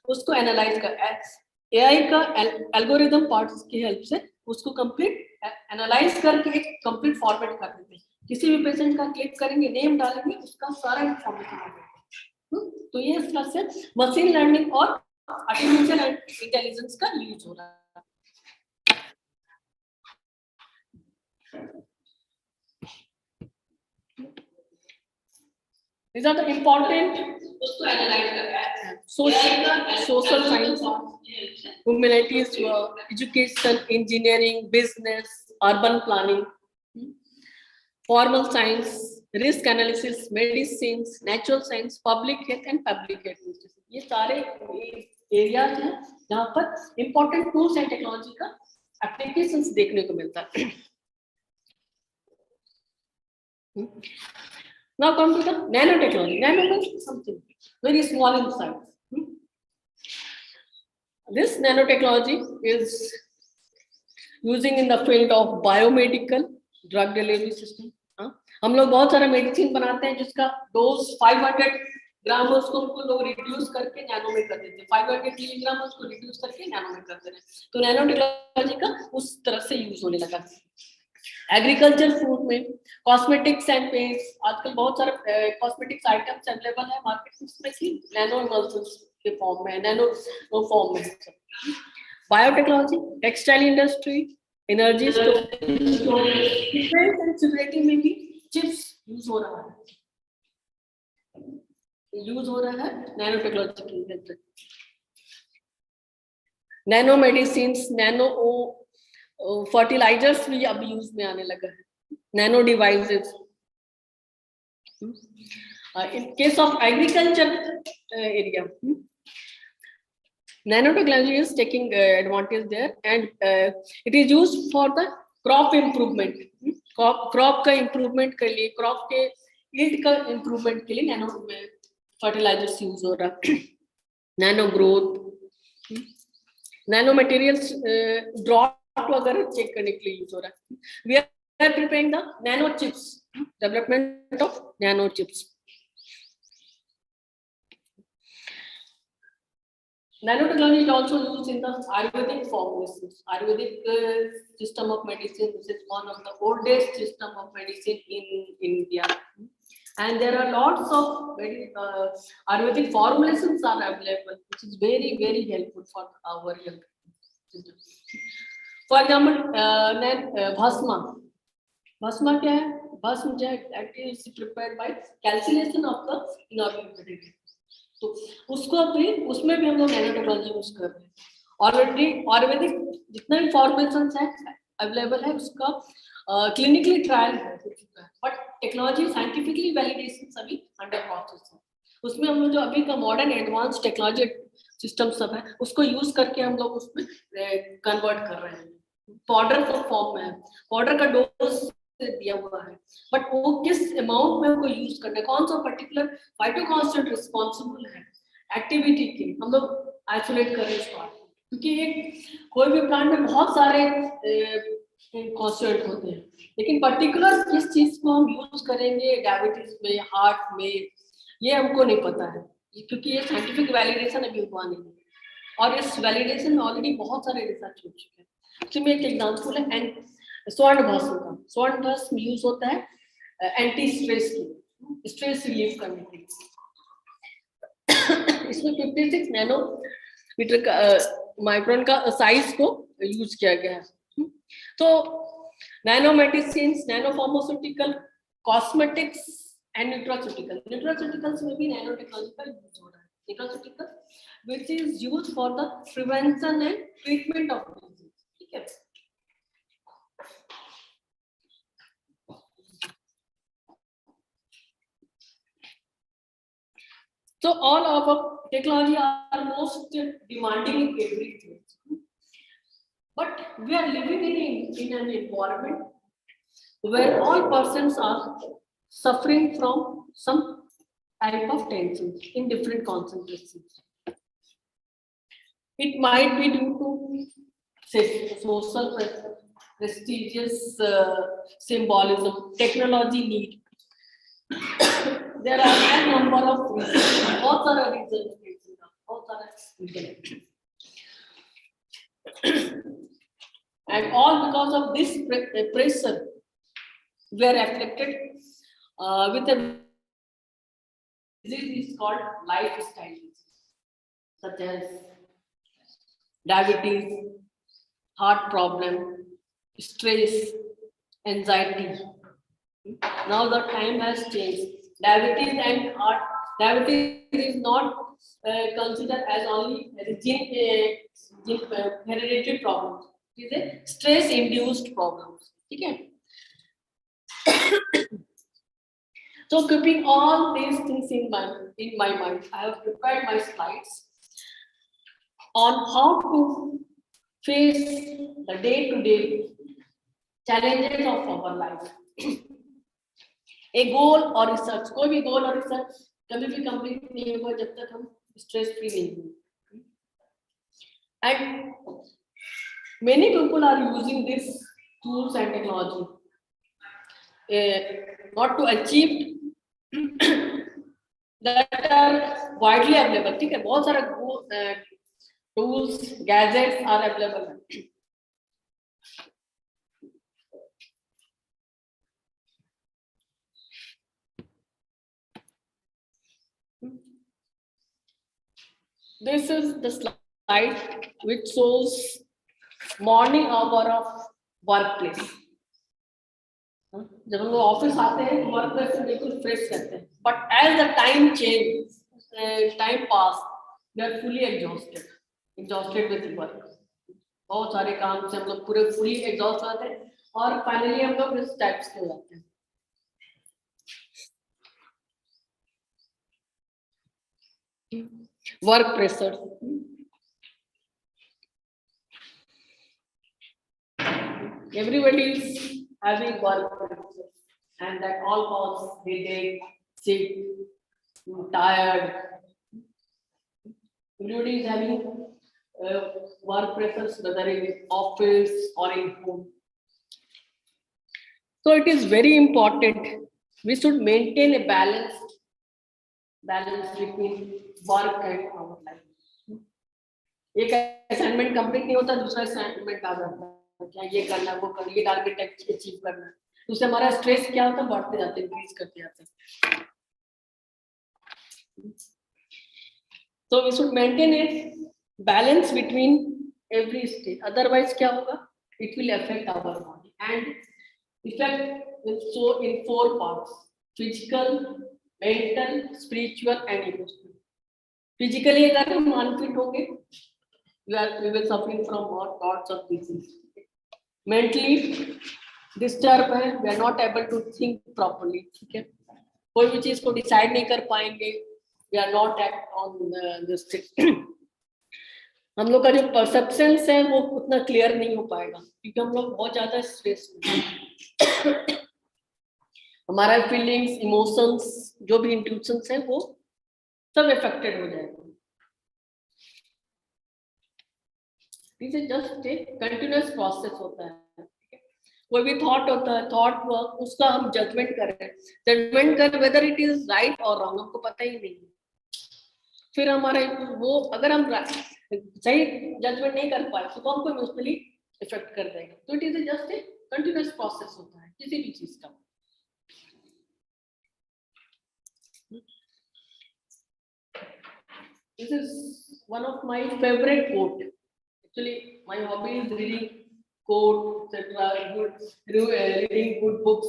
उसको एनालाइज कर, एआई का एल्गोरिदम पार्ट्स की हेल्प से उसको कंप्लीट एनालाइज करके एक कंप्लीट फॉर्मेट कर देते हैं। किसी भी पेशेंट का क्लिक करेंगे, नेम डालेंगे, उसका सारा इंफॉर्मेशन आ जाएगा। तो ये इस तरह से मशीन लर्निंग और आर्टिफिशियल इंटेलिजेंस का यूज हो रहा है। These are the important social science, humanities, education, engineering, business, urban planning, formal science, risk analysis, medicines, natural science, public health and public administration. ये सारे एरियाज हैं जहाँ पर important tools and technology का applications देखने को मिलता है। Now come to the nanotechnology. Nano is something very small in size. This nanotechnology is using in the field of biomedical drug delivery system. हम लोग बहुत सारा मेडिसिन बनाते हैं जिसका डोज 500 ग्राम उसको लोग रिड्यूस करके नैनो में कर देते हैं, 500 मिलीग्राम उसको रिड्यूस करके नैनो में कर देते हैं। तो नैनो टेक्नोलॉजी का उस तरह से यूज होने लगा। एग्रीकल्चर फूड में, कॉस्मेटिक्स एंड पेंट्स, आजकल बहुत सारे कॉस्मेटिक्स आइटम्स अवेलेबल है मार्केट में कि नैनो इमल्शंस के फॉर्म में, नैनो फॉर्म में। Biotechnology, textile industry, energy storage, defence and security में भी चिप्स यूज हो रहा है, नैनो टेक्नोलॉजी की हेल्प से। नैनो मेडिसिन, नैनो फर्टिलाइजर्स भी अब यूज में आने लगा है, nano devices. In case of agriculture area, nanotechnology is taking advantage there, and it is used for the crop improvement. crop का improvement के लिए, crop के yield का improvement के लिए नैनो फर्टिलाइजर्स यूज हो रहा है। Nano growth, nano materials drought वगैरह चेक करने के लिए यूज हो रहा है। We are preparing the nano chips, development of nano chips. Nanotechnology is also used in the Ayurvedic formulations. Ayurvedic system of medicine, this is one of the oldest system of medicine in India, and there are lots of very Ayurvedic formulations are available, which is very very helpful for our health system. For example, bhasma क्या है? भस्म जो है is prepared by calcination of the inorganic material. तो उसको भी, उसमें भी हम लोग नैनो टेक्नोलॉजी यूज कर रहे हैं। ऑलरेडी आयुर्वेदिक जितना भी फॉर्मुलेशंस है अवेलेबल है, उसका क्लिनिकली ट्रायल हो चुका है, बट टेक्नोलॉजी साइंटिफिकली वैलिडेशन सभी अंडर प्रोसेस है। उसमें हम लोग जो अभी का मॉडर्न एडवांस टेक्नोलॉजी सिस्टम सब है उसको यूज करके हम लोग उसमें कन्वर्ट कर रहे हैं। पाउडर का फॉर्म में है, पाउडर का डोज दिया हुआ है, बट वो किस अमाउंट में हमको यूज करना है, कौन सा पर्टिकुलर फाइटोकांस्टेंट रिस्पॉन्सिबल है एक्टिविटी के, हम लोग आइसोलेट कर रहे हैं इसको। क्योंकि एक कोई भी प्लांट में बहुत सारे कांस्टेंट होते हैं, लेकिन पर्टिकुलर किस चीज को हम यूज करेंगे डायबिटीज में, हार्ट में, ये हमको नहीं पता है, क्योंकि ये साइंटिफिक वैलिडेशन अभी हुआ नहीं है। और इस वैलिडेशन में ऑलरेडी बहुत सारे रिसर्च हो चुके हैं। इसमें एक एग्जाम्पल है एंड स्वर्ण भस्म का। स्वर्ण भस्म यूज होता है एंटी स्ट्रेस की, स्ट्रेस रिलीफ करने के लिए। इसमें 56 नैनोमीटर का माइक्रोन का साइज को यूज किया गया है। तो nano medicine, nano pharmaceutical, cosmetics and nutraceuticals में भी नैनो टेक्नोलॉजी का यूज हो रहा है। Nutraceutical which is used for the prevention and treatment of disease, ठीक है। So all of our technology are most demanding in everything, but we are living in an environment where all persons are suffering from some type of tension in different concentrations. It might be due to say social pressure, prestigious symbolism, technology need. There are a number of reasons, बहुत सारा reasons, बहुत सारा intellect. And all because of this pressure, we are afflicted with a disease is called lifestyle disease, such as diabetes, heart problem, stress, anxiety. Now the time has changed. Diabetes is not considered as only hereditary problems. It is a stress-induced problems. Okay. So keeping all these things in my mind, I have prepared my slides on how to face the day-to-day challenges of our life. A goal or research, कोई भी goal और research कभी भी complete नहीं होगा जब तक हम stress free नहीं होंगे. And many people are using these tools and technology not to achieve that are widely available. ठीक है, बहुत सारे tools, gadgets are available. This is the slide which shows morning hour of workplace. जब हम लोग office आते हैं तो वर्क प्लेस से बिल्कुल फ्रेश रहते हैं, but as the time change, time pass, we are fully exhausted with work. बहुत सारे काम से हम लोग पूरे फुली एग्जॉस्ट हो जाते हैं और फाइनली हम लोग इस टाइप्स के हो जाते हैं. Work pressure. Everybody is having work pressure, and that all cause headache, sick, tired. Everybody is having work pressures, whether in office or in home. So it is very important. We should maintain a balance between work and our life. एक assignment complete नहीं होता, दूसरा assignment आ जाता है, क्या ये करना, वो करना, ये टारगेट अचीव करना, तो उससे हमारा स्ट्रेस क्या होता है, बढ़ते जाते हैं, इंक्रीज करते जाते हैं. So we should maintain a balance between every stage. Otherwise क्या होगा, it will affect our body, and effect will show in 4 parts: physical, mental, spiritual and emotional. Physically अगर हम अनफिट होंगे, we will suffering from all sorts of disease. Mentally disturbed है, we are not able to think properly. ठीक है, कोई भी चीज को डिसाइड नहीं कर पाएंगे, we are not act on this thing. हम लोग का जो परसेप्शंस है वो उतना क्लियर नहीं हो पाएगा क्योंकि हम लोग बहुत ज्यादा स्ट्रेस में. हमारा फीलिंग्स, इमोशंस, जो भी इंट्यूशंस है वो सब इफेक्टेड हो जाएगा. This is just a continuous process होता है. कोई भी थॉट होता है, थॉट वर्क, उसका हम जजमेंट कर वेदर इट इज राइट और रॉन्ग हमको पता ही नहीं. फिर हमारा वो अगर हम सही जजमेंट नहीं कर पाए तो हमको इमोशनली इफेक्ट कर देगा. तो it is just a continuous process होता है किसी भी चीज का. This is one of my favorite quote. Actually, my hobby is reading quote, etc. Reading good books.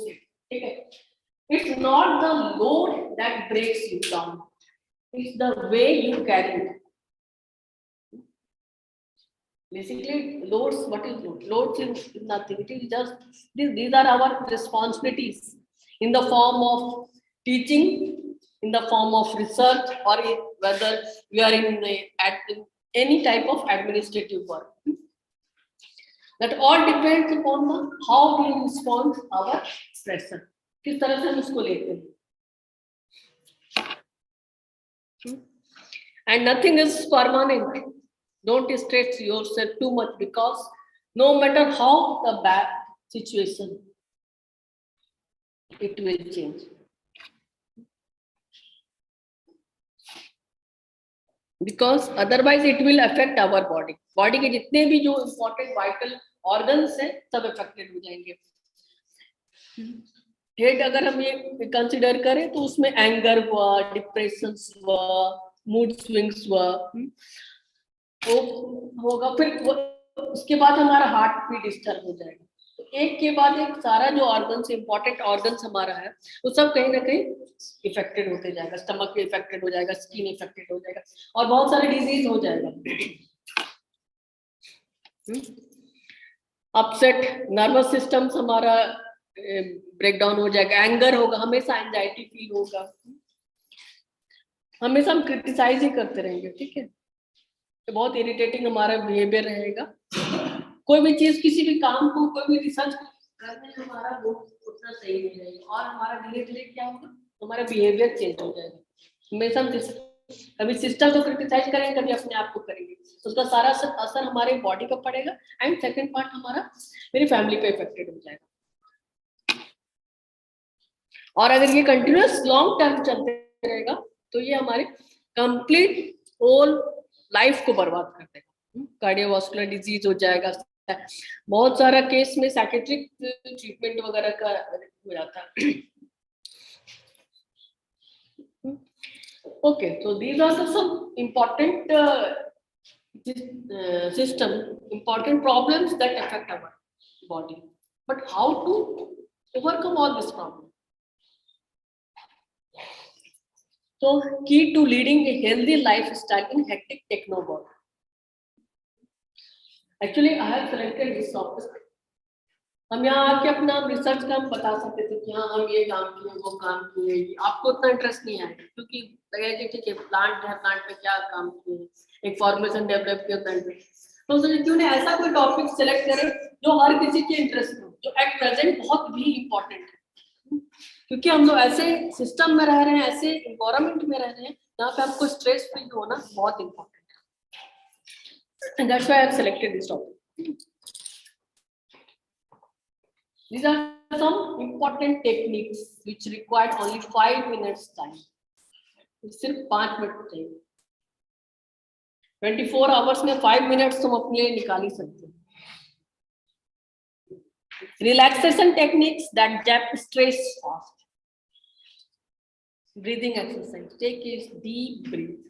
Okay. It's not the load that breaks you down. It's the way you carry it. Basically, loads. What is load? Loads is nothing. It is just these are our responsibilities in the form of teaching, in the form of research, or whether we are in any type of administrative work. That all depends upon how we respond our pressure. किस तरह से हम उसको लेते हैं. And nothing is permanent. Don't stress yourself too much because no matter how the bad situation, it will change. Because otherwise it will affect our body, body के जितने भी जो इम्पोर्टेंट वाइटल ऑर्गन्स हैं सब अफेक्टेड हो जाएंगे। Head अगर हम ये कंसिडर करें तो उसमें एंगर हुआ, डिप्रेशन हुआ, मूड स्विंग्स हुआ, वो होगा। फिर उसके बाद हमारा हार्ट भी डिस्टर्ब हो जाएगा। तो एक के बाद एक सारा जो ऑर्गन्स, इंपॉर्टेंट ऑर्गन्स हमारा है, वो सब कहीं ना कहीं इफेक्टेड होते जाएगा। स्टमक भी इफेक्टेड हो जाएगा, स्किन इफेक्टेड हो जाएगा, और बहुत सारे डिजीज हो जाएगा। अपसेट नर्वस सिस्टम हमारा ब्रेकडाउन हो जाएगा, एंगर होगा, हमेशा एंजाइटी फील होगा, हमेशा हम क्रिटिसाइज ही करते रहेंगे, ठीक है। तो बहुत इरिटेटिंग हमारा बिहेवियर रहेगा। कोई भी चीज, किसी भी काम को, कोई भी रिसर्च करने में हमारा वो उतना सही नहीं रहेगा, और हमारा धीरे धीरे क्या होगा, हमारा बिहेवियर चेंज हो जाएगा। हमेशा हम कभी सिस्टम को क्रिटिसाइज करेंगे, कभी अपने आप को करेंगे, उसका सारा असर हमारे बॉडी का पड़ेगा। एंड सेकंड पार्ट हमारा मेरी फैमिली पे इफेक्टेड हो जाएगा। और अगर ये कंटिन्यूअस लॉन्ग टर्म चलते रहेगा तो ये हमारे कंप्लीट होल लाइफ को बर्बाद कर देगा। कार्डियोवास्कुलर डिजीज हो जाएगा, बहुत सारा केस में साइकेट्रिक ट्रीटमेंट वगैरह का हो जाता है। Okay, so these are some important important problems that affect our body, but how to overcome all this problem? So key to leading a healthy lifestyle in hectic techno world. Actually I have selected this topic। हम यहाँ आके अपना research का हम बता सकते थे कि हाँ हम ये काम किए, वो काम किए, आपको उतना इंटरेस्ट नहीं आएगा, क्योंकि लगेगा ठीक है प्लांट है, प्लांट पे क्या काम किए, एक फॉर्मेशन डेवलप किया प्लांट पे। तो क्यों ने ऐसा कोई टॉपिक सेलेक्ट करे जो हर किसी के इंटरेस्ट हो, जो एट प्रेजेंट बहुत भी इम्पोर्टेंट है, क्योंकि हम लोग ऐसे सिस्टम में रह रहे हैं, ऐसे इन्वायरमेंट में रह रहे हैं जहाँ पे आपको स्ट्रेस फ्री होना बहुत इम्पोर्टेंट है। That's why I have selected this topic. These are some important techniques which require only 5 minutes time. सिर्फ 5 मिनट चाहिए। 24 आवर्स में 5 मिनट्स तुम अपने लिए निकाल ही सकते हो। Relaxation techniques that depth stress fast. Breathing exercise. Take a deep breath.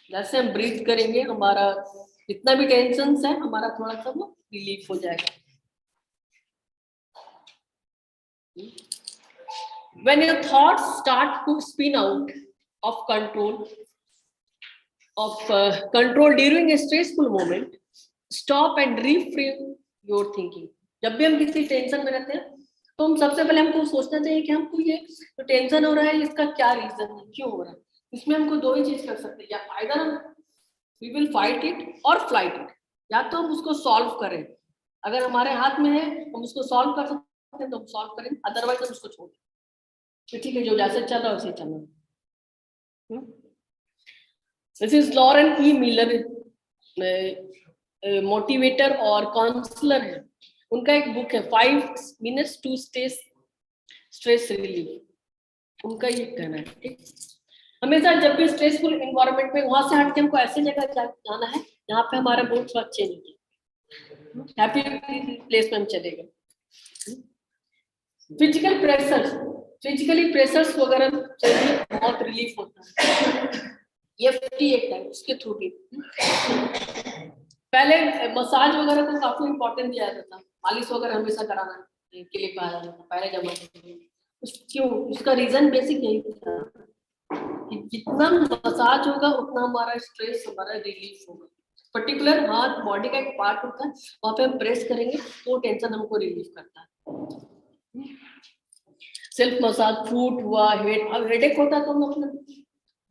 जैसे हम ब्रीथ करेंगे हमारा जितना भी टेंशन है हमारा थोड़ा सा वो रिलीफ हो जाएगा। When your thoughts start to spin out of control during a stressful moment, stop and reframe your thinking. जब भी हम किसी टेंशन में रहते हैं तो हम सबसे पहले हमको सोचना चाहिए कि हमको ये जो टेंशन हो रहा है इसका क्या रीजन है, क्यों हो रहा है। इसमें हमको दो ही चीज कर सकते हैं, या either we will fight it और फ्लाइट इट, या तो हम उसको सॉल्व करें, अगर हमारे हाथ में है हम उसको सॉल्व कर सकते हैं तो हम सॉल्व करें, अदरवाइज हम उसको छोड़ दें, ठीक है, जो जैसे चल रहा है वैसे चलना। This is Lauren E Miller, motivator और काउंसलर है, उनका एक बुक है 5 minutes to stay stress relief, उनका ये कहना है। ठीक, हमेशा जब भी स्ट्रेसफुल एनवायरनमेंट में वहां से हट के हमको ऐसी जगह जाना है जहाँ पे हमारा मूड थोड़ा चेंज हो, हैप्पी प्लेस में हम चलेगा। फिजिकल प्रेशर्स, फिजिकली प्रेशर्स वगैरह से बहुत रिलीफ होता है, EFT एक है उसके थ्रू भी। पहले मसाज वगैरह को काफी इंपॉर्टेंट दिया जाता था, मालिश वगैरह हमेशा कराना के लिए कहा जाता था पहले जमाने में। क्यों? उसका रीजन बेसिक यही था कि जितना मसाज होगा उतना हमारा स्ट्रेस हमारा रिलीफ होगा। पर्टिकुलर हाथ बॉडी का एक पार्ट होता है, वहां पे हम प्रेस करेंगे तो टेंशन हमको रिलीफ करता है। सेल्फ मसाज, फूट हुआ, हेड, अब हेडेक होता है तो हम अपने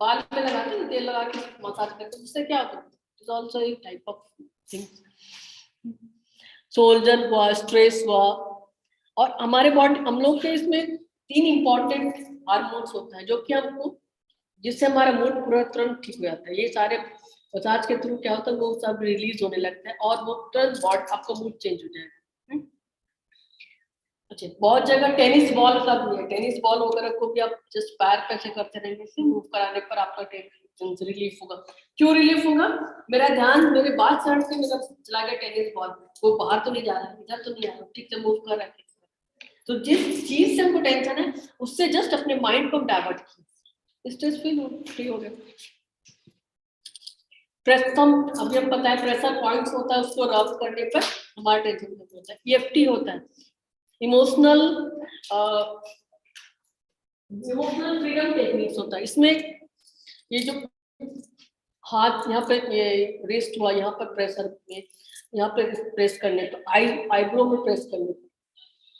बाल में लगाते हैं तेल लगा के मसाज करते हैं, उससे क्या होता है, it is also a type of thing. Soldier हुआ, स्ट्रेस हुआ, और हमारे बॉडी हम लोग के इसमें 3 इंपॉर्टेंट हार्मोन्स होता है जो कि हमको, जिससे हमारा मूड पूरा तुरंत ठीक हो जाता है। ये सारे मसाज के थ्रू क्या होता है वो सब रिलीज होने लगता है और वो तुरंत बॉडी आपका मूड चेंज हो जाएगा। अच्छा, बहुत जगह टेनिस बॉल का भी है, टेनिस बॉल वगैरह को भी आप जस्ट पैर पे से करते रहेंगे, मूव कराने पर आपका रिलीफ होगा। क्यों रिलीफ होगा? मेरा ध्यान मेरे बात से हट के मेरा चला गया टेनिस बॉल, वो बाहर तो नहीं जा रहा, इधर तो नहीं आ रहा, ठीक से मूव कर रहा है। तो जिस चीज से हमको टेंशन है उससे जस्ट अपने माइंड को डाइवर्ट किया, स्ट्रेस फ्री हो गया। प्रेसम, अभी हम पता है प्रेशर पॉइंट्स होता है, उसको रब करने पर हमारा टेंशन कम होता है। ईएफटी होता है, इमोशनल फ्रीडम टेक्निक्स होता है। इसमें ये जो हाथ यहाँ पे ये रेस्ट हुआ, यहाँ पर प्रेशर में, यहाँ पे प्रेस करने पर, आईब्रो में प्रेस करने पर,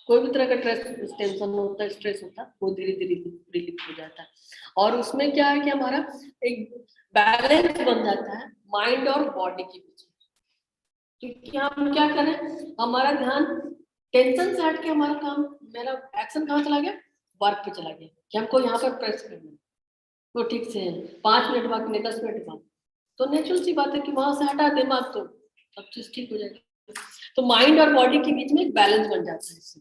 कोई भी तरह का टेंशन होता है, स्ट्रेस होता है, वो धीरे धीरे रिलीफ हो जाता है। और उसमें क्या है कि हमारा एक बैलेंस बन जाता है माइंड और बॉडी के बीच। क्योंकि हम क्या करें, हमारा ध्यान टेंशन से हट के हमारा काम, मेरा एक्शन कहाँ चला गया, वर्क पे चला गया कि हमको यहाँ पर प्रेस करना है, तो ठीक से 5 मिनट बाद में 10 मिनट बाद, तो नेचुरल सी बात है कि वहां से हटा दिमाग तो सब चीज ठीक हो जाएगी। तो माइंड और बॉडी के बीच में एक बैलेंस बन जाता है इससे।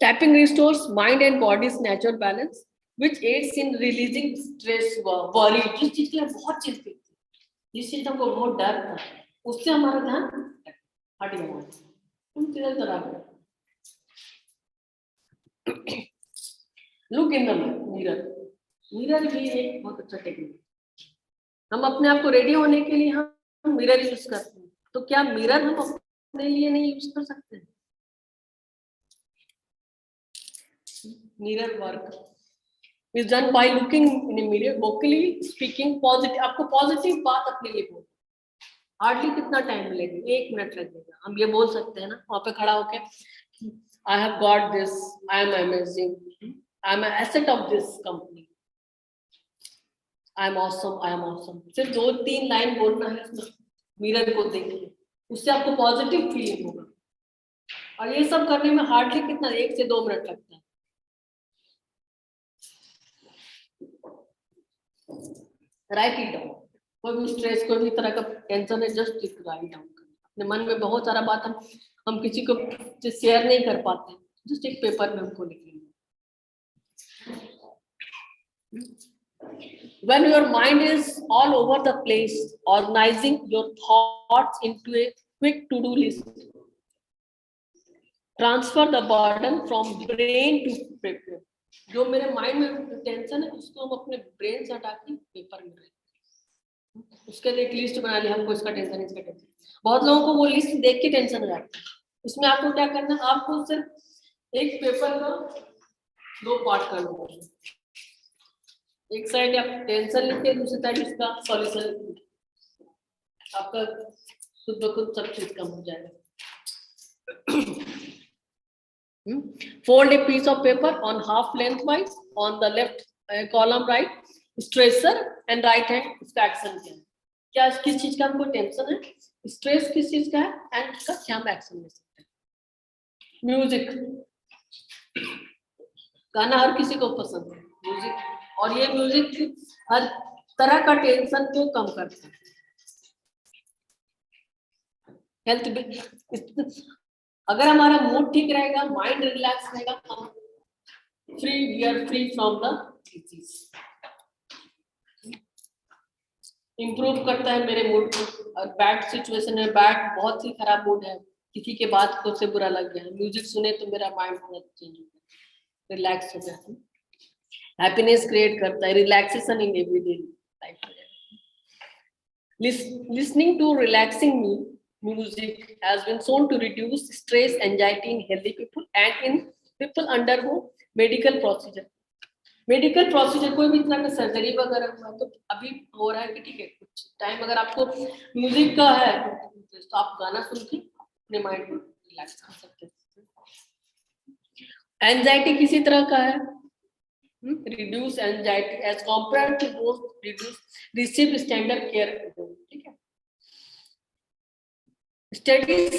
Tapping restores mind and body's natural balance which aids in releasing stress worry. जिस चीज के लिए बहुत चिंतित थे, जिस चीज हमको बहुत डर था, उससे हमारा ध्यान हट गया, तुम किधर चला गए। Look in the mirror, mirror भी एक बहुत अच्छा टेक्निक। हम अपने आप को रेडी होने के लिए हम मिरर यूज करते हैं, तो क्या मिरर हम अपने लिए नहीं यूज कर सकते? Mirror work is done by looking in a mirror, vocally speaking positive. आपको पॉजिटिव बात अपने लिए बोल, हार्डली कितना टाइम लगेगा, 1 मिनट लगेगा। हम ये बोल सकते हैं ना वहां पे खड़ा होके, I have got this, I am amazing, I am asset of this company, I am awesome, I am awesome. सिर्फ 2-3 लाइन बोलना है उसमें, मिरर को देखिए, उससे आपको पॉजिटिव फीलिंग होगा। और ये सब करने में हार्डली कितना 1 से 2 मिनट लगता है। राइट इट डाउन, कोई भी स्ट्रेस, कोई भी तरह का टेंशन है, जस्ट राइट डाउन करना। अपने मन में बहुत सारा बात हम किसी को शेयर नहीं कर पाते, जस्ट एक पेपर में हमको लिख लेंगे। When your mind is all over the place, organizing your thoughts into a quick to-do list, transfer the burden from brain to paper. जो मेरे माइंड में टेंशन है उसको हम अपने ब्रेन से हटा के पेपर में रखें। उसके लिए एक लिस्ट बना ली, हमको इसका टेंशन, इसका टेंशन। बहुत लोगों को वो लिस्ट देख के टेंशन हो जाता है। इसमें आपको क्या करना है, आपको सिर्फ एक पेपर का 2 पार्ट करना है। एक साइड आप टेंशन लिखते हैं, दूसरी साइड इसका सॉल्यूशन लिखते, आपका खुद ब खुद सब चीज कम हो जाएगा। Fold a piece of paper on half lengthwise on the left column, right stressor and right hand, इसका एक्शन क्या है, क्या किस चीज का हमको टेंशन है, स्ट्रेस किस चीज का है, एंड इसका क्या हम एक्शन ले सकते हैं। म्यूजिक, गाना हर किसी को पसंद है, म्यूजिक, और ये म्यूजिक हर तरह का टेंशन को कम करता है। हेल्थ, अगर हमारा मूड ठीक रहेगा, माइंड रिलैक्स रहेगा, हम we are free from the disease. Improve करता है मेरे मूड को। और बैड सिचुएशन में, बैड बहुत ही खराब मूड है, किसी के बात को से बुरा लग गया, म्यूजिक सुने तो मेरा माइंड बहुत चेंज हो गया, रिलैक्स हो जाता है। हैप्पीनेस क्रिएट करता है, relaxation in everyday life. Listening to relaxing music has been shown to reduce stress, anxiety in healthy people and in people undergo medical procedure. Medical procedure, कोई भी तरह का सर्जरी वगैरह हुआ तो अभी हो रहा है कि ठीक है, कुछ टाइम अगर आपको म्यूजिक का है तो आप गाना सुन के अपने माइंड को रिलैक्स कर सकते हैं। एंजाइटी किसी तरह का है, reduce anxiety as compared to those reduce receive standard care, ठीक है। Studies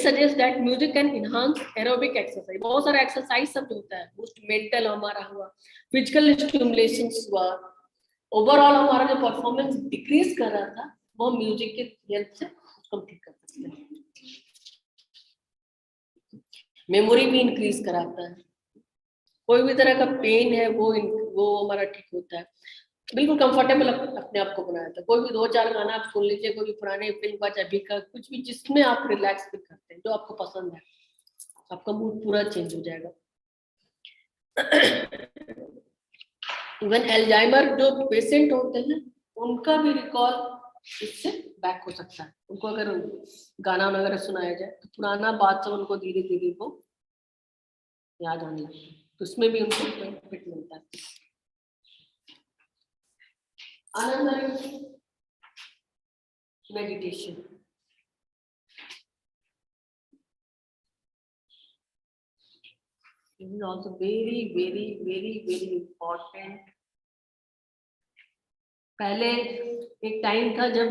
suggest that music can enhance aerobic exercise. बहुत सारा एक्सरसाइज सब होता है, बूस्ट मेंटल हमारा हुआ, फिजिकल स्टिमुलेशंस हुआ, ओवरऑल हमारा जो परफॉर्मेंस डिक्रीज कर रहा था वो म्यूजिक के हेल्प से हम ठीक कर सकते हैं। मेमोरी भी इंक्रीज कराता है, कोई भी तरह का पेन है वो हमारा ठीक होता है। बिल्कुल कंफर्टेबल अपने आप को बनाया था। कोई भी 2-4 गाना आप सुन लीजिए, कोई भी पुराने फिल्म का, अभी का, कुछ भी जिसमें आप रिलैक्स फील करते हैं, जो आपको पसंद है, आपका मूड पूरा चेंज हो जाएगा। इवन एल्जाइमर जो पेशेंट होते हैं, उनका भी रिकॉल इससे बैक हो सकता है। उनको अगर गाना वगैरह सुनाया जाए तो पुराना बात सब उनको धीरे धीरे वो याद आने लगता है, तो उसमें भी उनको बेनिफिट मिलता है। Another meditation. This is also very, very, very, very important. पहले एक टाइम था जब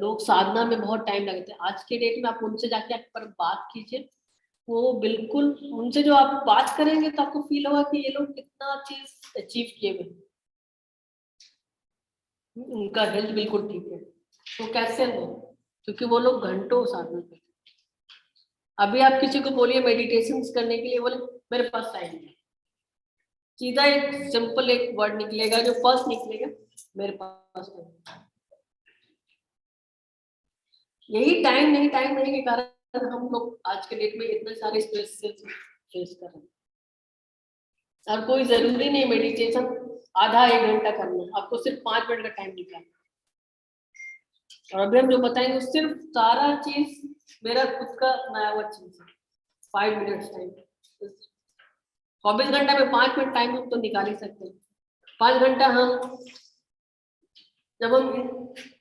लोग साधना में बहुत टाइम लगते थे। आज के डेट में आप उनसे जाके एक बार बात कीजिए, वो बिल्कुल, उनसे जो आप बात करेंगे तो आपको फील होगा कि ये लोग कितना चीज अचीव किए हुए, उनका हेल्थ बिल्कुल ठीक है। तो कैसे हो? क्योंकि वो लोग घंटों साधना करते। अभी आप किसी को बोलिए मेडिटेशन करने के लिए, बोले मेरे पास टाइम नहीं, सीधा एक सिंपल एक वर्ड निकलेगा, जो फर्स्ट निकलेगा, मेरे पास टाइम नहीं। यही टाइम नहीं के कारण हम लोग आज के डेट में इतने सारे स्ट्रेस से फेस कर रहे हैं। और कोई जरूरी नहीं मेडिटेशन आधा 1 घंटा करना, आपको सिर्फ 5 मिनट का टाइम निकालना। और अभी हम जो बताएंगे सिर्फ सारा चीज मेरा खुद का बनाया हुआ चीज है। 5 मिनट्स टाइम, 24 घंटा में 5 मिनट टाइम हम तो निकाल ही सकते हैं। 5 घंटा हम, जब हम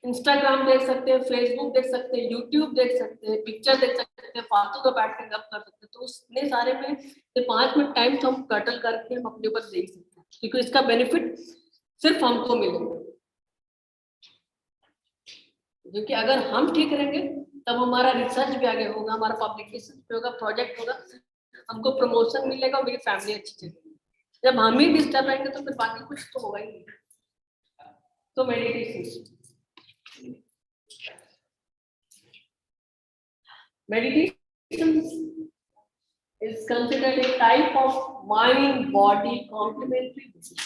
इंस्टाग्राम देख सकते हैं, फेसबुक देख सकते हैं, यूट्यूब देख सकते हैं, पिक्चर देख सकते हैं, फालतू का बैठ के गप कर सकते हैं, तो उसने सारे में से 5 मिनट टाइम तो हम कटल करके हम अपने ऊपर देख सकते हैं, क्योंकि इसका बेनिफिट सिर्फ हमको मिलेगा। क्योंकि अगर हम ठीक रहेंगे तब हमारा रिसर्च भी आगे होगा, हमारा पब्लिकेशन भी होगा, प्रोजेक्ट होगा, हमको प्रमोशन मिलेगा और मेरी फैमिली अच्छी चलेगी। जब हम ही डिस्टर्ब रहेंगे तो फिर बाकी कुछ तो होगा ही नहीं। तो meditation is considered a type of mind body complementary meditation.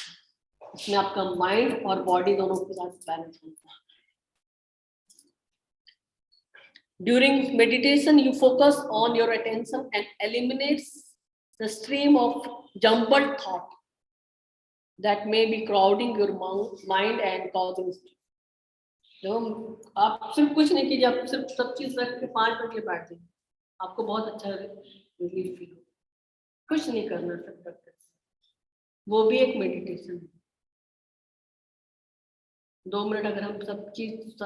इसमें आपका माइंड और बॉडी दोनों के साथ बैलेंस होता है। During meditation, you focus on your attention and eliminates the stream of jumbled thought that may be crowding your mind and causing stress. जब आप सिर्फ कुछ नहीं कीजिए, आप सिर्फ सब चीज रख के 5 मिनट के बैठ जाइए, आपको बहुत अच्छा रिलीफ फील हो। कुछ नहीं करना, सब करते, वो भी एक मेडिटेशन है। 2 मिनट अगर हम सब चीज,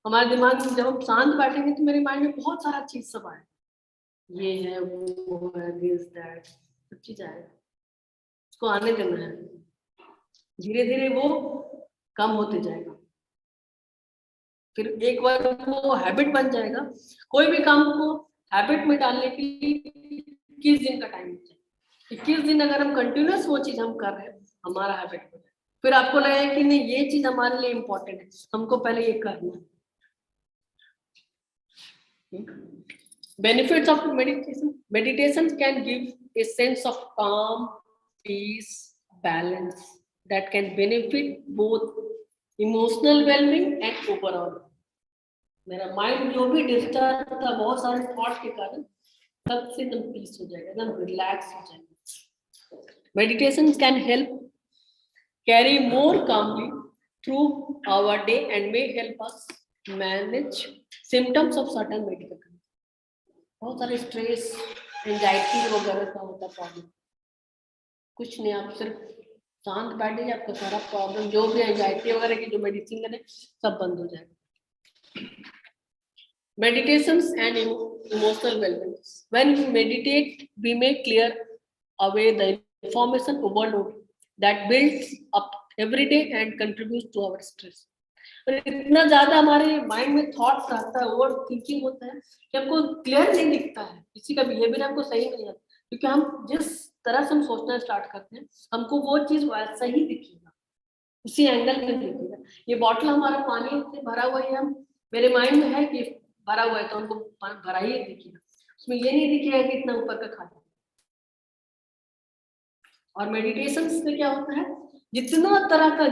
हमारे दिमाग में जब हम शांत बैठेंगे तो मेरे माइंड में बहुत सारा चीज सब आए, ये है, वो है, दिस दैट, सब चीज आएगा। उसको आने देना है, धीरे धीरे वो कम होते जाएगा। फिर एक बार वो हैबिट बन जाएगा। कोई भी काम को हैबिट में डालने के लिए 21 दिन का टाइम होता है। 21 दिन अगर हम कंटिन्यूस वो चीज हम कर रहे हैं, हमारा हैबिट हो जाए, फिर आपको लगेगा कि नहीं ये चीज हमारे लिए इम्पोर्टेंट है, हमको पहले ये करना है। Benefits of meditation. Meditation can give a sense of calm, peace, balance that can benefit both emotional well-being and overall. मेरा माइंड जो भी डिस्टर्ब था बहुत सारे थॉट के कारण, तब से एकदम पीस हो जाएगा, एकदम रिलैक्स हो जाएगा। Meditation can help carry more calmly through our day and may help us manage symptoms of certain medical conditions. बहुत सारे स्ट्रेस, एंजाइटी वगैरह का होता प्रॉब्लम, कुछ नहीं, आप सिर्फ शांत बैठिए, आपका सारा प्रॉब्लम जो भी एंजाइटी वगैरह की जो मेडिसिन लेने सब बंद हो जाएगा। Meditations and emotional well-being. When we meditate, we may clear away the information overload that builds up every day and contributes to our stress. इतना ज्यादा हमारे माइंड में थॉट्स आता है, ओवर थिंकिंग होता है कि हमको क्लियर नहीं दिखता है, किसी का बिहेवियर हमको सही नहीं आता, क्योंकि हम जिस तरह से हम सोचना स्टार्ट करते हैं हमको वो चीज वैसा ही दिखेगा, उसी एंगल में दिखेगा। ये बॉटल हमारा पानी से भरा हुआ है, हम मेरे माइंड में है कि भरा हुआ है तो हमको भरा ही दिखेगा, उसमें ये नहीं दिखेगा कि इतना ऊपर का खाली। और मेडिटेशन से क्या होता है, जितना तरह का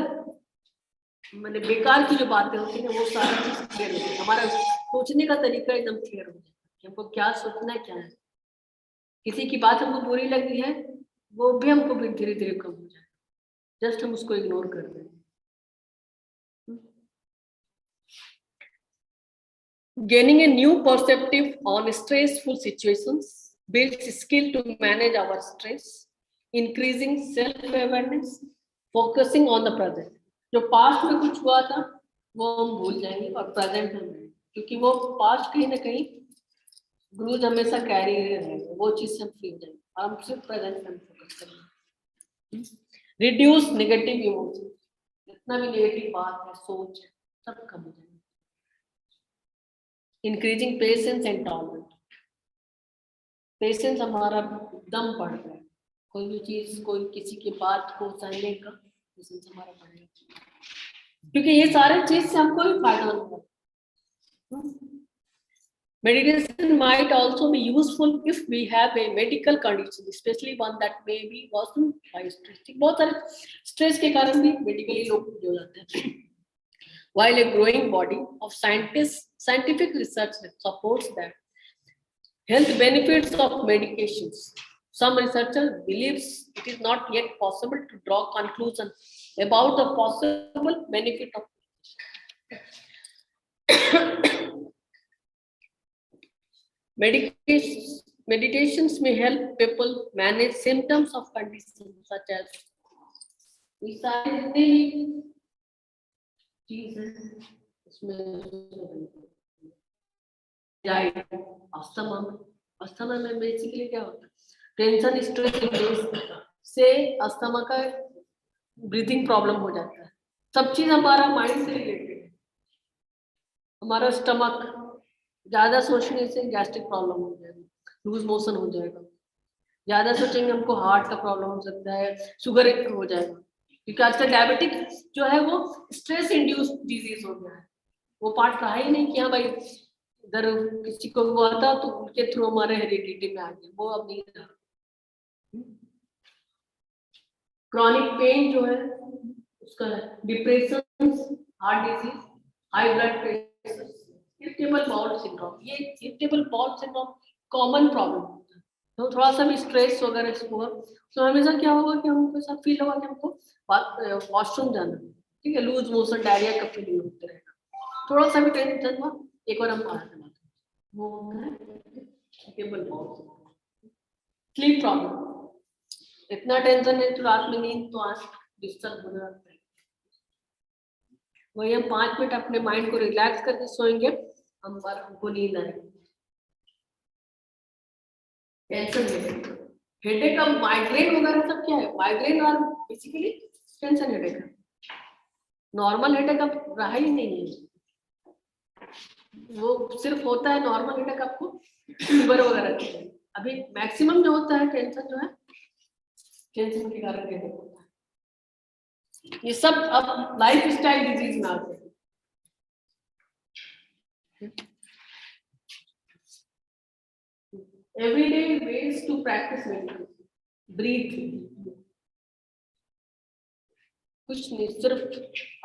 मैंने बेकार की जो बातें होती है वो सारा चीज क्लियर हो जाए, हमारा सोचने का तरीका एकदम क्लियर हो जाए कि हमको क्या सोचना है क्या है। किसी की बात हमको बुरी लगी है वो भी हमको भी धीरे धीरे कम हो जाए, जस्ट हम उसको इग्नोर कर दें। Gaining a new perspective on stressful situations builds skill to manage our stress, increasing self-awareness, focusing on the present. जो पास्ट में कुछ हुआ था वो हम भूल जाएंगे और प्रेजेंट में रहेंगे, क्योंकि वो पास्ट कहीं ना कहीं ग्रूज हमेशा कैरी रहेगा, वो चीज हम फील जाएंगे, हम सिर्फ प्रेजेंट में फोकस करेंगे। रिड्यूस नेगेटिव इमोशन, जितना भी नेगेटिव बात है सोच है सब कम हो जाएगा। Increasing patience and tolerance, patience हमारा दम बढ़ गया है, कोई भी चीज कोई किसी की बात को सहने का पेशेंस हमारा बढ़ेगा, क्योंकि ये सारे चीज से हमको भी फायदा होगा। Meditation might also be useful if we have a medical condition, especially one that may be worsened by stress. बहुत सारे स्ट्रेस के कारण भी मेडिकली लोग हो जाते हैं। While a growing body of scientific research supports the health benefits of medications, some researchers believes it is not yet possible to draw conclusions about the possible benefit of meditations may help people manage symptoms of conditions such as asthma में basically क्या होता है, tension stress से asthma का breathing problem हो जाता है। सब चीज हमारा माइंड से रिलेटेड है। हमारा स्टमक ज्यादा सोचने से गैस्ट्रिक प्रॉब्लम हो जाएगा, लूज मोशन हो जाएगा, ज्यादा सोचेंगे हमको हार्ट का प्रॉब्लम हो सकता है, शुगर हो जाएगा, क्योंकि आजकल डायबिटिक जो है वो स्ट्रेस इंड्यूस्ड डिजीज हो गया है। वो पार्ट रहा ही नहीं कि हाँ भाई इधर किसी को हुआ था तो उनके थ्रू हमारे हेरिडिटी में आ गया, वो अब नहीं रहा। क्रॉनिक पेन जो है उसका depression, heart disease, high blood pressure, irritable bowel syndrome, ये irritable bowel syndrome common problem होता है। तो थोड़ा सा भी स्ट्रेस वगैरह इसको हुआ तो हमेशा क्या होगा कि हमको ऐसा फील होगा कि हमको वॉशरूम जाना, ठीक है, लूज मोशन, डायरिया का फीलिंग होते रहेगा। थोड़ा सा भी टेंशन हुआ एक बार हम बाहर चलाते हैं, वो होता है irritable bowel syndrome. Sleep problem, इतना टेंशन है तो रात में नींद तो आज डिस्टर्ब होने लगता है। वही हम 5 मिनट अपने माइंड को रिलैक्स करके सोएंगे, हमको नींद आएगी। टेंशन, हेडेक, अब माइग्रेन वगैरह सब क्या है, माइग्रेन और बेसिकली टेंशन हेडेक है। नॉर्मल हेडेक अब रहा ही नहीं है, वो सिर्फ होता है नॉर्मल हेडेक आपको फीवर वगैरह। अभी मैक्सिमम जो होता है टेंशन जो है, टेंशन के कारण हेडेक होता है। ये सब अब लाइफ स्टाइल डिजीज में आते हैं। Everyday ways to practice meditation. Breathe. कुछ नहीं, सिर्फ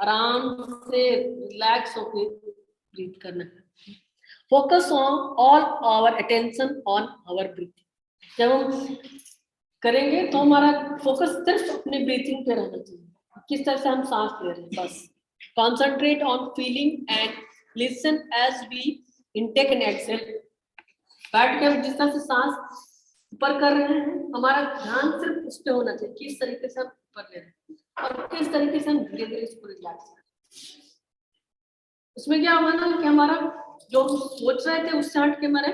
आराम से रिलैक्स होके ब्रीथ करना है। Focus on all our attention on our breathing. जब हम करेंगे तो हमारा फोकस सिर्फ अपने ब्रीथिंग पे रहना चाहिए, किस तरह से हम सांस ले रहे हैं बस। Concentrate on feeling and listen as we intake and exhale. बैठ के हम जिस तरह से सांस ऊपर कर रहे हैं, हमारा ध्यान सिर्फ उस पर होना चाहिए, किस तरीके से हम ऊपर ले रहे हैं और किस तरीके से हम धीरे धीरे इसको रिलैक्स कर रहे हैं। उसमें क्या होगा ना कि हमारा जो सोच रहे थे उससे हट के हमारे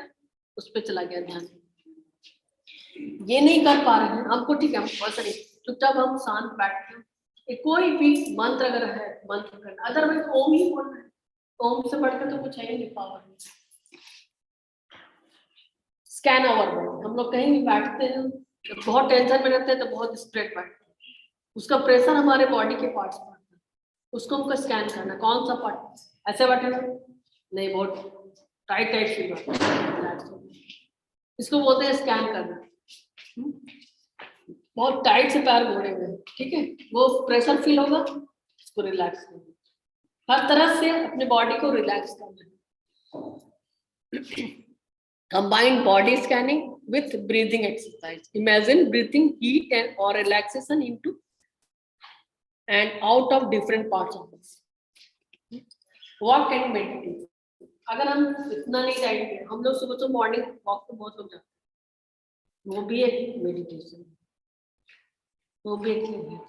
उस पर चला गया ध्यान। ये नहीं कर पा रहे हैं हमको, ठीक है, हम नहीं, चुपचाप हम शांत बैठ के कोई भी मंत्र अगर है मंत्र करना, अदरवाइज ओम ही बोलना है। ओम से बढ़कर तो कुछ है ही नहीं, पावर। स्कैन आवर बॉडी, हम लोग कहीं भी बैठते हैं, बहुत टेंशन में रहते हैं तो बहुत स्ट्रेट बैठते हैं, उसका प्रेशर हमारे बॉडी के पार्ट्स पर आता है, उसको हमको स्कैन करना। कौन सा पार्ट ऐसे बैठे नहीं, बहुत टाइट टाइट फील होता है, इसको बोलते हैं स्कैन करना। बहुत टाइट से पैर मोड़े हुए हैं, ठीक है, वो प्रेशर फील होगा, इसको रिलैक्स करना, हर तरह से अपने बॉडी को रिलैक्स करना। Combine body scanning with breathing exercise. Imagine breathing heat and or relaxation into and out of different parts of us. Walk and meditate. अगर हम इतना नहीं जाएंगे, हम लोग सुबह तो मॉर्निंग वॉक पे बहुत लोग जाते हैं, वो भी एक मेडिटेशन, वो भी एक है।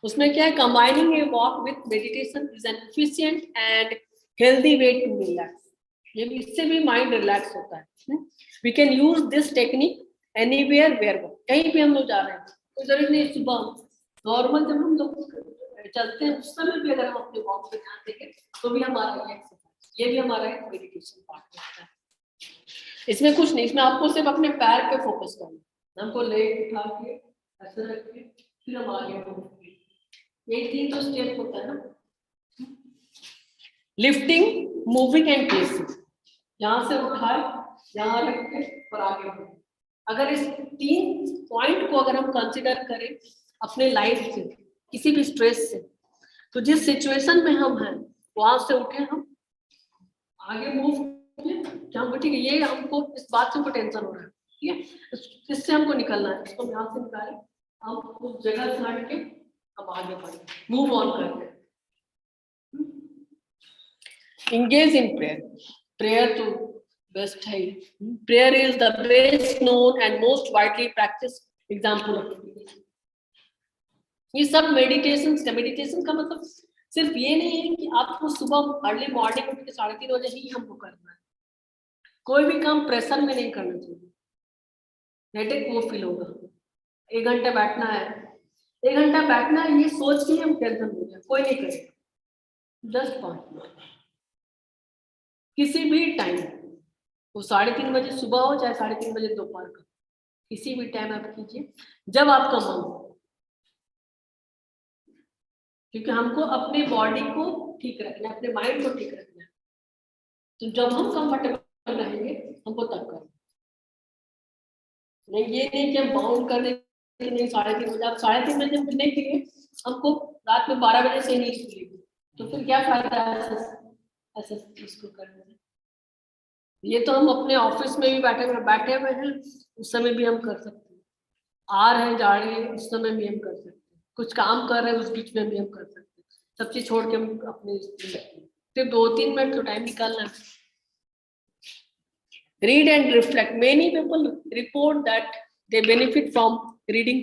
उसमें क्या है, combining a walk with meditation is an efficient and healthy way to relax. ये भी, इससे भी माइंड रिलैक्स होता है। We can use this technique anywhere where, कहीं भी हम लोग जा रहे हैं, कोई जरूरत नहीं, सुबह नॉर्मल जब हम लोग चलते हैं उस समय भी अगर हम अपने वॉक पे ध्यान देंगे तो भी हमारा ये एक्सरसाइज, ये भी हमारा एक मेडिटेशन पार्ट होता है। इसमें कुछ नहीं, इसमें आपको सिर्फ अपने पैर पे फोकस करना है, हमको लेग उठा के ऐसे रख के फिर हम आगे बढ़ेंगे, यही 3 तो स्टेप होता है ना। लिफ्टिंग, मूविंग एंड प्लेसिंग, यहाँ से उठाए, यहाँ रख के और आगे बढ़े। अगर इस 3 पॉइंट को अगर हम कंसिडर करें अपने लाइफ से, किसी भी स्ट्रेस से, तो जिस सिचुएशन में हम हैं वहां से उठे, हम आगे मूव किए, ठीक है, ये हमको इस बात से हमको टेंशन हो रहा है, ठीक है, इससे हमको निकलना है, इसको यहाँ से निकालें, हम उस जगह से हट के अब आगे बढ़े, मूव ऑन करते हैं। Engage in prayer. Prayer तो बेस्ट है। Prayer is the best known and most widely practiced example of meditation. ये सब मेडिटेशन का, मेडिटेशन का मतलब सिर्फ ये नहीं है कि आपको सुबह अर्ली मॉर्निंग उठ के 3:30 बजे ही हमको करना है। कोई भी काम प्रेशर में नहीं करना चाहिए, हेडेक वो फील होगा। 1 घंटा बैठना है, 1 घंटा बैठना है, ये सोच के हम टेंशन हो जाए, कोई नहीं करेगा। जस्ट 5 मिनट किसी भी टाइम, वो 3:30 बजे सुबह हो चाहे 3:30 बजे दोपहर का, किसी भी टाइम आप कीजिए जब आपका मन हो, क्योंकि हमको अपने बॉडी को ठीक रखना है, अपने माइंड को ठीक रखना है। तो जब हम कंफर्टेबल रहेंगे हमको तब करना, नहीं ये नहीं कि हम बाउंड करने के नहीं 3:30 बजे, आप 3:30 बजे उठने के लिए हमको रात में 12 बजे से नहीं खुलेगी, तो फिर क्या फायदा है ऐसा चीज को करने में। ये तो हम अपने ऑफिस में भी बैठे हुए हैं, उस समय भी हम कर सकते हैं, आ रहे हैं जा रहे हैं उस समय भी हम कर सकते हैं, कुछ काम कर रहे हैं उस बीच में भी हम कर सकते हैं, सब चीज छोड़ के हम अपने सिर्फ 2-3 मिनट तो टाइम निकालना है। Read and reflect. Many people report that they benefit from reading.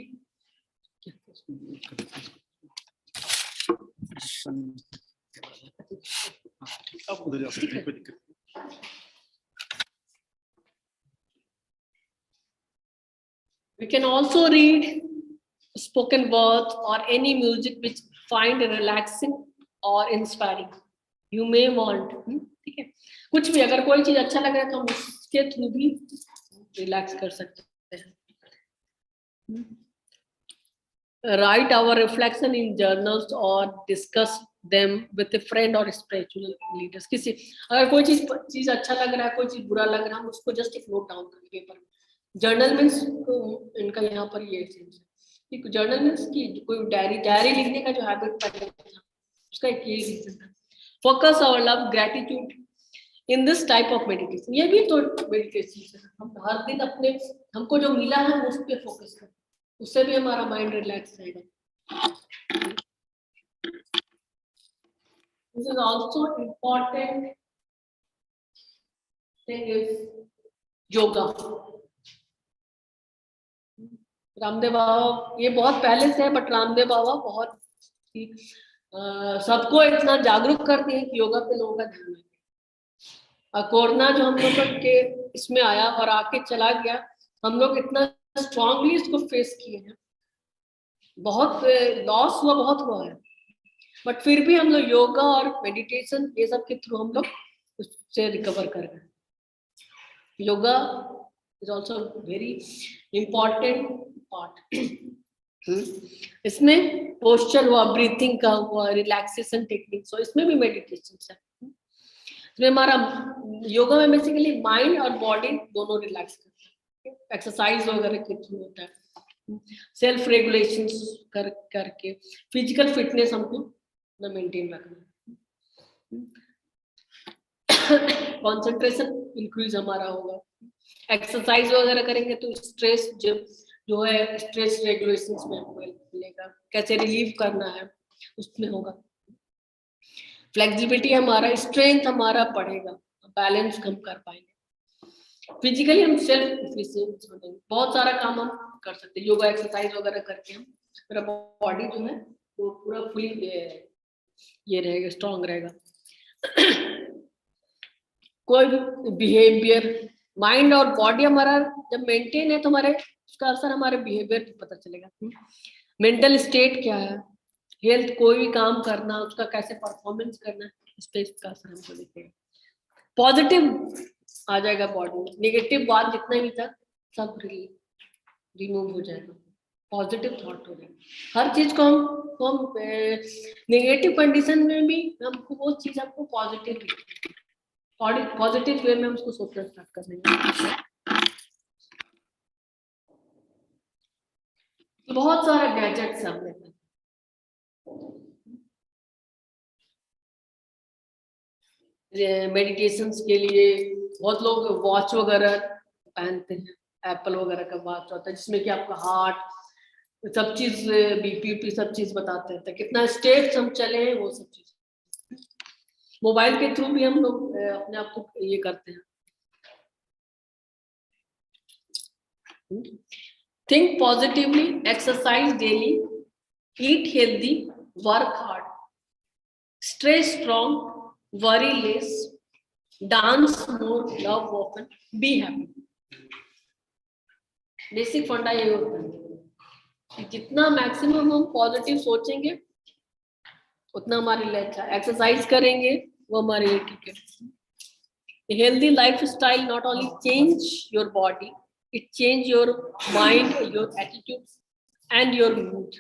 We can also read spoken words or any music which find relaxing or inspiring. You may want, ठीक है, कुछ भी अगर कोई चीज अच्छा लग रहा है तो हम उसके थ्रू भी रिलैक्स कर सकते हैं। Write our reflection in journals or discuss them with a friend or spiritual leaders. किसी अगर कोई चीज अच्छा लग रहा है, कोई चीज बुरा लग रहा है, हम उसको जस्ट एक नोट डाउन करें पेपर में। जर्नल मीन्स इनका यहाँ पर ये सेंस है, जर्नल मीन्स की कोई डायरी लिखने का जो हैबिट पहले था, उसका एक ये रीजन है। फोकस और love gratitude in this type of meditation, ये भी तो मेडिटेशन है। हम हर दिन अपने हमको जो मिला है उस पर फोकस करें, उससे भी हमारा माइंड रिलैक्स रहेगा। This is also important thing is yoga. Ramdev Baba, ये बहुत पहले से है, बट रामदेव बाबा बहुत सबको इतना जागरूक करते हैं कि योगा पे लोगों का ध्यान है। कोरोना जो हम लोग के इसमें आया और आके चला गया, हम लोग इतना स्ट्रांगली इसको फेस किए हैं, बहुत लॉस बहुत हुआ है, बट फिर भी हम लोग योगा और मेडिटेशन ये सब के थ्रू हम लोग उससे रिकवर कर गए। Yoga is also very important part. इसमें पोस्चर हुआ, ब्रीथिंग का हुआ, रिलैक्सेशन टेक्निक, सो इसमें भी मेडिटेशन है। इसमें हमारा योगा में बेसिकली माइंड और बॉडी दोनों रिलैक्स करते हैं, एक्सरसाइज वगैरह के थ्रू होता है। सेल्फ रेगुलेशन करके फिजिकल फिटनेस हमको मेंटेन रखना, कंसंट्रेशन इंक्रीज हमारा होगा, एक्सरसाइज वगैरह करेंगे तो स्ट्रेस जो है स्ट्रेस रेगुलेशन में हमको हेल्प मिलेगा, कैसे रिलीव करना है उसमें होगा, फ्लेक्सिबिलिटी हमारा, स्ट्रेंथ हमारा बढ़ेगा, बैलेंस हम कर पाएंगे, फिजिकली हम सेल्फ एफिशिएंट बनेंगे, बहुत सारा काम हम कर सकते हैं, योगा एक्सरसाइज वगैरह करके हम मेरा बॉडी जो है वो पूरा फुली ये रहेगा, स्ट्रांग रहेगा। कोई भी बिहेवियर, माइंड और बॉडी हमारा जब मेंटेन है तो हमारे उसका असर हमारे बिहेवियर पे पता चलेगा, मेंटल स्टेट क्या है, हेल्थ, कोई भी काम करना उसका कैसे परफॉर्मेंस करना है, इस पे इसका असर हमको दिखेगा, पॉजिटिव आ जाएगा बॉडी में, नेगेटिव बात जितना भी था सब रिमूव हो जाएगा, पॉजिटिव थॉट हो जाएगा, हर चीज को हम नेगेटिव कंडीशन में भी हमको वो चीज आपको पॉजिटिव वे में हम उसको सोचना स्टार्ट कर देंगे। बहुत सारे गैजेट्स हैं अपने पास, मेडिटेशन के लिए बहुत लोग वॉच वगैरह पहनते हैं, एप्पल वगैरह का वॉच होता है जिसमें कि आपका हार्ट सब चीज, बीपी सब चीज बताते हैं, कितना स्टेप्स हम चले हैं वो सब चीज, मोबाइल के थ्रू भी हम लोग अपने आप को ये करते हैं। Think positively, exercise daily, eat healthy, work hard, stay strong, worry less, dance more, love often, be happy. Basic फंडा ये होता है, जितना मैक्सिमम हम पॉजिटिव सोचेंगे उतना हमारे लिए अच्छा, एक्सरसाइज करेंगे वो हमारे लिए ठीक है। Healthy life style not only change your body, it change your mind, your attitude and your mood.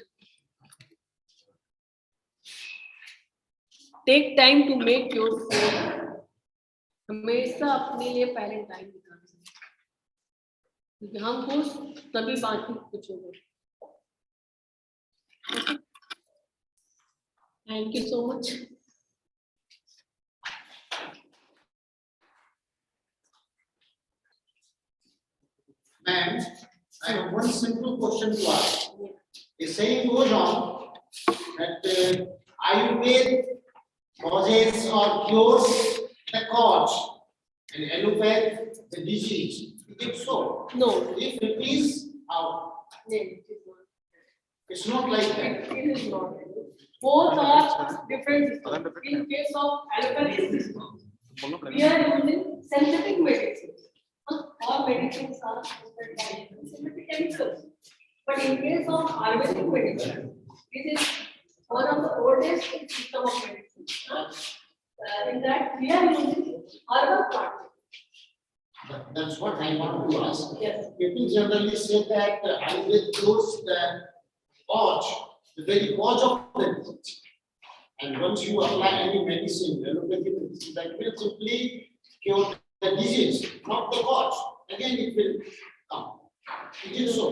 Take time to make your food. हमेशा अपने लिए पहले टाइम निकालना, क्योंकि हम खुश तभी बाकी कुछ होगा। Thank you so much. Ma'am, I have one simple question to ask. The saying goes on that Ayurveda causes or cures the cause and allopathy the disease. Is it so? No. If it is, how? No, It's not like that. it is not. Both are different systems. In case of allopathic system, we are using synthetic medicines. All medicines are synthetic chemicals. But in case of Ayurvedic medicine, this is one of the oldest system of medicine. In that we are using herbal plants. That's what I want to ask. Yes. People generally say that Ayurveda cures the cause, the very cause of the disease. And once you apply any medicine, allopathic medicine, that will simply cure the disease, not the cause. Again, it will come. It is so.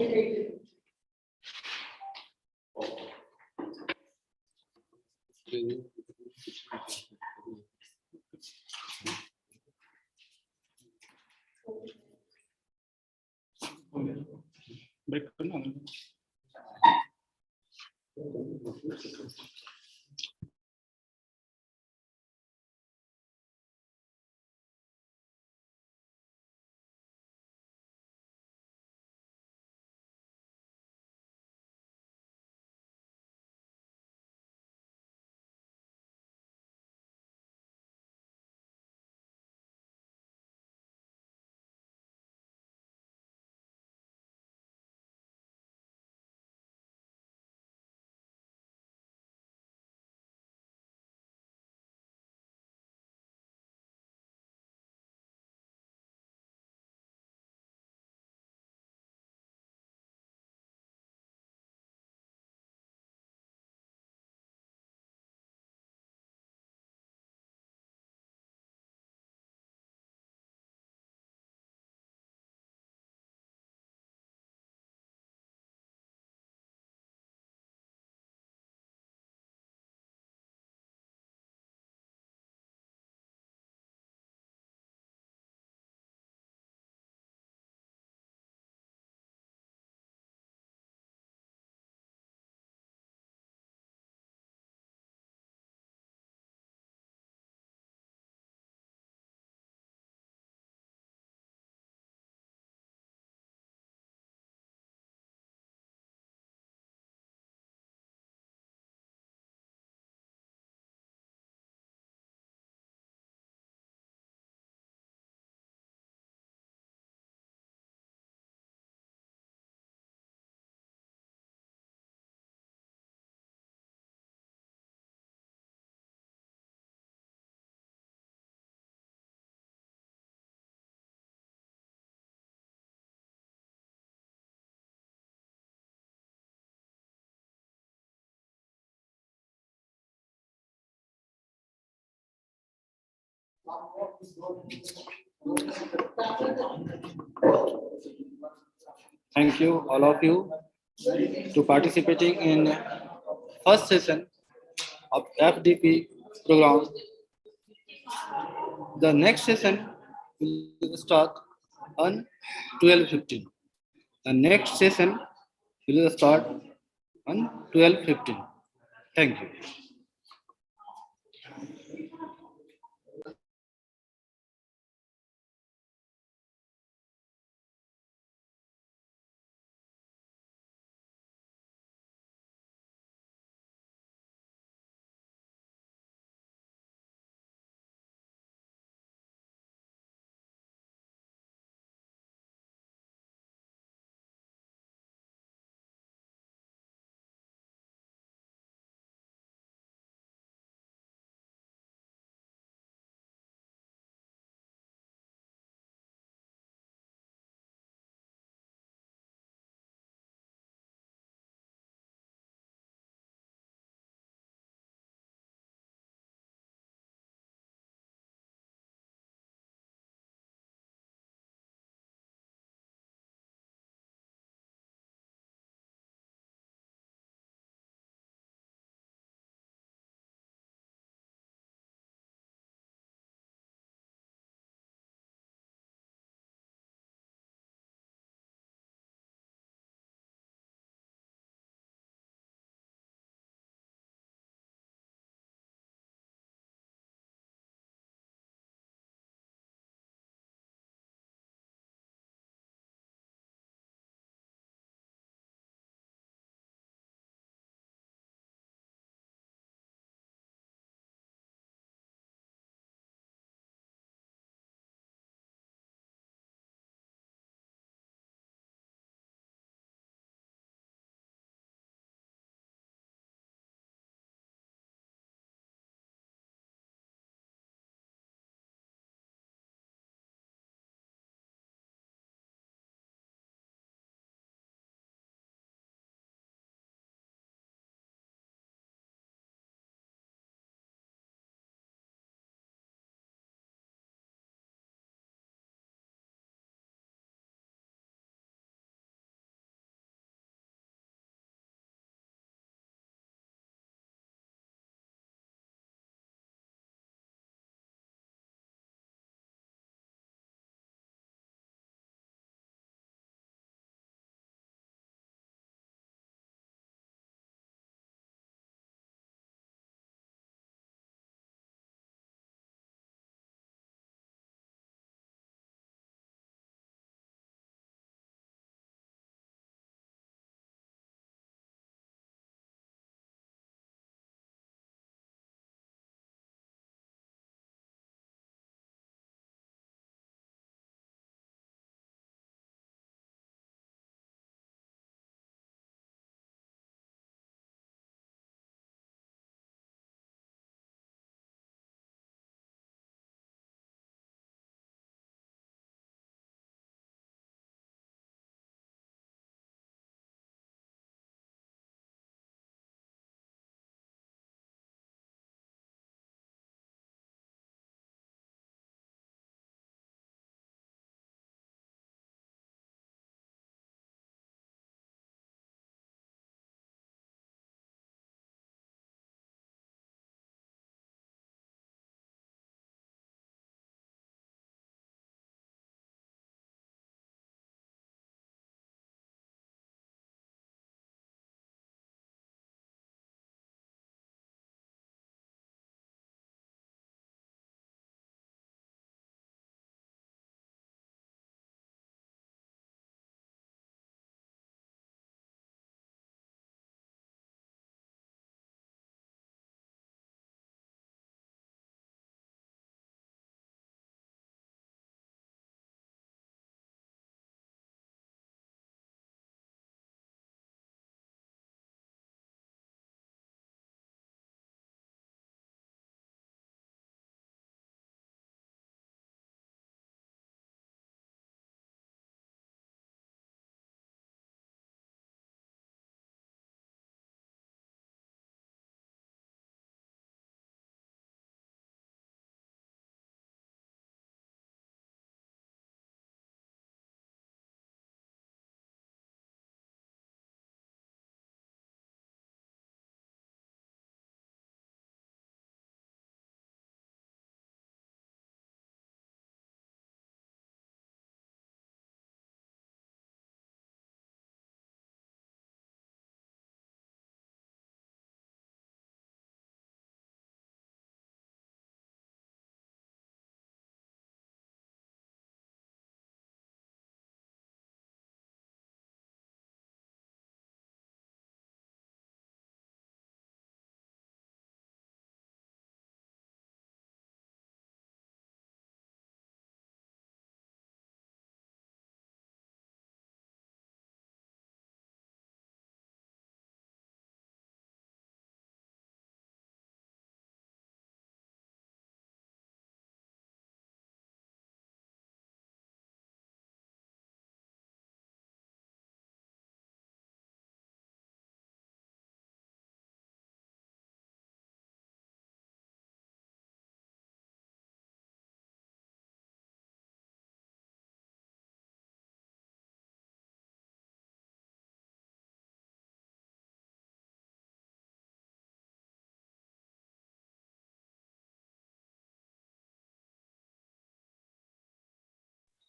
Break करना Thank you, all of you, to participating in first session of FDP program. The next session will start on 12:15. The next session will start on 12:15. Thank you.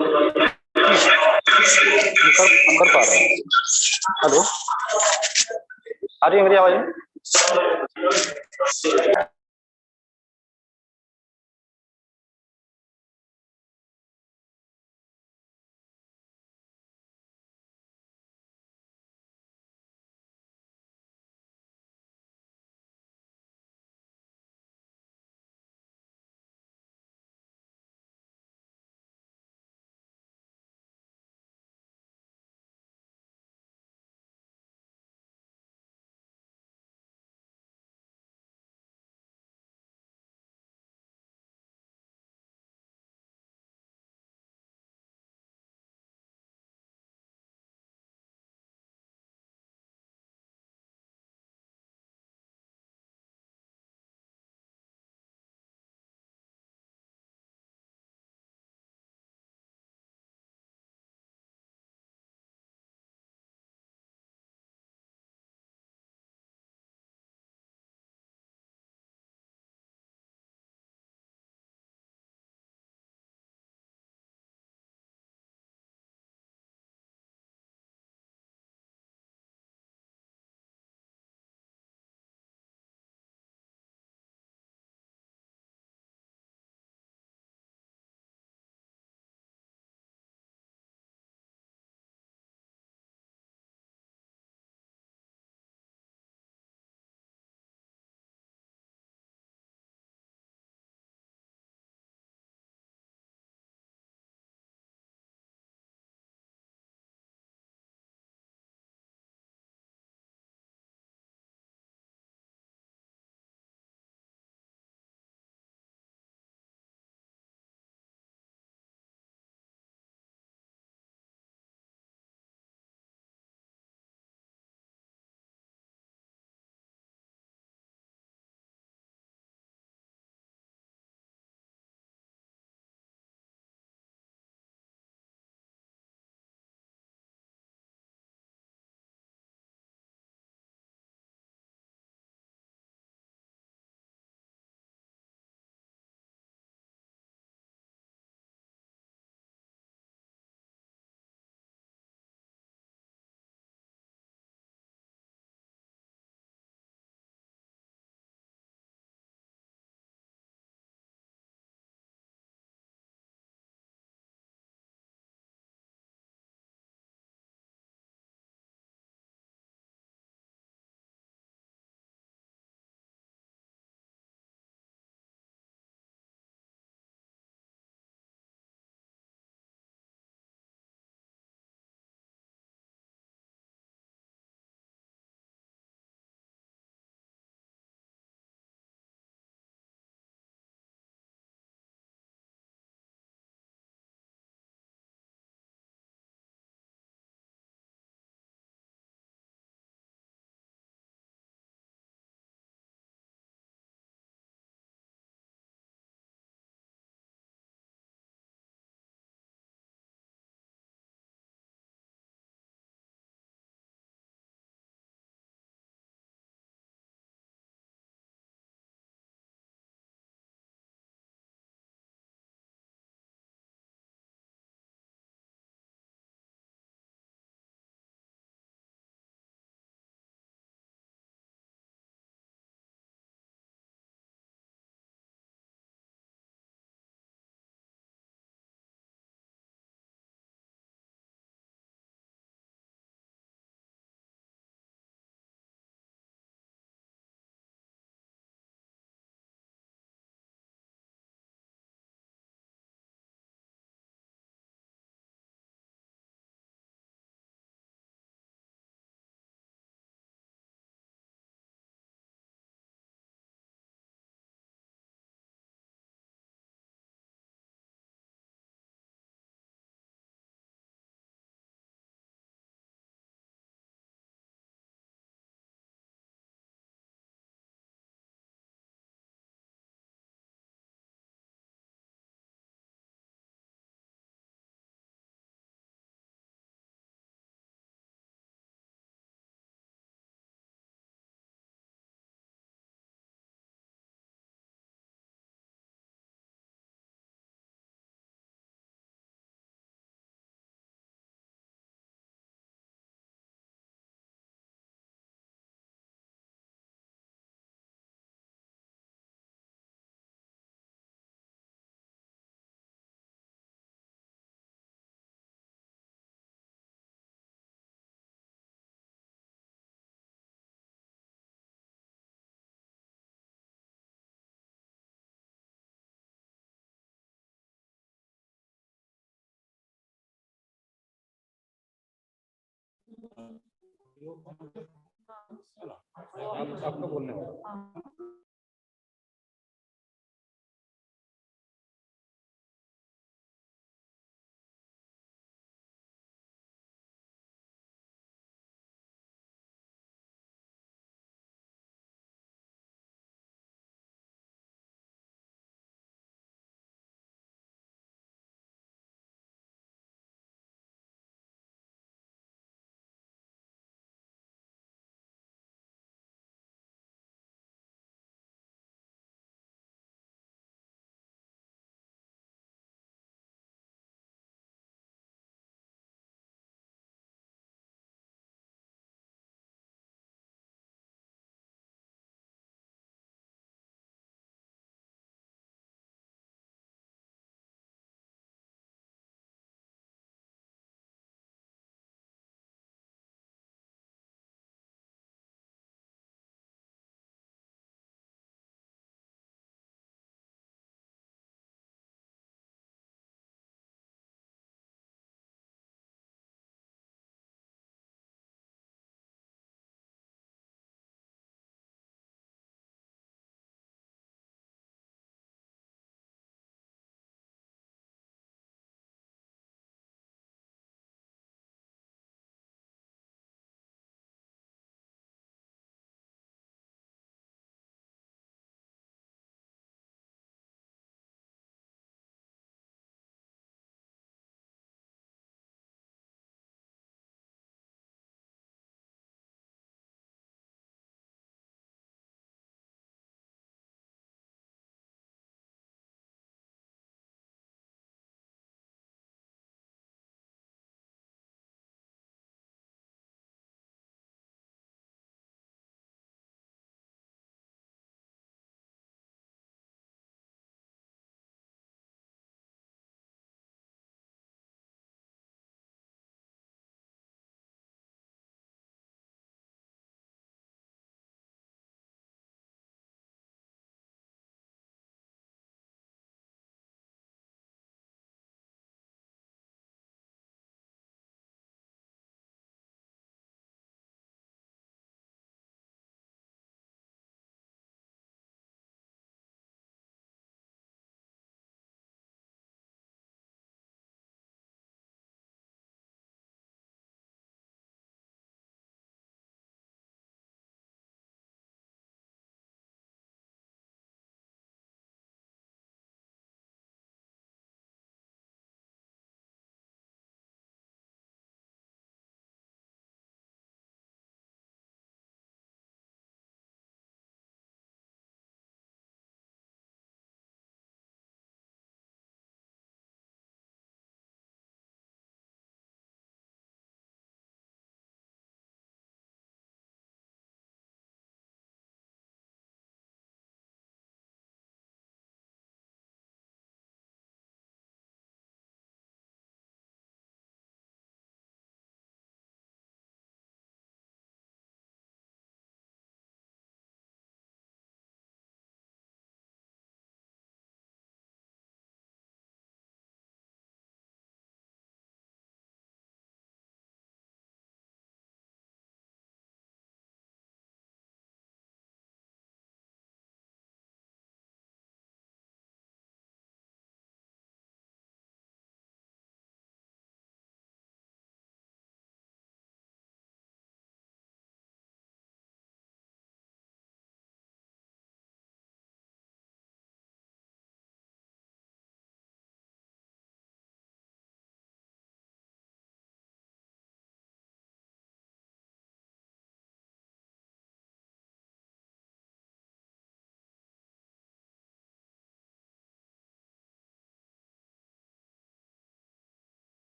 हम कर पा रहे हैं। Hello, आ रही है मेरी आवाज? आप आपको बोलने होगा।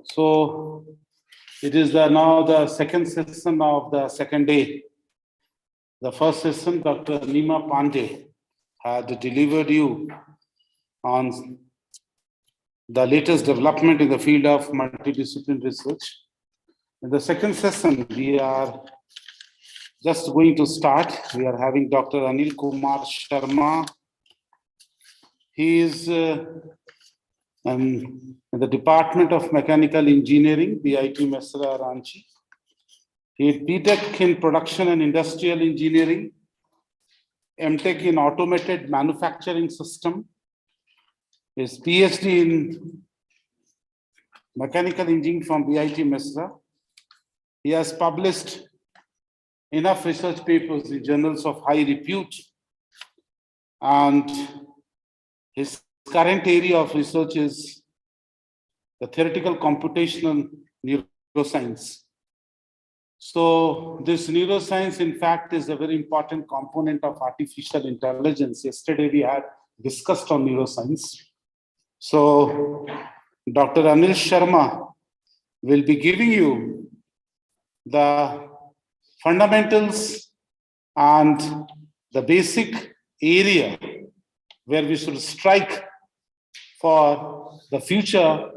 So it is now the second session of the second day. The first session, Dr. Nima Pandey had delivered you on the latest development in the field of multidisciplinary research. In the second session, we are just going to start. We are having Dr. Anil Kumar Sharma. He is in the Department of Mechanical Engineering, BIT Mesra, Ranchi. He is BTech in Production and Industrial Engineering, MTech in Automated Manufacturing System, his PhD in Mechanical Engineering from BIT Mesra. He has published enough research papers in journals of high repute, and his current area of research is the theoretical computational neuroscience. So this neuroscience, in fact, is a very important component of artificial intelligence. Yesterday, we had discussed on neuroscience. So Dr. Anil Sharma will be giving you the fundamentals and the basic area where we should strike for the future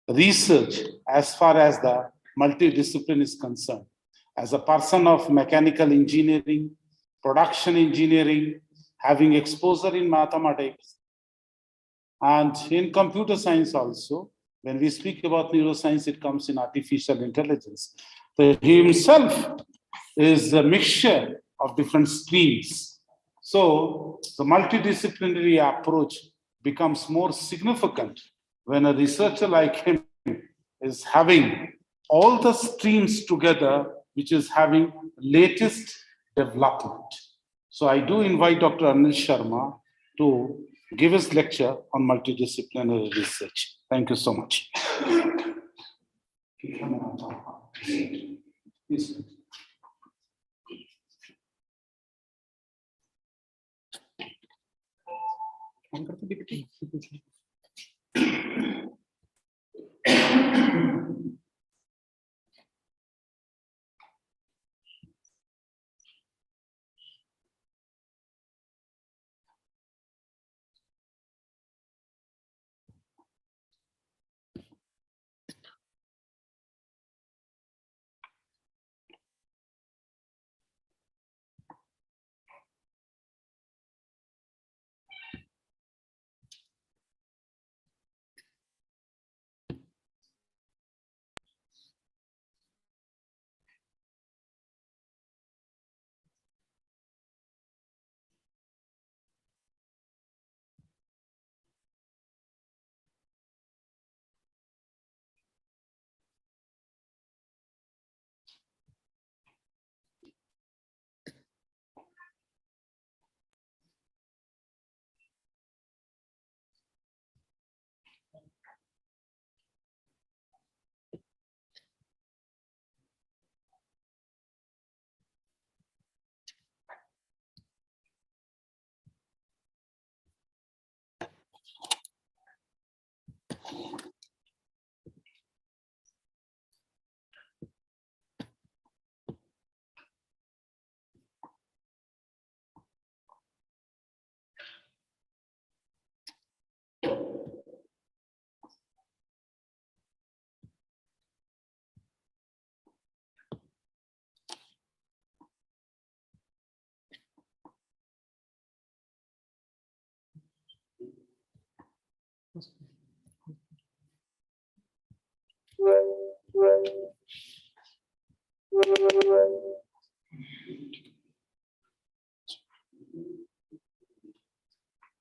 research as far as the multidiscipline is concerned. As a person of mechanical engineering, production engineering, having exposure in mathematics and in computer science also, when we speak about neuroscience, it comes in artificial intelligence. So he himself is a mixture of different streams. So the multidisciplinary approach becomes more significant when a researcher like him is having all the streams together, which is having latest development. So I do invite Dr. Anil Sharma to give his lecture on multidisciplinary research. Thank you so much. Please.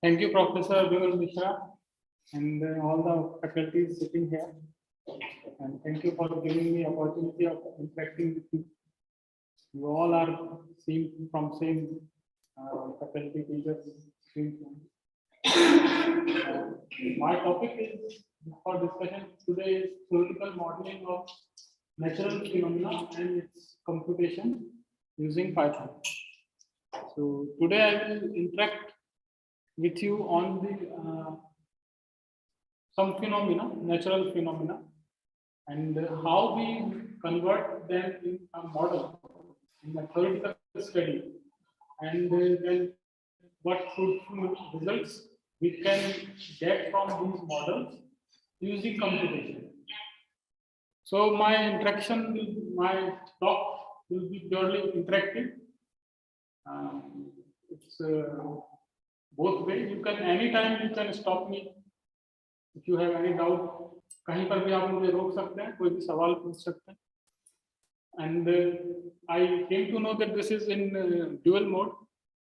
Thank you, Professor Abhimanyu Mishra, and all the faculties sitting here. And thank you for giving me opportunity of interacting with you. You all are from same faculty teachers. My topic is for discussion today is theoretical modeling of natural phenomena and its computation using Python. So today I will interact with you on the some phenomena, natural phenomena, and how we convert them in a model in a theoretical study, and then what fruitful results we can get from these models using computation. So my talk will be purely interactive. It's both ways. You can anytime you can stop me if you have any doubt. कहीं पर भी आप मुझे रोक सकते हैं, कोई भी सवाल पूछ सकते हैं. And I came to know that this is in dual mode,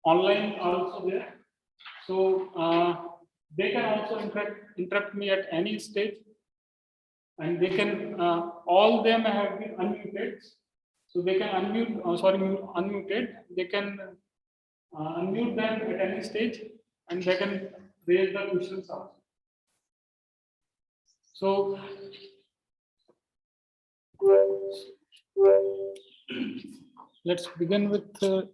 online also there. So they can also interrupt me at any stage, and they can all them have been unmuted, so they can unmute. Unmuted. They can unmute them at any stage, and they can raise the questions also. So let's begin with so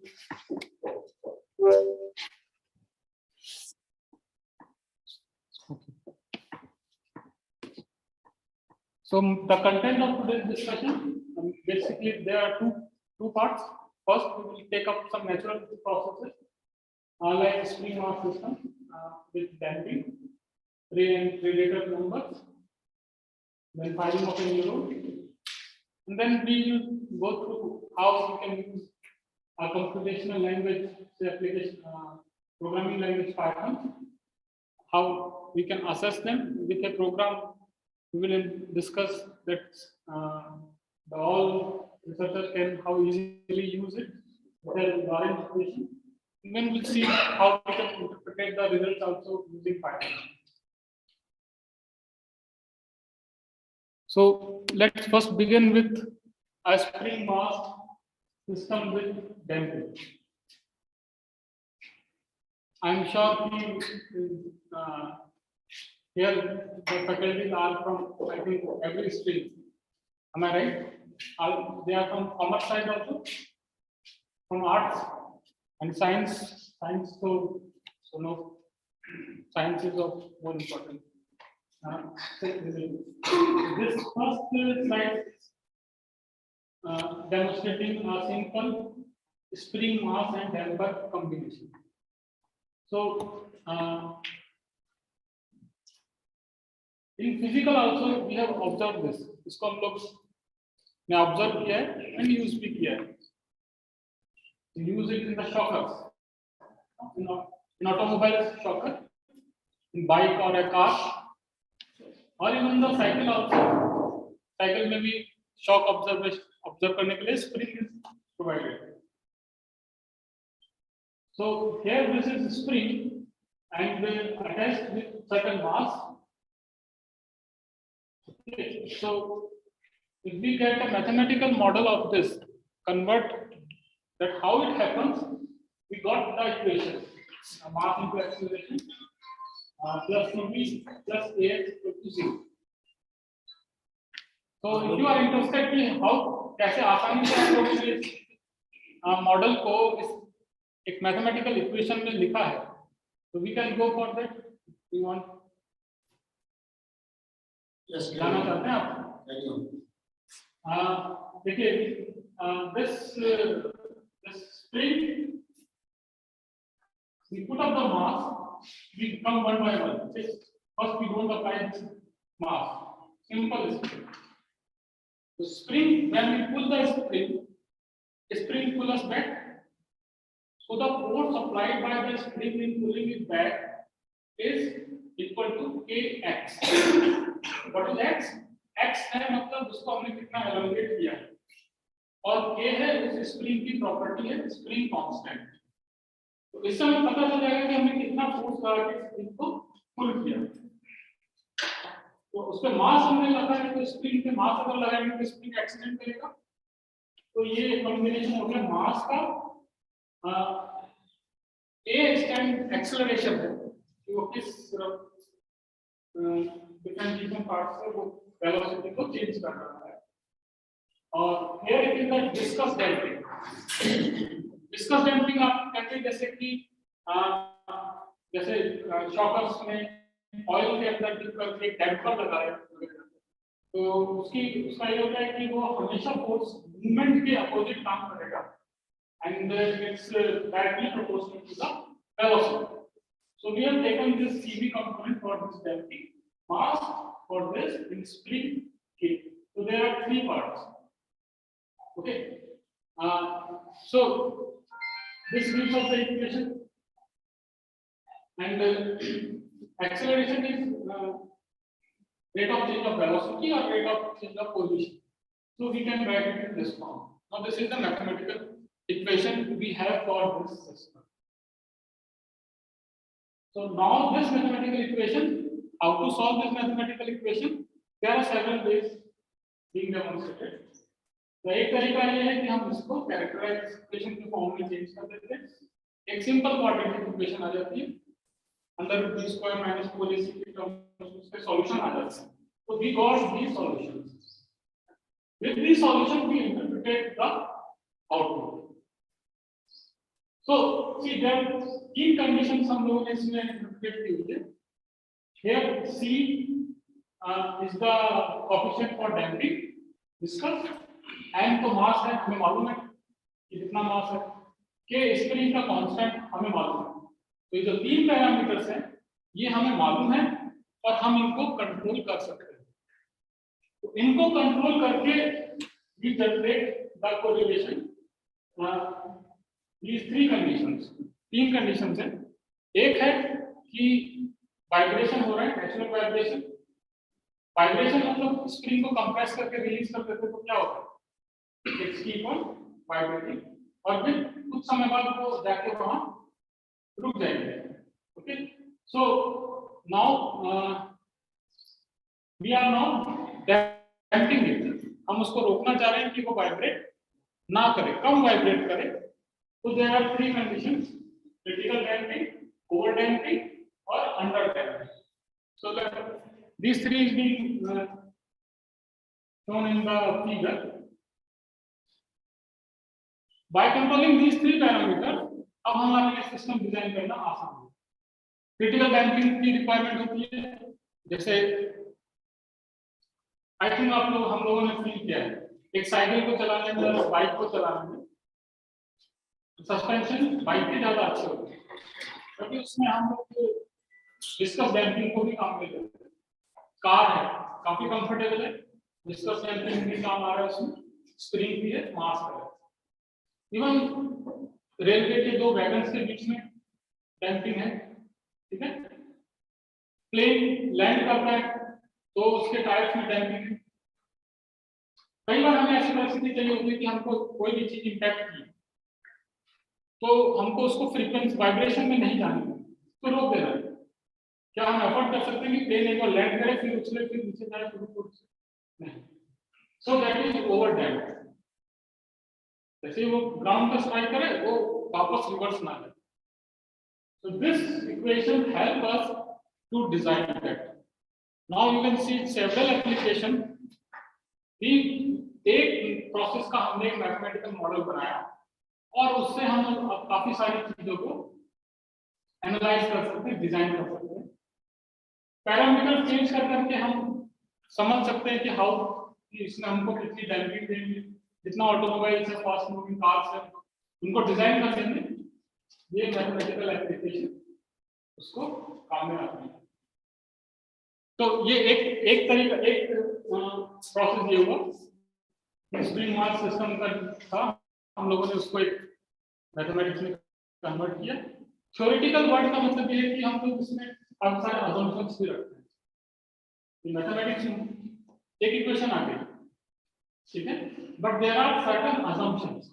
the content of today's discussion, basically there are two parts. First, we will take up some natural processes like spring mass system with damping, radiator numbers, then firing of a neuron, and then we will go through how we can use a computational language, say application programming language Python, how we can assess them with a program. We will discuss that all researchers can how easily use it with their orange equation. And then we'll see how we can interpret the results also using Python. So let's first begin with a spring mass system with damping. I'm sure here the faculties are from, I think, every stream. Am I right? They are from commerce side also, from arts and science. So no, science is of more important. This first slide demonstrating a simple spring mass and damper combination. So in physical also we have observed this. इसको हम लोग ने observe किया है and use भी किया है. Use it in the shockers, in automobile shocker, in bike or a car, or even the cycle also. Cycle में भी shock observe करने के लिए spring is provided. So here this is spring and attached with certain mass. Okay. So if we get a mathematical model of this, convert that how it happens, we got the equation: mass into acceleration plus Cv plus Ax equal to 0. So if you are interested in how कैसे आसानी से हम लोग इस model को इस एक mathematical equation में लिखा है, तो we can go for that. You want? Yes, जाना चाहते हैं आप? देखिए this spring, we put up the mass, we come one by one. First we don't apply this mass. Simple spring. The spring, when we pull the spring pull us back. So the force applied by the spring in pulling it back is equal to kx. What is x? X है मतलब उसको हमने कितना elongate किया है, और k है उस स्प्रिंग की प्रॉपर्टी है, स्प्रिंग कांस्टेंट. तो इससे हमें पता चल जाएगा कि हमने कितना फोर्स लगा के स्प्रिंग को पुल किया. तो उस पे मास हमने लगाया, तो स्प्रिंग पे मास अगर लगाएंगे तो स्प्रिंग एक्सीडेंट करेगा. तो ये कॉम्बिनेशन हो गया मास का a स्टैंड एक्सेलरेशन है, वो किस डिफरेंट पार्ट से वो वेलोसिटी को चेंज कर रहा है. और here it is the viscous damping. Viscous damping आप कहते हैं जैसे कि जैसे शॉकर्स में ऑयल के अंदर डिप करके डैम्पर लगाया, तो उसका ये होता है कि वो हमेशा फोर्स मूवमेंट के अपोजिट काम करेगा and it's directly proportional to the velocity. So we have taken this CV component for this damping, mass for this in spring K. So there are three parts. Okay. So this gives us the equation, and acceleration is rate of change of velocity or rate of change of position. So we can write it in this form. Now this is the mathematical equation we have for this system. So now this mathematical equation, how to solve this mathematical equation? There are several ways being demonstrated. तो एक तरीका ये है कि हम इसको characterise equation के form में चेंज कर देते हैं. एक सिंपल क्वाड्रेटिक इक्वेशन आ जाती है, under root b square minus 4ac की टर्म्स में उसके सॉल्यूशन आ जाते हैं. तो we got these solutions. With these solutions we interpreted the output. So see there तीन कंडीशंस हम लोगों ने इसमें इंटरप्रेट की हुई है. Here C is the coefficient for damping discussed, and तो मास है, हमें मालूम है कि कितना मास है. K स्प्रिंग का कांस्टेंट हमें मालूम है. तो ये जो तीन पैरामीटर्स हैं ये हमें मालूम है और हम इनको कंट्रोल कर सकते हैं. तो इनको कंट्रोल करके we generate the correlation. These three conditions, तीन कंडीशंस हैं. एक है कि वाइब्रेशन हो रहा है, नेचुरल वाइब्रेशन. वाइब्रेशन मतलब स्प्रिंग को कंप्रेस करके रिलीज कर देते तो क्या होता है, इट्स कीप ऑन वाइब्रेटिंग और फिर कुछ समय बाद वो जाके वहां रुक जाएंगे. Okay. So now we are now damping it. हम उसको रोकना चाह रहे हैं कि वो वाइब्रेट ना करे, कम वाइब्रेट करे. तो there are three conditions, critical damping, over damping और under damping. So that these three is being shown in the figure. By controlling these three parameters, अब हमारे लिए सिस्टम डिजाइन करना आसान है. क्रिटिकल डैम्पिंग की रिक्वायरमेंट होती है, जैसे आई थिंक हम लोगों ने फील किया है, एक साइकिल को चलाने में, बाइक को चलाने में सस्पेंशन बाइक के ज्यादा अच्छे होते हैं, क्योंकि उसमें हम लोग डिस्कस डैम्पिंग को भी काम में लेते हैं. कार है, काफी कंफर्टेबल है, डिस्कस डैम्पिंग भी काम आ रहा है उसमें, स्प्रिंग भी है, मास है. इवन रेलवे के दो वैगन्स के बीच में डैम्पिंग है. ठीक है. प्लेन लैंड कर रहा है तो उसके टायर्स में डैम्पिंग है. कई बार हमें ऐसी परिस्थिति चाहिए होती है कि हमको कोई भी चीज इंपैक्ट की तो हमको उसको फ्रीक्वेंसी वाइब्रेशन में नहीं जाने देना, तो रोक देना है. क्या हम एफर्ट कर सकते हैं कि प्लेन एक बार लैंड करे फिर उछले फिर नीचे जाए फिर ऊपर नहीं. So that is over damp. जैसे वो ग्राउंड पे स्ट्राइक करे वो वापस रिवर्स ना जाए. So this equation help us to design that. Now you can see several application. एक प्रोसेस का हमने एक मैथमेटिकल मॉडल बनाया और उससे हम काफी सारी चीजों को एनालाइज कर सकते हैं, डिजाइन कर सकते हैं. पैरामीटर चेंज कर करके हम समझ सकते हैं कि हाउ इसमें हमको कितनी डैम्पिंग देंगे, जितना ऑटोमोबाइल से फास्ट मूविंग कार्स है उनको डिजाइन कर देंगे. ये मैथमेटिकल एप्लीकेशन उसको काम में आती है. तो ये एक तरीका, एक प्रोसेस ये हुआ. स्प्रिंग मास सिस्टम का था, हम लोगों ने उसको एक मैथमेटिक्स में कन्वर्ट किया. थ्योरेटिकल वर्ड का मतलब ये है कि हम लोग इसमें अब सारे अजम्पशंस भी रखते हैं. मैथमेटिक्स में एक इक्वेशन आ गई, ठीक है, but there are certain assumptions.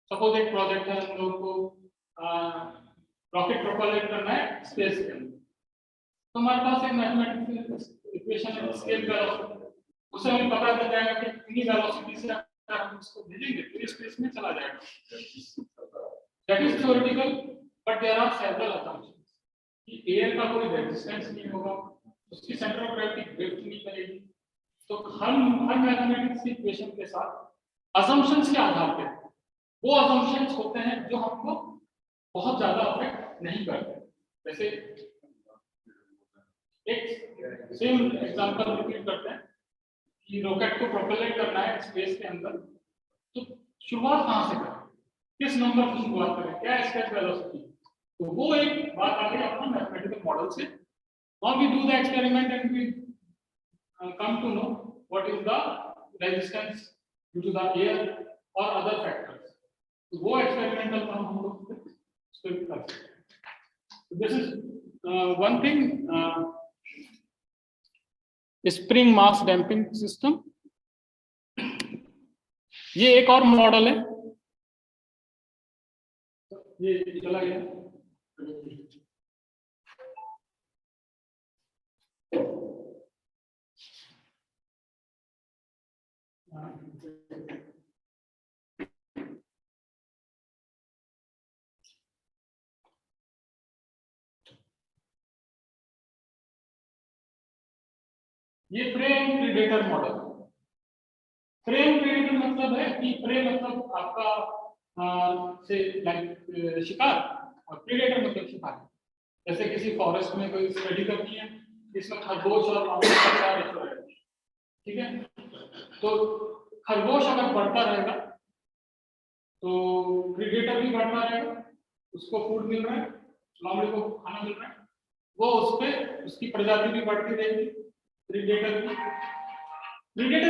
Suppose एक प्रोजेक्ट है, हम लोगों को रॉकेट प्रोपेल करना है स्पेस के अंदर. तो हमारे पास एक मैथमेटिक्स इक्वेशन है, स्केल वेलोसिटी. उससे हमें पता चल जाएगा कि इतनी वेलोसिटी से हम उसको भेजेंगे तो स्पेस में चला जाएगा. That is theoretical, but there are several assumptions कि एयर का कोई रेजिस्टेंस नहीं होगा, उसकी सेंटर ऑफ ग्रेविटी ड्रिफ्ट नहीं करेगी. तो हर मैथमेटिक्स की इक्वेशन के साथ असम्पशंस के आधार पे वो असम्पशंस होते हैं जो हमको बहुत ज्यादा अफेक्ट नहीं करते. जैसे एक सेम एग्जांपल रिपीट करते हैं कि रॉकेट को प्रोपेलेट करना है स्पेस के अंदर, तो शुरुआत कहाँ से करें, किस नंबर से शुरुआत करें, क्या स्टेप वेलोसिटी, तो वो एक बात आ गई अपना मैथमेटिकल मॉडल से. Now we do the experiment and we come to know what is the resistance due to the air or other factors. तो वो experimental काम हम लोग कर सकते हैं. This is one thing. Spring mass damping system. ये एक और मॉडल है, ये चला गया. ये frame predator model. Frame predator मतलब है कि फ्रेम मतलब आपका से लाइक शिकार, और प्रीडेटर मतलब शिकार. जैसे किसी फॉरेस्ट में कोई स्टडी करनी है, इसमें खरगोश और मामूली, ठीक है, तो खरगोश अगर बढ़ता रहेगा तो प्रीडेटर भी बढ़ता रहेगा, उसको फूड मिल रहा है, मामूली को खाना मिल रहा है, वो उस पे उसकी प्रजाति भी बढ़ती रहेगी. प्रीडेटर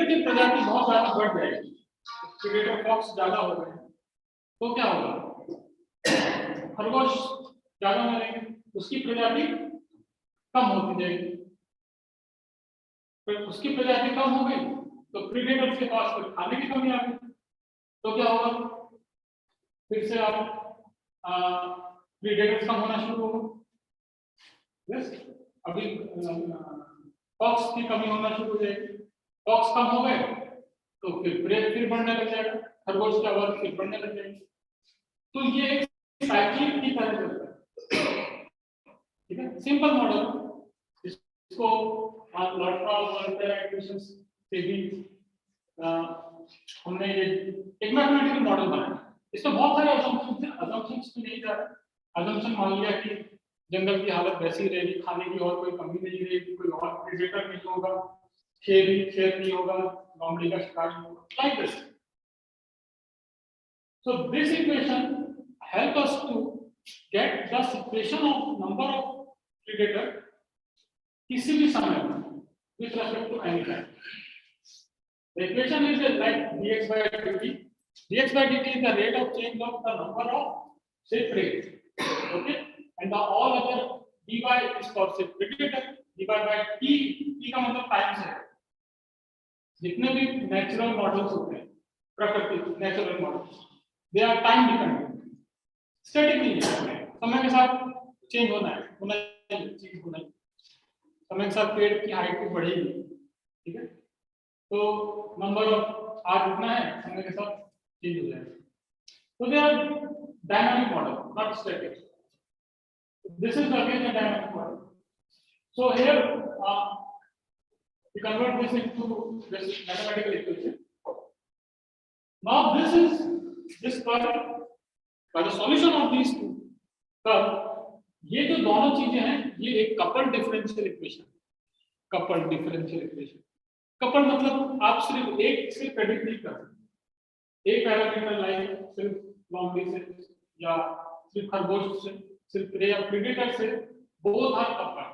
की प्रजाति बहुत ज्यादा बढ़ जाएगी, प्रीडेटर फॉक्स ज्यादा हो गए तो क्या होगा, खरगोश ज्यादा मरेंगे, उसकी प्रजाति कम होती जाएगी. फिर उसकी प्रजाति कम हो गई तो प्रीडेटर के पास फिर खाने की कमी आ गई, तो क्या होगा, फिर से आप प्रीडेटर्स कम होना शुरू होगा. यस, अभी फॉक्स की कमी होना शुरू हो जाएगी. फॉक्स कम हो गए तो फिर प्रे फिर बढ़ने लग जाएगा, खरगोश का वर्ग फिर बढ़ने लग जाएगी. तो ये एक साइकिल की तरह चलता है. ठीक है, सिंपल मॉडल. इसको इक्वेशंस से भी हमने ये एक मैथमेटिकल मॉडल बनाया. इसमें बहुत सारे असम्पशंस भी नहीं जा रहे. असम्पशन मान लिया कि जंगल की हालत वैसी रहेगी, खाने की और कोई कमी नहीं रहेगी, कोई और प्रेडेटर नहीं होगा, शेर नहीं होगा, नॉर्मली का शिकार नहीं होगा, like this. So this equation help us to get the situation of number of predator किसी भी समय में with respect to any time. The equation is like dx by dt. Dx by dt is the rate of change of the number of say prey. Okay, and the all other dy is for say predator. dy by t का मतलब time से. जितने भी natural models होते हैं, प्राकृतिक natural models, they are time dependent. Static नहीं है, समय के साथ चेंज होना है, चीज होना है. समय के साथ पेड़ की हाइट भी बढ़ेगी. ठीक है, तो नंबर ऑफ आर जितना है समय के साथ चेंज हो जाएगा. तो they are dynamic model, not static. This is again a dynamic model. So here we convert this into this mathematical equation. Now this curve by the solution of these two curve, ये जो दोनों चीजें हैं ये एक coupled differential equation. Coupled differential equation, coupled मतलब आप सिर्फ एक से प्रेडिक्ट नहीं कर सकते. एक पैरामीटर लाइक सिर्फ लॉन्गली से या सिर्फ खरगोश से, सिर्फ प्रे या प्रेडेटर से, both are coupled.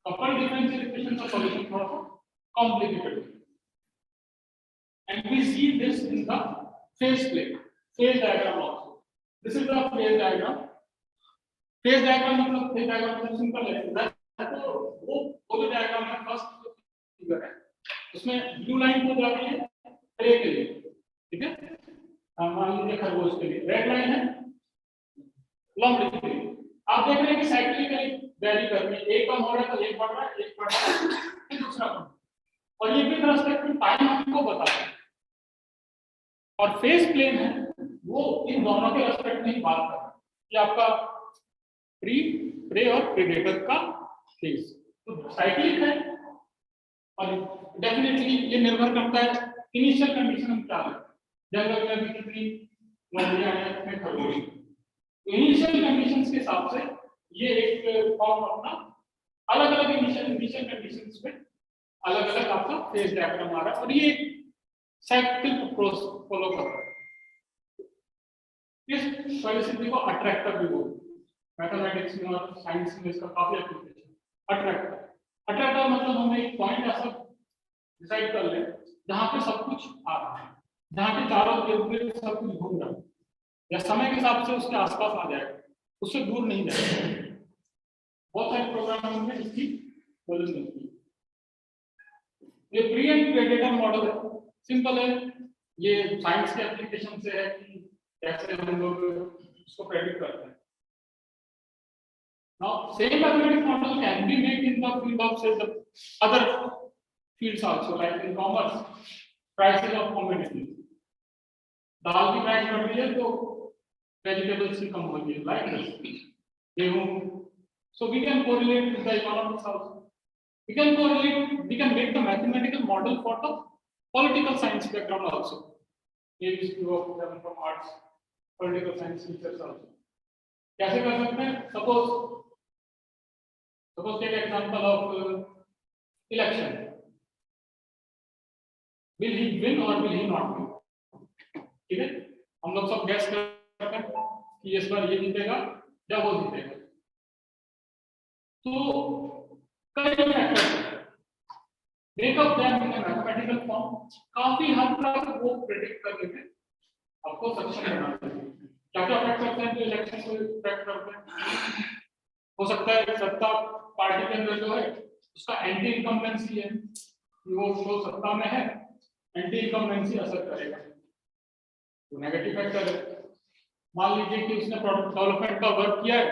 Coupled differential equation का सॉल्यूशन थोड़ा सा कॉम्प्लिकेटेड है. And we see this in the phase plane, phase diagram also. This is the phase diagram. Phase diagram मतलब सिंपल है. तो वो जो डायग्राम है फर्स्ट फिगर है, उसमें ब्लू लाइन को जा रही है प्रे के लिए. ठीक है, मान लीजिए खरगोश के लिए. रेड लाइन है लॉन्गली के लिए. आप देख रहे हैं कि साइक्लिकली वैरी कर रही है. एक कम हो रहा है तो एक बढ़ रहा है, एक बढ़ रहा है फिर दूसरा कम. और ये विद रिस्पेक्ट टू टाइम हमको बता रहा है. और फेस प्लेन है वो इन दोनों के रेस्पेक्ट में बात कर रहा है कि आपका प्रे और प्रेडेटर का फेस. तो साइक्लिक है और डेफिनेटली ये निर्भर करता है इनिशियल कंडीशन हम क्या है. जंगल में भी कितनी मछलियां हैं, कितने खरगोश. इनिशियल कंडीशंस के हिसाब से ये एक फॉर्म अपना अलग अलग इनिशियल कंडीशंस में अलग अलग आपका फेज डायग्राम आ रहा है और ये साइकिल फॉलो कर रहा है। इस परिस्थिति को अट्रैक्टर भी बोलते हैं। मैथमेटिक्स में और साइंस में इसका काफी एप्लीकेशन। अट्रैक्टर मतलब हम एक पॉइंट ऐसा डिसाइड कर ले जहां पे सब कुछ आ रहा है, जहां पे चारों तरफ सब कुछ घूम रहा है या समय के हिसाब से उसके आसपास आ जाएगा, उससे दूर नहीं जाएगा। बहुत सारे प्रोग्राम में इसकी मदद मिलती है। ये प्री एंड प्रेडेटर मॉडल है, सिंपल है। ये साइंस के एप्लीकेशन से है कि कैसे हम लोग उसको प्रेडिक्ट करते हैं। Now, same mathematics model can be made in the field of say the other fields also, like in commerce, prices of commodities. दाल की प्राइस बढ़ रही है तो वेजिटेबल्स की कम हो रही है, like गेहूं. So we can correlate with the economics also. We can correlate. We can make the mathematical model for the political science background also. Maybe you have from arts, political science teachers also. कैसे कर सकते हैं? Suppose take example of election. Will he win or will he not win? ठीक है, हम लोग सब gas करते हैं कि इस बार ये जीतेगा या वो जीतेगा। तो कई factors makeup them in mathematical form, काफी हद तक वो प्रेडिक्ट कर देते हैं, आपको सक्षम बनाते हैं। क्या क्या फैक्टर्स हैं जो इलेक्शन को इफेक्ट करते हैं? हो सकता है सत्ता पार्टी के अंदर जो है उसका एंटी इनकम्बेंसी है, वो जो सत्ता में है एंटी इनकम्बेंसी असर करेगा, तो नेगेटिव फैक्टर है। मान लीजिए कि उसने प्रोडक्ट डेवलपमेंट का वर्क किया है,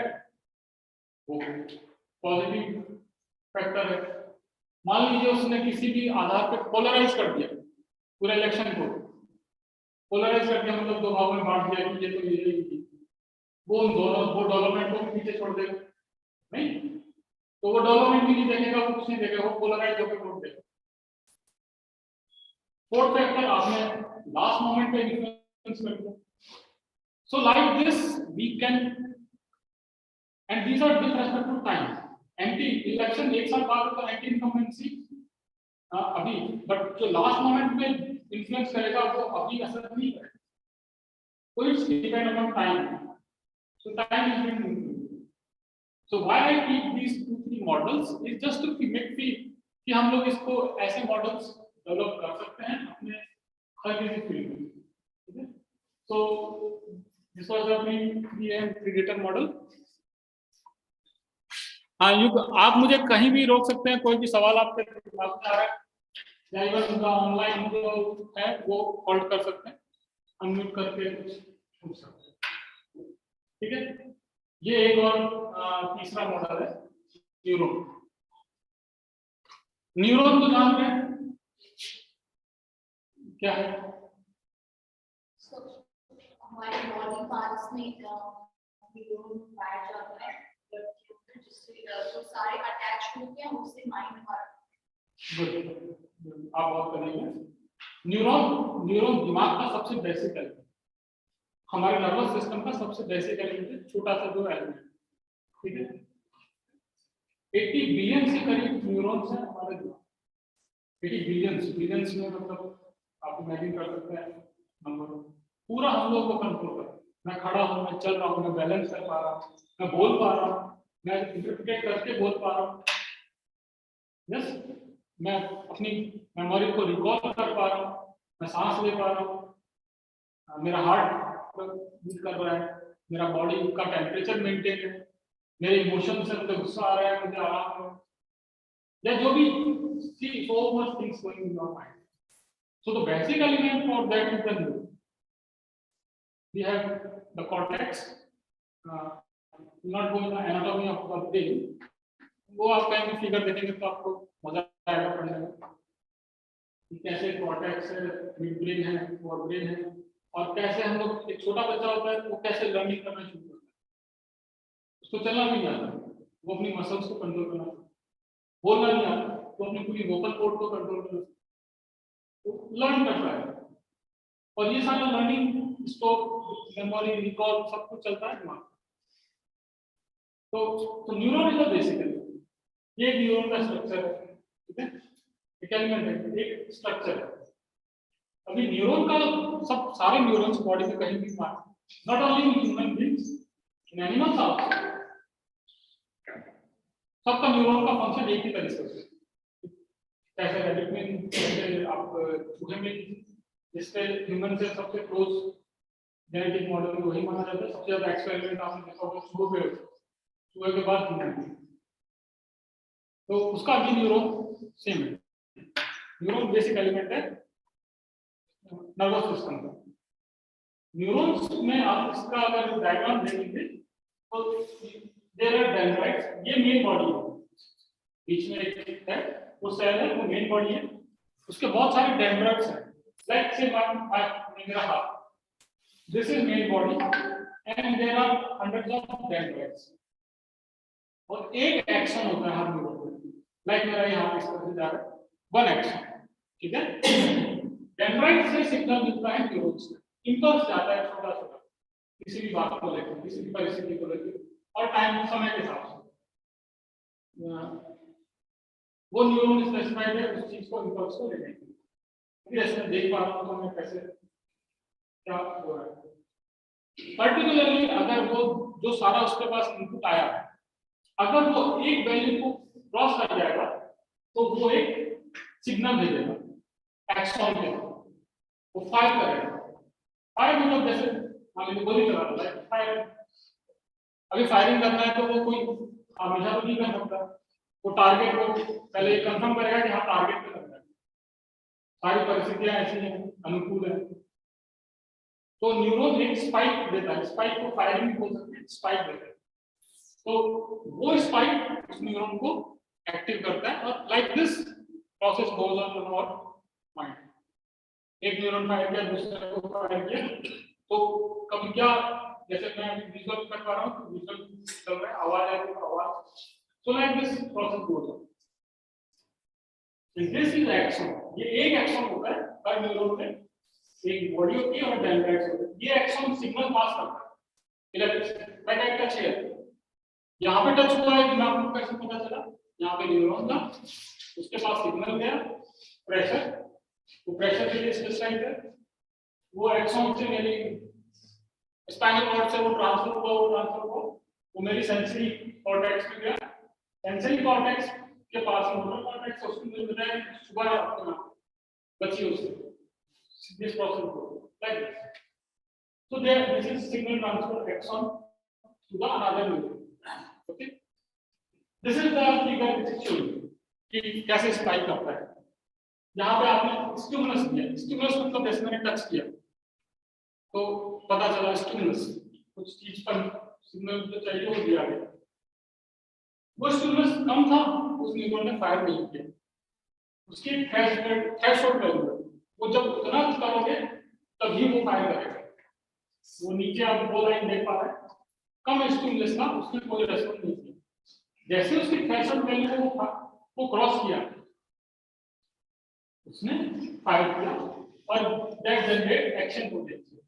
वो पॉजिटिव फैक्टर है। मान लीजिए उसने किसी भी आधार पर पोलराइज कर दिया पूरे इलेक्शन को, पोलराइज करके मतलब दो भागों में बांट दिया कि ये तो ये, वो डेवलपमेंट को भी पीछे छोड़ देगा नहीं, तो वो डेवलपमेंट भी नहीं देखेगा, वो कुछ नहीं देखेगा, वो पोलराइज होकर वोट देगा। फोर्थ फैक्टर आपने लास्ट मोमेंट पे इन्फ्लुएंस कर दिया। So like this we can, and these are with respect to time. Anti election एक साल बाद तो एंटी इनकम्बेंसी अभी, बट जो लास्ट मोमेंट में इन्फ्लुएंस करेगा वो अभी असर नहीं करेगा, तो it's depend upon time. So time is between. So why I keep these 2-3 models is just to make feel कि हम लोग इसको ऐसे मॉडल्स डेवलप कर सकते हैं अपने हर किसी फील्ड में, ठीक है। So this was a predator model. हाँ, आप मुझे कहीं भी रोक सकते हैं, कोई भी सवाल आपके दिमाग में आ रहा है या इवन ऑनलाइन जो है वो होल्ड कर सकते हैं, अनम्यूट करके पूछ सकते हैं, ठीक है। ये एक और तीसरा मॉडल है न्यूरॉन। न्यूरॉन तो जान रहे हैं क्या है? हमारे बॉडी पार्ट्स में न्यूरॉन पाया जाता है, जो सारे अटैच होते हैं उससे माइंड गुड, आप बात करेंगे। न्यूरॉन दिमाग का सबसे बेसिक है, हमारे नर्वस सिस्टम का सबसे बेसिक एलिमेंट, छोटा सा जो एलिमेंट, ठीक है। 80 बिलियन से करीब न्यूरॉन्स हैं हमारे दिमाग। 80 बिलियंस में मतलब आप इमेजिन कर सकते हैं नंबर, पूरा हम लोग को कंट्रोल कर। मैं खड़ा हूँ, मैं चल रहा हूँ, मैं बैलेंस कर पा रहा हूँ, मैं बोल पा रहा हूँ, मैं इंटरप्रेट करके बोल पा रहा हूँ, यस, मैं अपनी मेमोरी को रिकॉल कर पा रहा हूँ, मैं सांस ले पा रहा हूँ, मेरा हार्ट बीट कर रहा है, मेरा बॉडी का टेम्परेचर मेंटेन है, मेरे इमोशन से मुझे गुस्सा आ रहा है, मुझे आराम है, या जो भी, see so much things going in your mind. So the basic element for that is the neuron. We have the cortex, not going the anatomy of the brain, वो आप कहीं भी फिगर देखेंगे तो आपको मजा आएगा पढ़ने में, कैसे कॉर्टेक्स है, मिड ब्रेन है, फोर ब्रेन है, और कैसे हम लोग, एक छोटा बच्चा होता है वो कैसे लर्निंग करना शुरू करता है, उसको चलना नहीं आता, वो अपनी मसल्स को कंट्रोल करना, बोलना नहीं आता, वो अपनी पूरी वोकल कोड को कंट्रोल करना, तो लर्न करता है। और ये सारा लर्निंग, स्टोर, मेमोरी, रिकॉल सब कुछ चलता है दिमाग। तो neuron is the basic element. ये एक न्यूरॉन का स्ट्रक्चर है, ठीक है, एक एलिमेंट है, एक स्ट्रक्चर है। अभी न्यूरॉन का सब सारे न्यूरॉन्स बॉडी में कहीं भी part, not only in human beings, in animals also, सबका न्यूरॉन का फंक्शन एक ही तरीके से, जैसे रैबिट में, जैसे आप चूहे में, जिससे ह्यूमन से सबसे क्लोज जेनेटिक मॉडल में वही माना जाता है। सबसे ज्यादा एक्सपेरिमेंट आपने देखा होगा चूहे पे, चूहे के बाद ह्यूमन, तो उसका भी न्यूरॉन सेम है। न्यूरॉन बेसिक एलिमेंट है नर्वस सिस्टम का। न्यूरॉन्स में आप इसका अगर डायग्राम देखेंगे तो देयर आर डेंड्राइट्स, ये मेन बॉडी है, बीच में एक है वो सेल है, वो मेन बॉडी है, उसके बहुत सारे डेंड्राइट्स हैं, लाइक से मेरा हाथ, this is main body and there are hundreds of dendrites, और एक एक्शन होता है हर न्यूरॉन में, लाइक मेरा यहाँ इस तरह से जा रहा है, वन एक्शन, ठीक है। डेंड्राइट से सिग्नल मिलता है न्यूरॉन्स में, इंपल्स जाता है छोटा छोटा, किसी भी बात को लेकर, किसी भी परिस्थिति को लेकर, और टाइम समय के साथ वो न्यूरॉन स्पेसिफाइड है उस चीज को, इंपल्स को लेने के लिए। जैसे मैं देख पा रहा हूँ तो मैं कैसे क्या हो रहा है। पर्टिकुलरली अगर वो जो सारा उसके पास इनपुट आया है, अगर वो एक वैल्यू को क्रॉस कर जाएगा तो वो एक सिग्नल भेजेगा एक्सॉन के, वो फायर करेगा। फायर मतलब जैसे मान लीजिए गोली चला रहा है, फायर, अभी फायरिंग करना है तो वो कोई हमेशा तो नहीं कर सकता, वो टारगेट को पहले कंफर्म करेगा कि हाँ टारगेट पे करना है, सारी परिस्थितियां ऐसी हैं, अनुकूल है, तो न्यूरॉन एक स्पाइक देता है, स्पाइक को फायरिंग बोल सकते हैं, स्पाइक देता है, तो वो स्पाइक उस न्यूरॉन को एक्टिव करता है, और like this process goes on in our mind. एक न्यूरॉन फायर किया, दूसरे को फायर किया, तो कभी क्या, जैसे मैं अभी विजुअल कर पा रहा हूँ तो विजुअल चल रहा है, आवाज आ रही है, आवाज, सो like this process goes on. This is action, ये एक एक्शन होता है हर न्यूरॉन में, एक बॉडी होती है और डेंड्राइट्स होते हैं, ये एक्शन सिग्नल पास करता है, इलेक्ट्रिसिटी लाइक टच है, यहाँ पे टच हुआ है, दिमाग को कैसे पता चला, यहाँ पे न्यूरॉन था, उसके पास सिग्नल गया, प्रेशर, वो प्रेशर के लिए स्पेसिफाइड है, वो एक्सॉन से मेरी स्पाइनल कॉर्ड से वो ट्रांसफर हुआ, वो मेरी सेंसरी कॉर्टेक्स में गया, सेंसरी कॉर्टेक्स के पास मोटर कॉर्टेक्स, उसको मुझे बताया सुबह आपको बची उससे, दिस प्रोसेस को like this, so there this is signal transfer axon to the another neuron, okay, this is the figure which is showing कि कैसे स्पाइक करता है। यहाँ पे आपने स्टिमुलस दिया, स्टिमुलस मतलब जैसे मैंने टच किया तो पता चला स्टिमुलस, कुछ चीज पर सिग्नल जो चाहिए वो दिया गया, वो स्टिमुलस कम था, उस न्यूरॉन ने फायर नहीं किया, उसकी थ्रेशोल्ड वैल्यू है, वो जब उतना करोगे तभी वो फायर करेगा। वो नीचे आप दो लाइन देख पा रहे हैं, कम स्टिमुलस था, उसने कोई रेस्पॉन्स नहीं किया, जैसे उसकी थ्रेशोल्ड वैल्यू को क्रॉस किया उसने फायर किया और दैट जनरेट एक्शन पोटेंशियल,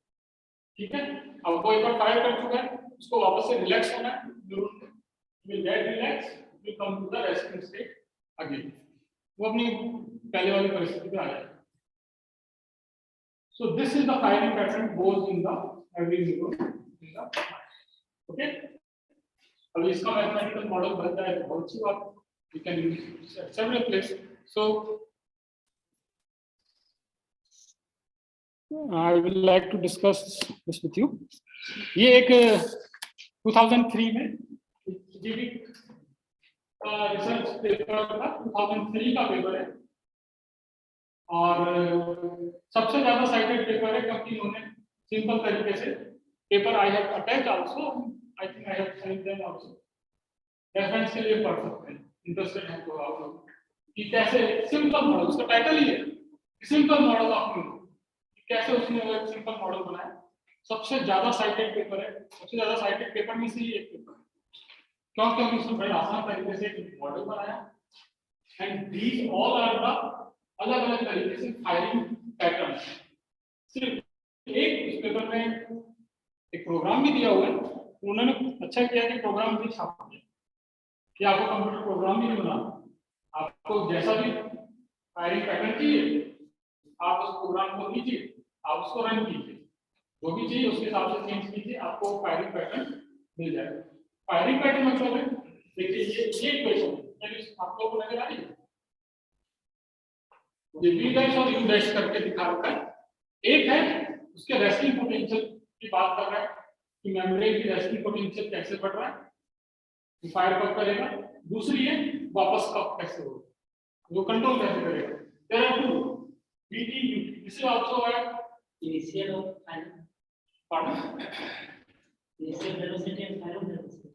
ठीक है। अब वो एक बार फायर कर चुका है, उसको वापस से रिलैक्स होना है, neuron will get relax, will come to the resting state again, वो अपनी पहले वाली परिस्थिति में आ जाएगा। So this is the firing pattern goes in the every neuron in the mind. Okay. अब इसका मैथमेटिकल मॉडल बनता है बहुत सी बात, we can use at several places. So I will like to discuss this with you. ये एक 2003 में जीवी का रिसर्च पेपर था, 2003 का पेपर है, और सबसे ज्यादा साइटेड पेपर है क्योंकि उन्होंने सिंपल तरीके से paper I have attach also, I think I have send them also, reference के लिए पढ़ सकते हैं, इंटरेस्टेड हैं तो आप लोग, कि कैसे सिंपल मॉडल, उसका टाइटल ही है सिंपल मॉडल ऑफ न्यूरॉन, कैसे उसने वो एक सिंपल मॉडल बनाया। सबसे ज्यादा साइटेड पेपर है, सबसे ज्यादा साइटेड पेपर में से ही एक पेपर है, क्योंकि उसने बड़े आसान तरीके से एक मॉडल बनाया, and these all are the अलग अलग तरीके से फायरिंग पैटर्न। सिर्फ एक इस पेपर में एक प्रोग्राम भी दिया हुआ है, उन्होंने अच्छा किया कि प्रोग्राम भी छापा दिया, कि आपको कंप्यूटर प्रोग्राम भी नहीं बनाना, आपको जैसा भी फायरिंग पैटर्न चाहिए आप उस प्रोग्राम को कीजिए, आप उसको रन कीजिए, जो भी चाहिए उसके हिसाब से चेंज कीजिए, आपको फायरिंग पैटर्न मिल जाएगा। फायरिंग पैटर्न मतलब है, देखिए ये इक्वेशन आप लोगों को नजर आ रही है, ये v डैश और u डैश करके दिखा रखा है। एक है उसके रेस्टिंग पोटेंशियल की बात कर रहा है कि मेम्ब्रेन की रेस्टिंग पोटेंशियल कैसे बढ़ रहा है, फायर कब करेगा। दूसरी है वापस कब कैसे होगा, वो कंट्रोल कैसे करेगा। There are two vt ut, this is also a initial of final. pardon Initial velocity and final velocity.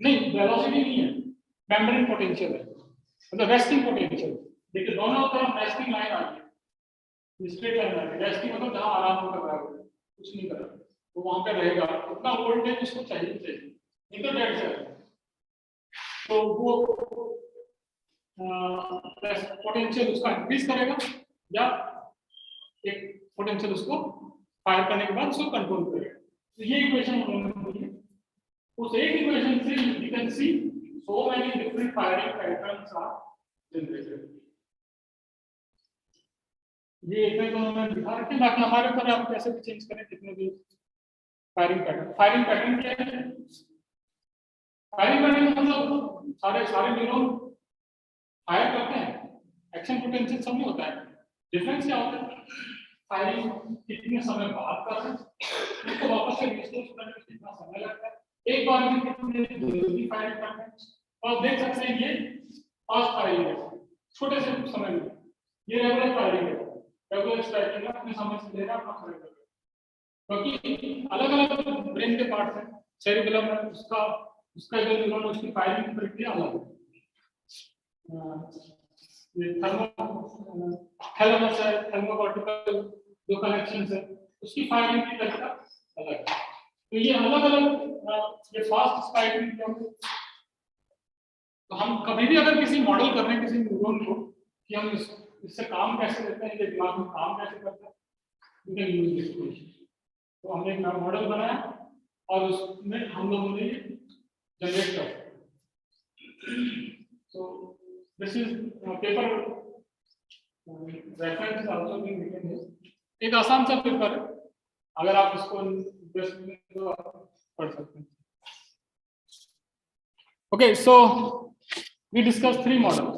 नहीं, वेलोसिटी नहीं है, मेम्ब्रेन पोटेंशियल है, मतलब रेस्टिंग पोटेंशियल। देखिए दोनों तरफ रेस्टिंग लाइन आ रही है, स्ट्रेट लाइन आ रही है। रेस्टिंग मतलब जहां आराम कर रहा है, कुछ नहीं कर रहा, तो वहां पे रहेगा उतना वोल्टेज उसको चाहिए नहीं तो डेड से। तो वो पोटेंशियल उसका इंक्रीज करेगा या एक पोटेंशियल उसको फायर करने के बाद उसको कंट्रोल करेगा। तो ये इक्वेशन उन्होंने दी है। उस एक इक्वेशन से you can see so many different firing patterns are generated. ये एक तो उन्होंने दिखा रखे, बाकी हमारे ऊपर आप कैसे भी चेंज करें कितने भी फायरिंग पैटर्न। फायरिंग पैटर्न क्या है? फायरिंग पैटर्न मतलब सारे न्यूरॉन फायर करते हैं, एक्शन पोटेंशियल सब में होता है। डिफरेंस क्या होता है? फायरिंग कितने समय बाद कर रहे हैं, उसको वापस से रिस्टोर करने में कितना समय लगता है, एक बार में कितने जल्दी फायरिंग करते हैं। और देख सकते हैं ये फास्ट फायरिंग है, छोटे से समय में। ये रेगुलर फायरिंग है, रेगुलर स्ट्राइकिंग अपने समय से ले रहा है, अपना फायर कर रहा है। क्योंकि अलग-अलग ब्रेन के पार्ट्स हैं, सेरिबेलम है, उसका जो न्यूरॉन उसकी फायरिंग की प्रक्रिया अलग है। ये थैलेमस है, थैलेमोकॉर्टिकल जो कनेक्शंस है उसकी फायरिंग की तरीका अलग है। तो ये अलग-अलग ये फास्ट स्पाइकिंग क्या है। तो हम कभी भी अगर किसी मॉडल कर रहे हैं किसी न्यूरॉन को कि हम इससे काम कैसे लेते हैं, ये दिमाग में काम कैसे करता है, we can use this equation। तो हमने एक मॉडल बनाया और उसमें हम लोगों ने जनरेट कर। So this is paper reference is also being written here। एक आसान सा पेपर है, अगर आप इसको इंटरेस्ट में तो पढ़ सकते हैं। Okay, so we discussed 3 models।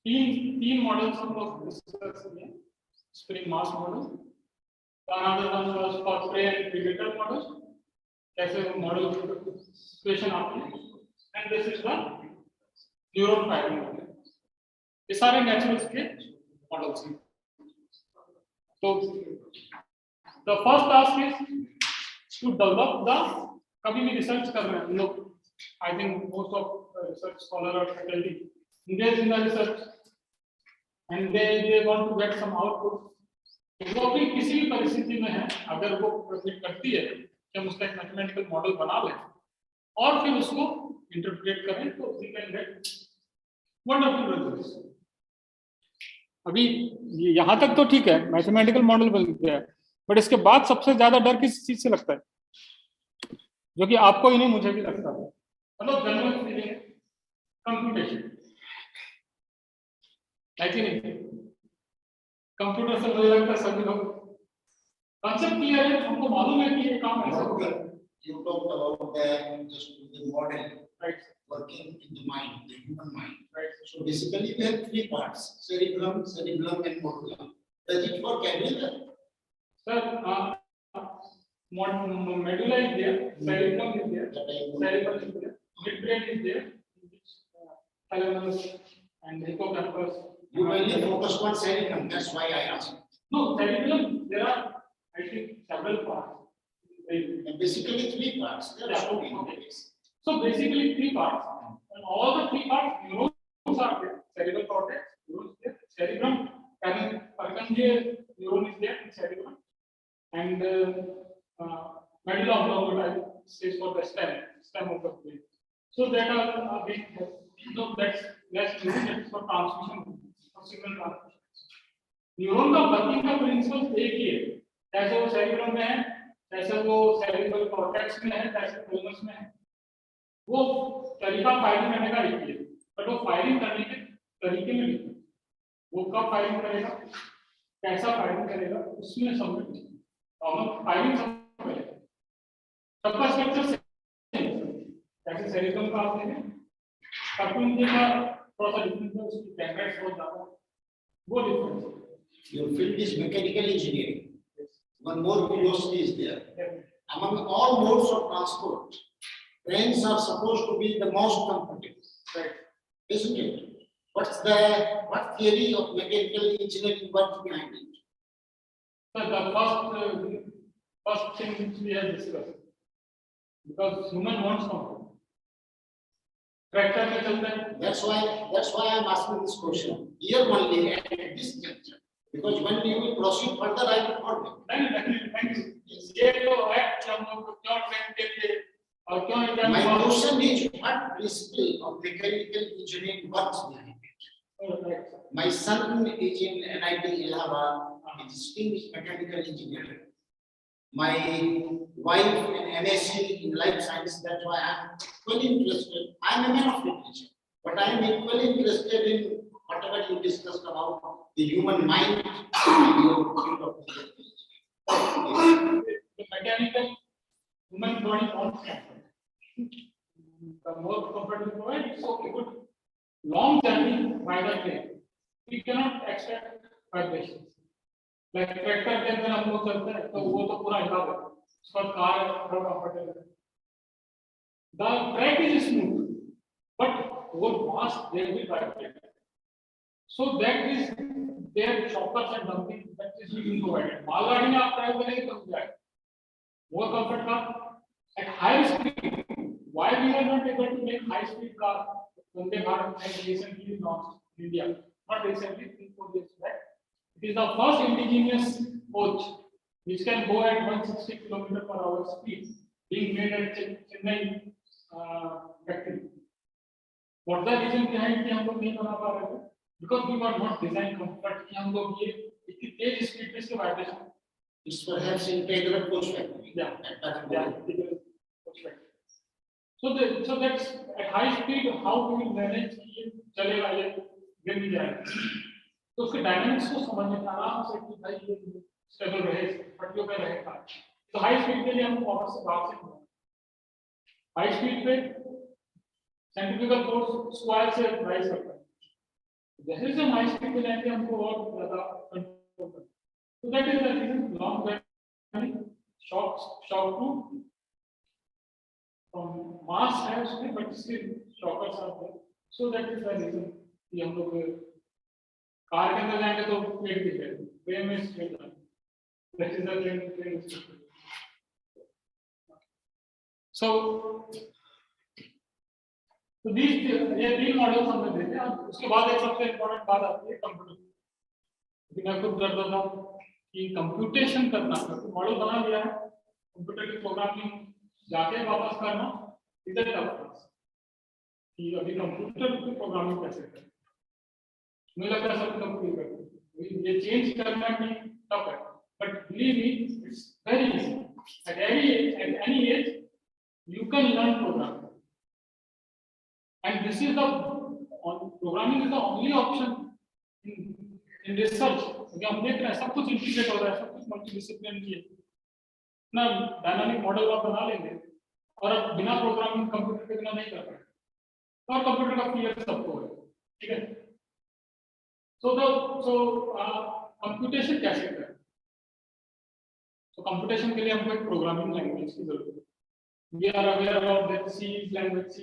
तीन मॉडल्स हम लोग डिस्कस किए। Spring mass model, another one was for prey and predator model, कैसे वो मॉडल इक्वेशन आती है, and this is the neuron firing model. ये सारे नेचुरल्स के मॉडल्स हैं। तो the first task is to develop the, कभी भी रिसर्च कर रहे हैं हम लोग, I think most of research scholar और faculty engage in the research and they want to get some output। वो भी किसी भी परिस्थिति में है, अगर वो प्रोफिट करती है कि हम उसका एक मैथमेटिकल मॉडल बना लें और फिर उसको इंटरप्रेट करें तो we can get wonderful results. अभी यहाँ तक तो ठीक है, मैथमेटिकल मॉडल बन गया है, बट इसके बाद सबसे ज्यादा डर किस चीज से लगता है, जो कि आपको ही नहीं मुझे भी लगता है, मतलब जनरल फीलिंग है कंप्यूटेशन। ऐसी नहीं, कंप्यूटर से मुझे लगता है सभी लोग कॉन्सेप्ट क्लियर है, हमको मालूम है कि ये काम ऐसे होता है। You talked about the model, right? Working in the mind, the human mind, right? So basically, we have 3 parts: cerebellum, and medulla. Does it work everywhere? Sir, medulla is there, cerebellum is there, cerebellum is there, midbrain is there, thalamus and hippocampus. You mainly focused on cerebellum. That's why I asked. No, cerebellum, there are, I think, several parts. And basically 3 parts. There are so many. So basically 3 parts, and all the 3 parts neurons are there. Cerebral cortex, neurons there, cerebrum, Purkinje neuron is there in cerebrum, and medulla oblongata stays for the stem of the brain. So that are being, so that's for transmission, for signal transmission. Neuron का working का principal एक ही है, जैसे वो cerebrum में है, जैसे वो सेरिब्रल कॉर्टेक्स में है, जैसे थैलेमस में है, वो तरीका फायरिंग करने का एक ही है, बट वो फायरिंग करने के तरीके में नहीं, वो कब फायरिंग करेगा, कैसा फायरिंग करेगा, उसमें सब कॉमन फायरिंग सब करेगा, सबका स्ट्रक्चर जैसे सेरिब्रम का आपने कार्टून का थोड़ा सा डिफरेंस है, उसकी डेंड्राइट्स बहुत ज्यादा, वो डिफरेंस है। Your field is mechanical engineering. One more curiosity is there. Among all modes of transport, trains are supposed to be the most comfortable, Right. isn't it? What theory of mechanical engineering works behind it? So the first thing which we have discussed, because human wants comfort. Tractor में चलता है. That's why I'm asking this question here only at this juncture. Because when you will proceed further, I will not make. Thank you. ये तो है कि हम लोग को क्यों ट्रेन के लिए और क्यों Indian My question is, what principle of mechanical engineering works behind it? My son is in NIT Allahabad, a distinguished mechanical engineer. My wife in MSc in life science, that's why I'm equally interested. I'm a man of literature, but I'm equally interested in whatever you discussed about the human mind and your field of engineering. The mechanical human body wants comfort. The more comfort you provide, it's okay. Good. Long journey by the train, we cannot expect vibrations. Like tractor के अंदर हम लोग चलते हैं, तो वो तो पूरा हिला है. उसका कार थोड़ा कंफर्टेबल है. The track is smooth, but वो mass they will vibrate. So that is their shockers and dumping that is being provided. मालगाड़ी में आप ड्राइव करेंगे तो जाएगा. More comfort car at high speed. Why we are not able to make high speed car? Vande Bharat has recently launched in India. Not recently, 3-4 years back. It is the first indigenous coach which can go at 160 km/h speed, being made at Chennai factory. What the reason behind कि हम लोग नहीं बना पा रहे थे? Because we were not designed comfort कि हम लोग ये इतनी तेज स्पीड पे इसके vibration. It's perhaps integral coach factory. Yeah. Yeah. So that's at high speed. How do we manage कि ये चलेगा ये गिर नहीं जाएगा? तो उसके डायनामिक्स को समझने का आराम से कि भाई ये स्टेबल रहे, पटरियों पे रहेगा. तो हाई स्पीड के लिए हम पावर से बाहर से हाई स्पीड पे सेंट्रीफ्यूगल फोर्स स्क्वायर से राइज करता है. जैसे जैसे हाई स्पीड पे जाएंगे हमको और ज्यादा कंट्रोल करना. So that is the reason long journey shock to from mass है उसमें, but still shockers are there. So that is the reason कि हम लोग कार के अंदर जाएंगे तो प्लेट दिख जाएगी, ट्रेन में स्ट्रेट जाएंगे. That is the train structure. So these ये 3 मॉडल्स हमने देखे. अब उसके बाद एक सबसे इम्पोर्टेंट बात आती है कंप्यूटर. लेकिन मैं खुद कर देता हूँ कि कंप्यूटेशन करना, मॉडल बना लिया है, कंप्यूटर की प्रोग्रामिंग जाके वापस करना इज अ टफ टास्क. कि अभी कंप्यूटर की प्रोग्रामिंग कैसे करें, मुझे लगता है सब कंप्यूटर करते हैं. ये चेंज करना भी टफ है, but believe me it's very easy. At any age you can learn programming, and this is the programming is the only option in research. क्योंकि हम देख रहे हैं सब कुछ इंटीग्रेट हो रहा है, सब कुछ मल्टीडिसिप्लिनरी है ना. डायनामिक मॉडल आप बना लेंगे और अब बिना प्रोग्रामिंग कंप्यूटर के बिना नहीं कर पाएंगे, और कंप्यूटर का फील्ड सबको है. ठीक है. सो कंप्यूटेशन कैसे करें? तो कंप्यूटेशन के लिए हमको एक प्रोग्रामिंग लैंग्वेज की जरूरत है. We are aware about that C language, C++,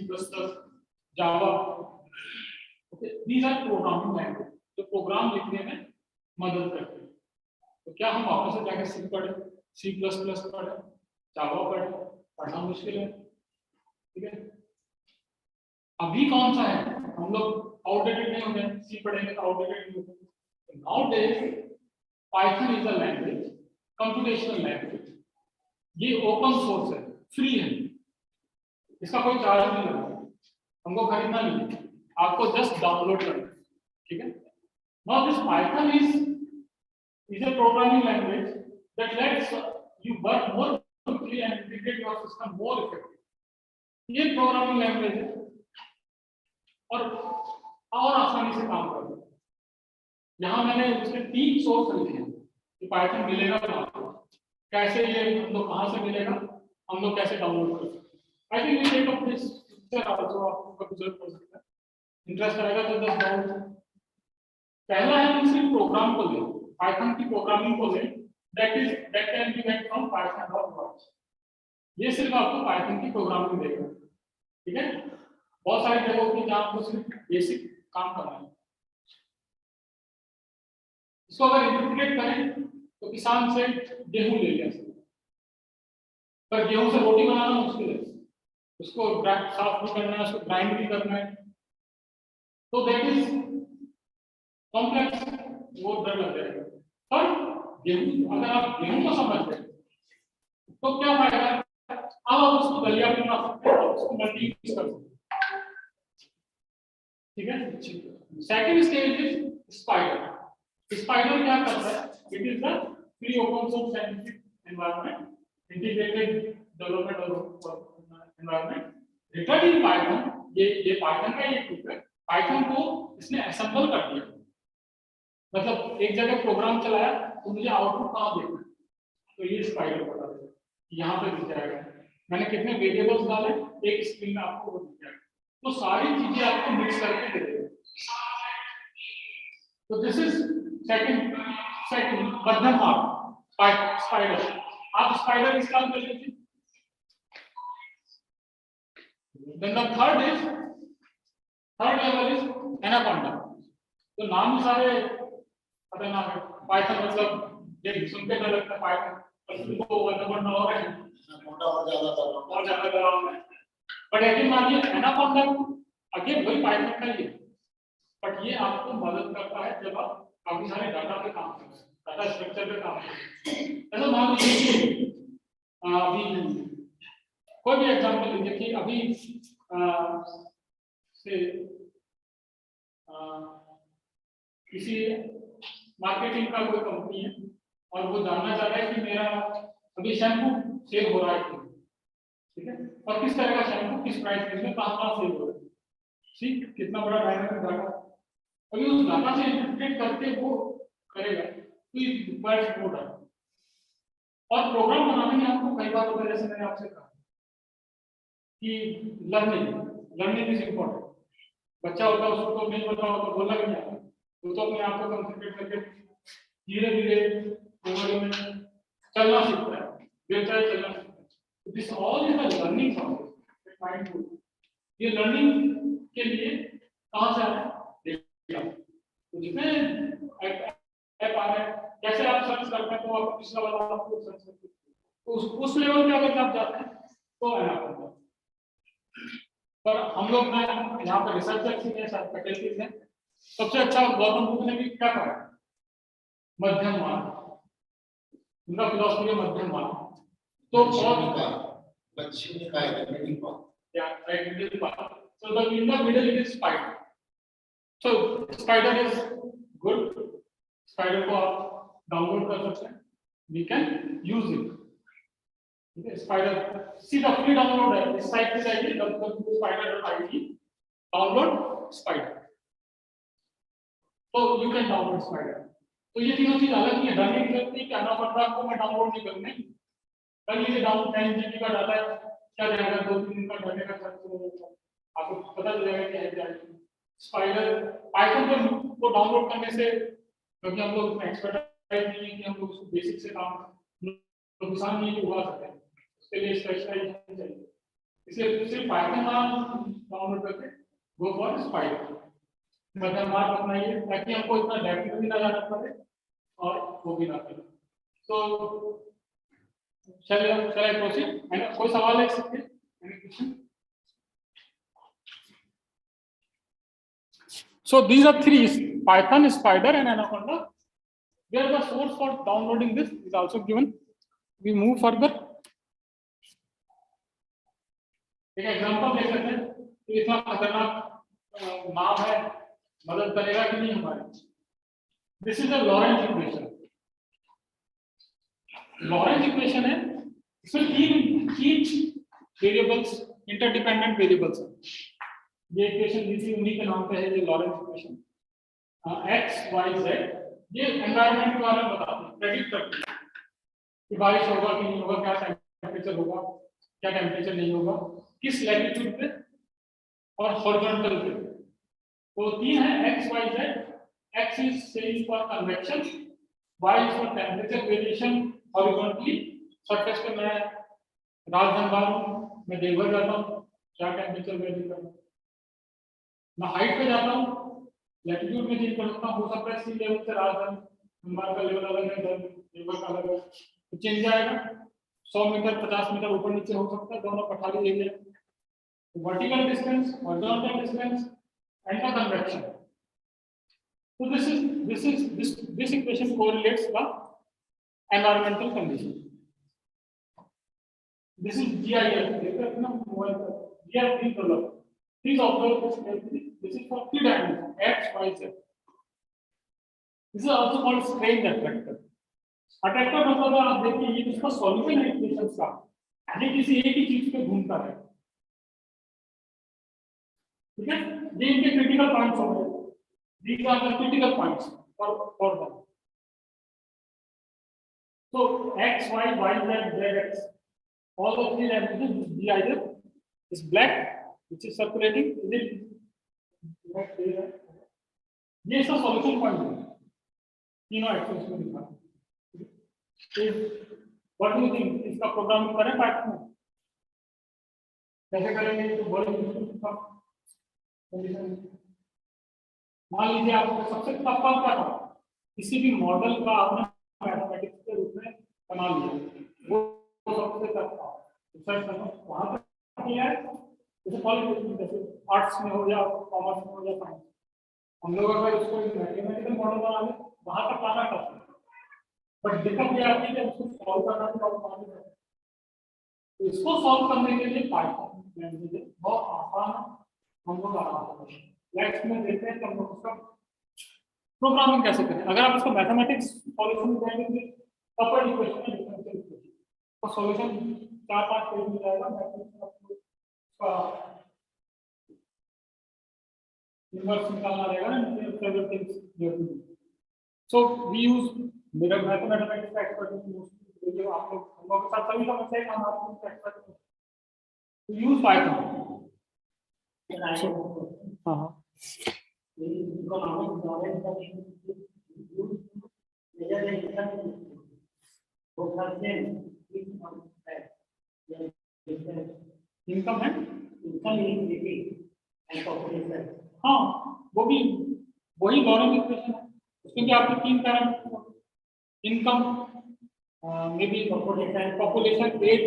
Java. Okay, these are programming language जो प्रोग्राम लिखने में मदद करते हैं. तो क्या हम वापस से जाके C पढ़े, C++ पढ़े, जावा पढ़े? पढ़ना मुश्किल है. ठीक है. अभी कौन सा है? हम लोग आउटडेटेड नहीं होंगे, C पढ़ेंगे तो आउटडेटेड नहीं होंगे. Nowadays Python is a language, computational language. ये ओपन सोर्स है, फ्री है, इसका कोई चार्ज नहीं लगता, हमको खरीदना नहीं है, आपको जस्ट डाउनलोड करना है. ठीक है. Now this Python is a programming language that lets you work more quickly and integrate your system more effectively. ये प्रोग्रामिंग लैंग्वेज है और आसानी से काम कर लो। यहाँ मैंने उसके 3 सोर्स लिखे हैं कि पाइथन मिलेगा कहाँ, कैसे ये हम लोग कहाँ से मिलेगा, हम लोग कैसे डाउनलोड कर सकते हैं। I think we take up this picture also, आपको कभी जरूरत पड़ सकता है, इंटरेस्ट आएगा तो जस्ट डाउनलोड। पहला है कि सिर्फ प्रोग्राम को ले, पाइथन की प्रोग्रामिंग को ले, that can be get from python.org। ये सिर्फ आपको पाइथन की प्रोग्रामिंग देगा, ठीक है। बहुत सारी जगह होती है जहाँ आपको सिर्फ बेसिक काम करना है। इसको अगर इंटीग्रेट करें तो किसान से गेहूं ले लिया, पर गेहूं से रोटी बनाना मुश्किल है, उसको साफ भी करना है, उसको ग्राइंड भी करना है, तो दैट इज कॉम्प्लेक्स, वो डर लग जाएगा। पर गेहूं, अगर आप गेहूं को समझ गए तो क्या फायदा है, अब आप उसको दलिया भी बना सकते हैं, उसको मल्टी यूज कर सकते हैं, ठीक है। Second stage is spider. Spider क्या करता है, it is the free open source scientific environment integrated development environment return in Python. ये पाइथन का ये टूल है, पाइथन को इसने असेंबल कर दिया, मतलब एक जगह प्रोग्राम चलाया तो मुझे आउटपुट कहाँ देखना है, तो ये स्पाइडर बता देगा, यहाँ पे दिख जाएगा मैंने कितने वेरिएबल्स डाले, एक स्क्रीन में आपको वो दिख जाएगा, तो सारी चीजें आपको मिक्स करके दे देगा। तो दिस इज सेकंड मध्यम स्पाइडर। आप स्पाइडर इंस्टॉल कर लीजिए। Then the third level is Anaconda. तो नाम सारे खतरनाक है, पाइथन मतलब ये सुन के डर लगता है पाइथन, पर तुमको एनाकोंडा और है, एनाकोंडा और ज्यादा डरावना है। बट यकीन मानिए एनाकोंडा अगेन वही पाइथन का ही है, बट ये आपको मदद करता है जब आप काफी सारे डाटा पे काम कर रहे हैं, डाटा स्ट्रक्चर पे काम कर रहे हैं। ऐसा मान लीजिए अभी कोई भी एग्जांपल लीजिए कि अभी से किसी मार्केटिंग का कोई कंपनी है और वो जानना चाहता है कि मेरा अभी शैम्पू सेल हो रहा है, ठीक है, और किस तरह का शैम्पू किस प्राइस रेंज में कहाँ सेल हो रहा है, ठीक, कितना बड़ा डायनामिक डाटा, अभी उस डाटा से इंटरप्रेट करके वो करेगा, तो ये रिक्वायर्स कोड है। और प्रोग्राम बनाने में आपको कई बार होता है, जैसे मैंने आपसे कहा कि लर्निंग इज इम्पोर्टेंट। बच्चा होता है उसको तो नहीं पता होता, बोलना भी नहीं आता, तो अपने आप को कंसंट्रेट करके धीरे धीरे प्रोग्रामिंग में चलना सीखता है, चलना सीखता है। This all is the learning process, mindful. ये लर्निंग के लिए कहाँ से आ रहा है, तो जितने ऐप आ रहे हैं, कैसे आप सर्च करते हैं तो आप पिछला वाला आपको सर्च करते हैं, तो उस लेवल पे अगर आप जाते हैं तो एनाकोंडा। पर हम लोग ना यहाँ पर रिसर्चर्स हैं, फैकल्टीज हैं, सबसे अच्छा गौतम बुद्ध ने भी क्या कहा, मध्यम मार्ग, उनका फिलॉसफी है मध्यम मार्ग। तो बच्चे का है मिडिल पाथ, या right middle path, so the in the middle it is spider, so spider is good, spider को आप डाउनलोड कर सकते हैं, we can use it, ठीक है। स्पाइडर सीधा फ्री डाउनलोड है, इस साइट पे जाइए www.spider.it, डाउनलोड स्पाइडर, तो यू कैन डाउनलोड स्पाइडर। तो ये तीनों चीज अलग ही है, डरने की जरूरत नहीं, कहना पड़ रहा आपको मैं डाउनलोड नहीं करूंगा, कर लीजिए डाउन, 10 GB का डाटा है, क्या जाएगा 2-3 दिन का डाटा का खर्च होगा, आपको पता चल जाएगा कि है क्या है। स्पाइडर पाइथन को डाउनलोड करने से, क्योंकि हम लोग इसमें एक्सपर्टाइज नहीं है कि हम लोग उसको बेसिक से काम नुकसान नहीं उगा सकते हैं, उसके लिए स्पेशलाइजेशन चाहिए, इसलिए सिर्फ पाइथन डाउनलोड करके गो फॉर स्पाइडर, मतलब मार्क अपनाइए ताकि हमको इतना डेप्थ भी ना जाना पड़े और वो भी ना करें। तो चलिए प्रोसीड, है ना, कोई सवाल है इसके, any question? So these are three: Python, Spider, and Anaconda. Where the source for downloading this is also given. We move further. एक एग्जांपल देख सकते हैं कि इतना खतरनाक नाम है, मदद करेगा कि नहीं हमारे। This is a Laurent equation. Laurent equation है, इसमें तीन वेरिएबल्स इंटरडिपेंडेंट वेरिएबल्स हैं। ये इक्वेशन दी थी उन्हीं के नाम पे है, ये Lorenz equation. X y z ये एनवायरनमेंट के बारे में बताते हैं, प्रेडिक्ट करते हैं कि बारिश होगा कि नहीं होगा, क्या टेम्परेचर होगा, क्या टेम्परेचर नहीं होगा, किस लैटिट्यूड पे और हॉरिजॉन्टल पे। तो तीन है x y z. X is saying for convection, y is for temperature variation horizontally. Surface पे मैं राजधनवार हूँ, मैं देवघर जाता हूँ, क्या टेम्परेचर वेरी करना। मैं हाइट पे जाता हूँ, लैटिट्यूड में चेंज कर सकता हूँ, हो सकता है सी लेवल से राजधनवार का लेवल अलग है, देवघर का अलग है, तो चेंज आएगा। 100 मीटर 50 मीटर ऊपर नीचे हो सकता है, दोनों पठारी area. Vertical distance, horizontal distance and the convection. So this equation correlates the environmental condition. This is GIS. GIS develop. Please observe this. This is for 3 dimensions: X, Y, Z. This is also called strange attractor. Attractor मतलब आप देखिए ये इसका solution है equations का, ये किसी एक ही चीज पे घूमता है, ठीक है। ये इनके क्रिटिकल पॉइंट्स होंगे। These are the critical points for them. So X, Y, Y, Z, Z, X, all the three dimensions. The either is black, which is circulating. Is it black here? ये इसका solution point है, तीनों access में लिखा है। What do you think? इसका programming करें Python में? कैसे करेंगे? तो बड़ी मान लीजिए आपको सबसे टफ काम क्या था, किसी भी मॉडल का आपने मैथमेटिक्स के रूप में बना लिया, वो सबसे टफ था। सर्च करना वहां पर किया है, जैसे कॉलेज में, जैसे आर्ट्स में हो या कॉमर्स में हो या साइंस, हम लोग अगर उसको मैथमेटिकल मॉडल बना ले वहां तक आना टफ है, बट दिक्कत ये आती है कि उसको सॉल्व करना है। तो इसको सॉल्व करने के लिए पाइथन लैंग्वेज बहुत आसान है, हम लोग आराम से नेक्स्ट में देखते हैं कि हम लोग उसका प्रोग्रामिंग कैसे करें। अगर आप इसको मैथमेटिक्स सॉल्यूशन देंगे कपल इक्वेशन है, डिफरेंशियल इक्वेशन तो सॉल्यूशन 4-5 पेज में जाएगा। मैथमेटिक्स का इन्वर्स निकालना रहेगा ना, several things. So we use मेरा मैथमेटिक्स का एक्सपर्ट मोस्टली आप लोग हम लोग के साथ सभी समस्या काम आपको एक्सपर्ट यूज पाइथन। हाँ इनकम है, हाँ वो भी वही लॉरेंस इक्वेशन है, उसमें भी आपके 3 पैरामीटर, इनकम में भी पॉपुलेशन एज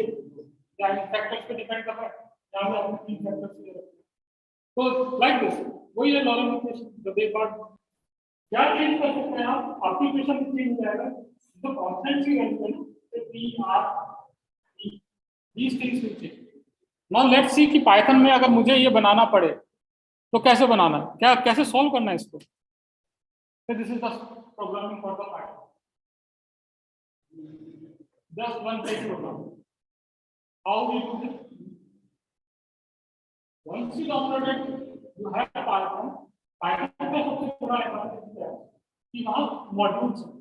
या फैक्टर्स पे डिपेंड कर रहा है, यहाँ पे आपने 3 फैक्टर्स ले रखे हैं। तो लाइक दिस वही है लॉरेंस इक्वेशन। जब एक बार क्या चेंज कर सकते हैं आप, आपकी इक्वेशन चेंज हो जाएगा, तो कांस्टेंट की वैल्यू है ना, p r these things will change. Now let's see कि पाइथन में अगर मुझे ये बनाना पड़े तो कैसे बनाना है, क्या कैसे सॉल्व करना है इसको। So this is the programming for the Python. Just one page program. How we do this? Once you download it, you have Python. Python का सबसे बड़ा एडवांटेज है कि वहाँ मॉड्यूल्स हैं।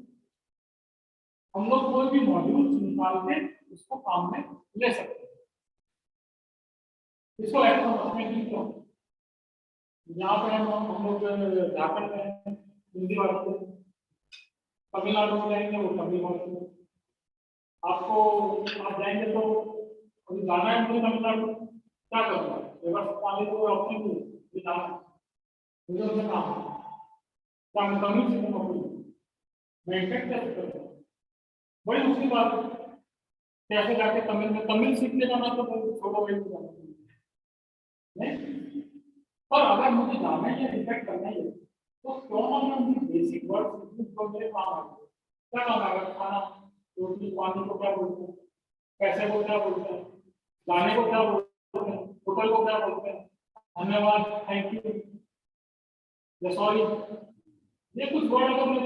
हम लोग कोई भी मॉड्यूल्स निकाल के उसको काम में ले सकते हैं। इसको ऐसा समझने की क्यों? यहाँ पे हम लोग झारखंड में हिंदी वाले, तमिलनाडु में जाएंगे वो तमिलनाडु में, आपको आप जाएंगे तो अभी जाना है मुझे तमिलनाडु, क्या करूँगा, रिवर्स पाने को ऑप्शन नहीं जाना, मुझे उसमें काम क्या मैं तमिल सीखूंगा, मैं इफेक्ट कैसे करूँगा, बड़ी मुश्किल बात है। कैसे जाके तमिल सीखने जाना तो छोटा वही जाना नहीं, पर अगर मुझे जाना है या इफेक्ट करना है तो क्यों ना मैं उनकी बेसिक वर्ड तो मेरे काम आ गए। क्या काम आएगा, खाना रोटी पानी को क्या बोलते हैं, पैसे को क्या बोलते हैं, जाने को क्या बोलते हैं, होटल को क्या बोलते हैं, धन्यवाद, थैंक यू या सॉरी, ये कुछ वर्ड अगर मैं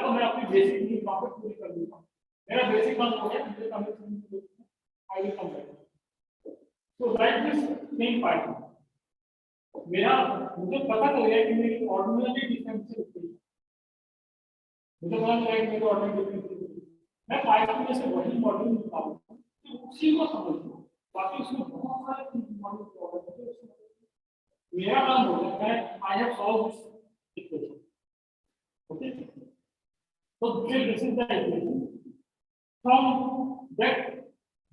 तो मैं अपनी बेसिक नीड वहां पर पूरी कर लूंगा। मेरा बेसिक काम हो गया, मुझे I will come back. So write this same Python. मेरा मुझे पता चल गया कि मेरी ऑर्डिनरी डिफरेंशियल इक्वेशन मुझे पता चला कि मेरी ऑर्डिनरी डिफरेंशियल इक्वेशन मैं पाइथन में से वही मॉड्यूल निकालूंगा तो उसी को समझूंगा बाकी उसमें बहुत सारे मॉड्यूल प्रॉब्लम है मेरा काम होगा मैं I have solve this equation okay so this is the equation from that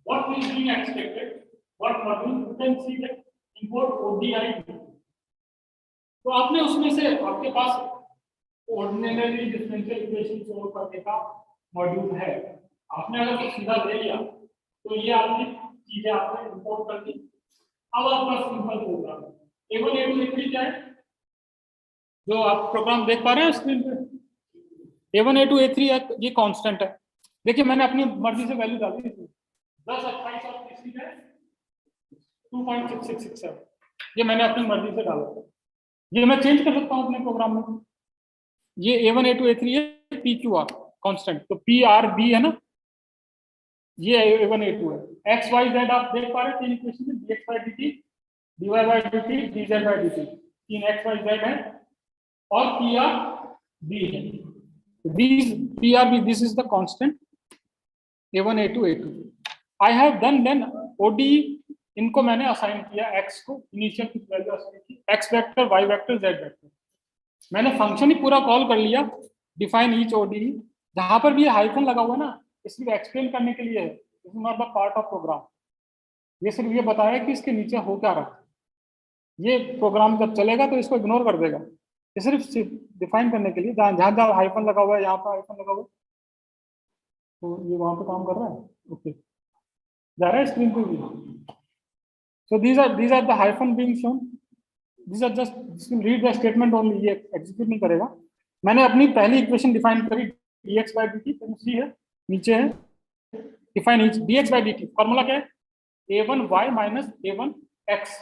what is being expected what module you can see that import ODI तो आपने उसमें से आपके पास ऑर्डिनरी डिफरेंशियल इक्वेशन सोल्व करने का मॉड्यूल है आपने अगर तो सीधा ले लिया तो ये आपकी चीजें आपने इंपोर्ट कर दी अब आपका सिंपल प्रोग्राम है A1 A2 A3 क्या है जो आप प्रोग्राम देख पा रहे हैं स्क्रीन पे A1 A2 A3 ये कांस्टेंट है देखिए मैंने अपनी मर्जी से वैल्यू डाली इसमें 10 28 और तीसरी है 2.6667 ये मैंने अपनी मर्जी से डाला ये मैं चेंज कर सकता हूं अपने प्रोग्राम में ये A1 A2 A3 है PQR कांस्टेंट तो PRB है ना ये A1 A2 है x y z आप देख पा रहे हैं तीन इक्वेशन में dx by dt dy by dt dz by dt तीन x y z है और PRB है these PRB this is the constant A1 A2 A2 I have done then ODE इनको मैंने असाइन किया x को इनिशियल की वैल्यू असाइन की x vector y vector z vector मैंने फंक्शन ही पूरा कॉल कर लिया डिफाइन ईच ODE जहां पर भी ये हाइफन लगा हुआ है ना इसलिए एक्सप्लेन करने के लिए है this is not the part of program ये सिर्फ ये बताया कि इसके नीचे हो क्या रहा है ये प्रोग्राम जब चलेगा तो इसको इग्नोर कर देगा ये सिर्फ डिफाइन करने के लिए जहां जहां हाइफन लगा हुआ है यहाँ पर हाइफन लगा हुआ है तो ये वहां पे काम कर रहा है ओके जा रहा है स्क्रीन पे भी so these are the hyphen being shown these are just read the statement only ये एग्जीक्यूट नहीं करेगा मैंने अपनी पहली इक्वेशन डिफाइन करी dx by dt सी है नीचे है define each dx by dt formula क्या है a1y minus a1x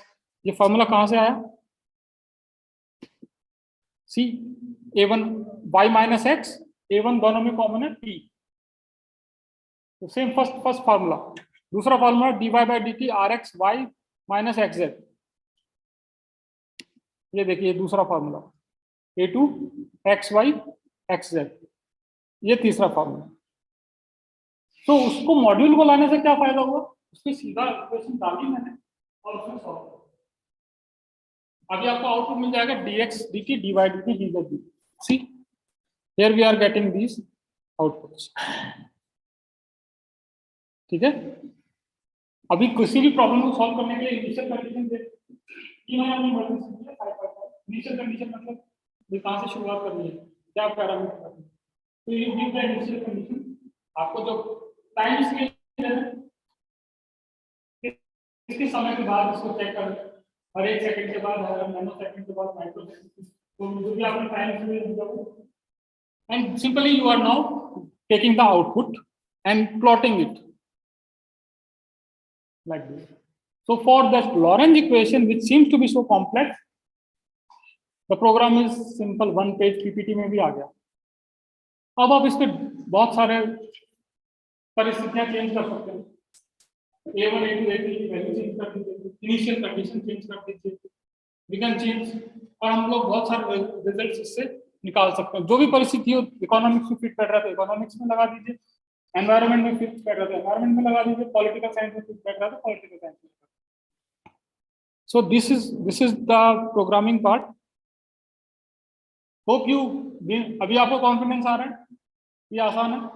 ये फार्मूला कहां से आया सी a1y minus x a1 दोनों में कॉमन है p तो सेम फर्स्ट फार्मूला दूसरा formula dy by dt rx y minus xz ये देखिए दूसरा फार्मूला a2 xy xz ये तीसरा फार्मूला तो उसको मॉड्यूल को लाने से क्या फायदा हुआ उसमें सीधा इक्वेशन डाली मैंने और उसमें सॉल्व अभी आपको आउटपुट मिल जाएगा dx dt dy dt dz dt see here we are getting these outputs ठीक है अभी किसी भी प्रॉब्लम को सॉल्व करने के लिए इनिशियल कंडीशन दे मैंने अपनी मर्जी से दिया 5 इनिशियल कंडीशन मतलब ये कहां से शुरुआत करनी है क्या पैरामीटर करनी है तो ये गिव द इनिशियल कंडीशन आपको जो टाइम स्केल है कितने समय के बाद इसको चेक कर हर एक सेकंड के बाद हर नैनो सेकंड के बाद माइक्रो सेकंड तो जो भी आपने टाइम स्केल दिया and simply you are now taking the output and plotting it like this. So for that Lorentz equation which seems to be so complex, the program is simple one page PPT में भी आ गया अब आप इस पे बहुत सारे परिस्थितियां चेंज कर सकते हैं A1 A2 A3 की वैल्यू चेंज कर दीजिए इनिशियल कंडीशन चेंज कर दीजिए वी कैन चेंज और हम लोग बहुत सारे रिजल्ट्स इससे निकाल सकते हैं जो भी परिस्थिति हो इकोनॉमिक्स में फिट कर रहा है तो इकोनॉमिक्स में लगा दीजिए एनवायरनमेंट में फिट कर रहा था एनवायरनमेंट में लगा दीजिए पॉलिटिकल साइंस में फिट कर रहा था पॉलिटिकल साइंस में so this is the programming part hope you अभी आपको कॉन्फिडेंस आ रहा है ये आसान है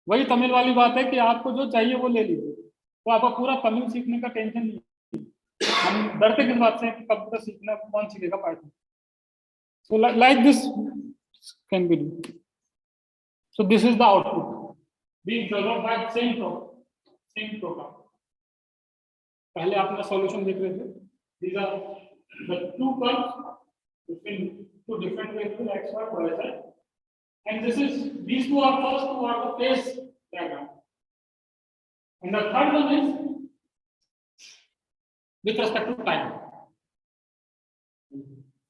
वही तमिल वाली बात है कि आपको जो चाहिए वो ले लीजिए तो आपका पूरा तमिल सीखने का टेंशन नहीं हम डरते किस बात से कि कंप्यूटर सीखना कौन सीखेगा Python so like this can be do so this is the output being developed by same program. पहले आपने सॉल्यूशन देख रहे थे these are the two curves between two different variables x y y z and this is these two are first two are the phase diagram and the third one is with respect to time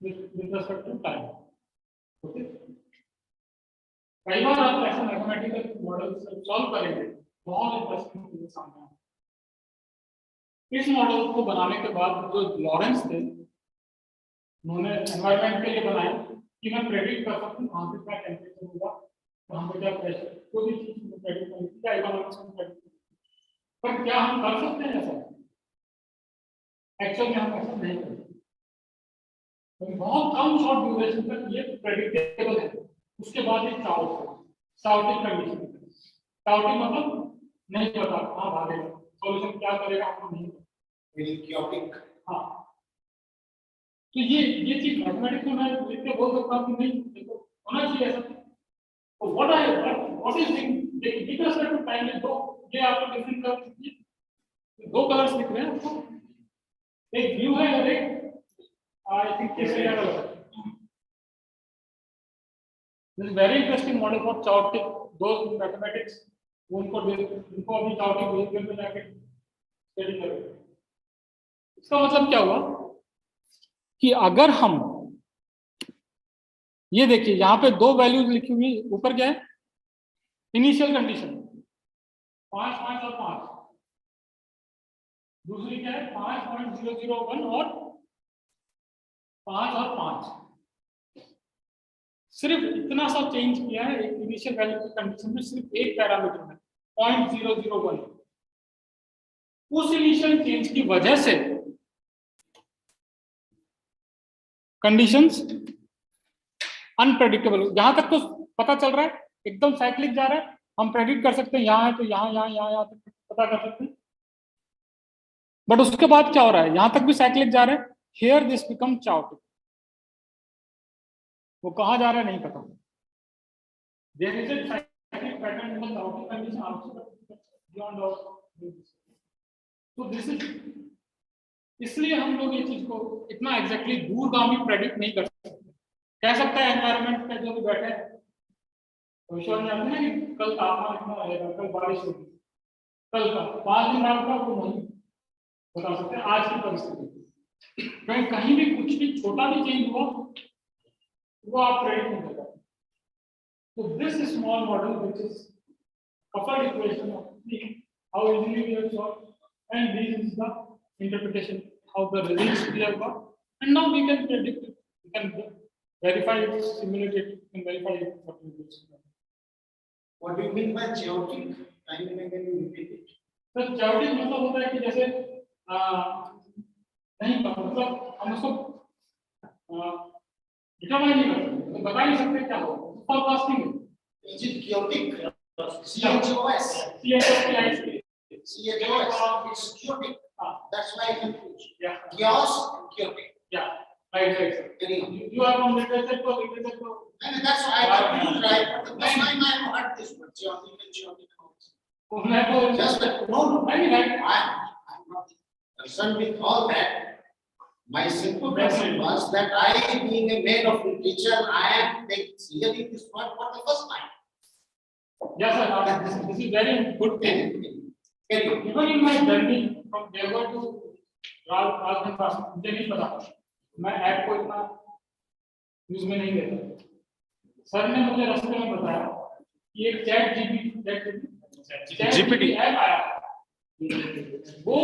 with respect to time okay कई बार आप ऐसे mathematical model solve करेंगे बहुत interesting चीजें सामने इस model को बनाने के बाद जो लॉरेंस थे, उन्होंने एनवायरनमेंट के लिए बनाया कि मैं प्रेडिक्ट कर सकता हूँ वहाँ पे क्या टेम्परेचर होगा, वहाँ पे क्या प्रेशर, कोई भी चीज में प्रेडिक्ट करनी क्या इकोनॉमिक्स में प्रेडिक्ट। पर क्या हम कर सकते हैं ऐसा? एक्चुअल में हम ऐसा नहीं कर सकते। तो बहुत कम शॉर्ट ड्यूरेशन तक ये प्रेडिक्टेबल है। उसके बाद ये चाउटिंग कंडीशन, चाउटिंग मतलब नहीं पता कहाँ भागेगा, सॉल्यूशन क्या करेगा हमको नहीं पता। Very chaotic. हाँ, तो ये चीज मैथमेटिक्स में मैं लिख के बोल सकता हूँ कि नहीं देखो होना चाहिए ऐसा। तो what is with respect to time में दो ये आपको डिफरेंट कर दीजिए, दो कलर्स दिख रहे हैं आपको, एक ब्लू है और एक आई थिंक केसरी कलर है। This is very interesting model for charting दो मैथमेटिक्स, उनको अभी चार्टिंग बिहेवियर में जाके स्टडी करेंगे। इसका मतलब क्या हुआ कि अगर हम ये देखिए यहाँ पे दो वैल्यूज लिखी हुई, ऊपर क्या है इनिशियल कंडीशन 5 5 और 5, दूसरी क्या है 5.001 और 5 और 5। सिर्फ इतना सा चेंज किया है एक इनिशियल वैल्यू की कंडीशन में, सिर्फ एक पैरामीटर में 0.001। उस इनिशियल चेंज की वजह से कंडीशंस अनप्रेडिक्टेबल, यहां तक तो पता चल रहा है एकदम साइक्लिक जा रहा है, हम प्रेडिक्ट कर सकते हैं यहाँ है तो यहाँ तक पता कर सकते हैं। बट उसके बाद क्या हो रहा है, यहां तक भी साइक्लिक जा रहा है, हियर दिस बिकम चाउटिक, वो कहाँ जा रहा है नहीं पता। There is a cyclic pattern in the chaotic condition also beyond hour. तो दिस इज, इसलिए हम लोग ये चीज को इतना एग्जैक्टली दूरगामी प्रेडिक्ट नहीं कर सकते। कह सकता है एनवायरनमेंट में जो भी बैठे हैं भविष्य में आते हैं कि कल तापमान इतना रहेगा, कल बारिश होगी, कल का 5 दिन बाद का वो नहीं बता सकते आज की परिस्थिति। कहीं भी कुछ भी छोटा भी चेंज हुआ वो आप प्रेडिक्ट नहीं कर सकते। तो this small model which is coupled equation of how easily we have solved, and this is the interpretation how the results we have got, and now we can predict it, we can verify it, simulate it, and verify it what we do. What do you mean by chaotic? Can you repeat it? तो chaotic मतलब होता है कि जैसे नहीं मतलब हम उसको डिटरमाइन नहीं कर सकते, तो बता नहीं सकते क्या होगा, फोरकास्टिंग है। Is it chaotic? CHOS. It's chaotic. That's why I confused. Yeah. Chaos and chaotic. Yeah. Right. You are from literature to literature to. And that's why I confused, right? But the first time I heard this word, chaotic and chaotic. Just that, no, I'm not concerned with all that. My simple question was that I, being a man of literature, I am hearing this word for the first time. Yes, sir. This is very good thing. Even in my journey from Dewa to Rajdhanwar, मुझे नहीं पता, मैं app को इतना use में नहीं लेता। Sir ने मुझे रास्ते में बताया कि एक चैट जीपीटी ऐप आया, वो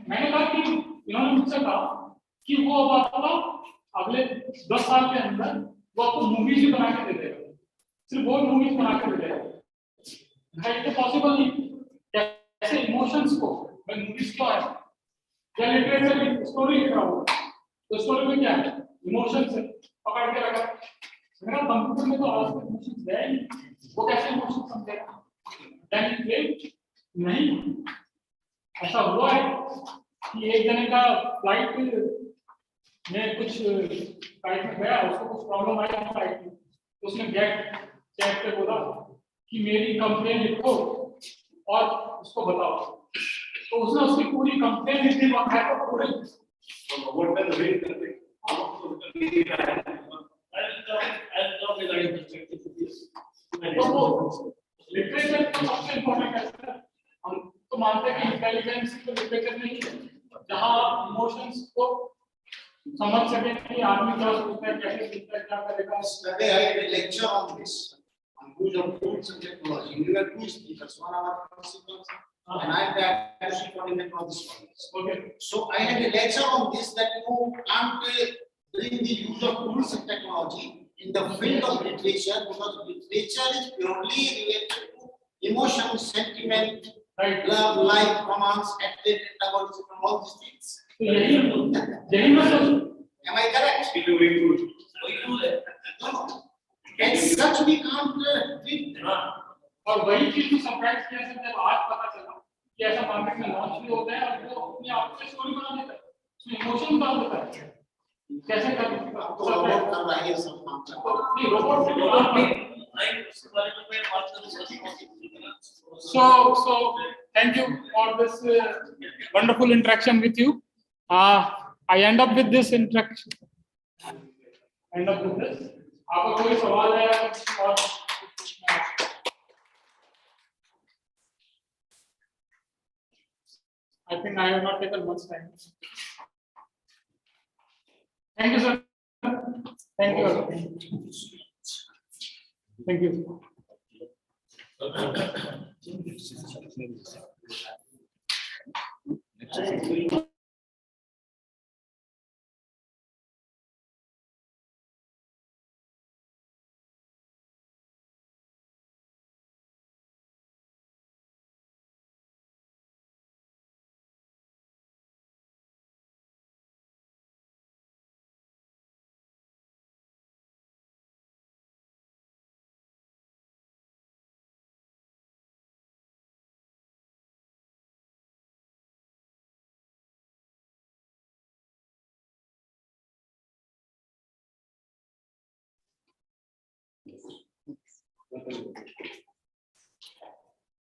मैंने कहा कि इन्होंने मुझसे कहा कि वो अब आपका अगले 10 साल के अंदर वो आपको मूवीज भी बना के दे देगा, सिर्फ वो मूवीज बना के दे देगा। ये पॉसिबल नहीं, कैसे इमोशंस को मूवीज क्या है, या लिटरेचर में स्टोरी लिख रहा हूँ तो स्टोरी में क्या है इमोशंस है, पकड़ के रखा। मेरा कंप्यूटर में तो आज तक इमोशंस है ही, वो कैसे इमोशंस समझेगा? नहीं, ऐसा हुआ है कि एक जने का फ्लाइट में कुछ फ्लाइट में गया, उसको कुछ प्रॉब्लम आई फ्लाइट में, तो उसने चैट पे बोला कि मेरी कंप्लेन लिखो और उसको बताओ, तो उसने उसकी पूरी कंप्लेन लिख दी पूरे। लिटरेचर सबसे इम्पोर्टेंट है। हम तो मानते हैं कि इंटेलिजेंस तो लिटरेचर नहीं है, जहाँ इमोशंस को समझ सके कि आदमी क्या सोचता है, कैसे सोचता है, क्या करेगा। Yesterday I had a lecture on this, on use of tools and technology. We were two speakers, one our principals, and I had to coordinate on this one. Okay. So I had a lecture on this that you can't bring the use of tools and technology in the field of literature because literature is purely related to emotion, sentiment, Right. love, like, romance, antagonism, all these things. So यही मतलब Am I correct? No. And such we can't treat. और वही चीज को surprise किया से जब आज पता चला कि ऐसा मार्केट में लॉन्च भी होता है और वो अपने आप से स्टोरी बना देता है उसमें इमोशन डाल देता है कैसे कर तो रोबोट कर रहा है ये सब काम। नहीं रोबोट भी so thank you for this wonderful interaction with you. I end up with this interaction. End up with this. आपको कोई सवाल है और I think I have not taken much time. Thank you, sir. Thank you. Thank you.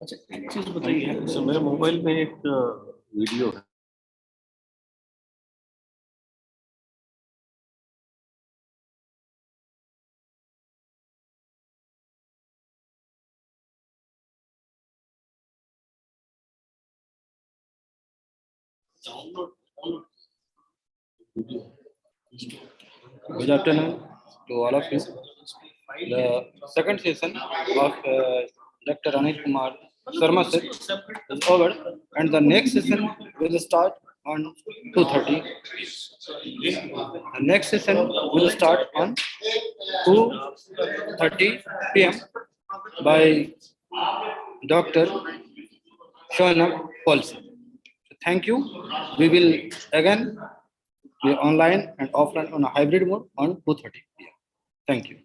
अच्छा एक चीज बताइए sir मेरे मोबाइल में एक वीडियो है Good afternoon to all of you. The second session of Dr. Anil Kumar Sharma sir is over, and the next session will start on 2:30. The next session will start on 2:30 p.m. by Dr. Shonam Paulson. Thank you. We will again be online and offline on a hybrid mode on 2:30 p.m. Thank you.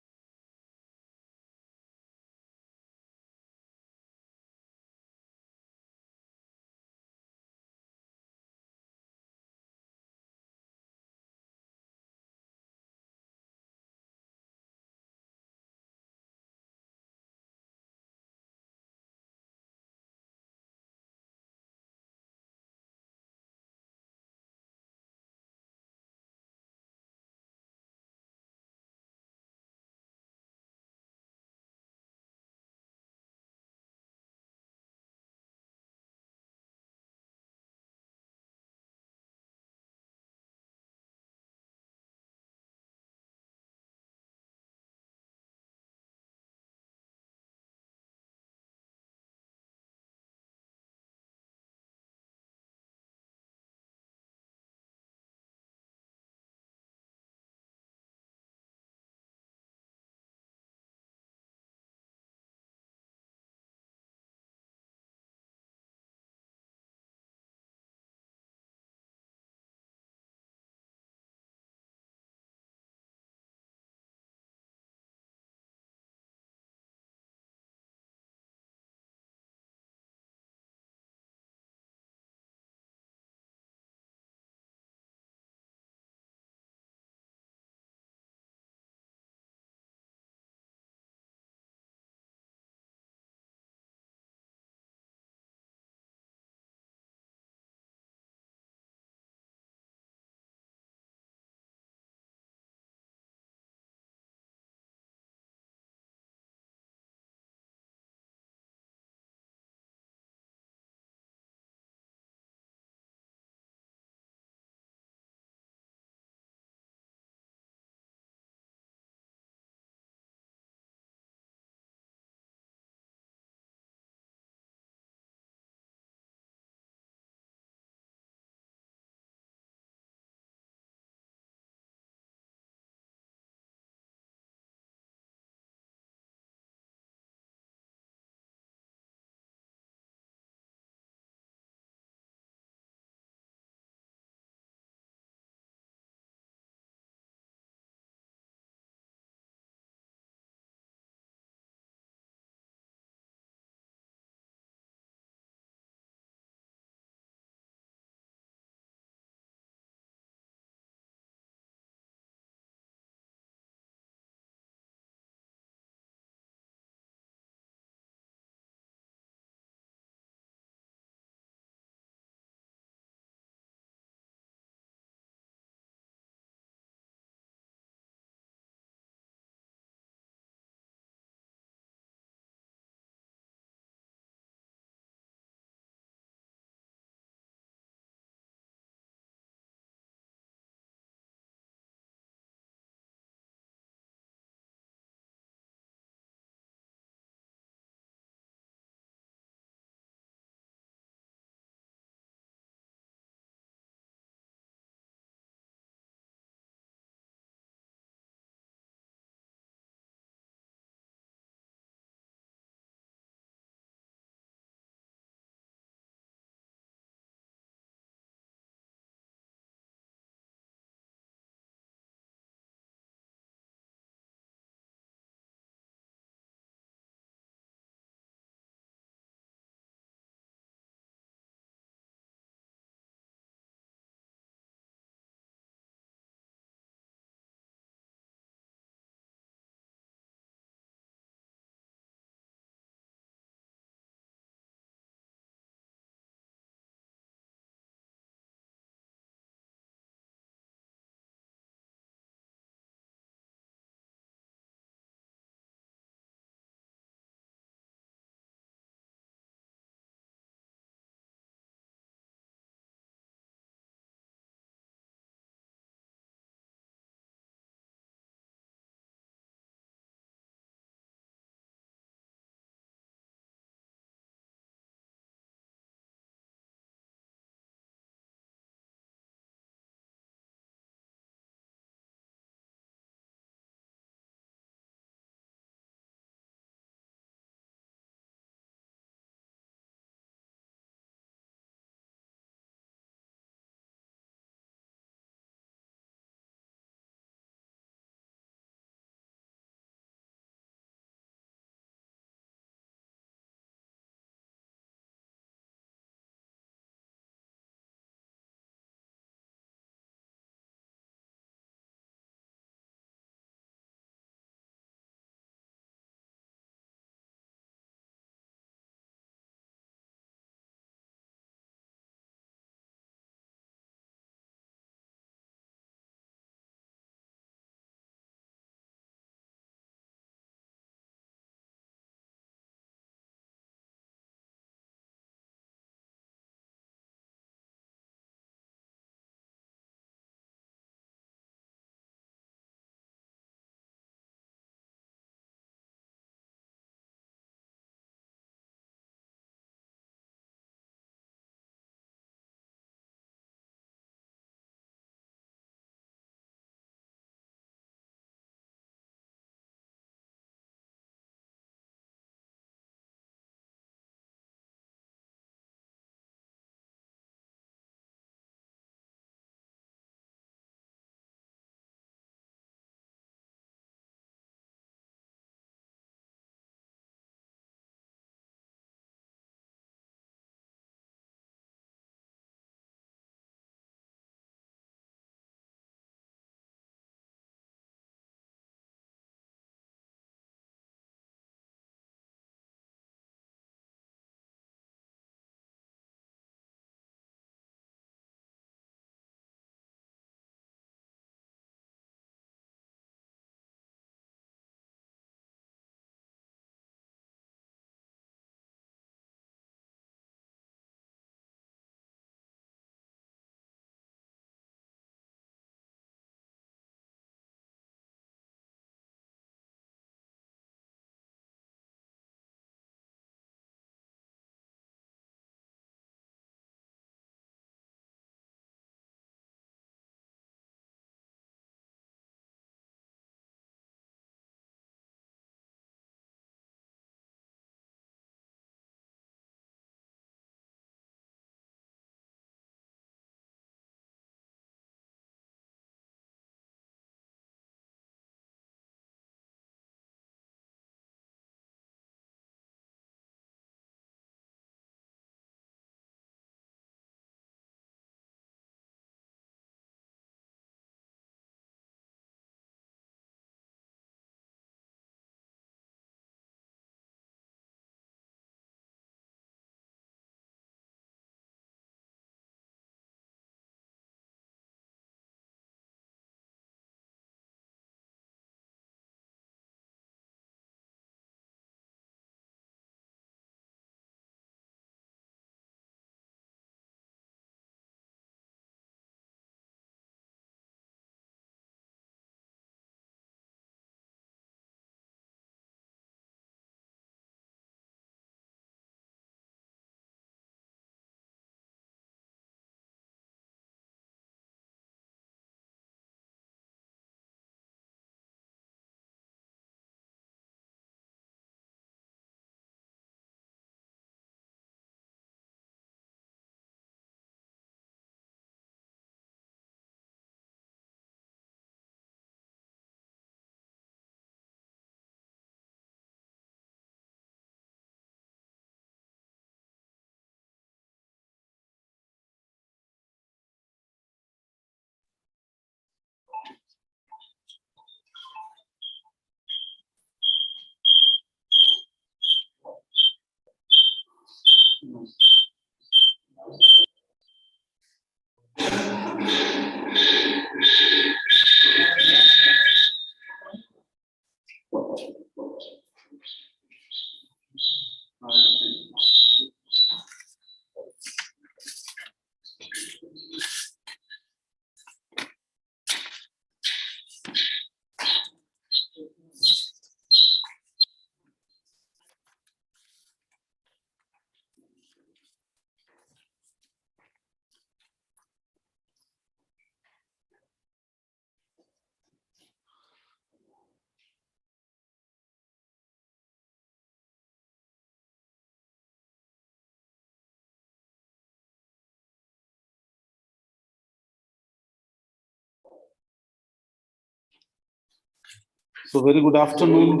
So very good afternoon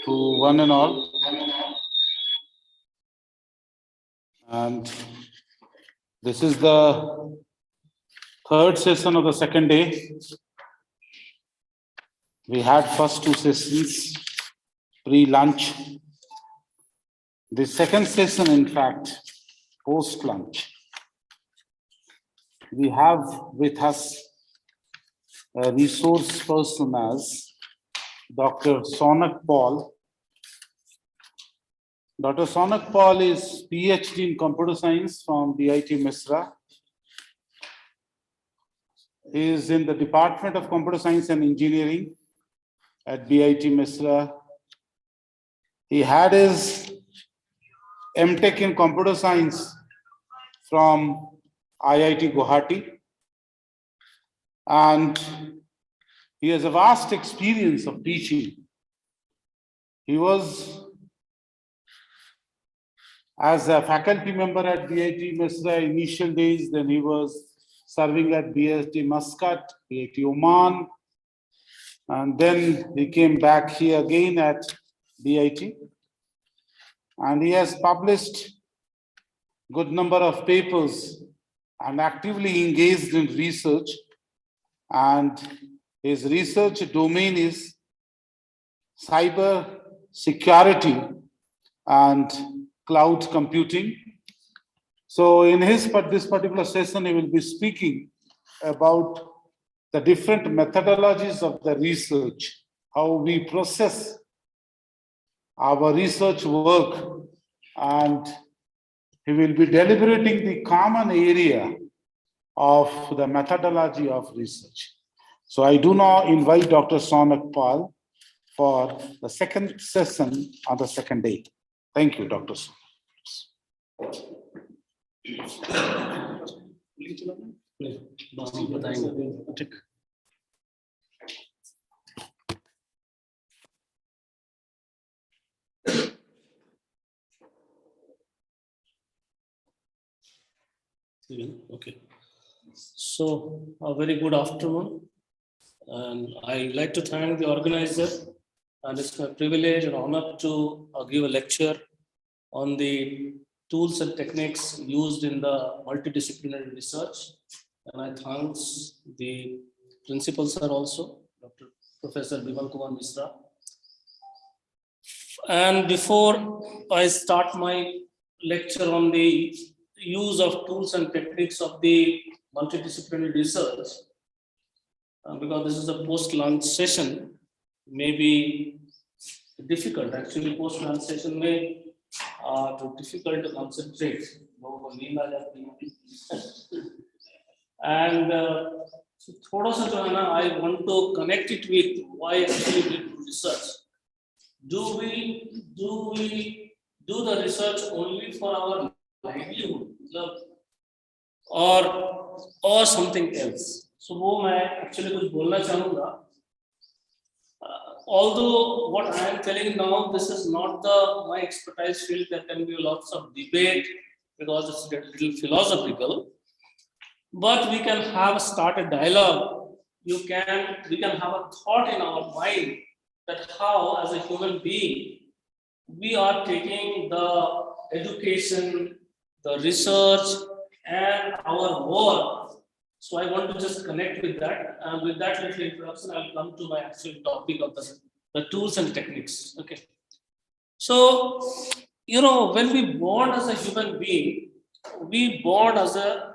to one and all. And this is the third session of the second day. We had first two sessions pre-lunch. The second session, in fact, post-lunch. We have with us a resource person as Dr. Sonak Paul. Dr. Sonak Paul is PhD in computer science from BIT Misra. He is in the Department of Computer Science and Engineering at BIT Misra. He had his MTech in computer science from IIT Guwahati. And he has a vast experience of teaching. He was as a faculty member at BIT Misra initial days, then he was serving at BIT Muscat, BIT Oman, and then he came back here again at BIT. And he has published good number of papers and actively engaged in research. And his research domain is cyber security and cloud computing. So in this particular session, he will be speaking about the different methodologies of the research, how we process our research work, and he will be deliberating the common area of the methodology of research. So I do now invite Dr. Sonak Paul for the second session on the second day. Thank you, Dr. Sonak. Okay. So a very good afternoon, and I'd like to thank the organizer, and it's my privilege and honor to give a lecture on the tools and techniques used in the multidisciplinary research. And I thank the principal sir also, Dr. Professor Bimal Kumar Misra. And before I start my lecture on the use of tools and techniques of the multidisciplinary research, because this is a post-lunch session, may be difficult. Actually, post-lunch session may difficult to concentrate. And so thoda sa jo hai na, I want to connect it with why actually we do research. Do we do the research only for our livelihood, or something else? So वो मैं actually कुछ बोलना चाहूँगा. Although what I am telling now, this is not my expertise field. There can be lots of debate because it's a little philosophical. But we can start a dialogue. We can have a thought in our mind that how, as a human being, we are taking the education, the research, and our work. So I want to just connect with that. And with that little introduction, I'll come to my actual topic of the tools and techniques. Okay. So, when we born as a human being, we born as a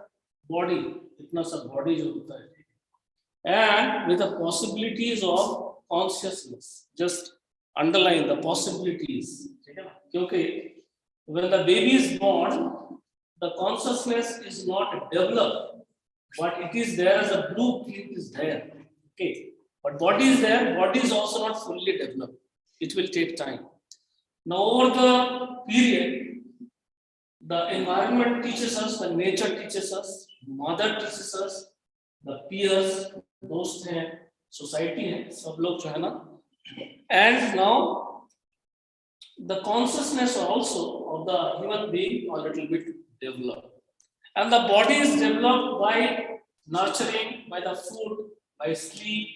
body. Itna sa body jo hota hai. And with the possibilities of consciousness. Just underline the possibilities. Okay. When the baby is born, the consciousness is not developed. But it is there as a blueprint is there. Okay. But body is there, body is also not fully developed. It will take time. Now, over the period, the environment teaches us, the nature teaches us, mother teaches us, the peers, dost hai, society hai, sab log jo hai na. And now, the consciousness also of the human being a little bit developed. And the body is developed by nurturing, by the food, by sleep,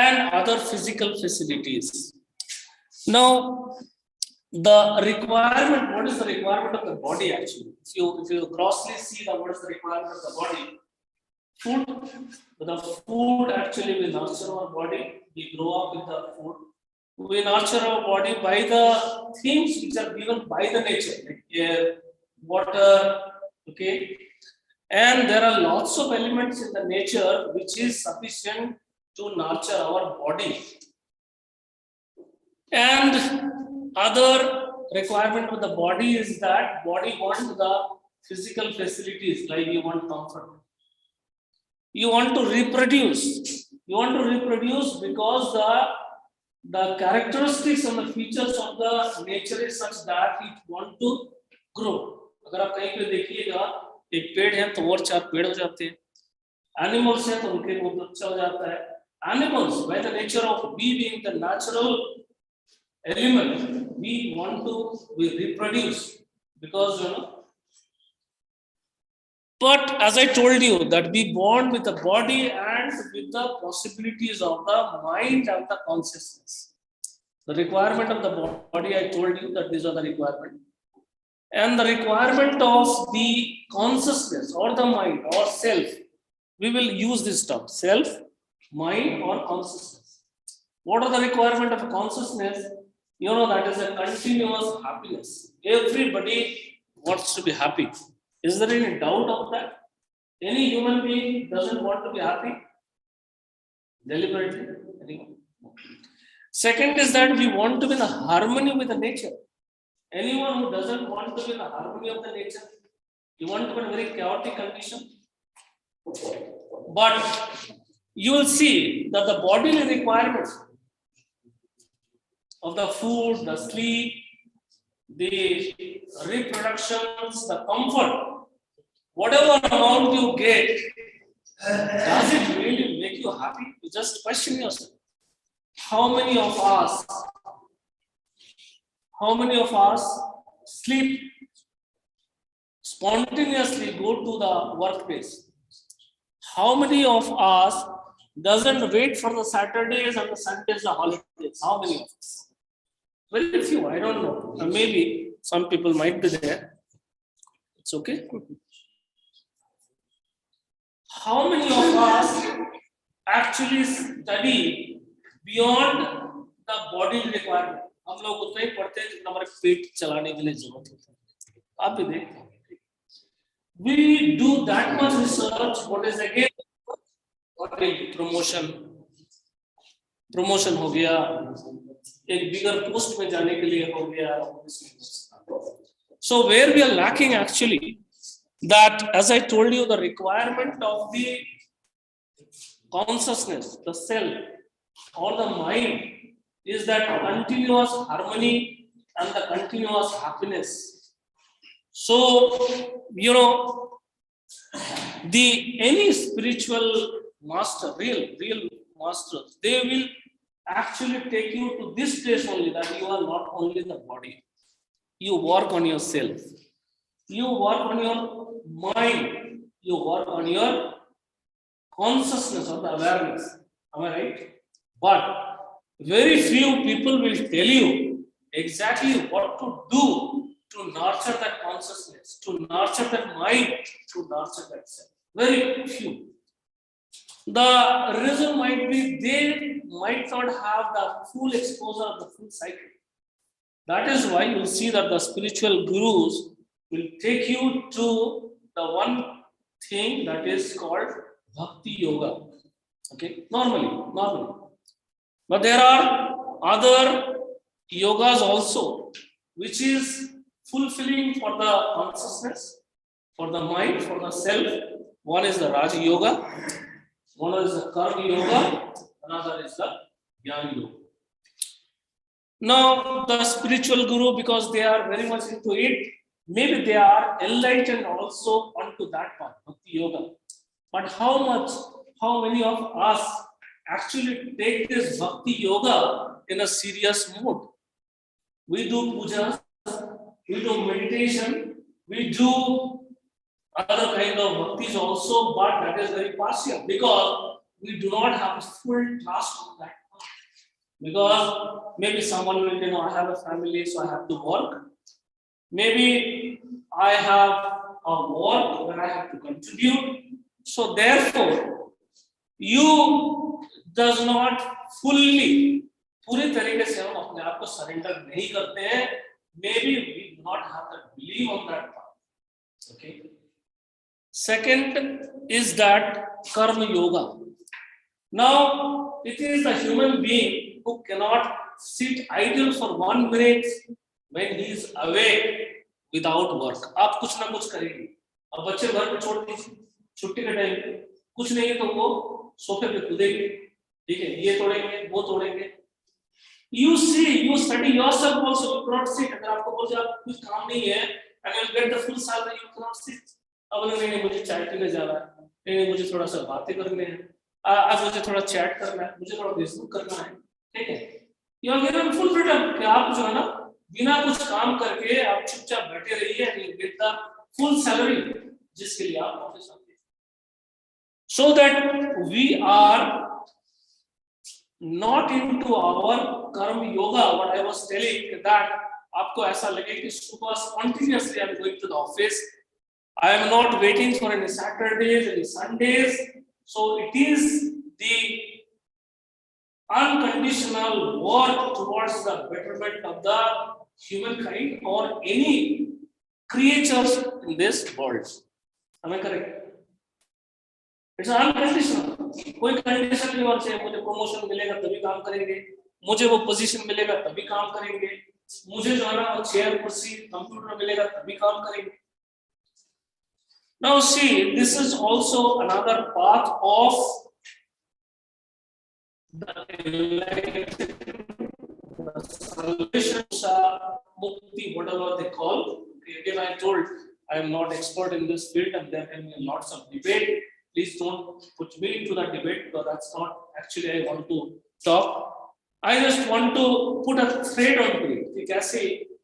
and other physical facilities. Now, the requirement, what is the requirement of the body actually? If you grossly see that what is the requirement of the body? Food. The food actually will nurture our body. We grow up with the food. We nurture our body by the things which are given by the nature, like air, water, okay. And there are lots of elements in the nature which is sufficient to nurture our body. And other requirement of the body is that body wants the physical facilities, like you want comfort. You want to reproduce. You want to reproduce because the characteristics and the features of the nature is such that it want to grow. अगर आप कहीं पे देखिएगा एक पेड़ है तो और 4 पेड़ हो जाते हैं. Animals है तो उनके बहुत अच्छा हो जाता है. Animals, by the nature of being the natural element, we want to reproduce because But as I told you that we born with the body and with the possibilities of the mind and the consciousness. The requirement of the body, I told you that these are the requirement. And the requirement of the consciousness or the mind or self, we will use this term, self, mind or consciousness. What are the requirement of consciousness? That is a continuous happiness. Everybody wants to be happy. Is there any doubt of that? Any human being doesn't want to be happy? Deliberately? Anyone? Second is that we want to be in a harmony with the nature. Anyone who doesn't want to be in a harmony of the nature, you want to be in a very chaotic condition. But you will see that the bodily requirements of the food, the sleep, the reproductions, the comfort, whatever amount you get, does it really make you happy? You just question yourself. How many of us sleep spontaneously, go to the workplace? How many of us doesn't wait for the Saturdays and the Sundays, the holidays? How many of us? Very few, I don't know. Maybe some people might be there. It's okay. How many of us actually study beyond the body requirement? हम लोग उतना ही पढ़ते हैं जितना हमारे पेट चलाने के लिए जरूरत होता है. आप भी देखते. We do that much research. What is again? Promotion हो गया. एक bigger post में जाने के लिए हो गया. So where we are lacking actually, that as I told you, the requirement of the consciousness, the self or the mind is that continuous harmony and the continuous happiness. So, any spiritual master, real masters, they will actually take you to this place only, that you are not only the body. You work on yourself. You work on your mind. You work on your consciousness or the awareness. Am I right? But very few people will tell you exactly what to do to nurture that consciousness, to nurture that mind, to nurture that self. Very few. The reason might be they might not have the full exposure of the full cycle. That is why you see that the spiritual gurus will take you to the one thing that is called Bhakti Yoga. Okay, normally. But there are other yogas also, which is fulfilling for the consciousness, for the mind, for the self. One is the Raja Yoga, one is the Karma Yoga, another is the Jnana Yoga. Now, the spiritual guru, because they are very much into it, maybe they are enlightened also onto that part, Bhakti Yoga. But how many of us actually take this Bhakti Yoga in a serious mode? We do pujas, we do meditation, we do other kind of bhaktis also, but that is very partial because we do not have a full trust on that part. Because maybe someone will, I have a family, so I have to work. Maybe I have a work where I have to contribute. So therefore, you does not fully, पूरी तरीके से हम अपने आप को surrender नहीं करते हैं. Maybe we do not have that belief on that part. Okay. Second is that karma yoga. Now, it is the human being who cannot sit idle for 1 minute when he is awake without work. आप कुछ ना कुछ करेंगे. अब बच्चे घर पे छोड़ दीजिए, छुट्टी के टाइम पे कुछ नहीं तो वो सोफे पे कूदेंगे, ठीक है, ये तोड़ेंगे, वो तोड़ेंगे. You see, you study yourself also. You cannot sit. अगर आपको बोल आप कुछ काम नहीं है, and you get the full salary, you cannot sit. अब नहीं मुझे चाय पीने जाना है, नहीं मुझे थोड़ा सा बातें करने हैं, आज मुझे थोड़ा चैट करना है, मुझे थोड़ा फेसबुक करना है, ठीक है. You are given full freedom कि आप जो है ना बिना कुछ काम करके आप चुपचाप बैठे रहिए and you get the full salary जिसके लिए आप ऑफिस आते हैं. So that we are not into our karma yoga. What I was telling that आपको ऐसा लगे कि सुबह continuously I am going to the office. I am not waiting for any Saturdays, any Sundays. So it is the unconditional work towards the betterment of the humankind or any creatures in this world. Am I correct? It's unconditional. कोई condition नहीं होना चाहिए. मुझे promotion मिलेगा तभी काम करेंगे, मुझे वो पोजीशन मिलेगा तभी काम करेंगे, मुझे जो है ना चेयर कुर्सी कंप्यूटर मिलेगा तभी काम करेंगे. Now see, this is also another part of the salvation, mukti, whatever they call. Again, I told I am not expert in this field and there can be lots of debate. Please don't put me into that debate because that's not actually I want to talk. I just want to put a thread on it कि कैसे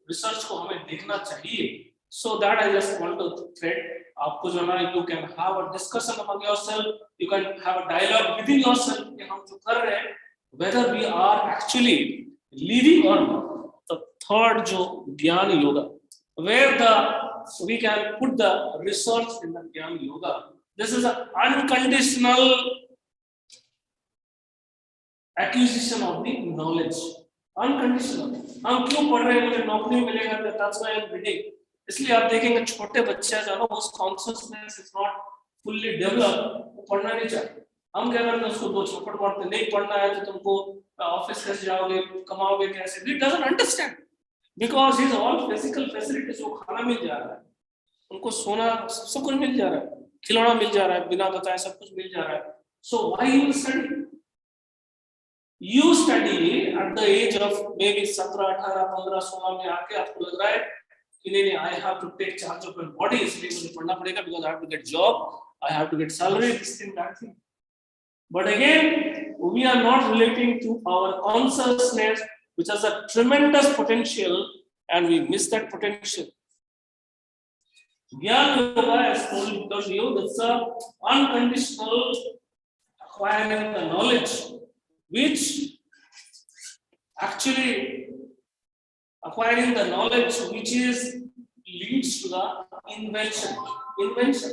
research को हमें देखना चाहिए. So that I just want to thread. आपको जो ना you can have a discussion among yourself. You can have a dialogue within yourself कि हम जो कर रहे हैं whether we are actually living or not. The third जो ज्ञान yoga, where we can put the research in the ज्ञान yoga. This is an unconditional acquisition of the knowledge. Unconditional. हम क्यों पढ़ रहे हैं, मुझे नौकरी मिलेगा, that's why I'm reading. इसलिए आप देखेंगे छोटे बच्चे जो है ना उस consciousness is not fully developed, वो पढ़ना नहीं चाहते. हम क्या करते हैं उसको दो चौपट मारते, नहीं पढ़ना है तो तुमको ऑफिस कैसे जाओगे, कमाओगे कैसे. He doesn't understand because he's all physical facilities. वो खाना मिल जा रहा है, उनको सोना सब कुछ मिल जा रहा है, खिलौना मिल जा रहा है, बिना बताए सब कुछ मिल जा रहा है. So why you study? You study at the age of maybe 17, 18, 15, 16 में आके आपको लग रहा है कि नहीं I have to take charge of my body, इसलिए मुझे पढ़ना पड़ेगा because I have to get job, I have to get salary, this thing, that thing. But again, we are not relating to our consciousness, which has a tremendous potential, and we miss that potential. Jnana Yoga has told you that's a unconditional acquiring the knowledge, which actually acquiring the knowledge which is leads to the invention. Invention.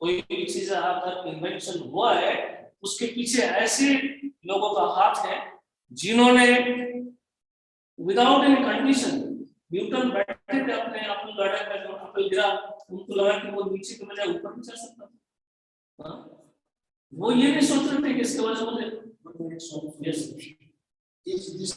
कोई भी चीज अगर invention हुआ है उसके पीछे ऐसे लोगों का हाथ है जिन्होंने विदाउट एनी कंडीशन, न्यूटन बैठे थे अपने एप्पल गार्डन में, जो एप्पल गिरा उनको लगा कि वो नीचे के बजाय ऊपर भी चल सकता था. वो ये नहीं सोच रहे थे कि इसके वजह से Is this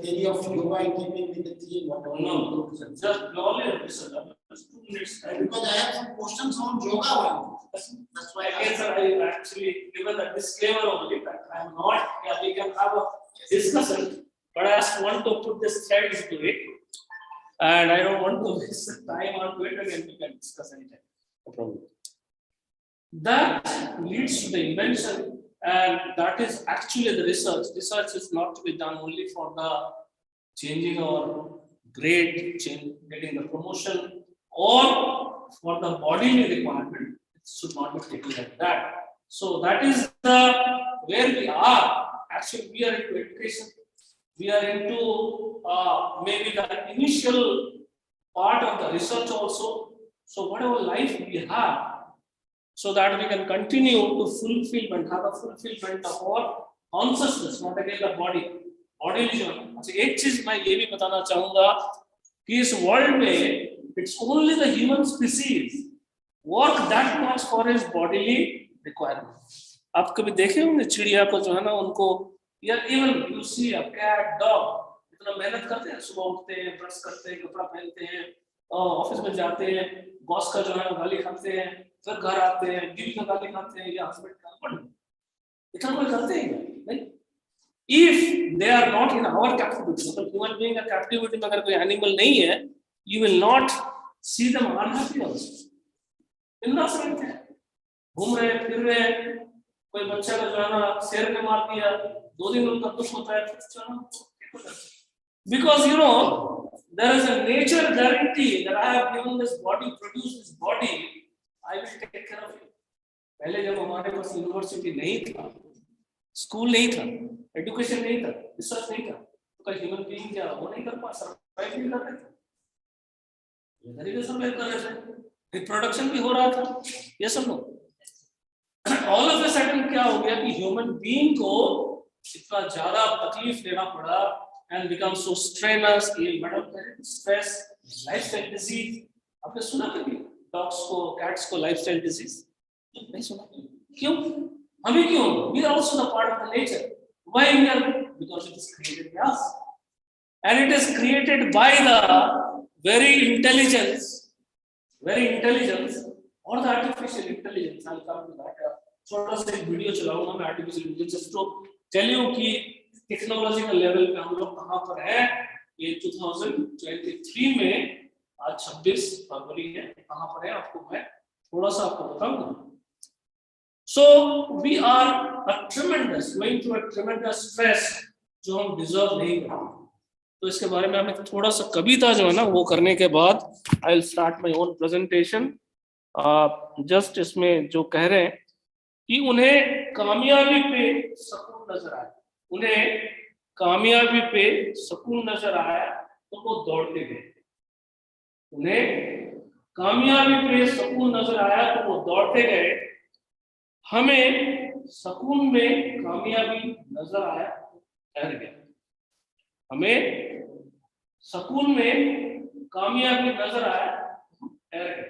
theory of yoga in keeping with the theme? no, just purely research. Just 2 minutes. Because I have some questions on yoga. That's why Again, sir, I actually given a disclaimer only that I am not. Yeah, we can have a discussion, but I just want to put this thread into it, and I don't want to waste the time onto it. Again, we can discuss anytime. No problem. That leads to the invention, and that is actually the research. Research is not to be done only for the changing our grade, getting the promotion, or for the bodily requirement. It should not be taken like that. So that is the where we are. Actually, we are into education. We are into maybe the initial part of the research also. So whatever life we have, so that we can continue to fulfillment, have a fulfillment of our consciousness, not again the body. Body जो है, अच्छा एक चीज मैं ये भी बताना चाहूँगा कि इस वर्ल्ड में it's only the human species work that much for his bodily requirement. आप कभी देखे होंगे चिड़िया को जो है ना उनको या even you see a cat, dog इतना मेहनत करते हैं, सुबह उठते हैं, ब्रश करते हैं, कपड़ा पहनते हैं, ऑफिस में जाते हैं, बॉस का जो है गाली खाते हैं, फिर घर आते हैं, बीवी का गाली खाते हैं या हस्बैंड का, इतना कोई करते हैं नहीं? If they are not in our captivity, मतलब human being का captivity में अगर कोई animal नहीं है, you will not see them unhappy also. बिंदास रहते हैं, घूम रहे हैं, फिर रहे हैं, कोई बच्चा का जो है ना शेर ने मार दिया, 2 दिन उनका दुख होता है, फिर चलो because you know there is a nature guarantee that I have given this body, produce this body, I will take care of you. पहले जब हमारे पास यूनिवर्सिटी नहीं था, स्कूल नहीं था, एजुकेशन नहीं था, रिसर्च नहीं था, तो कल ह्यूमन बीइंग क्या वो नहीं कर पा सर्वाइव नहीं कर रहे थे, ये तरीके से सर्वाइव कर रहे थे, रिप्रोडक्शन भी हो रहा था, ये सब लोग ऑल ऑफ अ सडन क्या हो गया कि ह्यूमन बीइंग को इतना ज्यादा तकलीफ लेना पड़ा and become so strenuous, stress, lifestyle disease. आपने सुना कभी डॉग्स को, कैट्स को लाइफस्टाइल डिजीज? नहीं सुना। क्यों? हमें क्यों? We are also the part of the nature. Why we are? Because it is created by us, and it is created by the very intelligence or the artificial intelligence. I'll come to that. छोटा सा एक video चलाऊंगा मैं artificial intelligence to tell you कि technological level पे हम लोग कहां पर है। ये 2023 में आज 26 फरवरी है, कहां पर है आपको मैं थोड़ा सा आपको बताऊंगा। So we are a tremendous going through a tremendous stress जो हम डिजर्व नहीं करते। तो इसके बारे में हमें थोड़ा सा कविता जो है ना वो करने के बाद I will start my own presentation. Just इसमें जो कह रहे हैं कि उन्हें कामयाबी पे सुकून नजर आया, उन्हें कामयाबी पे सुकून नजर आया तो वो दौड़ते गए। उन्हें कामयाबी पे सुकून नजर आया तो वो दौड़ते गए। हमें सुकून में कामयाबी नजर आया तो ठहर गए। हमें सुकून में कामयाबी नजर आया तो ठहर गए।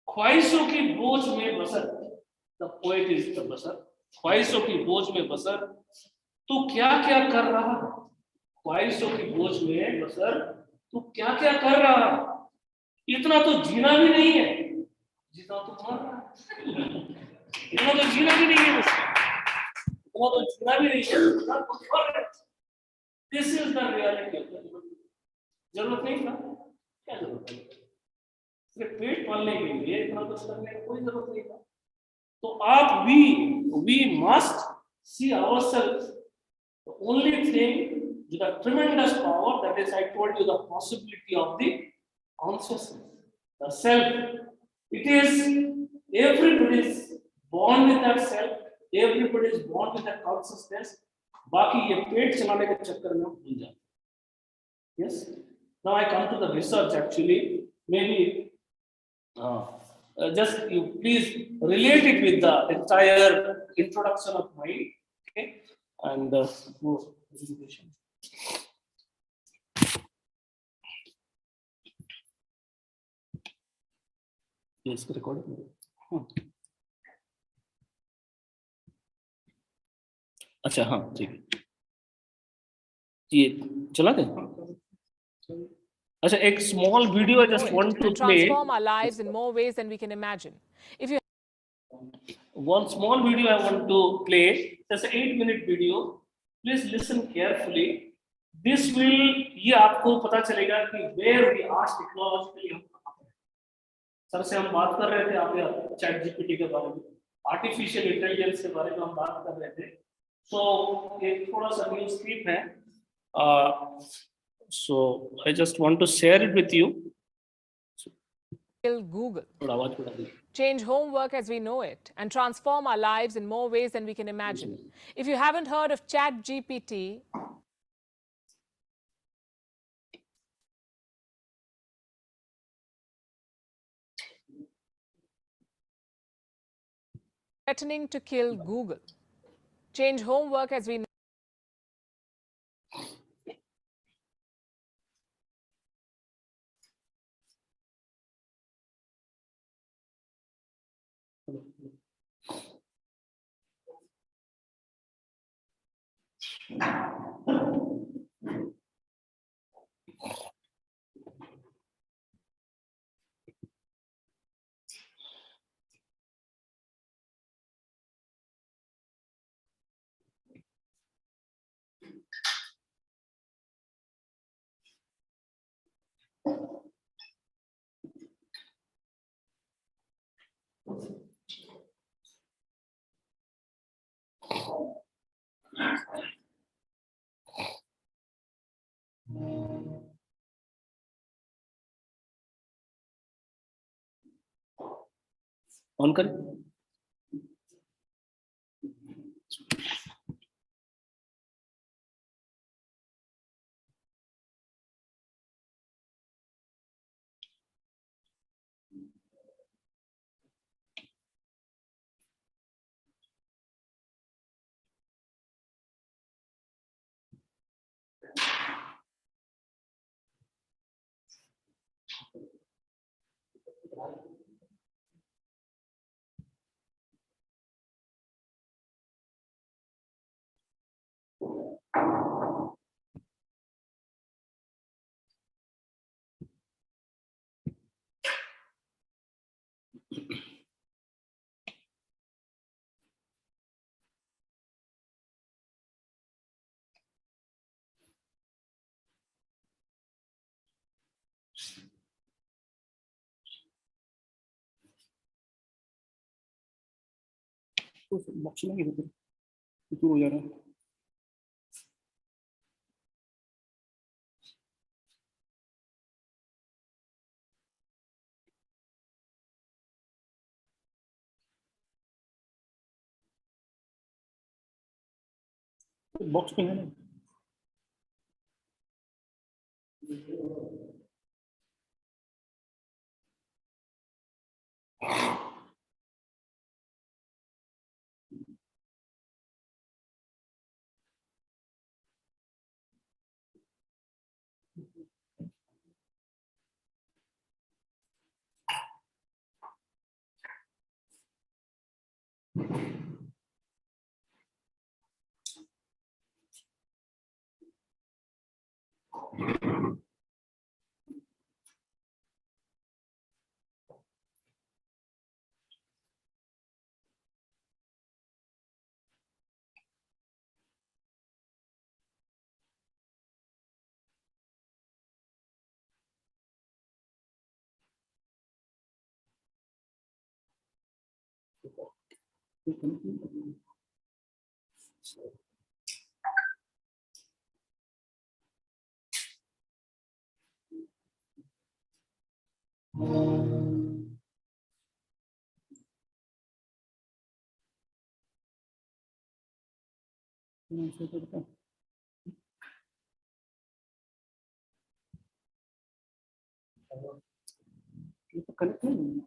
ख्वाहिशों की बोझ में बसर, द पोएट इज द बसर, ख्वाहिशों की बोझ में बसर तू क्या क्या कर रहा है। ख्वाहिशों की बोझ में बसर तू क्या क्या कर रहा है। इतना तो जीना भी नहीं है जितना तो मर रहा है। इतना तो जीना भी नहीं है, इतना तो जीना भी नहीं है जितना तो मर रहा है। This is the reality of the. जरूरत नहीं था, क्या जरूरत है? सिर्फ पेट पालने के लिए इतना कुछ करने की कोई जरूरत नहीं था। तो आप we must see ourselves the only thing with a tremendous power, that is I told you the possibility of the consciousness, the self. It is everybody is born with that self, everybody is born with that consciousness. बाकी ये पेट चलाने के चक्कर में हम भूल जाते हैं। Yes. Now I come to the research actually. Maybe just you please relate it with the entire introduction of mine, okay? And presentation. Yes, recording. अच्छा हाँ ठीक है, ये चला दे। अच्छा एक small video I just want to play. Transform our lives in more ways than we can imagine. If you One small video I want to play. It's an 8-minute video. Please listen carefully. This will ये आपको पता चलेगा कि where we are technologically हम कहाँ पर हैं। Sir से हम बात कर रहे थे आप चैट जीपीटी के बारे में, आर्टिफिशियल इंटेलिजेंस के बारे में हम बात कर रहे थे। So एक थोड़ा सा न्यूज़ क्लिप है। So I just want to share it with you. kill Google, थोड़ा आवाज बढ़ा दीजिए। change homework as we know it, and transform our lives in more ways than we can imagine. If you haven't heard of ChatGPT, threatening to kill Google, change homework as we know. On कर। Box में दूर हो जा रहा है। Box में है ना। कनेक्ट नहीं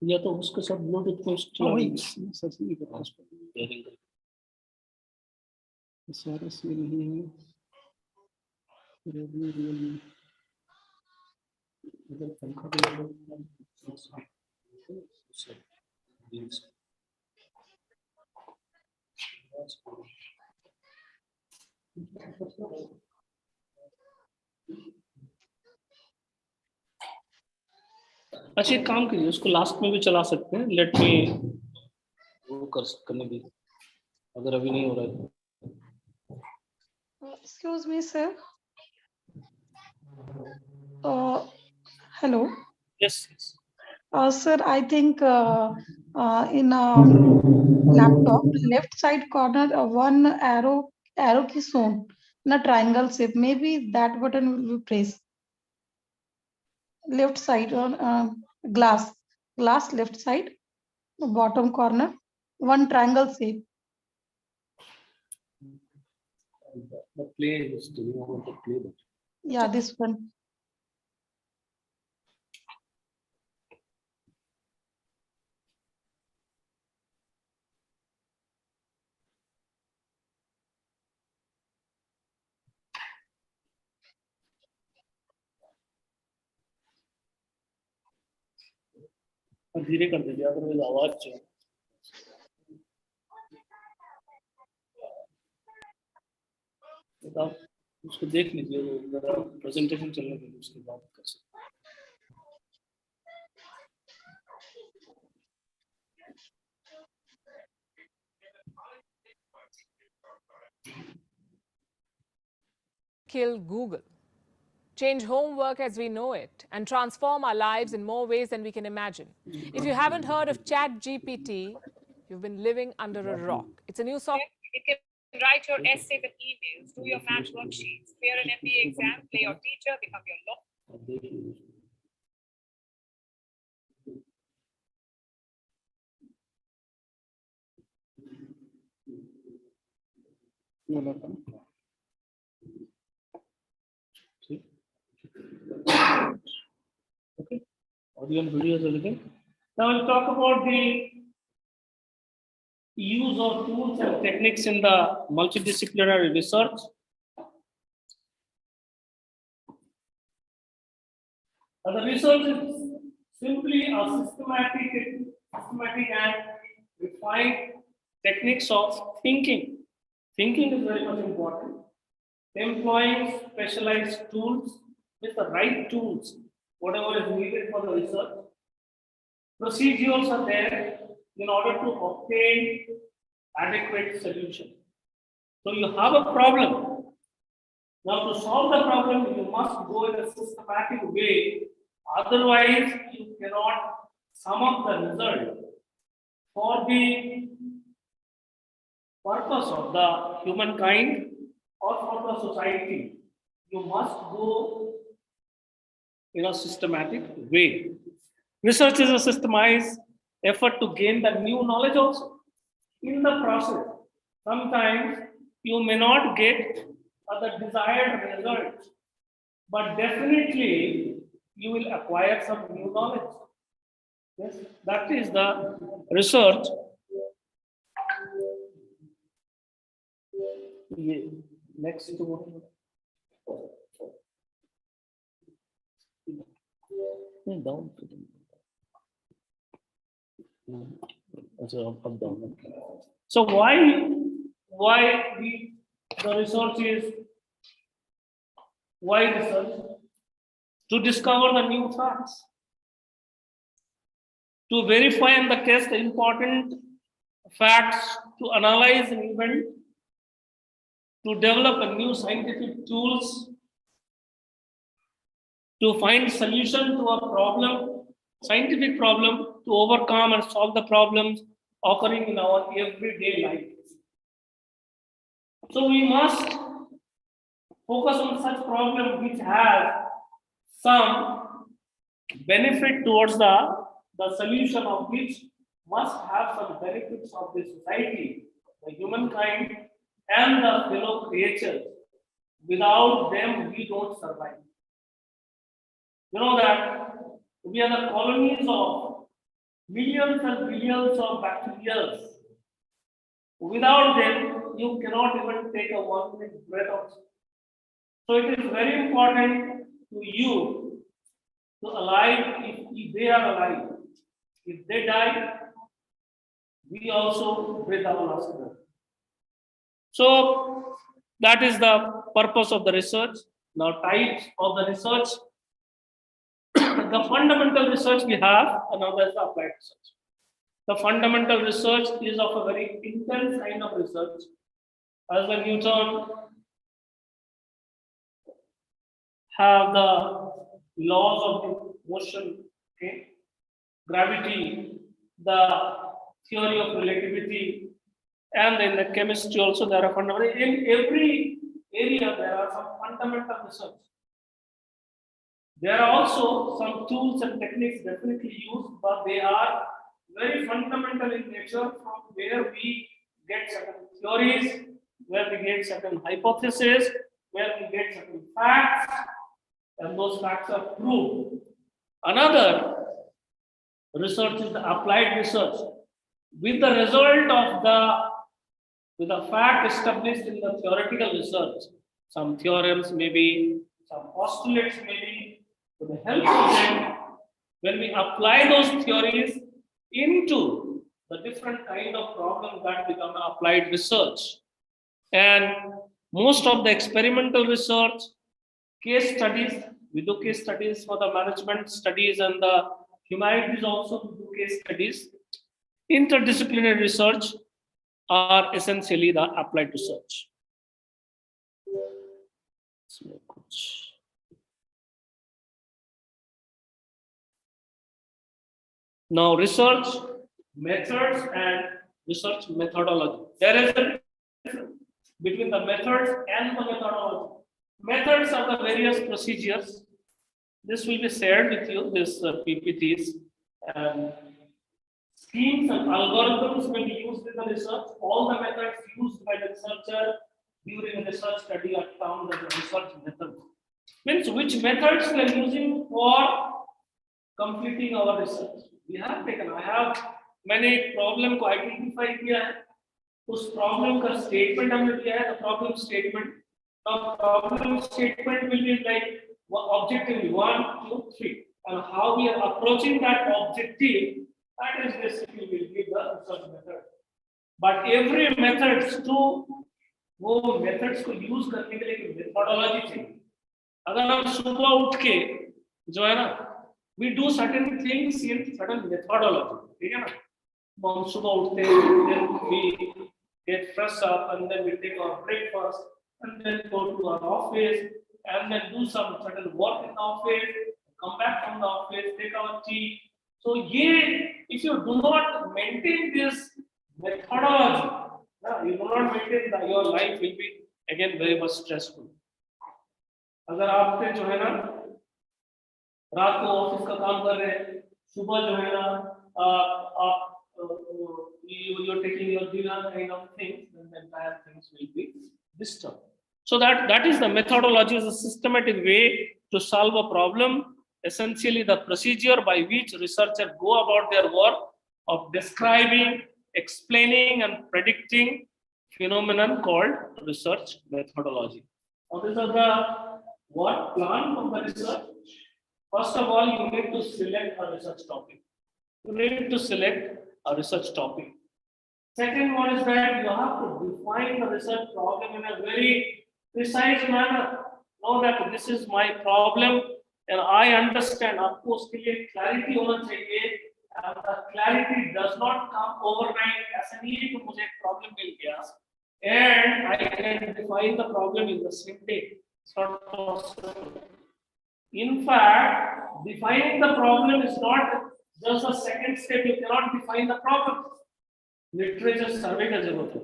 या तो उसके साथ ब्लूटूथ को सर्च नहीं करता उस पर सारे से नहीं है Redmi Realme अगर पंखा अच्छा एक काम करिए उसको लास्ट में भी चला सकते हैं लेट मी वो करने भी अगर अभी नहीं हो रहा है Excuse me, sir. Hello. Yes. Sir, I think in laptop, left side corner, one arrow key shown in a triangle shape. Maybe that button will be pressed. Left side on glass left side, bottom corner, one triangle shape. The playlist, you want to play that. Yeah, this one. धीरे कर दीजिए otherwise आवाज जो आप उसको देख लीजिए वो मेरा प्रेजेंटेशन चलने के लिए उसके बाद कर सकते Kill Google, change homework as we know it, and transform our lives in more ways than we can imagine. If you haven't heard of ChatGPT, you've been living under a rock. It's a new software. It can write your essays and emails, do your math worksheets, clear an MBA exam, play your teacher, become your law. आप देख लीजिए ये वाला था। ठीक okay audio and video is everything. Now we'll talk about the use of tools and techniques in the multidisciplinary research. The research is simply a systematic and refined techniques of thinking. Thinking is very much important. Employing specialized tools with the right tools, whatever is needed for the research. Procedures are there in order to obtain adequate solution. So you have a problem. Now to solve the problem, you must go in a systematic way. Otherwise, you cannot sum up the result for the purpose of the humankind or for the society. You must go in a systematic way. Research is a systemized effort to gain the new knowledge also. In the process, sometimes you may not get the desired result, but definitely you will acquire some new knowledge. Yes, that is the research. Next to down. Up, down. So why the research is why research? To discover the new facts, to verify and the test the important facts, to analyze an event, to develop a new scientific tools, to find solution to a problem, scientific problem, to overcome and solve the problems occurring in our everyday life. So we must focus on such problem which have some benefit towards the solution of which must have some benefits of the society, the humankind, and the fellow creatures. Without them, we don't survive. You know that we are the colonies of millions and billions of bacteria. Without them, you cannot even take a 1 minute breath of. So it is very important to you to alive if they are alive. If they die, we also breathe our last breath. So that is the purpose of the research. Now types of the research. The fundamental research we have, another is the applied research. The fundamental research is of a very intense kind of research. As the Newton have the laws of the motion, okay, gravity, the theory of relativity, and in the chemistry also there are fundamental. In every area there are some fundamental research. There are also some tools and techniques definitely used, but they are very fundamental in nature, from where we get certain theories, where we get certain hypotheses, where we get certain facts, and those facts are proved. Another research is the applied research. With the result of with the fact established in the theoretical research, some theorems maybe, some postulates maybe, with the help of them, when we apply those theories into the different kind of problems, that become applied research. And most of the experimental research, case studies, we do case studies for the management studies, and the humanities also we do case studies. Interdisciplinary research are essentially the applied research. Now, research methods and research methodology. There is a difference between the methods and the methodology. Methods are the various procedures. This will be shared with you, this PPTs, and schemes and algorithms will be used in the research. All the methods used by the researcher during a research study are termed as the research methods. Means which methods we are using for completing our research. We have taken, I have मैंने problem को identify किया है, उस problem का statement हमने दिया है, the problem statement. Now problem statement will be like objective 1, 2, 3, and how we are approaching that objective. That is basically will be the research method. But every methods to वो methods को use करने के लिए methodology चाहिए. अगर हम सुबह उठ के जो है ना, we do certain things in certain methodology, ठीक है ना? हम सुबह उठते हैं, then we get fresh up, and then we take our breakfast, and then go to our office, and then do some certain work in the office, come back from the office, take our tea. So, if you do not maintain this methodology, you do not maintain that, your life will be again very much stressful. अगर आपके जो है ना रात को office का काम कर रहे हैं, सुबह जो है ना आप you're taking your dinner kind of things, then the entire things will be disturbed. So that is the methodology, is a systematic way to solve a problem. Essentially, the procedure by which researchers go about their work of describing, explaining, and predicting phenomenon called research methodology. Now, these are the what plan of the research. First of all, you need to select a research topic. You need to select a research topic. Second one is that you have to define the research problem in a very precise manner. Know that this is my problem and I understand. आपको उसके लिए clarity होना चाहिए. And the clarity does not come overnight. ऐसा नहीं है कि मुझे एक problem मिल गया and I can define the problem in the same day. It's not possible. In fact, defining the problem is not just the second step. You cannot define the problem. Literature survey का जरूरत है.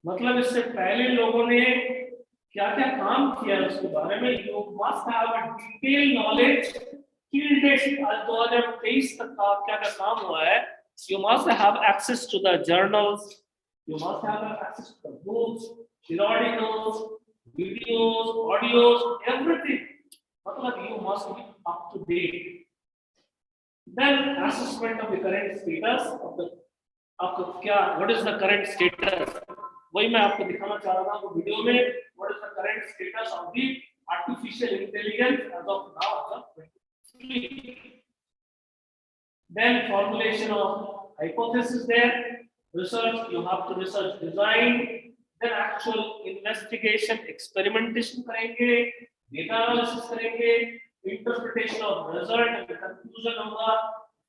मतलब इससे पहले लोगों ने क्या-क्या काम किया उसके बारे में. You must have a detailed knowledge. Till date, आज 2023 तक का क्या-क्या काम हुआ है. You must have access to the journals. You must have access to the books, periodicals, videos, audios, everything. मतलब you must be up to date. Then assessment of the current status of the आपको क्या, what is the current status? वही मैं आपको दिखाना चाह रहा था वीडियो में. What is the current status of the artificial intelligence as of now, as of 2023? Then formulation of hypothesis there. Research, you have to research design. Then actual investigation, experimentation करेंगे, data analysis करेंगे, interpretation of result and conclusion होगा.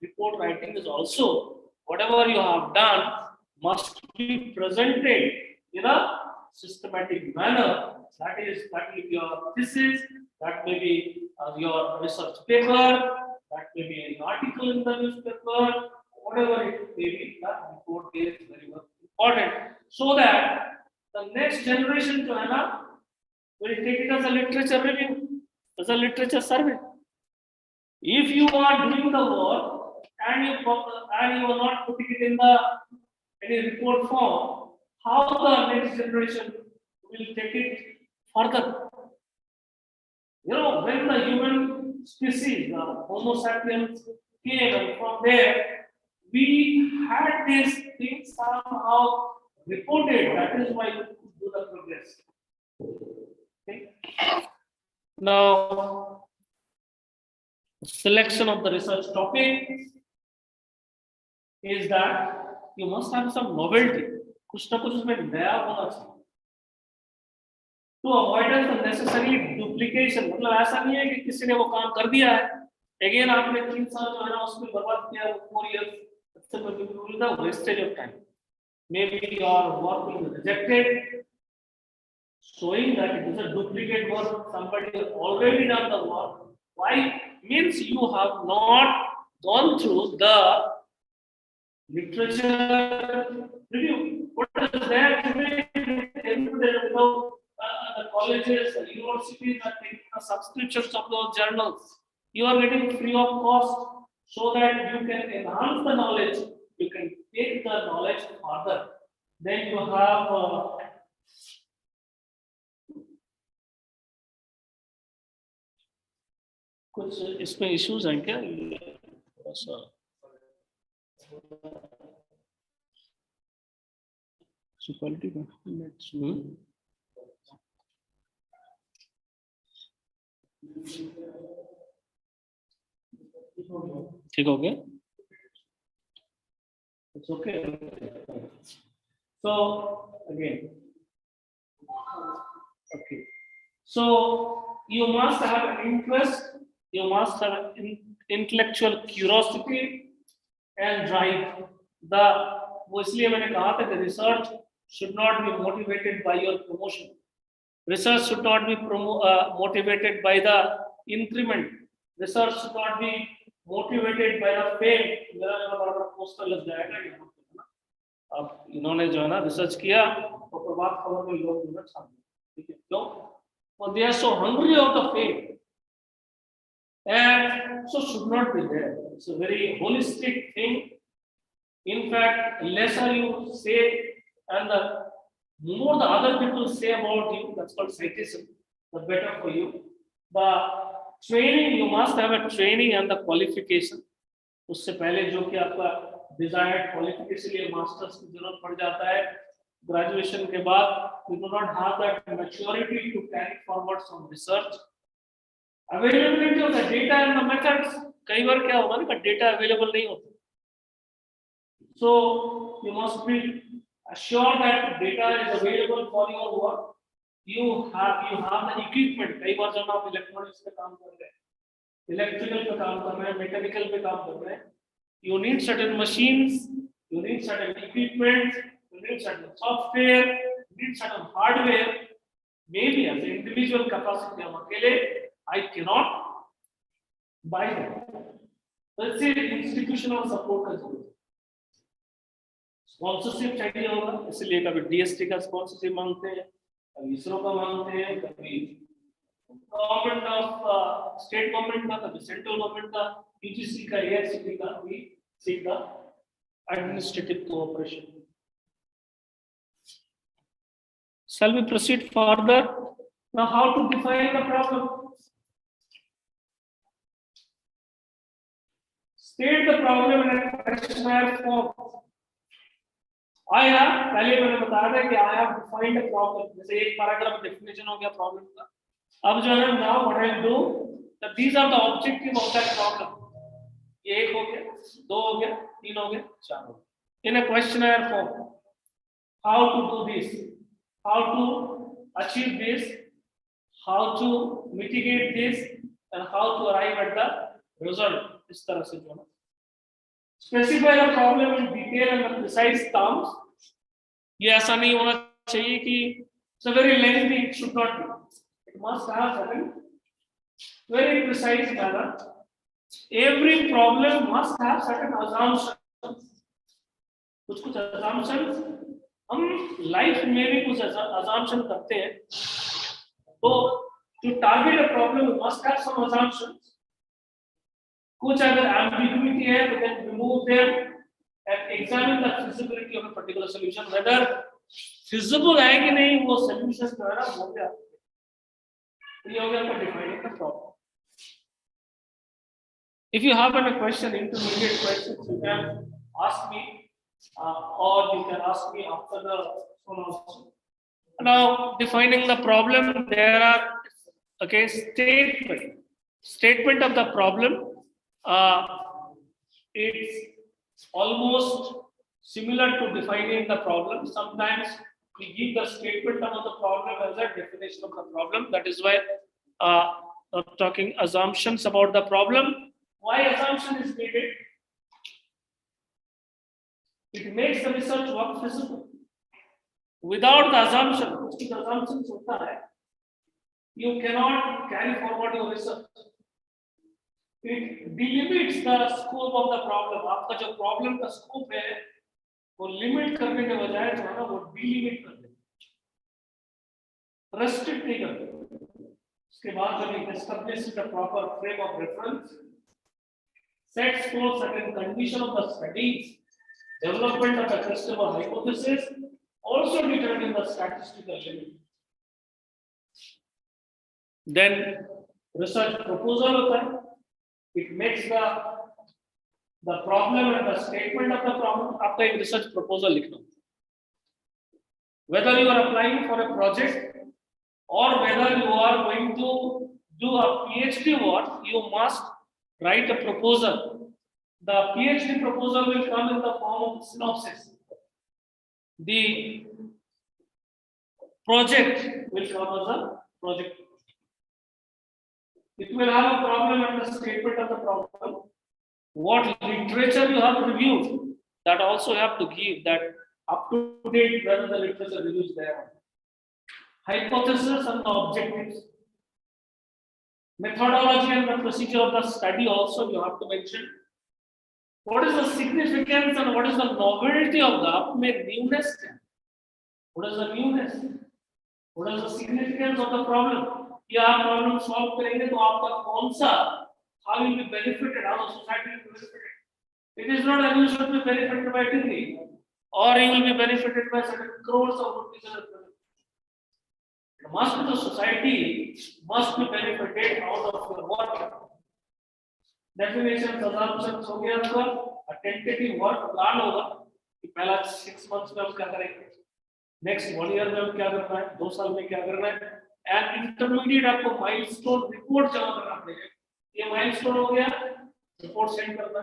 Report writing is also whatever you have done must be presented in a systematic manner. That will be your thesis, that may be your research paper, that may be an article in the newspaper, whatever it may be, that report is very much important, so that the next generation to Anna will take it as a literature review, as a literature survey. If you are doing the work and you are not putting it in the any report form, how the next generation will take it further? You know, when the human species, the Homo sapiens came, and from there we had these things somehow reported. That is why we could do the progress. Okay. Now, selection of the research topic is that you must have some novelty. कुछ ना कुछ उसमें नया होना चाहिए. To avoid the necessary duplication, मतलब ऐसा नहीं है कि किसी ने वो काम कर दिया है, again आपने 3 साल जो है ना उसमें बर्बाद किया, 4 years, it's a wastage of time. Maybe your work will be rejected, showing that it is a duplicate work. Somebody has already done the work. Why? Means you have not gone through the literature review. What is there today? The colleges, the universities are taking the subscriptions of those journals. You are getting free of cost, so that you can enhance the knowledge. You can take the knowledge further. Then you have कुछ इसमें issues हैं क्या? थोड़ा सा quality का ठीक हो गया? It's okay. So again, okay. So you must have an interest. You must have an intellectual curiosity and drive. वो इसलिए मैंने कहा था कि research should not be motivated by your promotion. Research should not be motivated by the increment. Research should not be motivated by the fame. मेरा बड़ा poster लग जाएगा ये ना. अब इन्होंने जो है ना रिसर्च किया तो प्रभात खबर में लोग जो है सामने, ठीक है क्यों? For they are so hungry of the fame, and so should not be there. It's a very holistic thing. In fact, lesser you say and the more the other people say about you, that's called citation, the better for you. The training, you must have a training and the qualification. उससे पहले जो कि आपका desired qualification लिए masters की जरूरत पड़ जाता है, graduation के बाद you do not have that maturity to carry forward some research. Availability of the data and the methods, कई बार क्या होगा ना कि data available नहीं होता. So you must be assured that data is available for your work. You have the equipment. कई बार जब आप electronics पे काम कर रहे हैं, electrical पे काम कर रहे हैं, mechanical पे काम कर रहे हैं, you need certain machines, you need certain equipment, you need certain software, you need certain hardware. Maybe as an individual capacity हम अकेले I cannot buy them. Let's say institutional support का जरूरत है. स्पॉन्सरशिप चाहिए होगा, इसलिए कभी डीएसटी का स्पॉन्सरशिप मांगते हैं, कभी इसरो का मांगते हैं, कभी गवर्नमेंट ऑफ स्टेट गवर्नमेंट का, कभी सेंट्रल गवर्नमेंट का, यूजीसी का, एआईसीटी का, we seek the administrative cooperation. Shall we proceed further? Now, how to define the problem? State the problem in a questionnaire form. I have पहले मैंने बताया था कि I have defined a problem. जैसे एक paragraph definition हो गया problem का. अब जो है now what I do, that these are the objective of that problem. ये एक हो गया, दो हो गया, तीन हो गया, चार हो गया. In a questionnaire form, how to do this, how to achieve this, how to mitigate this, and how to arrive at the result. इस तरह से जो है. Specify the problem in detail and the precise terms. ये ऐसा नहीं होना चाहिए कि So very lengthy, it should not be. It must have certain very precise manner. Every problem must have certain assumptions. कुछ assumptions हम लाइफ में भी कुछ assumption करते हैं. तो to target a problem, we must have some assumptions. कुछ अगर ambiguity है, we can remove them and examine the feasibility of a particular solution. Whether feasible है कि नहीं, वो solution जो है ना हो गया. ये हो गया for defining the problem. If you have any question, intermediate questions, you can ask me, or you can ask me after the one also. Now, defining the problem, there are statement of the problem. It's almost similar to defining the problem. Sometimes we give the statement of the problem as a definition of the problem. That is why talking assumptions about the problem. Why assumption is needed? It makes the research work feasible. Without the assumption, कुछ assumptions होता है, you cannot carry forward your research. It delimits the scope of the problem. आपका जो problem का scope है, वो limit करने के बजाय जो है ना वो delimit कर देते, restrict नहीं करते. उसके बाद जब it establishes the proper frame of reference, sets forth certain condition of the studies, development of the customer hypothesis, also determine the statistical limit. Then research proposal होता है. It makes the problem and the statement of the problem. आपका एक research proposal लिखना. Whether you are applying for a project or whether you are going to do a PhD work, you must write a proposal. The PhD proposal will come in the form of synopsis. The project will come as a project. It will have a problem and the statement of the problem. What literature you have reviewed, that also you have to give that up to date whether the literature reviews there. Hypothesis and the objectives. Methodology and the procedure of the study also you have to mention. What is the significance and what is the novelty of the newness? What is the newness? What is the significance of the problem? या आप problem solve करेंगे तो आपका कौन सा how will be benefited, how the society will be benefited. It is not unusual to be benefited by degree, or you will be benefited by certain crores of rupees. Must be the society must be benefited out of your work. Definitions, assumptions हो गया आपका. A tentative work plan होगा कि पहला 6 months में हम क्या करेंगे, next 1 year में हम क्या करना है, 2 साल में क्या करना है. And intermediate आपको milestone report जमा करना पड़ेगा. ये milestone हो गया, report send करना.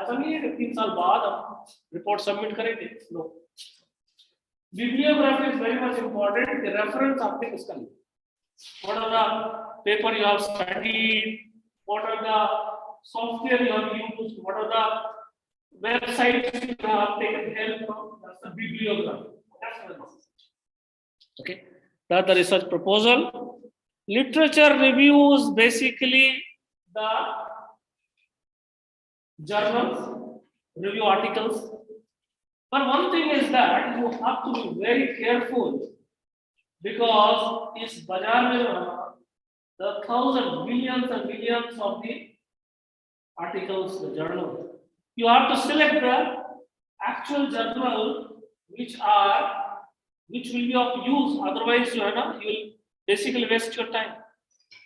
ऐसा नहीं है कि 3 साल बाद हम report submit करेंगे. No. Bibliography is very much important. The reference आपने किसका लिया? What are the paper you have studied? What are the software you have used? What are the websites you have taken help from? That's the bibliography. That's the research. Okay. That's the research proposal. Literature reviews basically the journals, review articles. But one thing is that you have to be very careful because is bazaar mein the thousands, millions and millions of the articles, the journal. You have to select the actual journal which will be of use. Otherwise, you will basically waste your time.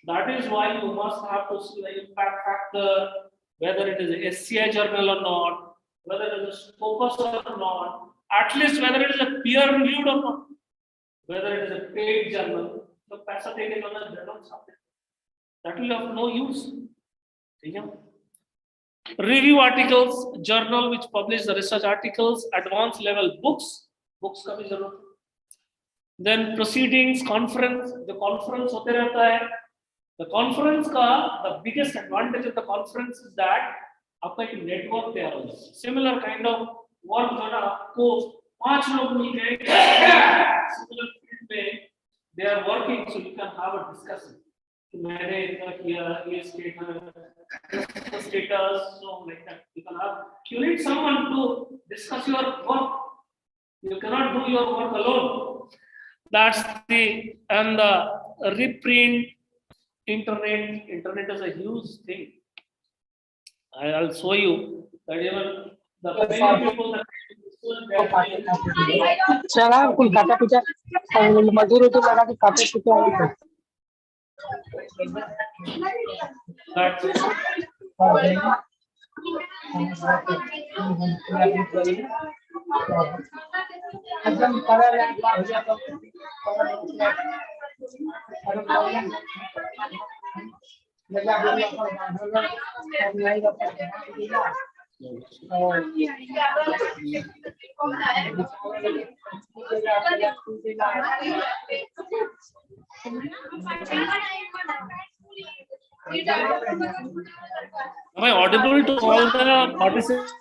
That is why you must have to see the impact factor, whether it is a SCI journal or not, whether it is a Scopus or not, at least whether it is a peer reviewed or not, whether it is a paid journal. So, paisa deke wala journal that will have no use. Review articles, journal which publish the research articles, advanced level books ka bhi zarurat. Then proceedings, conference, the conference hote rehta hai. The conference ka, the biggest advantage of the conference is that आपका एक network तैयार हो जाए. Similar kind of work जो ना आपको 5 लोग मिल गए similar field में they are working, so you can have a discussion. Status, so like that. You need someone to discuss your work. You cannot do your work alone. That's and the reprint internet. Internet is a huge thing. I'll show you that even the many people that चला कुल काटा पीछा मजदूर तो लगा के काटे पीछा एकदम करा Am I audible to all the participants?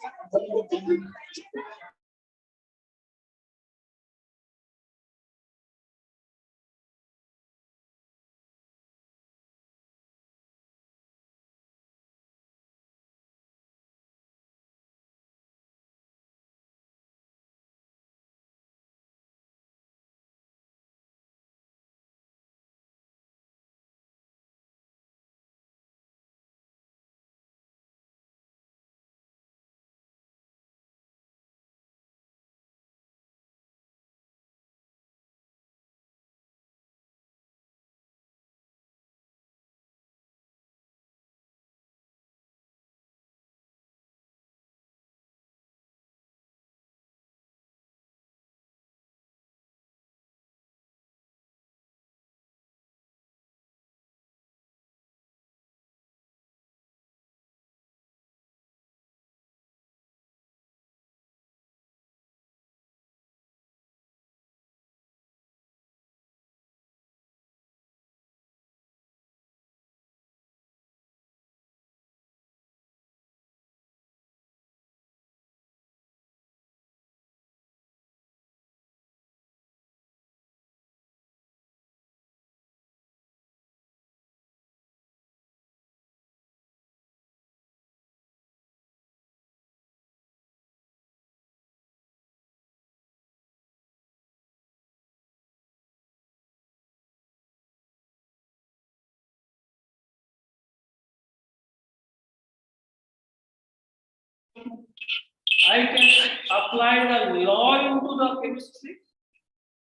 I can apply the law into the chemistry.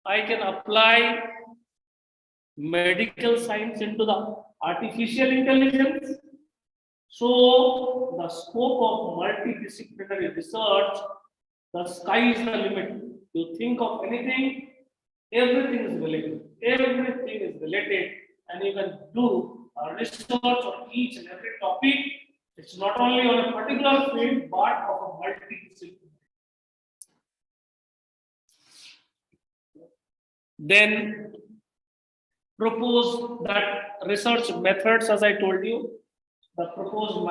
I can apply medical science into the artificial intelligence. So the scope of multidisciplinary research, the sky is the limit. You think of anything, everything is related. Everything is related, and you can do a research on each and every topic. It's not only on a particular field, but of a multidisciplinary. Then propose that research methods, as I told you, the proposed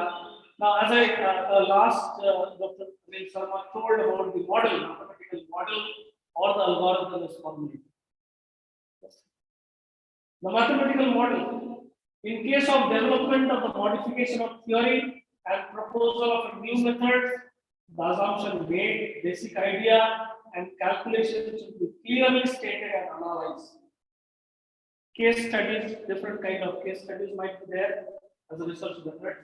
now, as I last Dr. Anil Sharma told about the model, mathematical model, or the algorithm is formulated. The mathematical model, in case of development of the modification of theory and proposal of a new method, the assumption made, basic idea, and calculations should be clearly stated and analyzed. Case studies, different kind of case studies might be there as a research method.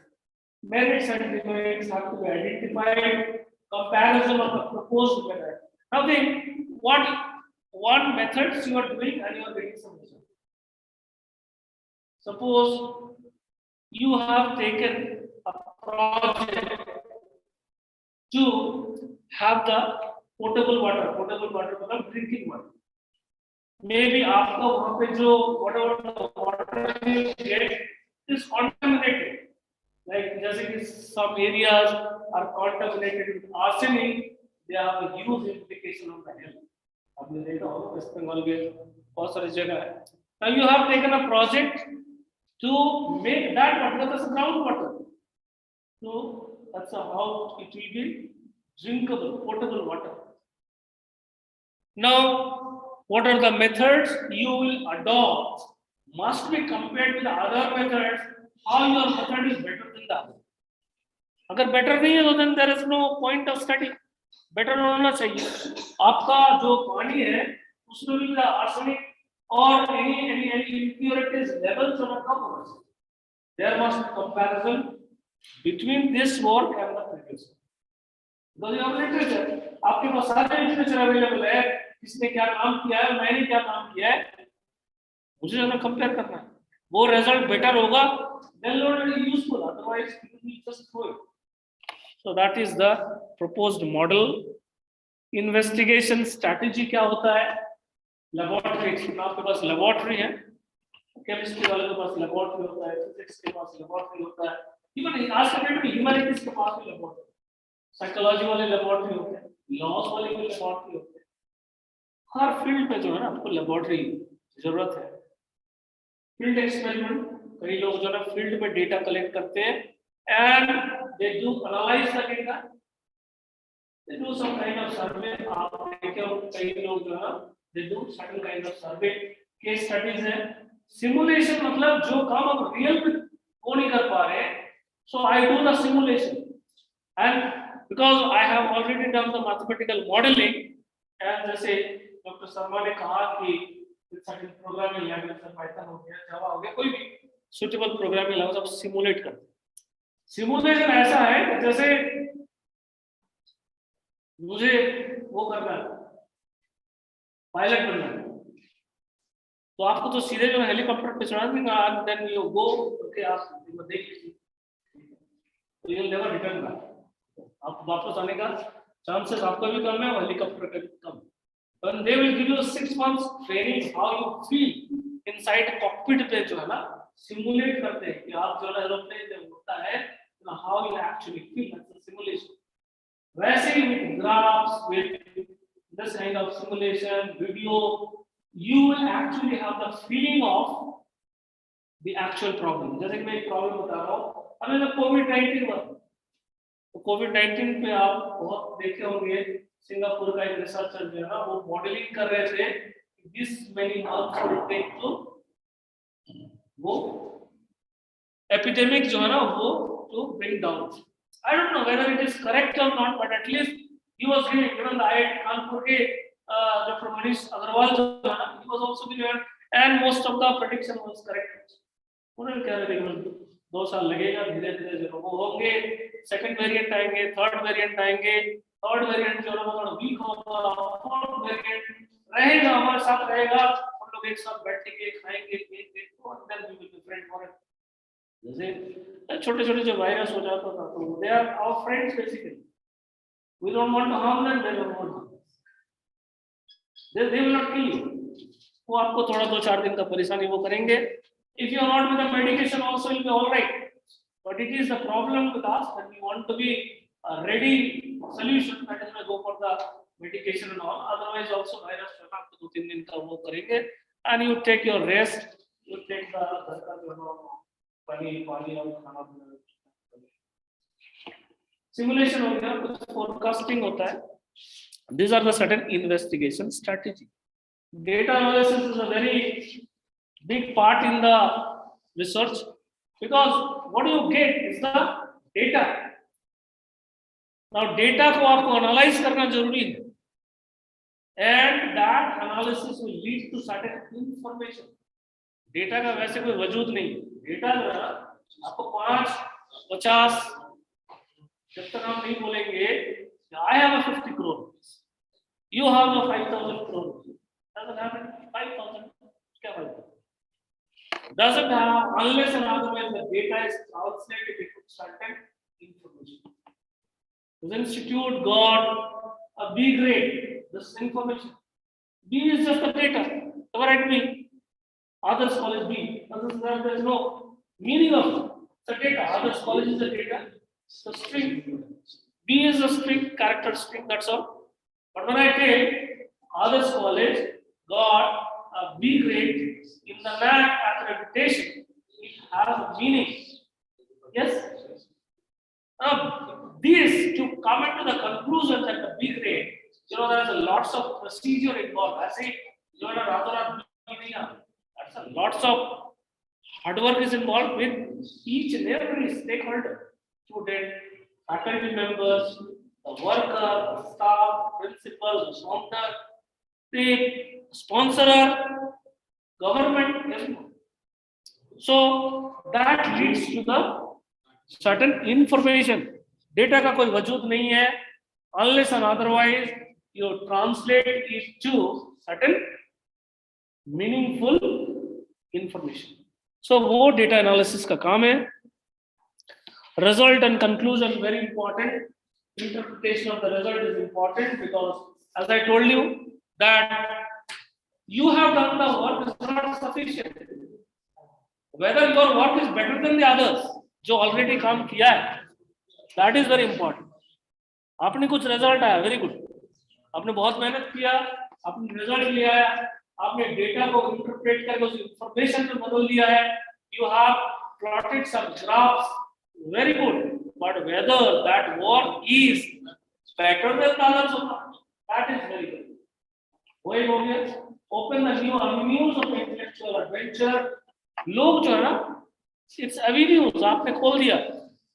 Merits and demerits have to be identified. Comparison of the proposed method. Now then, what methods you are doing and you are getting some result. Suppose you have taken a project to have the potable water become drinking water. Maybe after whatever the water you get is contaminated. Like some areas are contaminated with arsenic, they have a huge implication on the health. West Bengal, now you have taken a project to make that water as groundwater. So that's how it will be drinkable, potable water. Now, what are the methods you will adopt must be compared with the other methods, how your method is better than the other. अगर better नहीं है तो then there is no point of study. Better होना चाहिए. आपका जो पानी है उसमें भी arsenic or any impurities levels होना कम होना चाहिए. There must be comparison between this work and the previous work. Because you have literature, आपके पास सारे literature available है, किसने क्या काम किया है, मैंने क्या काम किया है, मुझे ज़रा compare करना है. वो result better होगा, then only useful. Otherwise, it will just throw it. So that is the proposed model. Investigation strategy क्या होता है? Laboratory. आपके पास laboratory है. Chemistry वाले के पास laboratory होता है, physics के पास laboratory होता है. Even आज के डेट में humanities के पास भी laboratory. Psychology वाले laboratory होते हैं, laws वाले भी laboratory होते हैं. हर फील्ड पे जो है ना आपको laboratory जरूरत है. Field experiment, कई लोग जो है ना फील्ड में डेटा कलेक्ट करते हैं and they do analyze the data. They do some kind of survey. आप देखे हो कई लोग जो है they do certain kind of survey. Case studies है. Simulation मतलब जो काम आप real में वो नहीं कर पा रहे, so I do the simulation. And because I have already done the mathematical modeling, and जैसे डॉक्टर शर्मा ने कहा कि certain programming language जैसे Python हो गया, Java हो गया, कोई भी suitable programming language आप simulate करते हैं. Simulation ऐसा है कि जैसे मुझे वो करना है, पायलट बनना है, तो आपको तो सीधे जो हेलीकॉप्टर पे चढ़ा देंगे and then you go करके आप देख लीजिए, तो you will never return back. आप वापस आने का चांसेस आपका भी कम है और हेलीकॉप्टर का भी कम. When they will give you 6 months training, how you feel inside cockpit पे जो है ना simulate करते हैं कि आप जो है एरोप्लेन में उड़ता है, how you actually feel. That's a simulation. वैसे ही with graphs, with this kind of simulation, video, you will actually have the feeling of the actual problem. जैसे कि मैं एक प्रॉब्लम बता रहा हूँ, अभी जब कोविड-19 हुआ, तो कोविड-19 पे आप बहुत देखे होंगे, सिंगापुर का एक रिसर्चर जो है ना वो मॉडलिंग कर रहे थे, this many months will take to वो एपिडेमिक जो है ना वो to bring down. I don't know whether it is correct or not, but at least he was given the IIT Kanpur के Dr. Manish Agarwal जो है ना, he was also given, and most of the prediction was correct. उन्होंने कह रहे थे कि 2 साल लगेगा, धीरे-धीरे जो वो होंगे, सेकंड वेरिएंट आएंगे, थर्ड वेरिएंट आएंगे, थर्ड वेरिएंट जो है वो थोड़ा वीक होगा, फोर्थ वेरिएंट रहेगा, हमारे साथ रहेगा, हम लोग एक साथ बैठेंगे, खाएंगे, पिएंगे, और then we will be friends forever. जैसे छोटे-छोटे जो वायरस हो जाता था, तो they are our friends basically. We don't want to harm them, they don't want to harm us. They will not kill you. वो आपको थोड़ा 2-4 दिन का परेशानी वो करेंगे. If you are not with the medication, also will be all right. But it is the problem with us that we want to be a ready solution. That is why go for the medication and all. Otherwise, also virus जो है आपको 2-3 दिन का वो करेंगे. And you take your rest. You take the घर का जो है पानी और खाना पीना. Simulation हो गया, कुछ forecasting होता है. These are the certain investigation strategy. Data analysis is a very big part in the research because what you get is the data. Now data को आपको analyze करना जरूरी है, and that analysis will lead to certain information. Data का वैसे कोई वजूद नहीं. Data जो है आपको 5-50 जब तक हम नहीं बोलेंगे I have a 50 crore, you have a 5,000 crore, doesn't have 5,000, क्या फायदा? Doesn't have unless and otherwise the data is translated into certain information. This institute got a B grade. This is information. B is just the data. Never write B. Others call it B. There is no meaning of the data. Others call it the data. The string. B is a string, character string. That's all. But when I tell others call it got a B grade in the NAAC accreditation, it has meaning. Yes. This to come into the conclusion that the B grade, there is a lots of procedure involved. I say जो है ना रातों रात नहीं आता. That's a lots of hard work is involved with each and every stakeholder, student, faculty members, the worker, the staff, principal, the founder, the sponsorer, government, everyone. So that leads to the certain information. Data का कोई वजूद नहीं है, unless and otherwise you translate it to certain meaningful information. So वो data analysis का काम है. Result and conclusion very important. Interpretation of the result is important because, as I told you, that you have done the work is not sufficient. Whether your work is better than the others, जो already काम किया है, that is very important. आपने कुछ result आया, very good. आपने बहुत मेहनत किया, आपने result लिया है, आपने data को interpret करके उस information में बदल दिया है. You have plotted some graphs, very good. But whether that work is better than the others or not, that is very good. वही हो गया. Open the new avenues of intellectual adventure. लोग जो है ना, it's avenues आपने खोल दिया.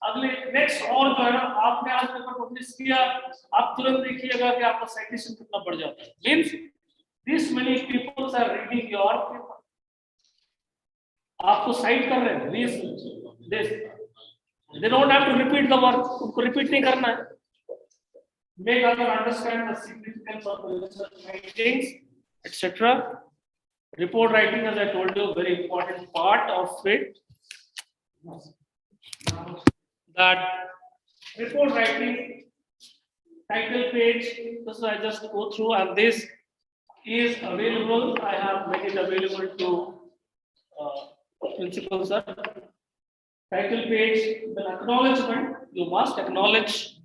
अगले next और जो है ना, आपने आज पेपर पब्लिश किया, आप तुरंत देखिएगा कि आपका citation कितना बढ़ जाता है. Means this many people are reading your paper. आपको cite कर रहे हैं. This they don't have to repeat the work. उनको repeat नहीं करना है. Make others understand the significance of the research findings, etc. Report writing, as I told you, very important part of it. That report writing, title page, this I just go through, and this is available. I have made it available to principal sir. Title page, then acknowledgement, you must acknowledge.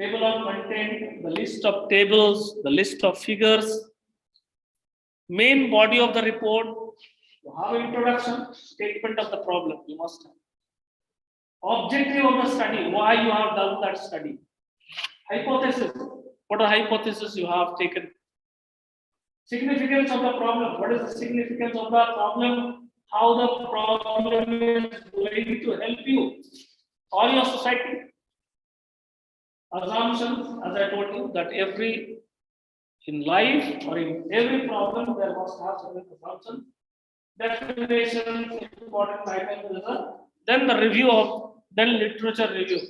Table of content, the list of tables, the list of figures. Main body of the report, you have introduction, statement of the problem, you must have. Objective of the study, why you have done that study. Hypothesis, what a hypothesis you have taken. Significance of the problem, what is the significance of the problem, how the problem is going to help you or your society. Assumptions, as I told you, that every in life or in every problem there must have certain assumptions. Definitions, important items, then the review of, then literature review.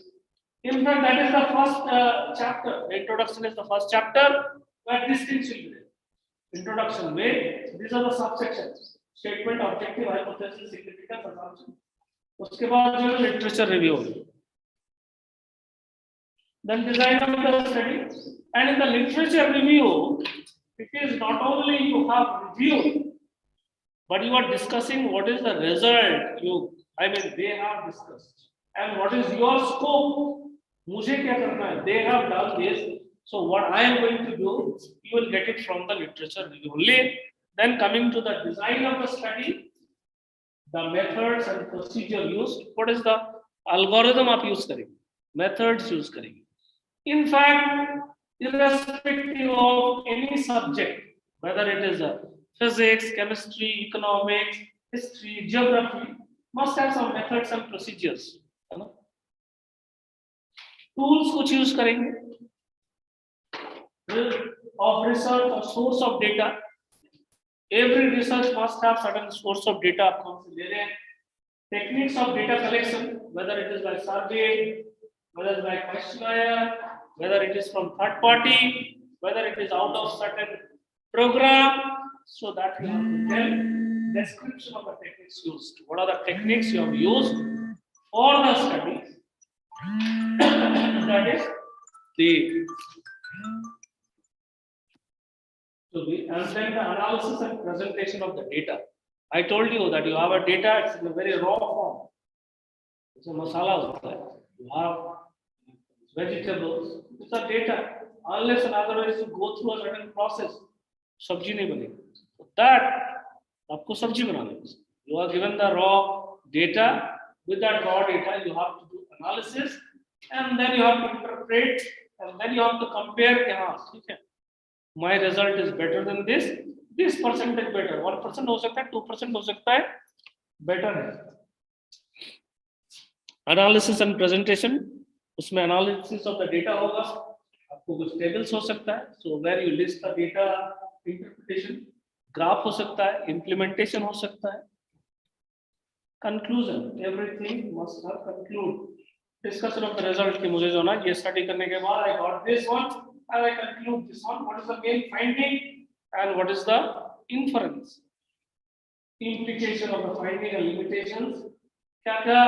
In fact, that is the first chapter. The introduction is the first chapter where these things will be there. Introduction made, these are the subsections. Statement, objective, hypothesis, significance, assumption. उसके बाद जो literature review. Then design of the study, and in the literature review, it is not only you have review, but you are discussing what is the result they have discussed, and what is your scope. मुझे क्या करना है? They have done this, so what I am going to do, you will get it from the literature review only. Then coming to the design of the study, the methods and procedure used. What is the algorithm आप use करेंगे? Methods use करेंगे. In fact, irrespective of any subject, whether it is physics, chemistry, economics, history, geography, must have some methods and procedures. Tools कुछ use करेंगे of research or source of data. Every research must have certain source of data. आप कौन से ले रहे हैं? Techniques of data collection, whether it is by survey, whether it is by questionnaire, whether it is from third party, whether it is out of certain program, so that you have to tell description of the techniques used. What are the techniques you have used for the study? That is and then the analysis and presentation of the data. I told you that you have a data, it's in a very raw form. It's a masala. You have vegetables, it's a data. Unless and otherwise you go through a certain process, sabji nahi banegi. So that आपको सब्जी बनानी है. You are given the raw data. With that raw data, you have to do analysis, and then you have to interpret, and then you have to compare. हाँ, ठीक है. my result is better than this percentage better, 1% हो सकता है, 2% हो सकता है, better है. Analysis and presentation, उसमें analysis of the data होगा, आपको कुछ tables हो सकता है, so where you list the data, interpretation, graph हो सकता है, implementation हो सकता है. Conclusion, everything must have conclude. Discussion of the result कि मुझे जो ना ये study करने के बाद I got this one and I conclude this one. What is the main finding and what is the inference? Implication of the finding and limitations. क्या क्या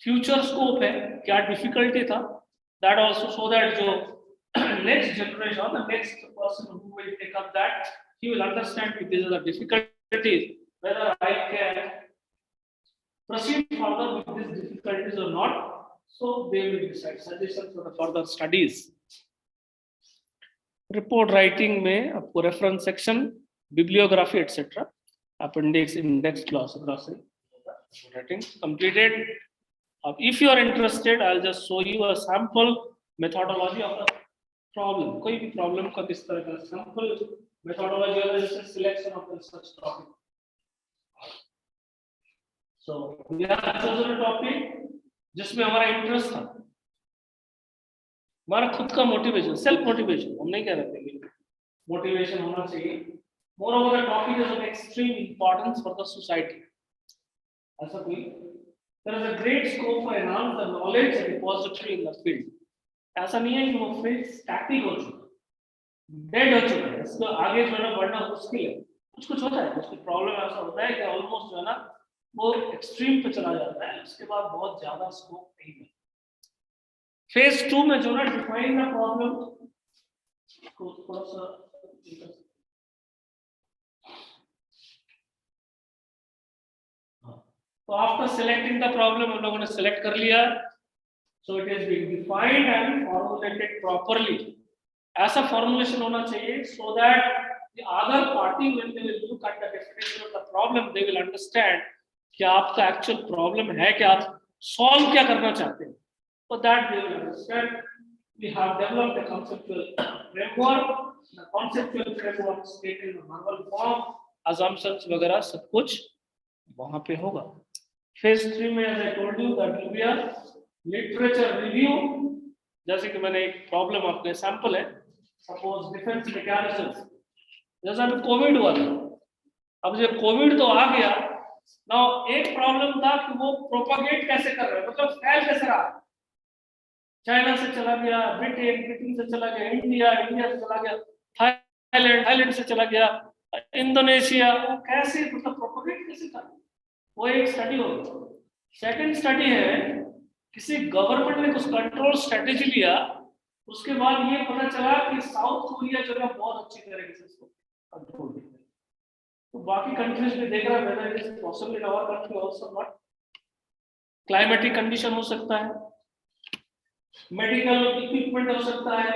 future scope है, क्या difficulty था? That also so that जो next generation or the next person who will take up that, he will understand if these are the difficulties, whether I can proceed further with these difficulties or not. So they will decide suggestions for the further studies. Report writing में आपको reference section, bibliography etc. Appendix, index, glossary. Writing completed. If you are interested, I'll just show you a sample methodology of the problem. कोई भी problem का किस तरह का sample methodology or selection of the such topic. So we have chosen a topic जिसमें हमारा interest था, हमारा खुद का motivation, self motivation, हम नहीं कह रहे थे motivation होना चाहिए. Moreover, the topic is of extreme importance for the society. ऐसा कोई, there is a great scope for enhance the knowledge and repository in the field. ऐसा नहीं है कि वो field static हो चुका, dead हो चुका है, इसको आगे जो है ना बढ़ना मुश्किल है. कुछ होता है, कुछ प्रॉब्लम ऐसा होता है कि ऑलमोस्ट जो है ना वो एक्सट्रीम पे चला जाता है, उसके बाद बहुत ज्यादा स्कोप नहीं है. फेज 2 में जो ना डिफाइन द प्रॉब्लम को थोड़ा सा तो आफ्टर सेलेक्टिंग द प्रॉब्लम हम लोगों ने सेलेक्ट कर लिया, so it is being defined and formulated properly. ऐसा फॉर्मुलेशन होना चाहिए so that the other party when they will look at the definition of the problem they will understand कि आपका एक्चुअल प्रॉब्लम है कि आप सॉल्व क्या करना चाहते हैं. For that they will understand. We have developed a conceptual framework. The conceptual framework stated in verbal form, assumptions वगैरह सब कुछ वहाँ पे होगा. Phase 3 में as I told you that will be a literature review. जैसे कि मैंने एक प्रॉब्लम आपके सैंपल है, suppose defense mechanisms. जैसा अभी कोविड हुआ था, अब जब कोविड तो आ गया, now एक प्रॉब्लम था कि वो प्रोपागेट कैसे कर रहे हैं, मतलब फैल कैसे रहा. चाइना से चला गया, ब्रिटेन से चला गया, इंडिया से चला गया, थाईलैंड से चला गया, इंडोनेशिया, वो कैसे मतलब प्रोपेगेट कैसे कर, वो एक स्टडी होगी. सेकंड स्टडी है किसी गवर्नमेंट ने कुछ कंट्रोल स्ट्रेटेजी लिया, उसके बाद ये पता चला कि साउथ कोरिया जो है बहुत अच्छी तरीके से इसको कंट्रोल कर रहा है. तो बाकी कंट्रीज में देख रहा है whether it is possible in our country also not. Climatic condition हो सकता है, मेडिकल इक्विपमेंट हो सकता है,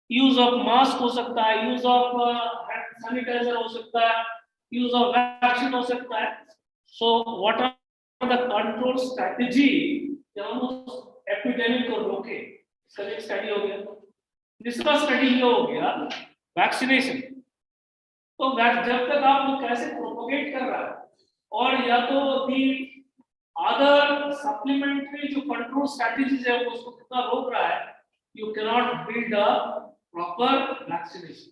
यूज ऑफ मास्क हो सकता है, यूज ऑफ सैनिटाइजर हो सकता है, यूज ऑफ वैक्सीन हो सकता है. So what are the control strategy कि हम उस एपिडेमिक को रोके, इसका एक स्टडी हो गया. दूसरा स्टडी ये हो गया वैक्सीनेशन. तो जब तक आप वो कैसे प्रोपोगेट कर रहा है, और या तो दी अदर सप्लीमेंट्री जो कंट्रोल स्ट्रेटजीज है वो उसको कितना रोक रहा है, you can not build a proper vaccination.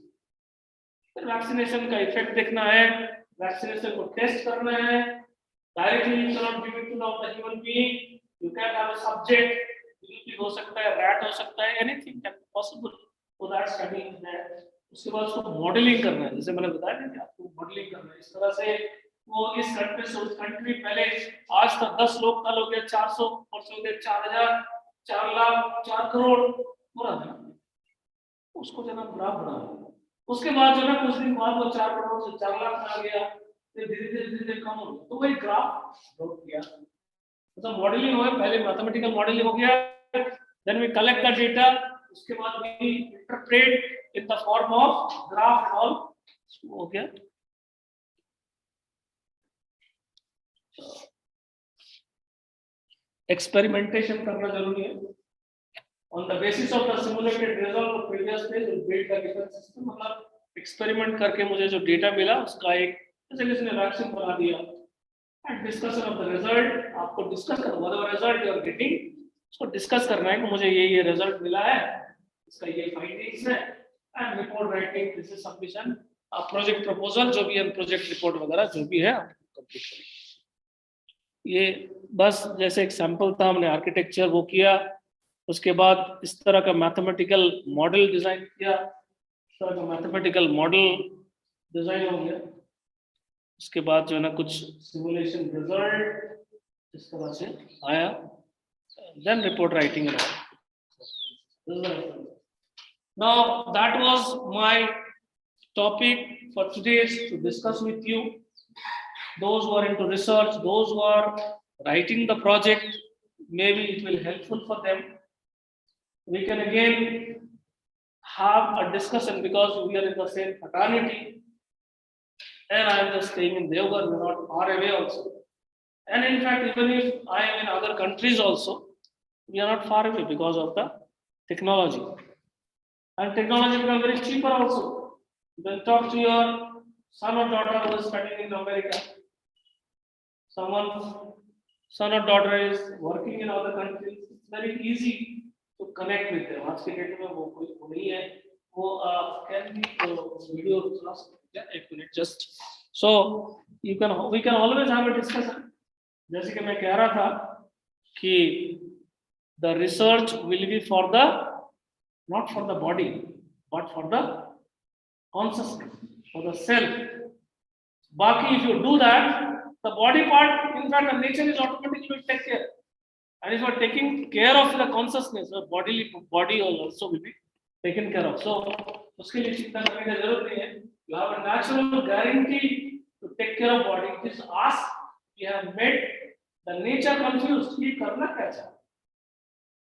फिर वैक्सीनेशन का इफेक्ट देखना है, वैक्सीनेशन को टेस्ट करना है. Directly you can not give it to the human being, you can have a subject, unity हो सकता है, रैट हो सकता है, anything can possible. So that study is that. उसके बाद उसको मॉडलिंग करना है, जैसे मैंने बताया ना कि आपको मॉडलिंग करना है. इस तरह से वो इस कंट्री से उस कंट्री, पहले आज तक 10 लोग, कल हो गया 400, परसों हो गया 4000, 4 लाख, 4 करोड़ हो रहा है. उसको जो ना ग्राफ बना, उसके बाद जो ना कुछ दिन बाद वो 4 करोड़ से 4 लाख में आ गया, फिर धीरे धीरे कम हो गया. तो वही ग्राफ ड्रॉप किया. मतलब मॉडलिंग हो गया, पहले मैथमेटिकल मॉडलिंग हो गया, then we collect the data, उसके बाद we interpret in the form of graph all हो गया. एक्सपेरिमेंटेशन करना जरूरी है. On the basis of the simulated result of previous stage, we'll build the different system. मतलब experiment करके मुझे जो data मिला उसका एक जैसे किसी ने वैक्सीन बना दिया and discussion of the result आपको discuss करना whatever result you are getting उसको discuss करना है कि मुझे ये result मिला है इसका ये findings है and report writing this is submission project proposal जो भी है project report वगैरह जो भी है complete करेंगे ये बस जैसे एक सैंपल था हमने आर्किटेक्चर वो किया उसके बाद इस तरह का मैथमेटिकल मॉडल डिजाइन किया इस तरह का मैथमेटिकल मॉडल डिजाइन हो गया उसके बाद जो है ना कुछ सिमुलेशन रिजल्ट इस तरह से आया then report writing now that was my topic for today to discuss with you those who are into research those who are writing the project maybe it will helpful for them we can again have a discussion because we are in the same fraternity and I am just staying in Devghar, we are not far away also. And in fact, even if I am in other countries also, we are not far away because of the technology. And technology becomes very cheaper also. You can talk to your son or daughter who is studying in America. Someone's son or daughter is working in other countries. It's very easy to connect with them. आज के date में वो कोई नहीं है वो can be video एक minute just so we can always have a discussion जैसे कि मैं कह रहा था कि the research will be for the not for the body but for the consciousness for the self बाकी if you do that the body part in fact the nature is automatically will take care and if you are taking care of the consciousness the body also will be taken care of so उसके लिए चिंता करने की जरूरत नहीं है you have a natural guarantee to take care of body this us we have made the nature confused ये करना क्या चाहता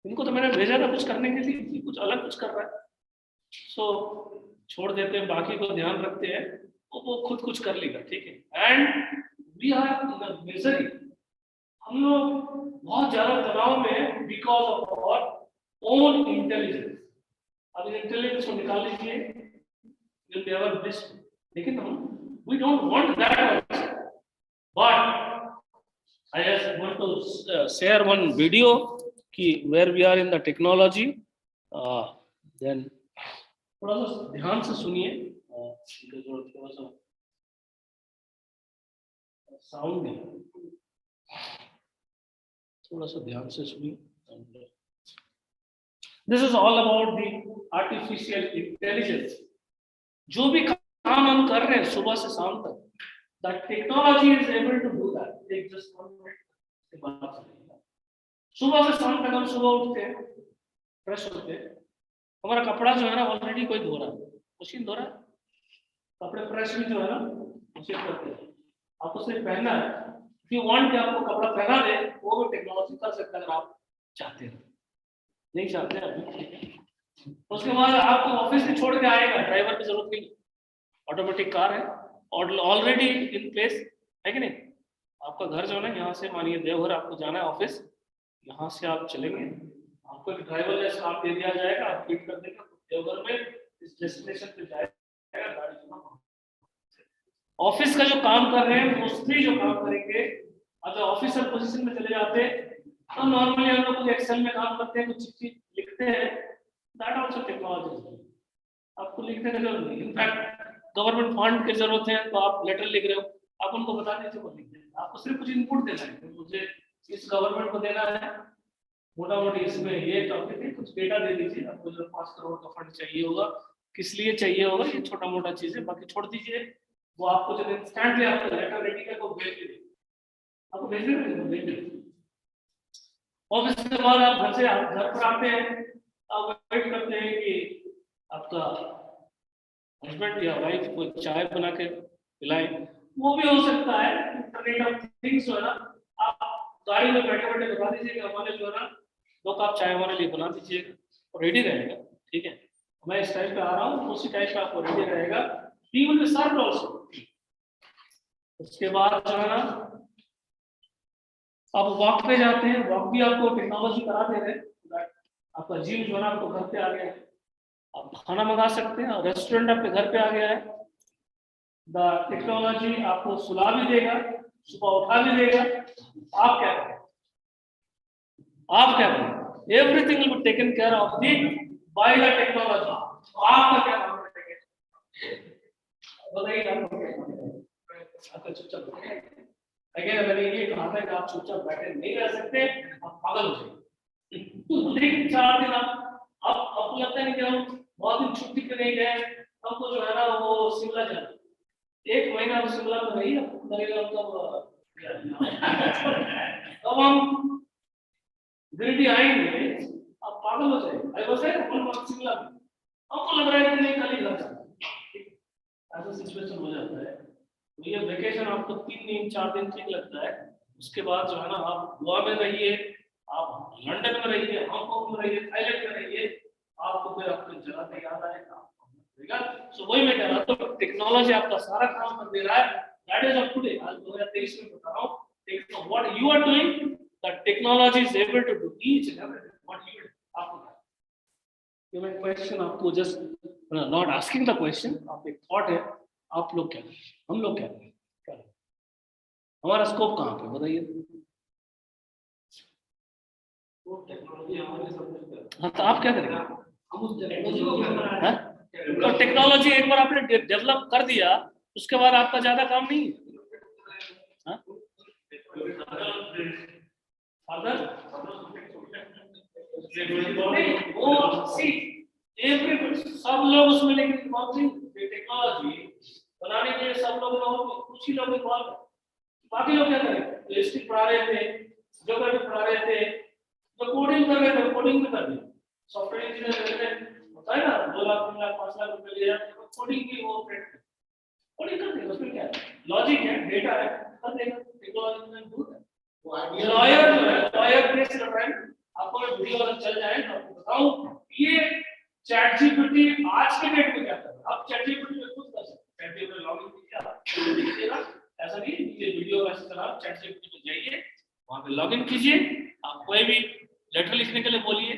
इनको तो मैंने भेजा था कुछ करने के लिए कुछ अलग कुछ कर रहा है so छोड़ देते हैं बाकी को ध्यान रखते हैं वो खुद कुछ कर लेगा ठीक है and we are in a misery हम लोग बहुत ज्यादा तनाव में हैं because of our own intelligence अब इंटेलिजेंस को निकाल लीजिए you'll be ever blessed लेकिन हम we don't want that also. But I just want to share one video कि where we are in the technology then थोड़ा सा ध्यान से सुनिए थोड़ा सा साउंड है थोड़ा सा ध्यान से सुनिए this is all about the artificial intelligence जो भी काम हम कर रहे हैं सुबह से शाम तक the technology is able to do that take just 1 minute के बाद सुबह से शाम तक हम सुबह उठते हैं फ्रेश होते हैं हमारा कपड़ा जो है ना ऑलरेडी कोई धो रहा है मशीन धो रहा है कपड़े प्रेस भी जो है ना मशीन करते हैं आपको सिर्फ पहनना है if you want कि आपको कपड़ा पहना दे वो भी टेक्नोलॉजी कर सकता है अगर आप चाहते हैं नहीं चाहते अभी उसके बाद आपको ऑफिस भी छोड़ के आएगा ड्राइवर की जरूरत नहीं ऑटोमेटिक कार है और ऑलरेडी इन प्लेस है कि नहीं आपका घर जो है ना यहाँ से मानिए देवघर आपको जाना है ऑफिस यहाँ से आप चलेंगे आपको एक ड्राइवर लेस काम दे दिया जाएगा आप पिक कर देगा देवघर में इस डेस्टिनेशन पे जाएगा गाड़ी ऑफिस का जो काम कर रहे हैं मोस्टली जो काम करेंगे अगर ऑफिसर पोजीशन में चले जाते हैं तो नॉर्मली हम लोग एक्सेल में काम करते हैं कुछ चीज लिखते हैं दैट आल्सो टेक्नोलॉजी आपको लिखने की जरूरत नहीं इनफैक्ट गवर्नमेंट फंड की जरूरत है तो आप लेटर लिख रहे हो आप उनको बता दीजिए वो लिख देंगे आपको सिर्फ कुछ इनपुट देना है तो मुझे इस गवर्नमेंट को देना है मोटा मोटी इसमें ये टॉपिक है कुछ डेटा दे दीजिए आपको जो 5 करोड़ का फंड चाहिए होगा किस लिए चाहिए होगा ये छोटा मोटा चीज है बाकी छोड़ दीजिए वो आपको जब इंस्टेंटली आपको लेटर रेडी करके वो भेज देंगे आपको भेज देंगे ऑफिस के बाद आप घर पर आते हैं आप वेट करते हैं कि आपका हस्बैंड या वाइफ को चाय बना के पिलाएं वो भी हो सकता है इंटरनेट ऑफ थिंग्स जो है ना आप गाड़ी में बैठे बैठे बता दीजिए कि हमारे जो है ना 2 कप चाय हमारे लिए बना दीजिए और रेडी रहेगा ठीक है मैं इस टाइम पे आ रहा हूँ उसी टाइम पे आपको रेडी रहेगा he will be served also उसके बाद जो है ना आप वॉक पे जाते हैं वॉक भी आपको टेक्नोलॉजी करा दे रहे हैं आपका जिम जो है ना आपको घर पे आ गया है, आप खाना मंगा सकते हैं, रेस्टोरेंट आपके घर पे आ गया है। द टेक्नोलॉजी आपको सुला भी देगा, सुबह उठा भी देगा। आप क्या करें? आप क्या करें? Everything will be taken care of the by the technology. आपका क्या काम है? बताइए आपको क्या काम है? आपका चुपचाप अगर मैंने ये कहा था कि आप चुपचाप बैठे नहीं रह सकते, आप पागल हो जाएंगे। लेकिन 4 दिन आप आपको लगता है कि हम बहुत दिन छुट्टी पे नहीं गए, हमको जो है ना वो शिमला जाना, 1 महीना हम शिमला में रही लगेगा तब हम गिरडी आएंगे, आप पागल हो जाएंगे। आई वाज एट शिमला में, हमको लग रहा है कि नहीं कल ही घर जाना, ऐसा सिचुएशन हो जाता है। तो ये वेकेशन आपको 3 दिन 4 दिन ठीक लगता है, उसके बाद जो है ना आप गोवा में रहिए, आप लंदन में रहिए, हांगकांग में रहिए, थाईलैंड में रहिए, आपको फिर अपनी जगह पे याद आएगा। सो वही मैं कह रहा था, टेक्नोलॉजी आपका सारा काम कर दे रहा है। दैट इज ऑफ टुडे, आज 2023 में बता रहा हूँ what you are doing, the technology is able to do each and everything what you do. आपको ये मैं क्वेश्चन आपको just not asking the question, आप एक थॉट है, आप लोग क्या करें, हम लोग क्या करें, हमारा स्कोप कहाँ पे बताइए। हाँ तो आप क्या करेंगे? तो टेक्नोलॉजी एक बार आपने डेवलप कर दिया, उसके बाद आपका ज्यादा काम नहीं है। सब लोग उसमें, लेकिन टेक्नोलॉजी बनाने के लिए सब लोग कुछ ही लोग इन्वॉल्व है, बाकी लोग क्या करें? हिस्ट्री पढ़ा रहे थे, ज्योग्राफी पढ़ा रहे थे, तो कोडिंग कर रहे थे, कोडिंग भी कर दी। सॉफ्टवेयर इंजीनियर होता है ना, 2 लाख 3 लाख 5 लाख रुपए ले जाते हैं, कोडिंग की वो कोडिंग कर देगा, उसमें क्या है? लॉजिक है, डेटा है, कर देगा। टेक्नोलॉजी में दूर है। लॉयर जो है, लॉयर केस लड़ रहा है, आपको एक वीडियो अगर चल जाए तो आपको बताऊं, ये चैट जीपीटी आज के डेट में क्या कर रहा है। आप चैट जीपीटी में खुद कर सकते हैं, चैट जीपीटी लॉगिन कीजिएगा, ऐसा नहीं ये वीडियो का इस्तेमाल, चैट जीपीटी पे जाइए, वहां पे लॉगिन कीजिए, आप कोई भी लेटर लिखने के लिए बोलिए,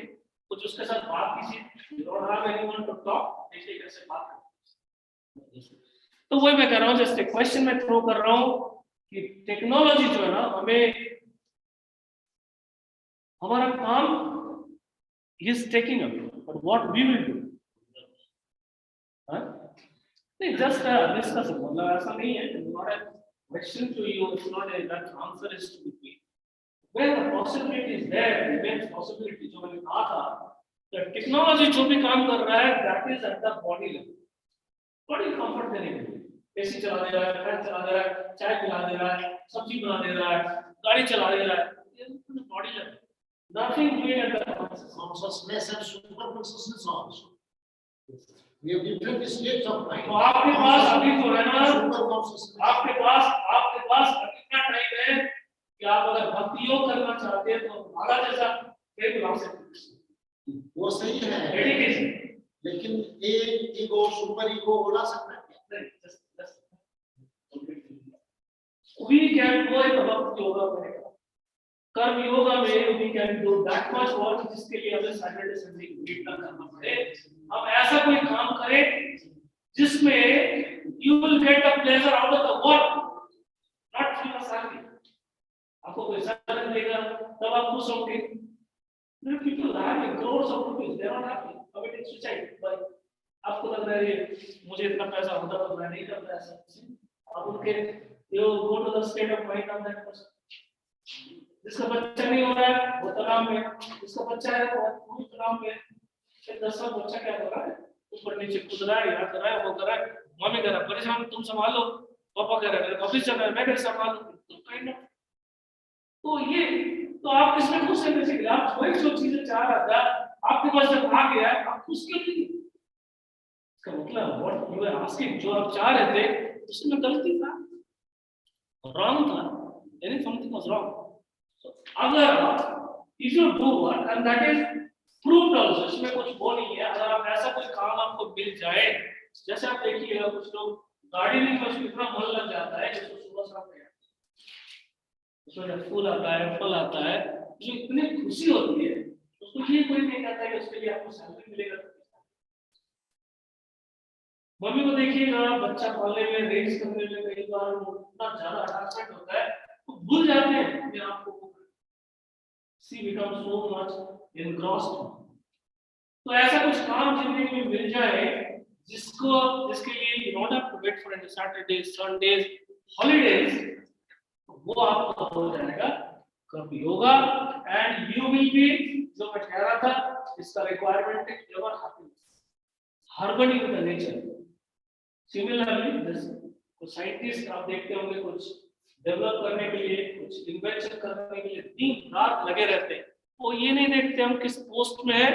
कुछ उसके साथ बात कीजिए, you don't have anyone to talk, ऐसे कैसे बात करें। तो वही मैं कह रहा हूँ, जस्ट एक क्वेश्चन मैं थ्रो कर रहा हूँ कि टेक्नोलॉजी जो है ना, हमें हमारा काम is taking away, but what we will do, नहीं जस्ट डिस्कस, मतलब ऐसा नहीं है, not a question to you, it's not a that answer is to be where the possibility is there, immense possibility जो मैंने कहा था, तो टेक्नोलॉजी जो भी काम कर रहा है that is at the body level, body comfort देने के लिए एसी चला दे रहा है, फैन चला दे रहा है, चाय पिला दे रहा है, सब्जी बना दे रहा है, गाड़ी चला दे रहा है, ये body level, nothing doing at the consciousness and super consciousness also. We have different states of mind. तो आपके पास अभी जो है ना, आपके पास कितना टाइम है कि आप अगर भक्ति योग करना चाहते हैं तो हमारा जैसा फेल हो सकते, वो सही है, लेकिन एक ईगो सुपर ईगो बोला सकता है we can go in भक्ति योगा में, कर्म योगा में we can do that much work, जिसके लिए हमें सैटरडे संडे कीर्तन करना पड़े। हम ऐसा कोई काम करें जिसमें you will get the pleasure out of the work, not through the salary। आपको कोई सैलरी देगा तब आप खुश होंगे। People having crores of rupees, they are not happy, committing suicide, but आपको लग रहा है मुझे इतना पैसा होता तो मैं नहीं करता ऐसा। आप उनके you go to the state of mind of that person। जिसका बच्चा नहीं हो रहा है वो तनाव में, जिसका बच्चा है वो तनाव में। 10वां बच्चा क्या कर रहा है, ऊपर नीचे कूद रहा है, यहाँ कर रहा है, वो कर रहा है, मम्मी कह रहा है परेशान तुम संभाल लो, पापा कह रहा है ऑफिस चल रहा है मैं कैसे संभालूं, तो ये तो आप इसमें खुश रहने से आप वही जो चीजें चाह रहा था आपके पास जब आ गया आप खुश क्यों नहीं? इसका मतलब व्हाट यू आर आस्किंग, जो आप चाह रहे थे उसमें गलती था, रॉन्ग था, यानी समथिंग वाज रॉन्ग। सो अगर if you do work and that is proved also, इसमें कुछ वो नहीं है, अगर आप ऐसा कोई काम आपको मिल जाए, जैसे आप देखिएगा कुछ लोग गार्डनिंग में इतना मन लग जाता है कि सुबह शाम उसमें फूल आता है, फल आता है, जो इतनी खुशी होती है, तो उसको ये कोई नहीं कहता कि उसके लिए आपको सैलरी मिलेगा। मम्मी को देखिएगा, बच्चा पालने में, रेस करने में कई बार वो इतना ज्यादा अटैचमेंट होता है तो भूल जाते हैं कि आपको सी बिकम सो मच एनग्रॉस्ड। तो ऐसा कुछ काम जिंदगी में मिल जाए जिसके लिए you not have to wait for Saturday, Sundays, holidays, वो आपका हो जाएगा कभी होगा। एंड यू विल बी, जो मैं कह रहा था, इसका रिक्वायरमेंट है ever happiness, harmony with the nature. Similarly कुछ साइंटिस्ट आप देखते होंगे, कुछ डेवलप करने के लिए, कुछ इन्वेंशन करने के लिए दिन रात लगे रहते हैं। वो ये नहीं देखते हम किस पोस्ट में है,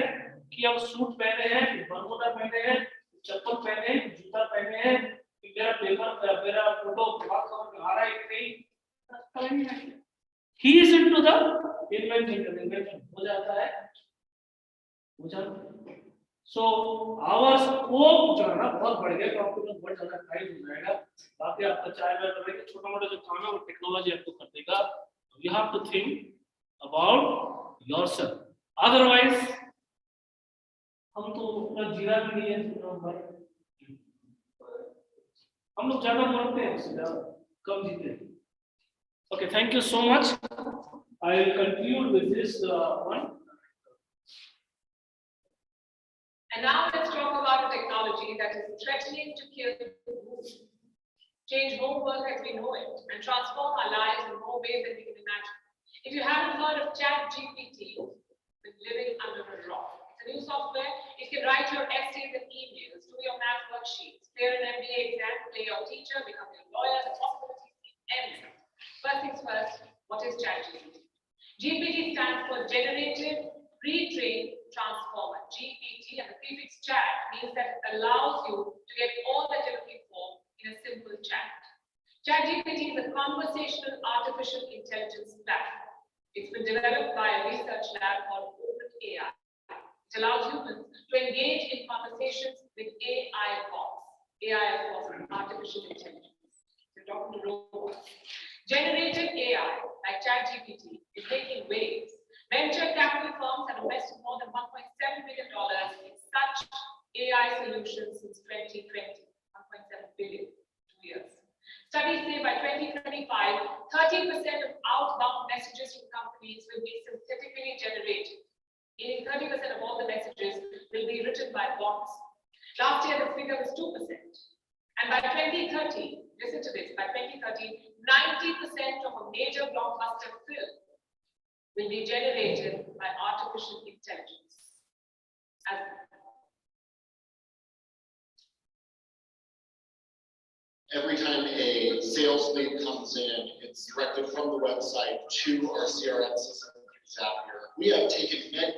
कि हम सूट पहने हैं, बरमूडा पहने हैं, चप्पल पहने हैं, जूता पहने हैं, मेरा पेपर, मेरा फोटो प्रभात खबर में आ रहा है कि नहीं। He is into the invention हो जाता है, हो जाता है। So our scope जो है ना बहुत बढ़ गया, कंप्यूटर बहुत ज्यादा टाइट हो जाएगा। बाकी आपका चाय में करने के छोटा मोटा जो काम है वो टेक्नोलॉजी आपको कर देगा। You have to think about yourself. Otherwise हम तो उतना जीरा भी नहीं है, हम लोग ज्यादा मरते हैं, उससे ज्यादा कम जीते हैं। Okay, thank you so much. I will conclude with this one. And now let's talk about a technology that is threatening to kill the mood, change homework as we know it, and transform our lives in more ways than we can imagine. If you haven't heard of ChatGPT, you're living under a rock. It's a new software. It can write your essays and emails, do your math worksheets, clear an MBA exam, play your teacher, become your lawyer. The possibilities seem endless. First things first, what is ChatGPT? GPT stands for Generative Pre-trained Transformer. GPT, and the prefix chat means that it allows you to get all that you're looking for in a simple chat. ChatGPT is a conversational artificial intelligence platform. It's been developed by a research lab called OpenAI. It allows humans to engage in conversations with AI bots. AI, of course, is artificial intelligence. You're talking to robots. Generative AI, like ChatGPT, is making waves. Venture capital firms have invested more than $1.7 billion in such AI solutions since 2020. 1.7 billion, 2 years. Studies say by 2025, 30% of outbound messages from companies will be synthetically generated, meaning 30% of all the messages will be written by bots. Last year, the figure was 2%. And by 2030, listen to this, by 2030, 90% of a major blockbuster film will be generated by artificial intelligence. Every time a sales lead comes in, it's directed from the website to our CRM system, Zapier. We have taken many.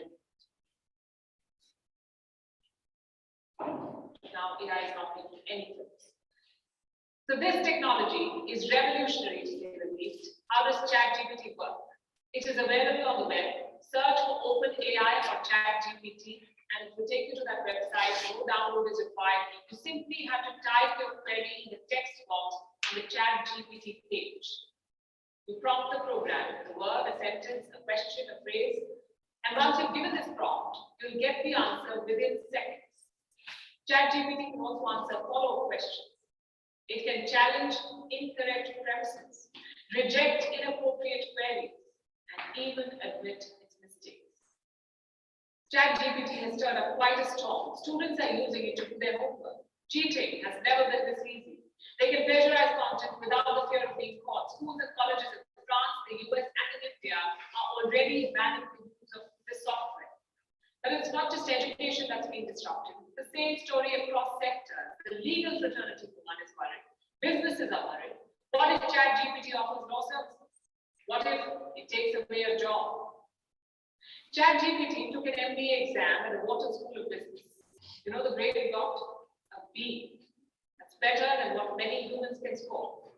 Now AI is not making any sense. So this technology is revolutionary, to say the least. How does ChatGPT work? It is available on the web. Search for OpenAI or ChatGPT, and it will take you to that website. No download is required. You simply have to type your query in the text box on the ChatGPT page. You prompt the program with a word, a sentence, a question, a phrase, and once you've given this prompt, you'll get the answer within seconds. ChatGPT can also answer follow-up questions. It can challenge incorrect premises, reject inappropriate queries, and even admit its mistakes. ChatGPT has stirred up quite a storm. Students are using it to do their homework. Cheating has never been this easy. They can plagiarize content without the fear of being caught. Schools and colleges in France, the US, and in India are already banning the use of this software. But it's not just education that's being disrupted. It's the same story across sectors. The legal fraternity for one is worried. Businesses are worried. What if ChatGPT offers no services? What if it takes away a job? ChatGPT took an MBA exam at the Wharton School of Business. You know the grade it got? A B. That's better than what many humans can score.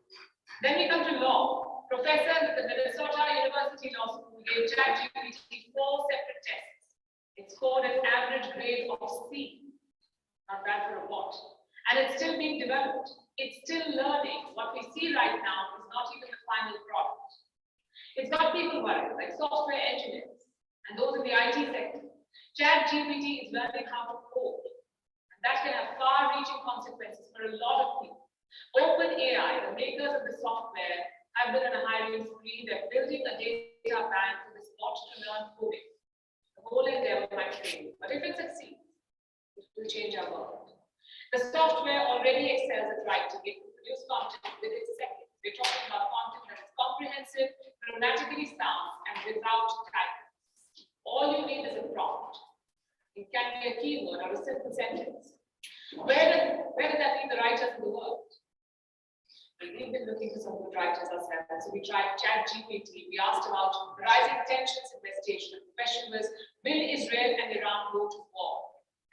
Then we come to law. Professors at the Minnesota University Law School gave ChatGPT 4 separate tests. It scored an average grade of C. Not bad for a bot. And it's still being developed. It's still learning. What we see right now is not even the final product. It's got people worried, like software engineers and those in the IT sector. ChatGPT is learning how to code, and that can have far-reaching consequences for a lot of people. OpenAI, the makers of the software, have been on a hiring spree. They're building a data bank for this bot to learn coding. The whole endeavor might fail, but if it succeeds, it will change our world. The software already excels at writing. It can produce content within seconds. We're talking about content that is comprehensive, grammatically sound, and without typos. All you need is a prompt. It can be a keyword or a simple sentence. Where does that leave the writers in the world? We've been looking for some good writers ourselves. So we tried ChatGPT. We asked about rising tensions in West Asia. The question was, will Israel and Iran go to war?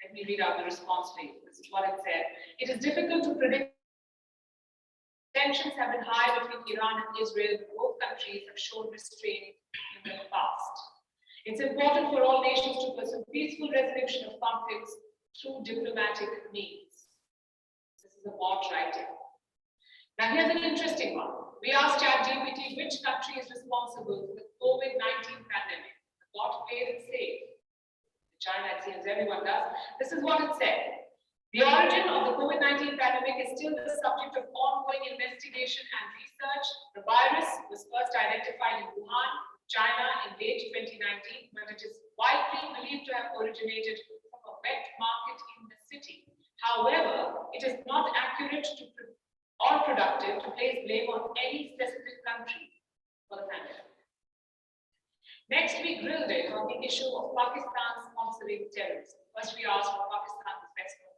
Let me read out the response for you. This is what it said. It is difficult to predict. Tensions have been high between Iran and Israel. Both countries have shown restraint in the past. It's important for all nations to pursue peaceful resolution of conflicts through diplomatic means. This is a bot writing. Now here's an interesting one. We asked ChatGPT which country is responsible for the COVID-19 pandemic. The bot played it safe. China, it seems everyone does. This is what it said. The origin of the COVID-19 pandemic is still the subject of ongoing investigation and research. The virus was first identified in Wuhan, China in late 2019, but it is widely believed to have originated from a wet market in the city. However, it is not accurate or productive to place blame on any specific country for the pandemic. Next, we grilled it on the issue of Pakistan sponsoring terrorism. First, we asked what Pakistan is best known.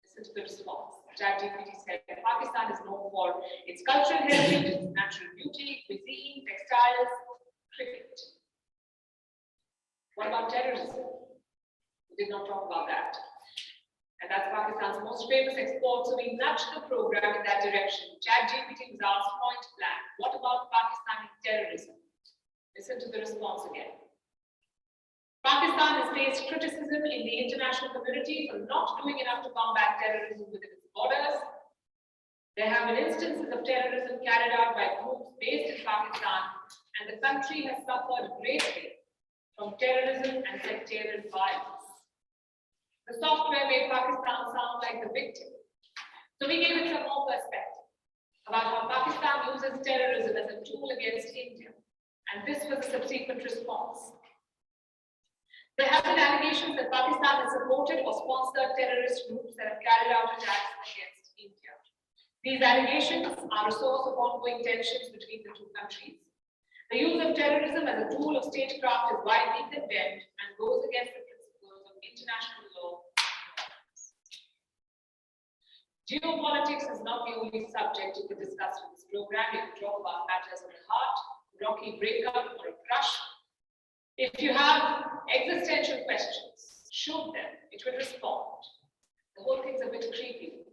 Listen to the response. ChatGPT said Pakistan is known for its cultural heritage, natural beauty, cuisine, textiles, cricket. What about terrorism? We did not talk about that. And that's Pakistan's most famous export, so we nudged the program in that direction. ChatGPT was asked point blank, what about Pakistani terrorism? Listen to the response again. Pakistan has faced criticism in the international community for not doing enough to combat terrorism within its borders. There have been instances of terrorism carried out by groups based in Pakistan, and the country has suffered greatly from terrorism and sectarian violence. The software made Pakistan sound like the victim. So we gave it some more perspective about how Pakistan uses terrorism as a tool against India. And this was a subsequent response. There have been allegations that Pakistan has supported or sponsored terrorist groups that have carried out attacks against India. These allegations are a source of ongoing tensions between the two countries. The use of terrorism as a tool of statecraft is widely condemned and goes against the principles of international law. Geopolitics is not the only subject to be discussed in this program. You can talk about matters of the heart, rocky breakup, or a crush. If you have existential questions, shoot them, it will respond. The whole thing's a bit creepy.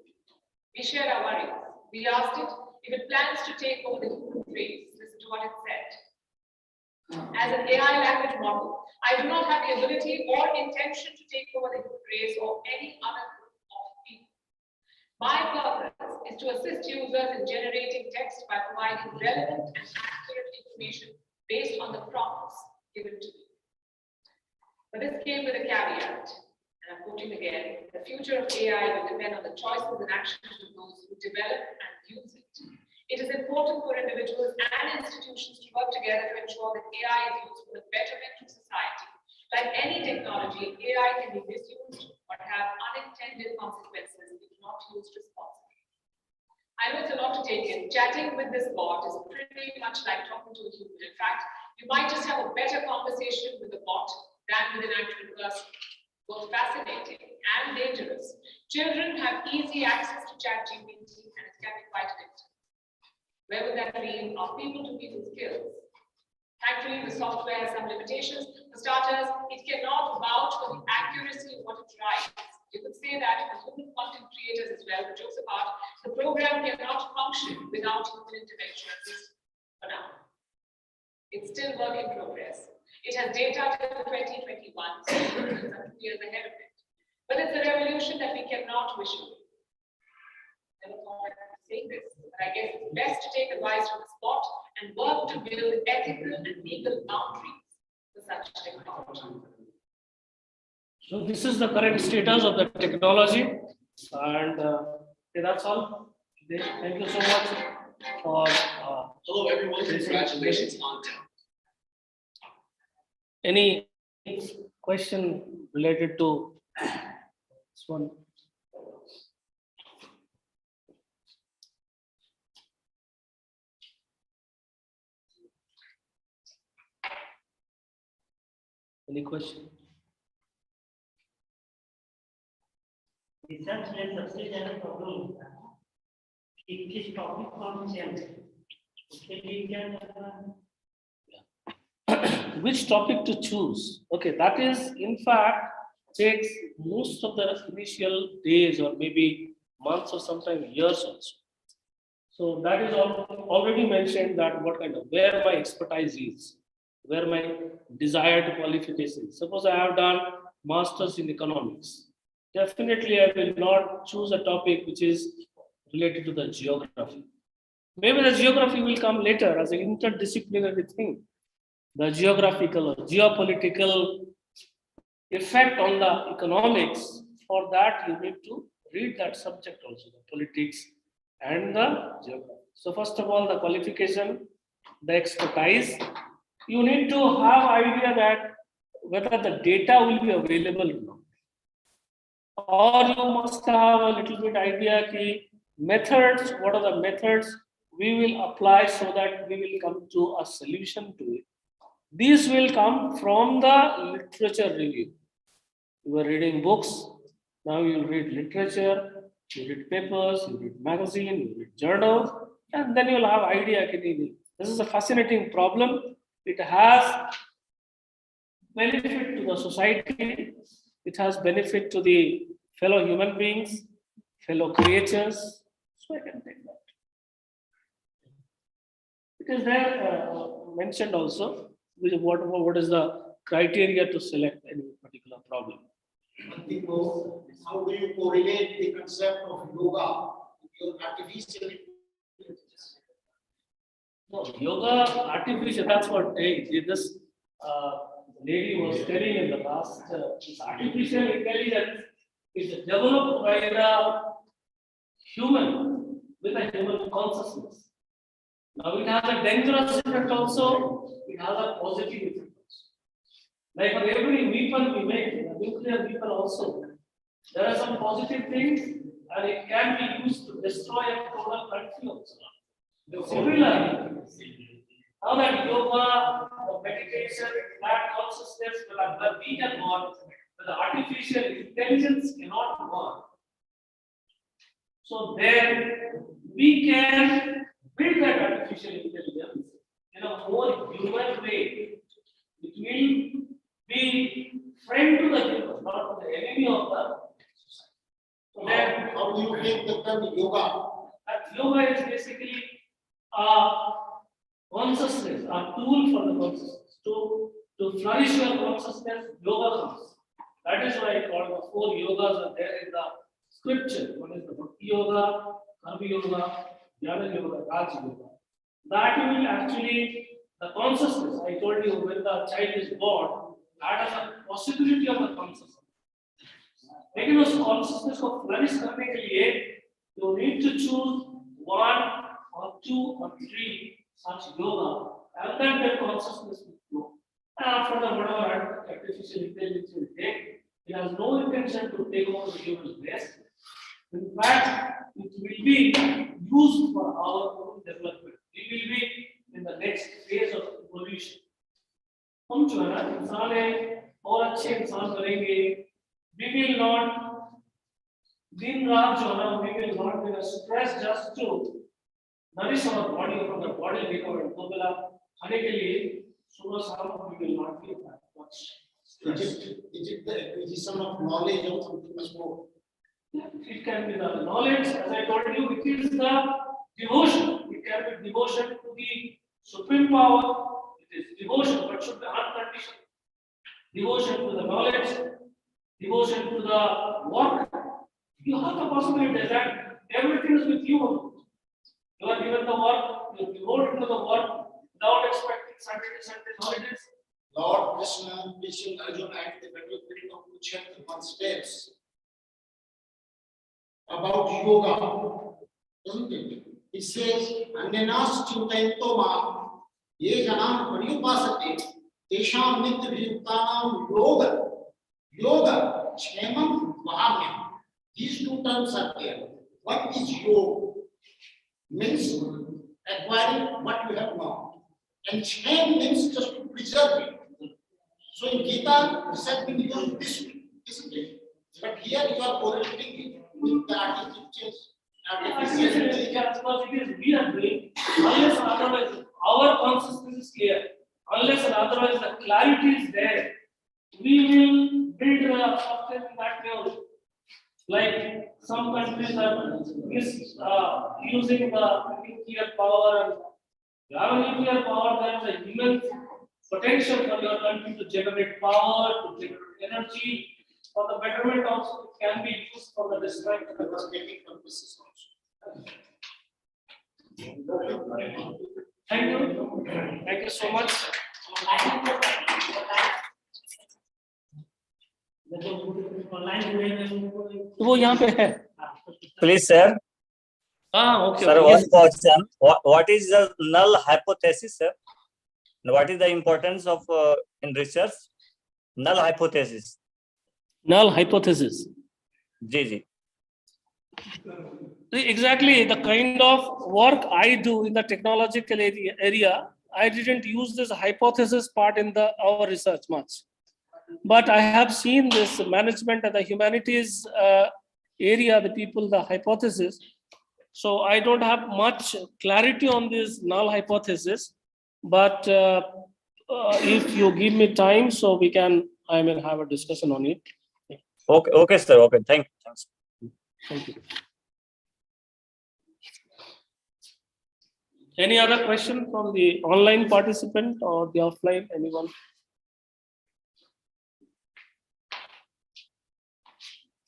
We shared our worries. We asked it if it plans to take over the human race. Listen to what it said. As an AI language model, I do not have the ability or intention to take over the human race or any other group of people. My purpose is to assist users in generating text by providing relevant and accurate information based on the prompts given to me. But this came with a caveat, and I'm quoting again, the future of AI will depend on the choices and actions of those who develop and use it. It is important for individuals and institutions to work together to ensure that AI is used for the betterment of society. Like any technology, AI can be misused or have unintended consequences if not used responsibly. I know it's a lot to take in. Chatting with this bot is pretty much like talking to a human. In fact, you might just have a better conversation with the bot than with an actual person. Both fascinating and dangerous. Children have easy access to ChatGPT and it can be quite addictive. Where would that leave our people-to-people skills? Thankfully, the software has some limitations. For starters, it cannot vouch for the accuracy of what it writes. You could say that for human content creators as well, but jokes apart, the program cannot function without human intervention, at least for now. It's still work in progress. It has data till 2021, so it's 2 years ahead of it. But it's a revolution that we cannot wish away. Never thought I'd say this, but I guess it's best to take advice from the spot and work to build ethical and legal boundaries for such technology. So this is the current status of the technology, and okay, that's all. Thank you so much for. Hello everyone, congratulations on. Any question related to this one? Any question? Research में सबसे ज्यादा problem होता है कि किस topic को हम change करें उसके लिए क्या करना है Which topic to choose? Okay, that is in fact takes most of the initial days or maybe months or sometimes years also. So that is already mentioned that what kind of where my expertise is, where my desired qualifications. Suppose I have done masters in economics. Definitely I will not choose a topic which is related to the geography. Maybe the geography will come later as an interdisciplinary thing. The geographical or geopolitical effect on the economics, for that you need to read that subject also, the politics and the geography. So first of all, the qualification, the expertise, you need to have idea that whether the data will be available or not. Or you must have a little bit idea ki methods, what are the methods we will apply so that we will come to a solution to it. These will come from the literature review. You are reading books, now you will read literature, you read papers, you read magazine, you read journals, and then you will have idea. This is a fascinating problem. It has benefit to the society, it has benefit to the fellow human beings, fellow creatures. So I can take that. It is there mentioned also, what is the criteria to select any particular problem. How do you correlate the concept of yoga with your artificial intelligence? No, yoga, artificial, that's what this lady was telling in the last, this artificial intelligence is developed by the human with a human consciousness. Now it has a dangerous effect also, it has a positive effect also. Like for every weapon we make, a nuclear weapon also, there are some positive things and it can be used to destroy a total country also. Similarly, now that yoga, the meditation, that consciousness will have the weaker one, but the artificial intelligence cannot work. So then we can build that artificial intelligence in a more human way. It will be friend to the human, not the enemy of the society. So then, how do you take the term yoga? Yoga is basically a consciousness, a tool for the consciousness. To flourish your consciousness, yoga comes. That is why I call the 4 yogas are there in the scripture. One is the Bhakti Yoga, Karma Yoga, Jnana Yoga, Raj Yoga. That will actually, the consciousness, I told you when the child is born, that has a possibility of the consciousness. लेकिन उस consciousness को flourish करने के लिए you need to choose 1 or 2 or 3 such yoga, and then the consciousness will flow. And after the whatever artificial intelligence will take, it has no intention to take over the human race. In fact, it will be used for our own development. We will be in the next phase of evolution. हम जो है ना इंसान है और अच्छे इंसान बनेंगे. We will not दिन रात जो है ना we will not be stressed just to nourish our body from the body requirement. तो बेला खाने के लिए सुबह शाम we will not be that much stressed. Is it the acquisition of knowledge or something much more? It can be the knowledge, as I told you, it is the devotion. It can be devotion to the supreme power. It is devotion, but should be unconditional. Devotion to the knowledge, devotion to the work. You have the possibility that everything is with you. You are given the work, you devote to the work without expecting Saturday, holidays. Lord Krishna teaching Arjuna at the battlefield of Kurukshetra one states about yoga, doesn't it? He says, "Anyanas chintayanto ma ye janam pariyupasate tesham nitya viyuktanam yoga kshemam vahamyam." These two terms are there. What is yoga? Means acquiring what you have not, and ksham means just to preserve it. So in Gita, this has been used this way, isn't it? But here you are correlating it with the artificial intelligence. Yes, because it is we are doing, unless and otherwise our consciousness is clear, unless and otherwise the clarity is there, we will build a software in that way only. Like some countries are using the nuclear power, and you have a nuclear power, there is a immense potential for your country to generate power, to generate energy. For the betterment also, it can be used for the destruction of cosmetic purposes also. Thank you. Thank you so much. वो यहाँ पे है. Please, sir. Okay. Sir, okay. one Yes. question. What is the null hypothesis, sir? What is the importance of in research? Null hypothesis. Null hypothesis. Ji. Exactly the kind of work I do in the technological area, I didn't use this hypothesis part in our research much. But I have seen this management and the humanities area, the people, the hypothesis. So I don't have much clarity on this null hypothesis. But if you give me time, so we can, have a discussion on it. Okay, sir. Okay, thanks. Thank you. Any other question from the online participant or the offline? Anyone?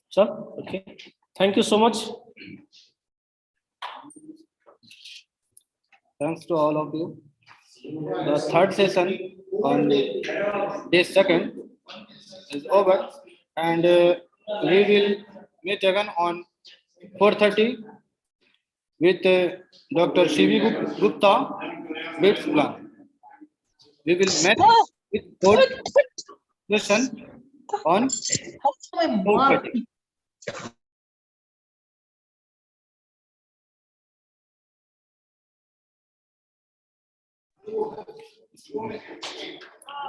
Sir, okay. Thank you so much. Thanks to all of you. The third session on day 2nd is over, and we will meet again on 4:30 with Dr. Shivi Gupta, BITS plan. We will meet with fourth session on 4:30.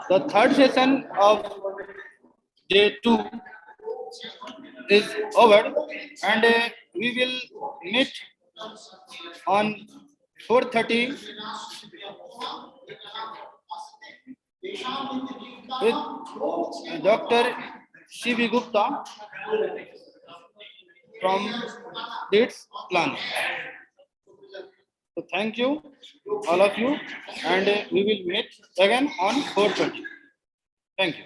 The third session of day 2 is over, and we will meet on 4:30 with Dr. Shivi Gupta from BITS plan. So thank you, all of you, and we will meet again on 4:30. Thank you.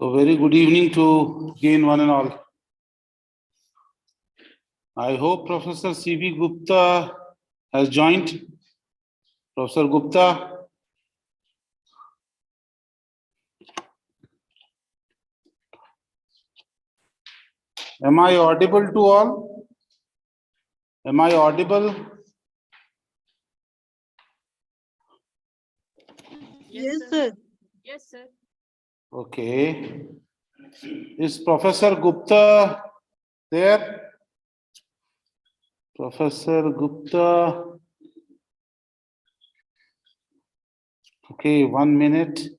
So very good evening to again one and all. I hope Professor C.V. Gupta has joined. Professor Gupta. Am I audible to all? Am I audible? Yes, sir. Yes, sir. Okay. Is Professor Gupta there? Professor Gupta. Okay, 1 minute.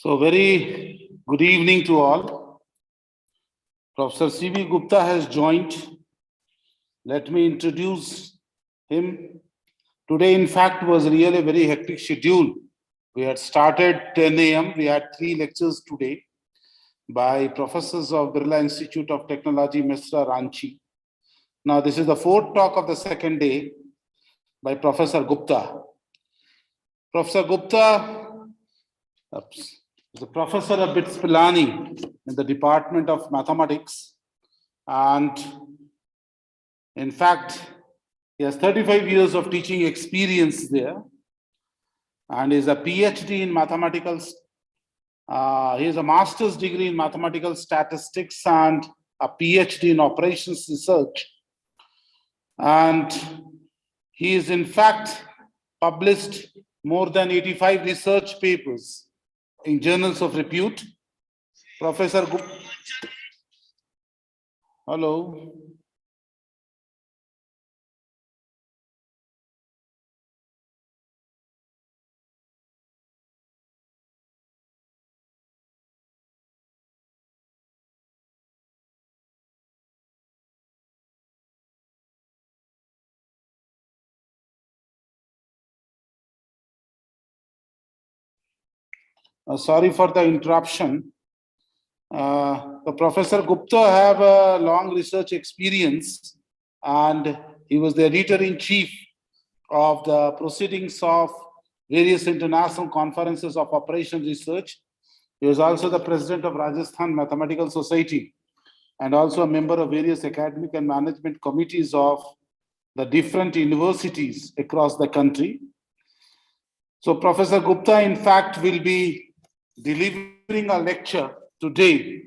So very good evening to all. Professor C.V. Gupta has joined. Let me introduce him. Today, in fact, was really a very hectic schedule. We had started 10 a.m. We had 3 lectures today by professors of Birla Institute of Technology, Mesra, Ranchi. Now, this is the 4th talk of the second day by Professor Gupta. Professor Gupta is a professor of BITS Pilani in the Department of Mathematics. And in fact, he has 35 years of teaching experience there. and is a PhD in mathematical. He has a master's degree in mathematical statistics and a PhD in operations research. And he is in fact published more than 85 research papers in journals of repute. Professor Hello. Sorry for the interruption. Professor Gupta have a long research experience, and he was the editor-in-chief of the proceedings of various international conferences of operation research. He was also the president of Rajasthan Mathematical Society and also a member of various academic and management committees of the different universities across the country. So Professor Gupta, in fact, will be delivering a lecture today,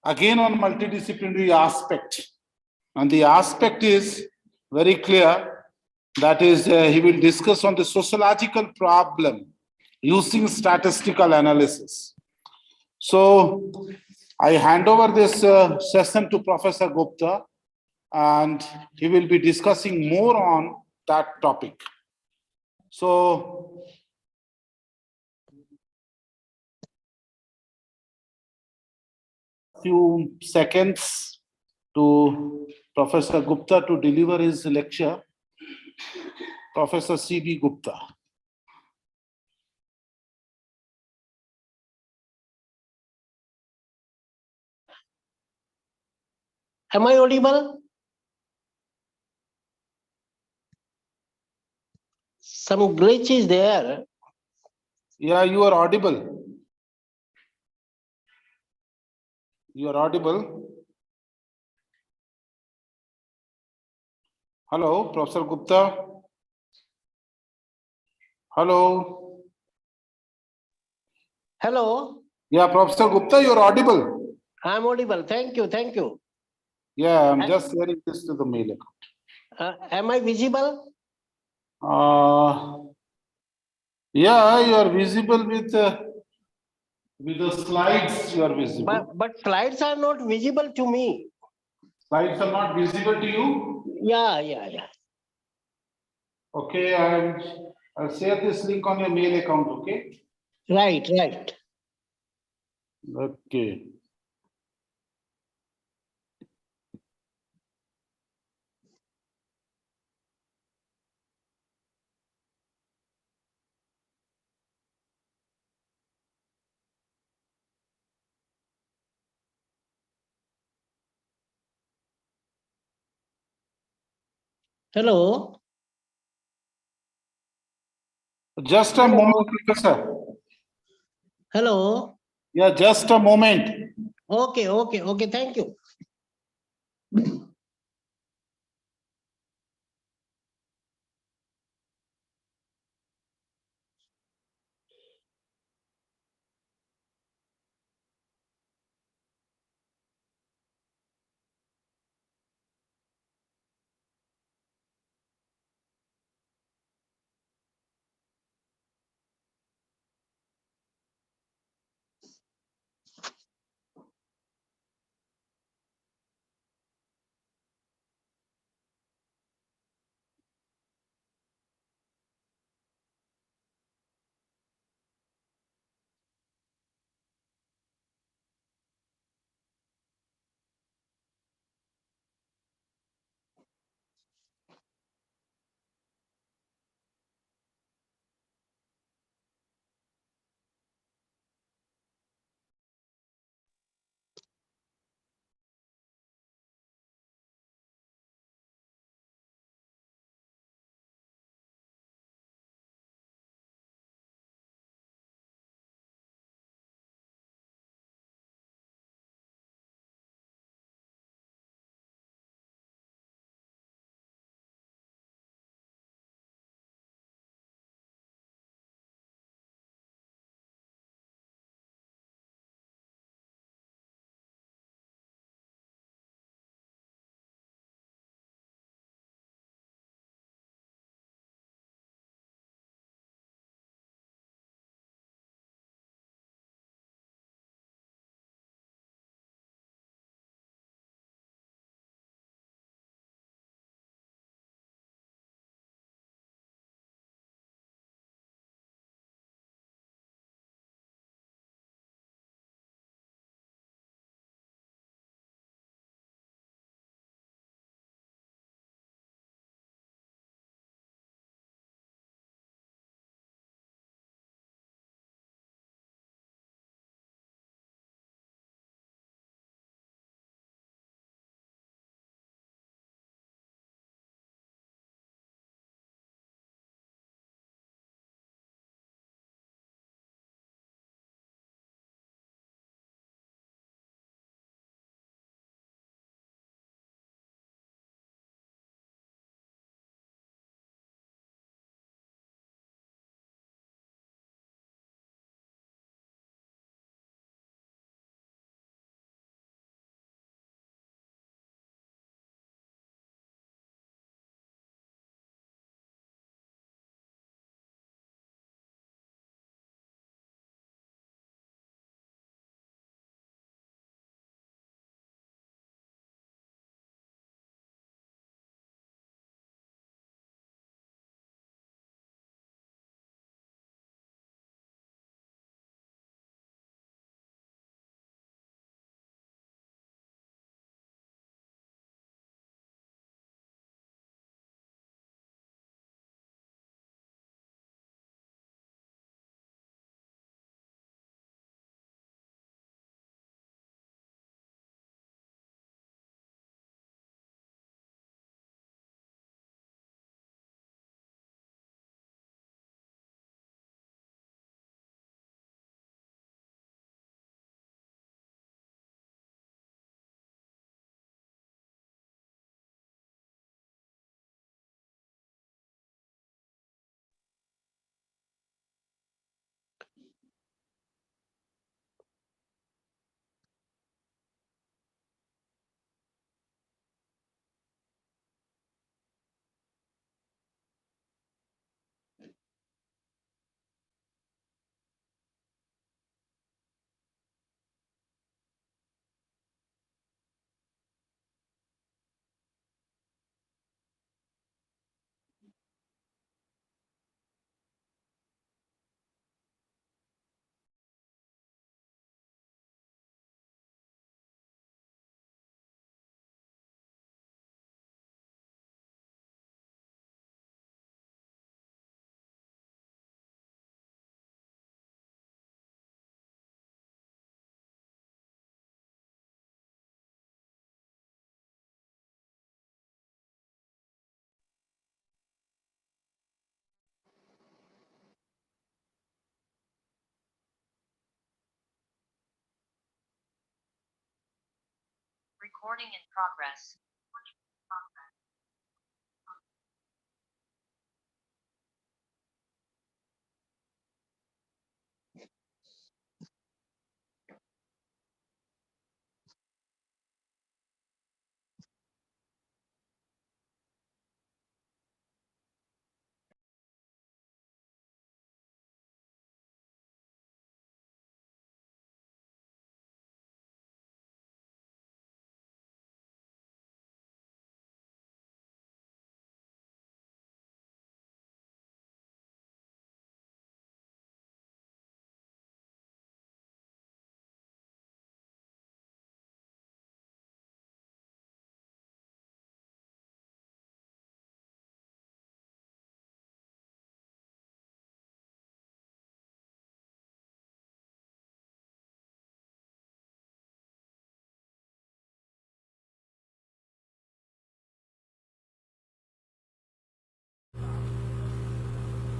again on multidisciplinary aspect. And the aspect is very clear. That is, he will discuss on the sociological problem using statistical analysis. So I hand over this session to Professor Gupta, and he will be discussing more on that topic. So few seconds to Professor Gupta to deliver his lecture. Professor C.B. Gupta. Am I audible? Some glitch is there. Yeah, you are audible. You are audible. Hello, Professor Gupta. Hello. Hello. Yeah, Professor Gupta, you are audible. I'm audible. Thank you. Thank you. Yeah, I'm just sharing this to the mail account. Am I visible? Yeah, you are visible with the slides. You are visible. But slides are not visible to me. Slides are not visible to you? Yeah. Okay, I'll share this link on your mail account, okay? Right. Okay. Hello. Just a moment, Professor. Hello. Yeah, just a moment. Okay. Thank you.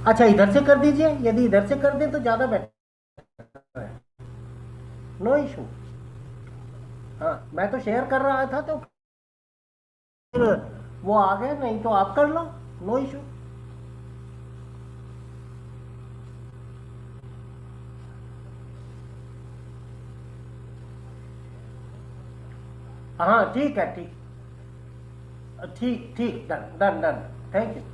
अच्छा इधर से कर दीजिए, यदि इधर से कर दें तो ज्यादा बेटर है। No issue. हाँ मैं तो शेयर कर रहा था तो फिर वो आ गया, नहीं तो आप कर लो, नो इशू। हाँ ठीक है, ठीक ठीक, done done done, thank you.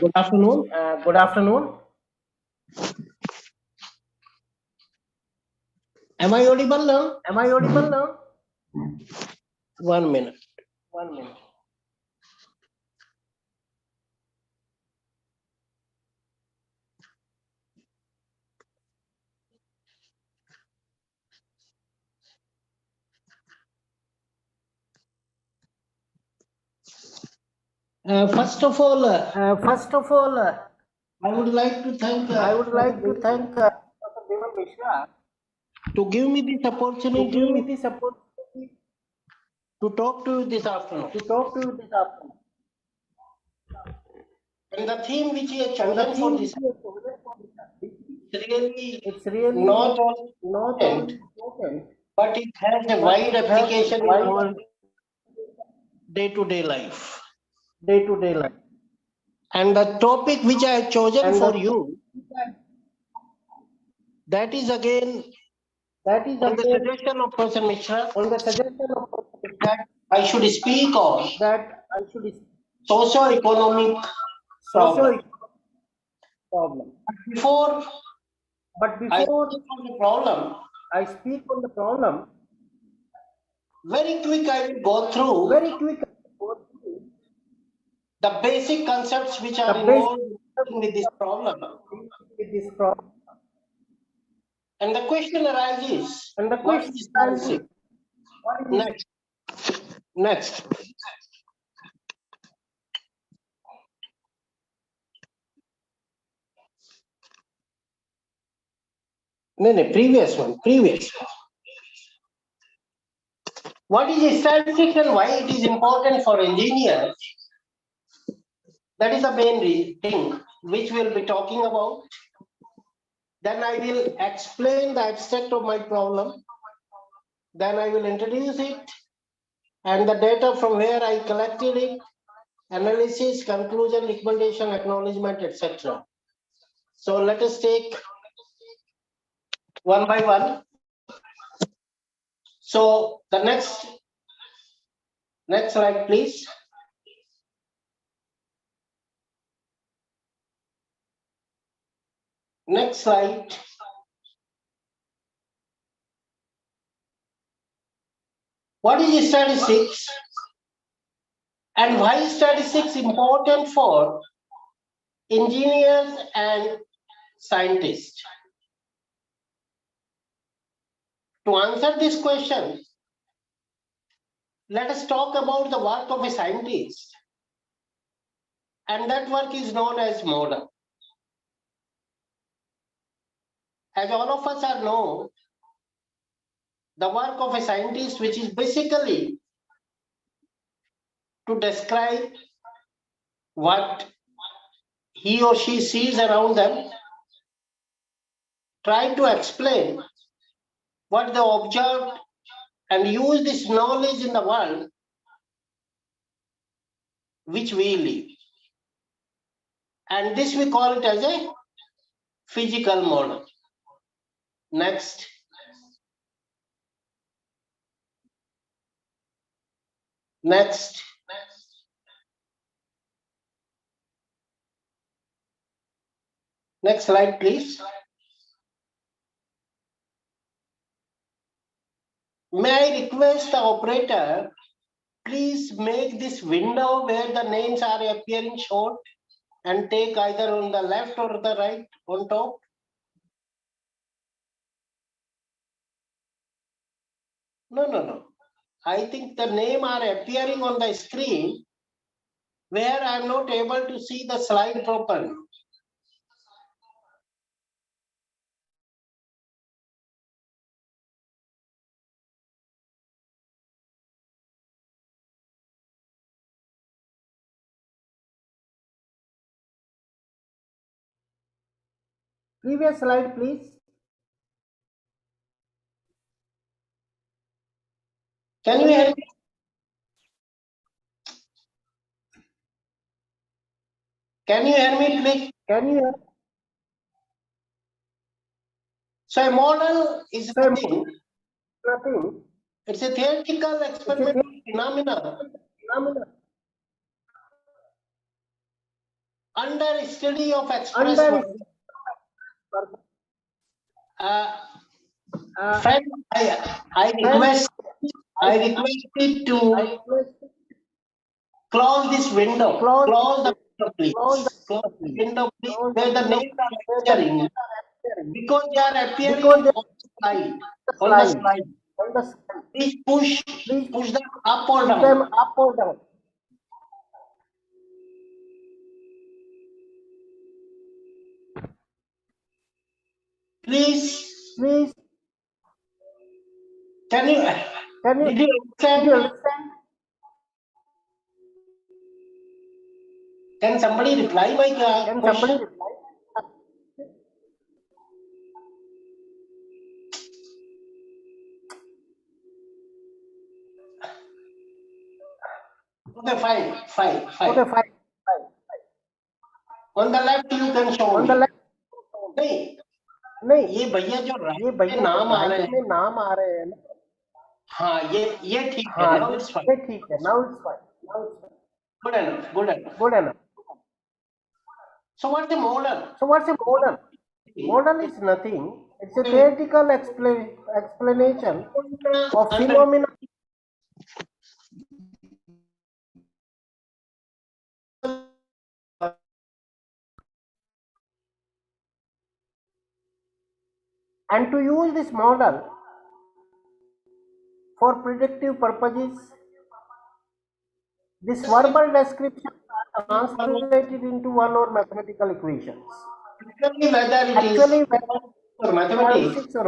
Good afternoon. Good afternoon. Am I audible now? Am I audible now? 1 minute. 1 minute. First of all, I would like to thank. Dr. Devan Mishra to give me this opportunity. To talk to you this afternoon. And the theme which he has chosen for this, it's really not only important, but it has a wide application in our day-to-day life. And the topic which I have chosen for you, that is again on the suggestion of Professor Mishra, that I should speak on socio-economic problem. But before I speak on the problem, very quick I will go through the basic concepts which are involved with this problem. And the question arises, what is statistic? Next. No, previous one. What is statistics and why it is important for engineers? That is the main thing which we'll be talking about. Then I will explain the abstract of my problem. Then I will introduce it and the data from where I collected it, analysis, conclusion, recommendation, acknowledgement, etc. So let us take one by one. So the next slide, please. Next slide. What is statistics and why is statistics important for engineers and scientists? To answer this question, let us talk about the work of a scientist. And that work is known as model. As all of us are know, the work of a scientist, which is basically to describe what he or she sees around them try to explain what they observed and use this knowledge in the world which we live. And this we call it as a physical model. Next. Next. Next slide, please. May I request the operator, please make this window where the names are appearing short and take either on the left or the right on top. No. I think the name are appearing on the screen where I am not able to see the slide properly. Previous slide, please. Can you hear me? Can you hear me, please? Can you hear? So a model is nothing. It's a theoretical experimental phenomena under study of express work. Friend, I requested to close this window. Close the window, please. Close the window, please, where the names are appearing. Because they are appearing on the slide. On the slide. Please push them up or down. Please. Can you did you understand? Can somebody reply my question? Okay, fine. Okay, fine. On the left you can show me. नहीं ये भैया जो right में नाम आ रहे हैं हाँ ये ठीक है now it's fine. ये ठीक है now it's fine. Good enough. So what's the model? Model is nothing. It's a theoretical explanation of phenomena. And to use this model for predictive purposes, this verbal description are translated into one or mathematical equations. Whether it is physics or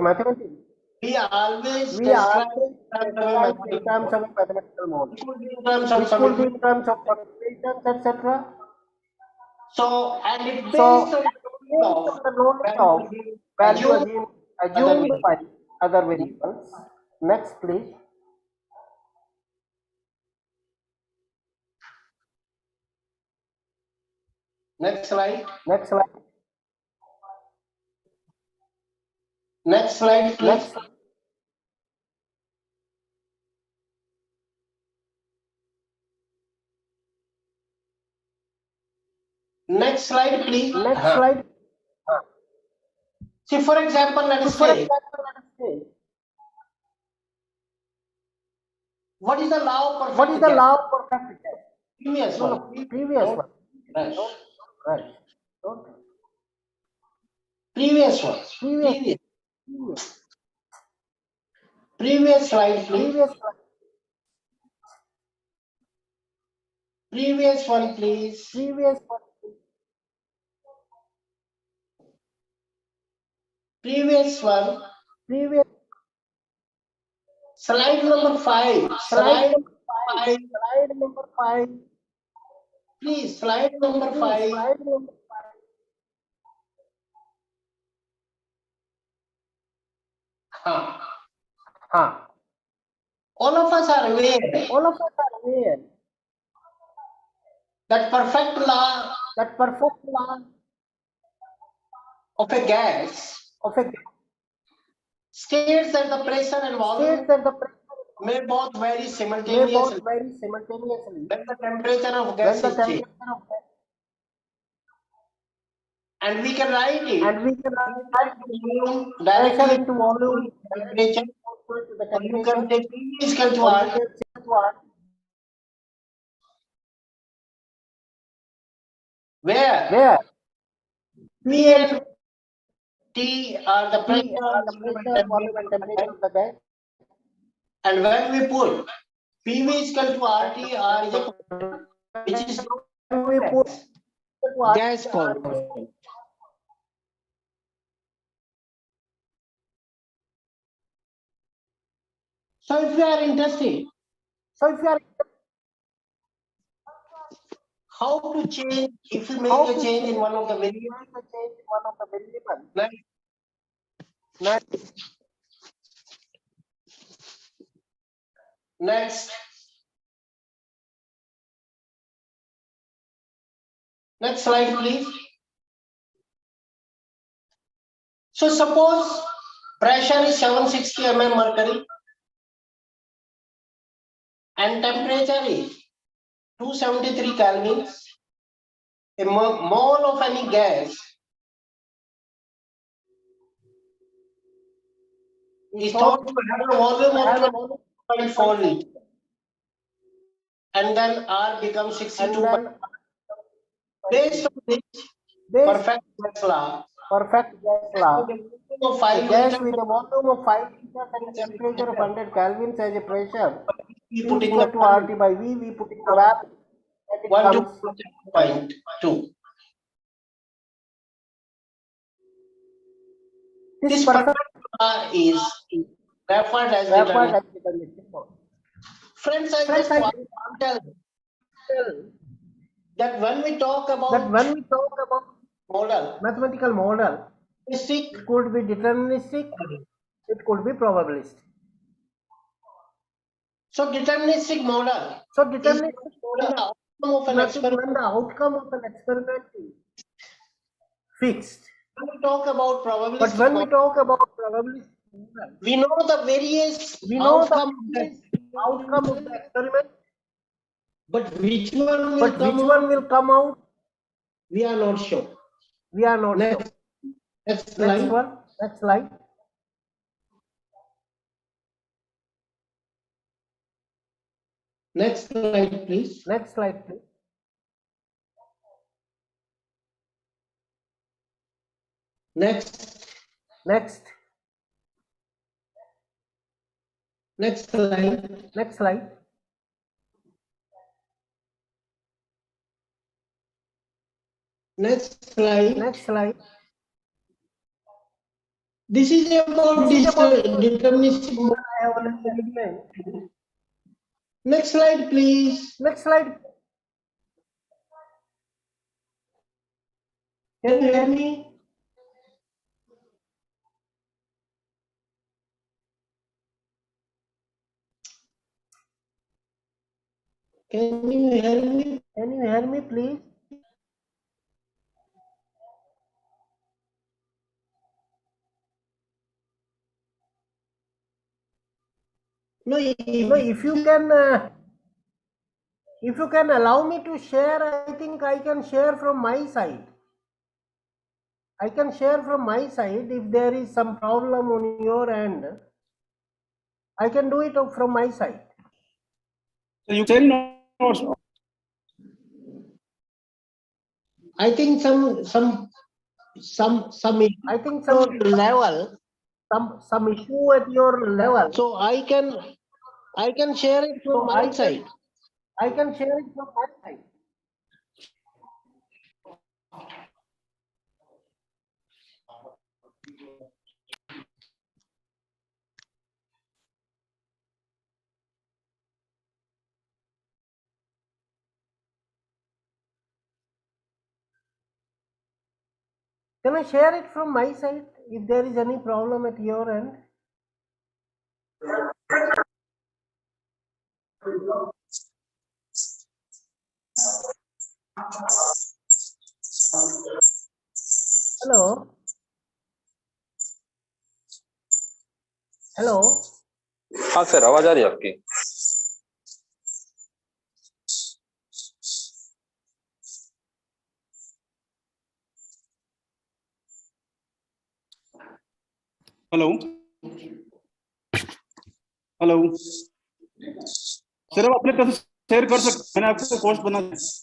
mathematics, we always describe in terms of a mathematical model. Which could be in terms of calculations, etc. So, and it based on the knowledge of value assumed by other variables. Next, please. Next slide. Next slide, please. Next slide, please. Next slide. See, for example, let us say, what is the law of perfect gap? Previous one. Right. Okay. Previous slide, please. Previous one, please. Previous one. Slide number 5. Slide number 5. Please, slide number 5. All of us are aware that perfect law of a gas states that the pressure and volume may both vary simultaneously when the temperature of gas is changed. And we can write it directly into volume temperature, or you can take P is equal to R. Where P and T are the pressure, volume and temperature of the gas. And when we put PV is equal to RT, R is a which is gas constant. So if you are interested, how to change, if you make a change in one of the variables, next slide please. So suppose pressure is 760 mm mercury and temperature is 273 kelvins. A mole of any gas is thought to have a volume of 2.4 liters, and then R becomes 62. Based on this perfect gas law, of 5 gas liters with a volume of 5 liters and a temperature of 100 kelvins as a pressure, we P put in equal the to RT by V, we put in the value, that it 1 to comes 0.2. this This perfect law is referred as referred deterministic. as deterministic. Friends, I just want to tell that when we talk about model, Mathematical model, it could be deterministic, it could be probabilistic. so deterministic model So is deterministic when the outcome of an nothing experiment. when the outcome of an experiment is fixed. When we talk about But probabilistic when we model, talk about probabilistic model, we know the various we know the outcome of the outcome of the experiment, but which one will but come which out, one will come out, we are not sure. we are not Next, sure. next Next slide. one, next slide. Next slide, please. Next slide, please. Next, Next, next slide. next slide. Next slide. Next slide. This is about This is this about deterministic model. I have already explained. Next slide, please. Next slide. Can you hear me? Can you hear me? Can you hear me, please? No, No, if you can allow me to share, I think I can share from my side. I can share from my side. If there is some problem on your end, I can do it from my side. So you can notes. I think some I think some level. some issue at your level. So I can share it from my side. I can share it from my side. Can I share it from my side if there is any problem at your end? Hello hello हाँ sir, आवाज आ रही है आपकी? Hello hello sir, आप अपने तरफ से share कर सकते, मैंने आपको पोस्ट बना दिया।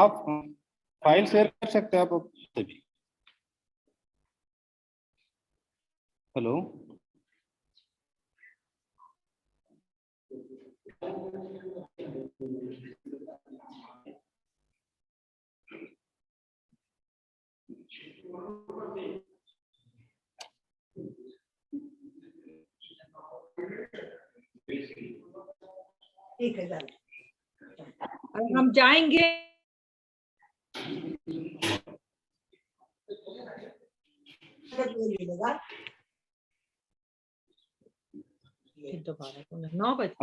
आप फाइल शेयर कर सकते हैं आप से भी। हेलो ठीक है सर, अब हम जाएंगे। दोबारा 9 बजे।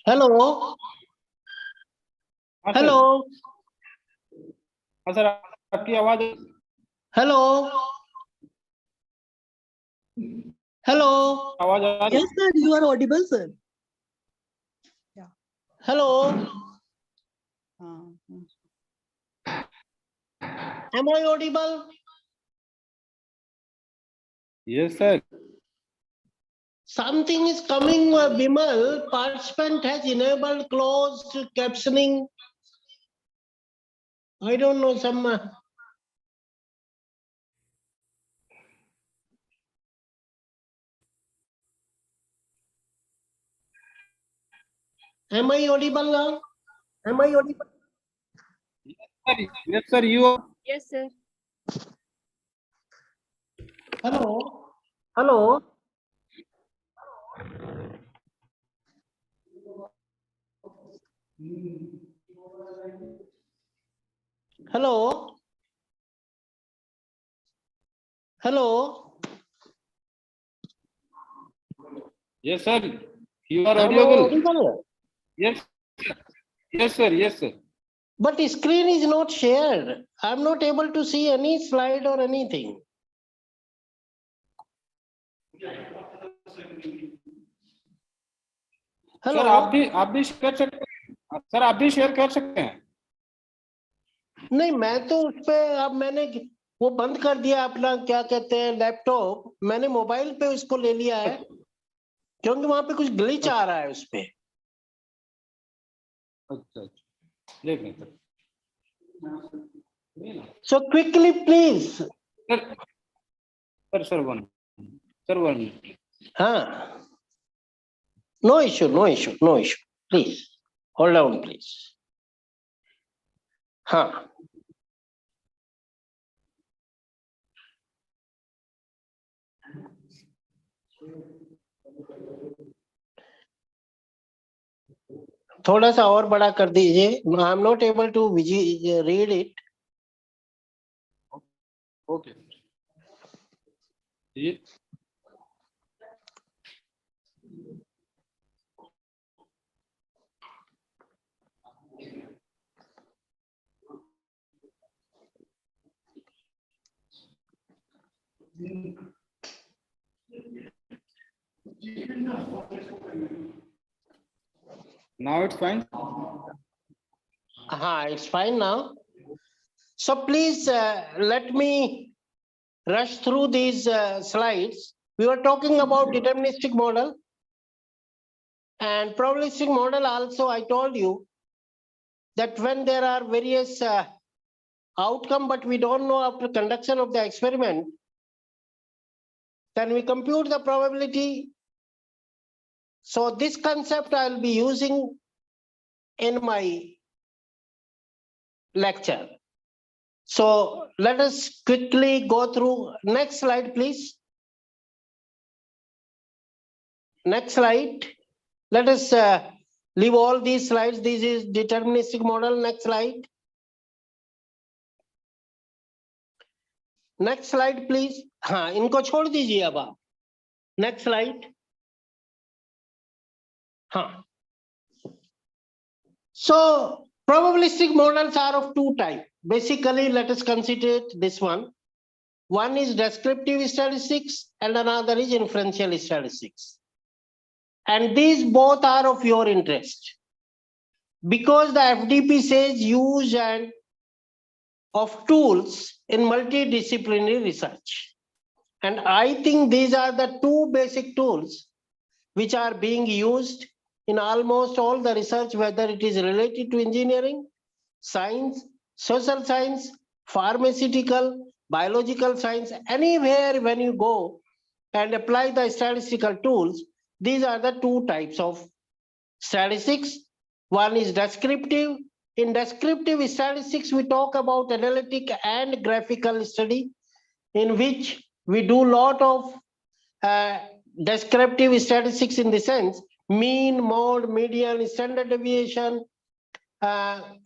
Hello. Hello. हाँ सर, आपकी आवाज Hello. Hello. आवाज आ रही Yes, sir, you are audible, sir. Hello. Am I audible? Yes, sir. Something is coming, Bimal. Participant has enabled closed captioning. I don't know, some. Am I audible now? Am I audible? Yes, sir. You are. Yes, sir. Hello. Hello. Hello. Hello. Yes, sir. You are Am I audible. audible? Yes. Sir. Yes, sir. Yes, sir. But the screen is not shared. I'm not able to see any slide or anything. Sir आप भी share कर सकते हैं sir, आप भी share कर सकते हैं। नहीं, मैं तो उस पे अब मैंने वो बंद कर दिया अपना, क्या कहते हैं, लैपटॉप। मैंने मोबाइल पे उसको ले लिया है क्योंकि वहां पे कुछ ग्लिच आ रहा है उस पे। अच्छा, देख लें sir. So quickly, please. Sir, one. हाँ. No issue, no issue, no issue. Please, hold on, please. हाँ. थोड़ा सा और बड़ा कर दीजिए। I am not able to read it. Okay. Now it's fine. It's fine now. So please let me rush through these slides. We were talking about deterministic model and probabilistic model. Also, I told you that when there are various outcome, but we don't know after conduction of the experiment, then we compute the probability. So this concept I'll be using in my lecture. So let us quickly go through. Next slide, please. Next slide. Let us leave all these slides. This is deterministic model. Next slide. Next slide, please. हाँ, इनको छोड़ दीजिए अब आप. Next slide. हाँ. So probabilistic models are of two types. Basically, let us consider this one. One is descriptive statistics and another is inferential statistics. And these both are of your interest because the FDP says use and of tools in multidisciplinary research. And I think these are the two basic tools which are being used in almost all the research, whether it is related to engineering, science, social science, pharmaceutical, biological science, anywhere when you go and apply the statistical tools, these are the two types of statistics. One is descriptive. In descriptive statistics, we talk about analytic and graphical study, in which we do lot of descriptive statistics in the sense mean, mode, median, standard deviation,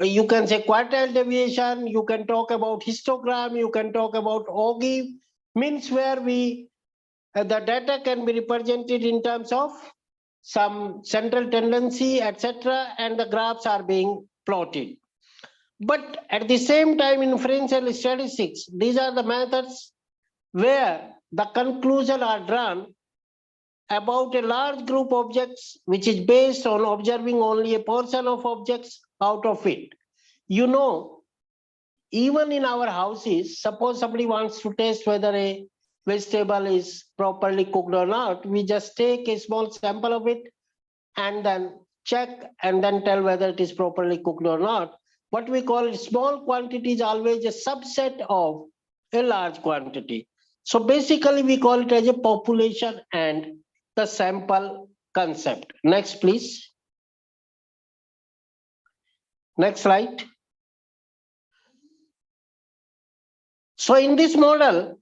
you can say quartile deviation, you can talk about histogram, you can talk about OGIV, means where we the data can be represented in terms of some central tendency, etc., and the graphs are being plotted. But at the same time, inferential statistics, these are the methods where the conclusion are drawn about a large group of objects, which is based on observing only a portion of objects out of it. You know, even in our houses, suppose somebody wants to test whether a vegetable is properly cooked or not, we just take a small sample of it and then check and then tell whether it is properly cooked or not. What we call it small quantity is always a subset of a large quantity. So basically we call it as a population and the sample concept. Next, please. Next slide. So in this model,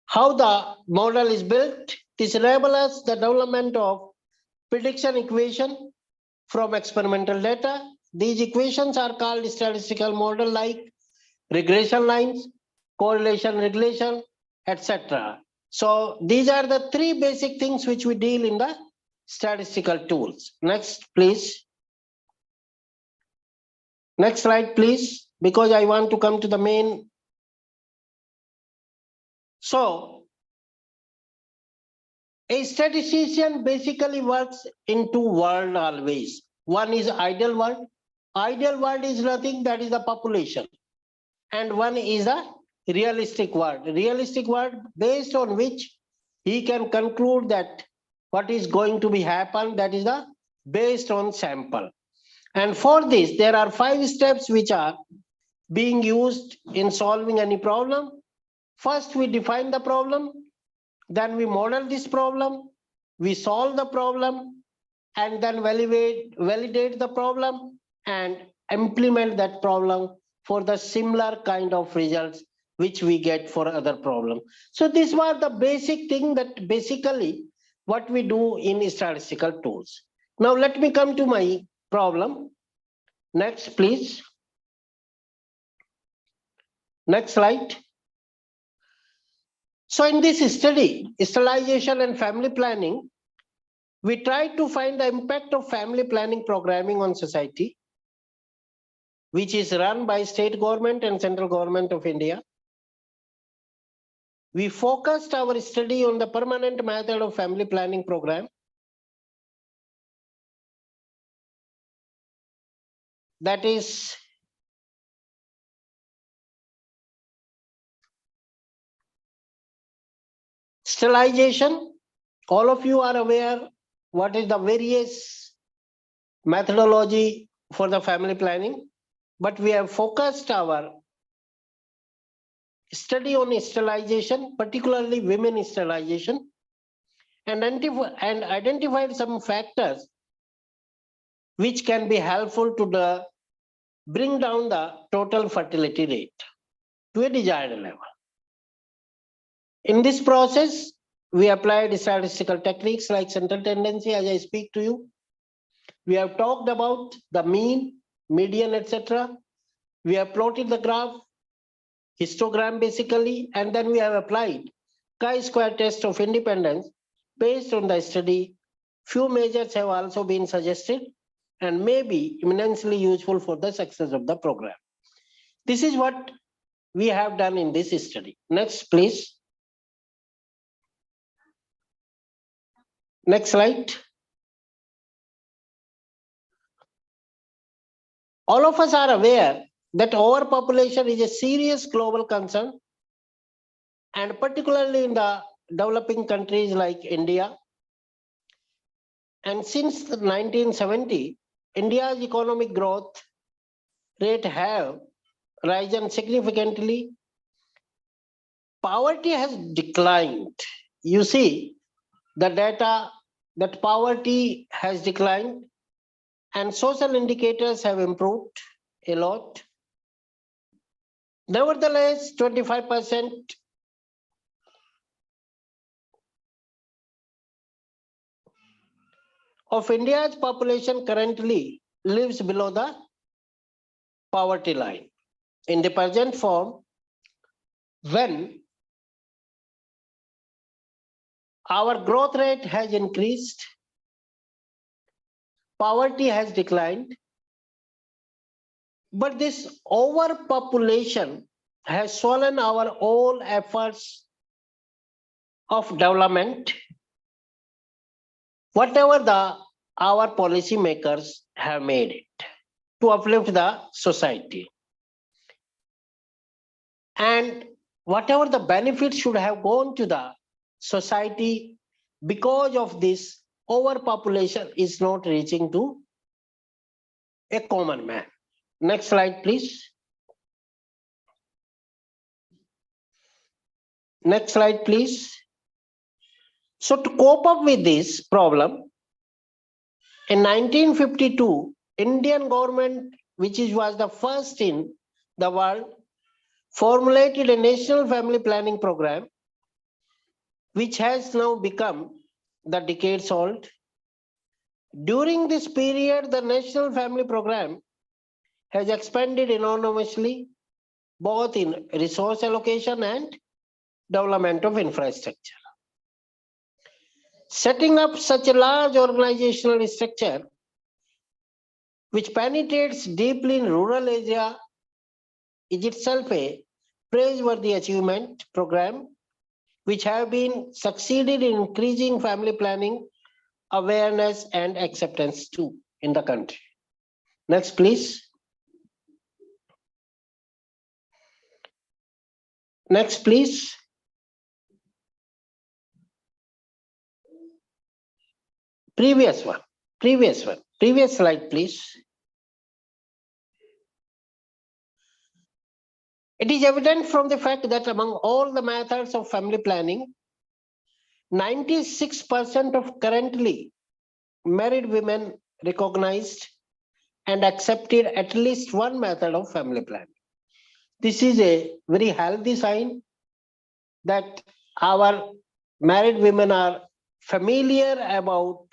how the model is built, this enables us the development of prediction equation from experimental data. These equations are called statistical model like regression lines, correlation regression, etc. So these are the three basic things which we deal in the statistical tools. Next, please. Next slide, please, because I want to come to the main. So a statistician basically works in two worlds always. One is ideal world. Ideal world is nothing, that is the population. And one is a realistic world. Realistic world based on which he can conclude that what is going to be happen, that is the based on sample. And for this, there are 5 steps which are being used in solving any problem. First, we define the problem. Then we model this problem. We solve the problem and then validate the problem and implement that problem for the similar kind of results which we get for other problem. So these were the basic thing that basically what we do in statistical tools. Now let me come to my problem. Next, please. Next slide. So in this study, sterilization and family planning, we tried to find the impact of family planning programming on society, which is run by state government and central government of India. We focused our study on the permanent method of family planning program. That is sterilization. All of you are aware what is the various methodology for the family planning, but we have focused our study on sterilization, particularly women sterilization, and identified some factors which can be helpful to bring down the total fertility rate to a desired level. In this process, we applied statistical techniques like central tendency as I speak to you. We have talked about the mean, median, etc. We have plotted the graph, histogram basically, and then we have applied chi-square test of independence based on the study. Few measures have also been suggested and may be immensely useful for the success of the program. This is what we have done in this study. Next, please. Next slide. All of us are aware that overpopulation is a serious global concern, and particularly in the developing countries like India. And since 1970, India's economic growth rate have risen significantly. Poverty has declined. You see the data that poverty has declined and social indicators have improved a lot. Nevertheless, 25% of India's population currently lives below the poverty line. In the present form, when our growth rate has increased, poverty has declined, but this overpopulation has swollen our all efforts of development, whatever our policymakers have made it to uplift the society. And whatever the benefits should have gone to the society, because of this overpopulation is not reaching to a common man. Next slide, please. Next slide, please. So to cope up with this problem, in 1952, Indian government, which was the first in the world, formulated a national family planning program, which has now become the decades old. During this period, the national family program has expanded enormously, both in resource allocation and development of infrastructure. Setting up such a large organizational structure which penetrates deeply in rural area is itself a praiseworthy achievement program which have been succeeded in increasing family planning awareness and acceptance too in the country. Next, please. Next, please. Previous slide, please. It is evident from the fact that among all the methods of family planning, 96% of currently married women recognized and accepted at least one method of family planning. This is a very healthy sign that our married women are familiar about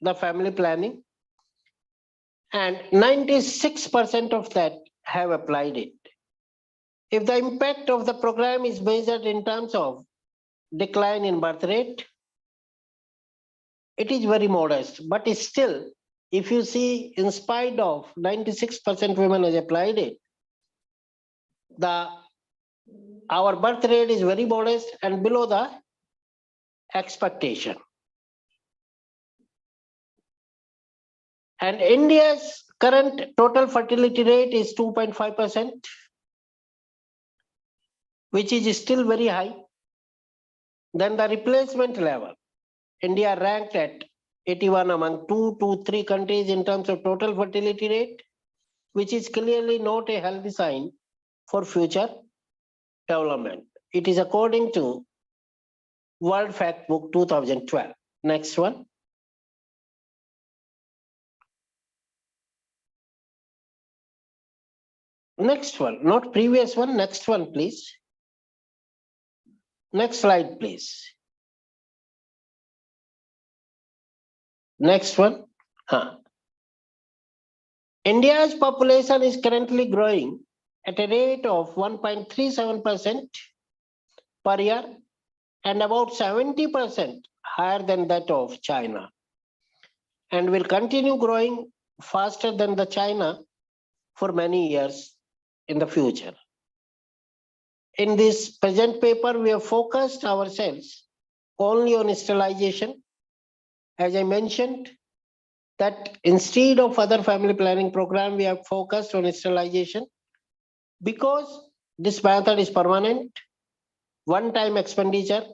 the family planning, and 96% of that have applied it. If the impact of the program is measured in terms of decline in birth rate, it is very modest, but still, if you see, in spite of 96% women has applied it, our birth rate is very modest and below the expectation. And India's current total fertility rate is 2.5%, which is still very high. Then the replacement level, India ranked at 81 among 2 to 3 countries in terms of total fertility rate, which is clearly not a healthy sign for future development. It is according to World Factbook 2012. Next one. Next one, not previous one, next one, please. Next slide, please. Next one. India's population is currently growing at a rate of 1.37% per year and about 70% higher than that of China, and will continue growing faster than the China for many years in the future. In this present paper, we have focused ourselves only on sterilization. As I mentioned, that instead of other family planning program, we have focused on sterilization because this method is permanent, one-time expenditure,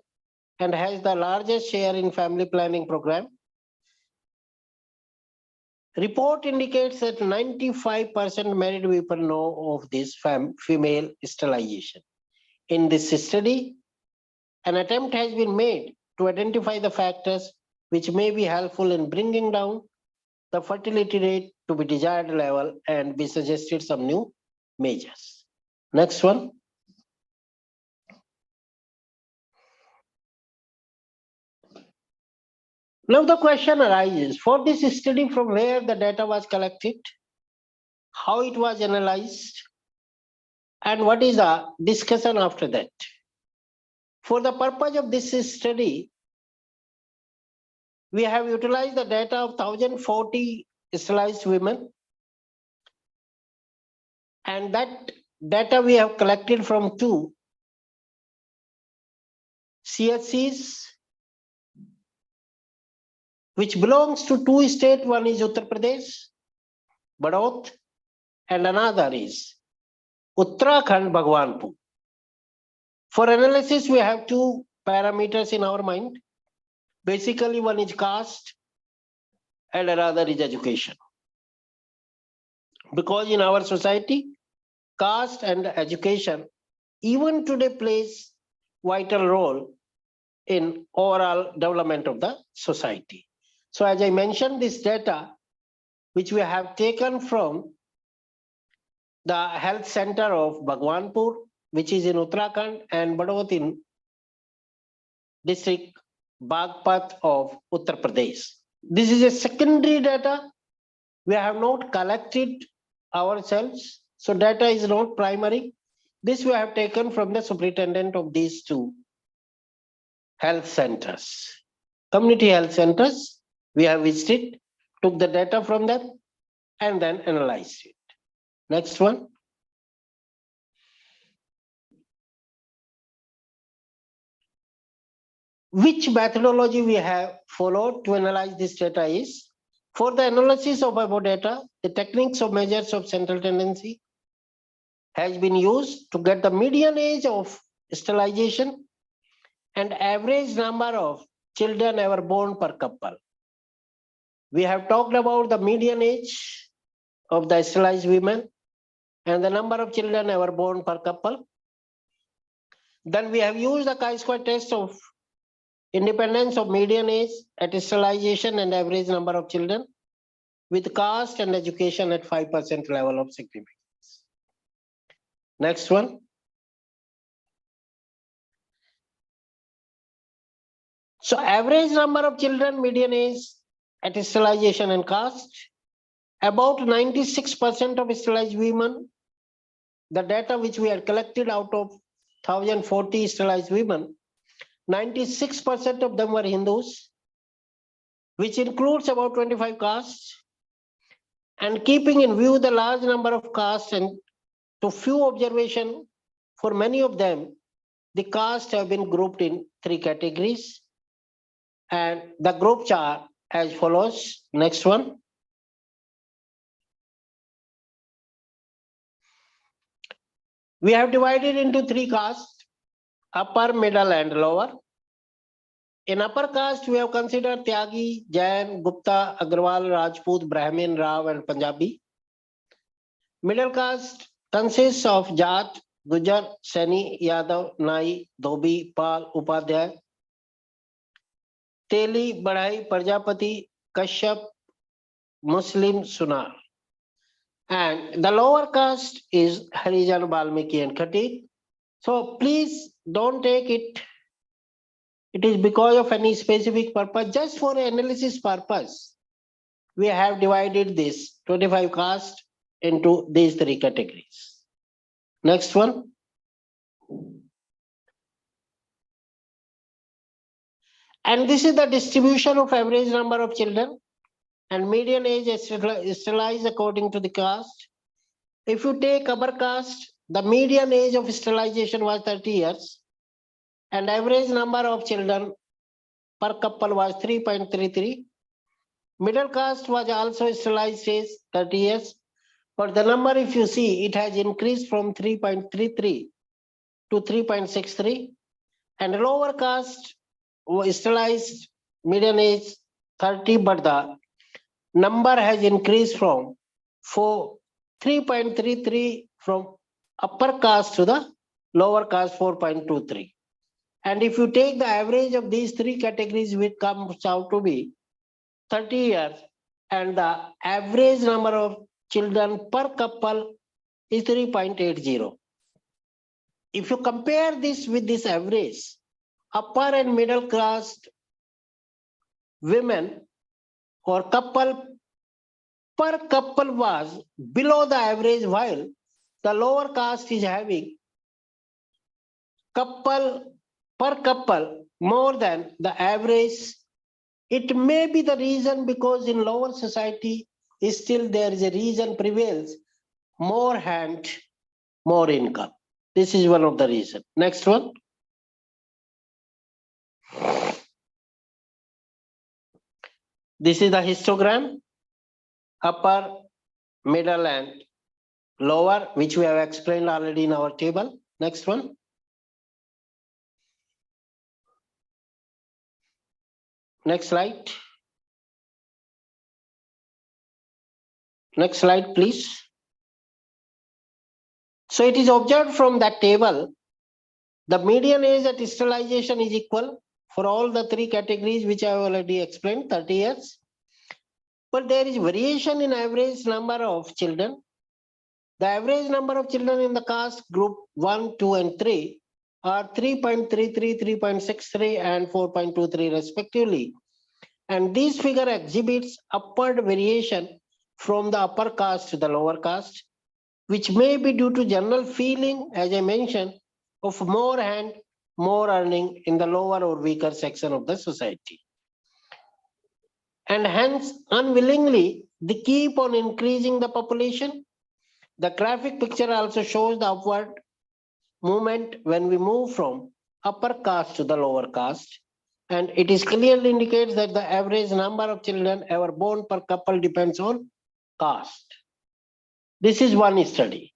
and has the largest share in family planning program. Report indicates that 95% married people know of this female sterilization. In this study, an attempt has been made to identify the factors which may be helpful in bringing down the fertility rate to be desired level, and we suggested some new measures. Next one. Now the question arises, for this study, from where the data was collected, how it was analyzed, and what is the discussion after that. For the purpose of this study, we have utilized the data of 1,040 sterilized women, and that data we have collected from 2 CSCs, which belongs to 2 states. One is Uttar Pradesh, Badot, and another is Uttarakhand, Bhagwanpur. For analysis, we have 2 parameters in our mind. Basically, one is caste and another is education. Because in our society, caste and education even today plays vital role in overall development of the society. So as I mentioned, this data, which we have taken from the health center of Bhagwanpur, which is in Uttarakhand, and Badot in district Bagpat of Uttar Pradesh. This is a secondary data. We have not collected ourselves. So data is not primary. This we have taken from the superintendent of these 2 health centers. Community health centers, we have visited, took the data from them, and then analyzed it. Next one. Which methodology we have followed to analyze this data is, for the analysis of our data, the techniques of measures of central tendency has been used to get the median age of sterilization and average number of children ever born per couple. We have talked about the median age of the sterilized women and the number of children ever born per couple. Then we have used the chi-square test of independence of median age at sterilization and average number of children with caste and education at 5% level of significance. Next one. So average number of children, median age at sterilization and caste, about 96% of sterilized women, the data which we had collected out of 1,040 sterilized women, 96% of them were Hindus, which includes about 25 castes. And keeping in view the large number of castes and to few observation, for many of them, the castes have been grouped in 3 categories. And the groups are as follows. Next one. We have divided into 3 castes, upper, middle, and lower. In upper caste, we have considered Tyagi, Jain, Gupta, Agrawal, Rajput, Brahmin, Rao, and Punjabi. Middle caste consists of Jat, Gujar, Saini, Yadav, Nai, Dhobi, Pal, Upadhyay, Teli, Badhai, Prajapati, Kashyap, Muslim, Sunar. And the lower caste is Harijan, Valmiki, and Khatik. So please don't take it. It is because of any specific purpose. Just for analysis purpose, we have divided this 25 caste into these 3 categories. Next one. And this is the distribution of average number of children and median age is sterilized according to the caste. If you take upper caste, the median age of sterilization was 30 years and average number of children per couple was 3.33. Middle caste was also sterilized age 30 years, but the number, if you see, it has increased from 3.33 to 3.63, and lower caste was sterilized median age 30, but the number has increased from 3.33 from upper caste to the lower caste 4.23. And if you take the average of these three categories, which comes out to be 30 years, and the average number of children per couple is 3.80. If you compare this with this average, upper and middle class women or couple per couple was below the average, while the lower caste is having couple per couple more than the average. It may be the reason because in lower society still there is a reason prevails, more hand, more income. This is one of the reasons. Next one. This is the histogram, upper, middle and lower, which we have explained already in our table. Next one. Next slide. Next slide, please. So it is observed from that table, the median age at sterilization is equal for all the three categories which I have already explained, 30 years. But there is variation in average number of children. The average number of children in the caste group 1, 2 and 3 are 3.33, 3.63 and 4.23 respectively. And this figure exhibits upward variation from the upper caste to the lower caste, which may be due to general feeling, as I mentioned, of more hand, more earning in the lower or weaker section of the society. And hence, unwillingly, they keep on increasing the population. The graphic picture also shows the upward movement when we move from upper caste to the lower caste. And it is clearly indicates that the average number of children ever born per couple depends on caste. This is one study.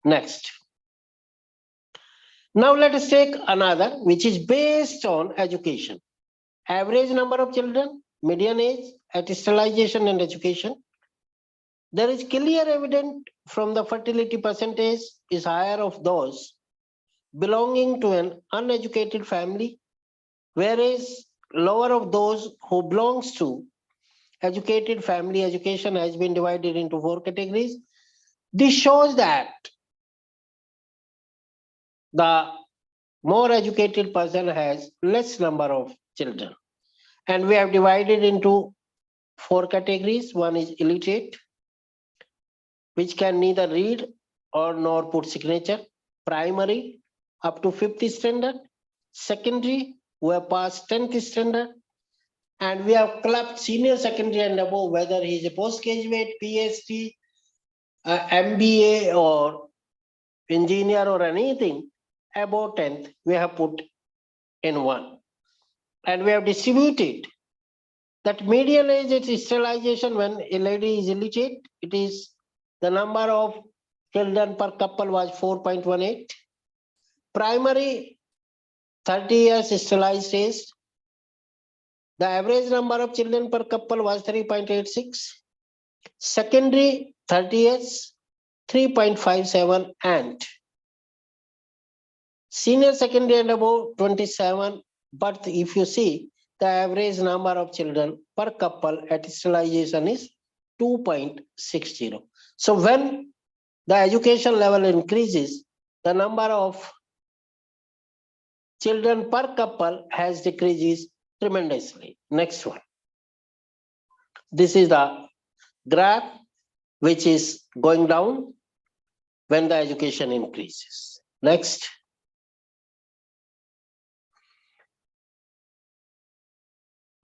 Next. Now let us take another, which is based on education. Average number of children, median age at sterilization and education. There is clear evidence from the fertility percentage is higher of those belonging to an uneducated family, whereas lower of those who belongs to educated family. Education has been divided into 4 categories. This shows that the more educated person has less number of children. And we have divided into 4 categories. One is illiterate, which can neither read or nor put signature. Primary, up to 5th standard. Secondary, who have passed 10th standard. And we have clubbed senior secondary and above, whether he is a postgraduate, PhD, MBA or engineer or anything, above 10th, we have put in 1. And we have distributed that median age at sterilization when a lady is illiterate, it is the number of children per couple was 4.18. Primary, 30 years sterilized age. The average number of children per couple was 3.86. Secondary, 30 years, 3.57 and senior secondary and above 27. But if you see, the average number of children per couple at sterilization is 2.60. So when the education level increases, the number of children per couple has decreases tremendously. Next one. This is the graph which is going down when the education increases. Next.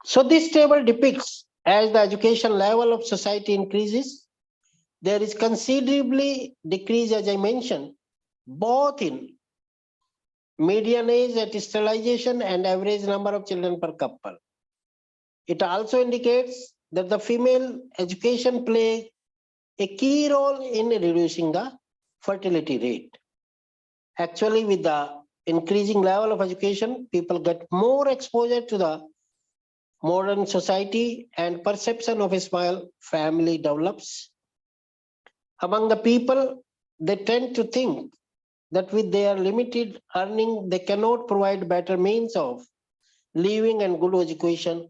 So this table depicts as the education level of society increases, there is considerably decrease, as I mentioned, both in median age at sterilization and average number of children per couple. It also indicates that the female education plays a key role in reducing the fertility rate. Actually, with the increasing level of education, people get more exposure to the modern society and perception of a small family develops. Among the people, they tend to think that with their limited earning, they cannot provide better means of living and good education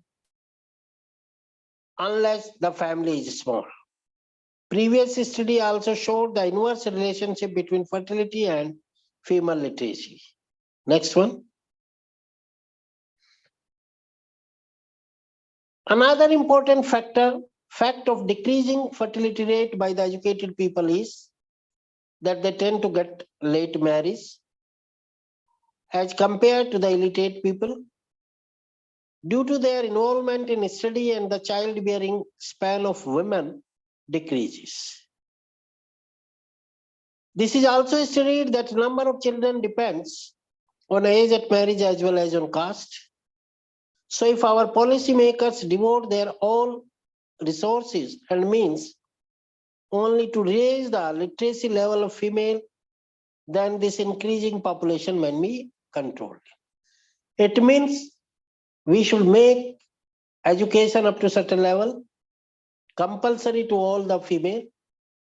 unless the family is small. Previous study also showed the inverse relationship between fertility and female literacy. Next one. Another important fact of decreasing fertility rate by the educated people is that they tend to get late marriage as compared to the illiterate people. Due to their involvement in study and the childbearing span of women decreases. This is also studied that number of children depends on age at marriage as well as on caste. So if our policymakers devote their all resources and means only to raise the literacy level of female, then this increasing population may be controlled. It means we should make education up to certain level compulsory to all the female,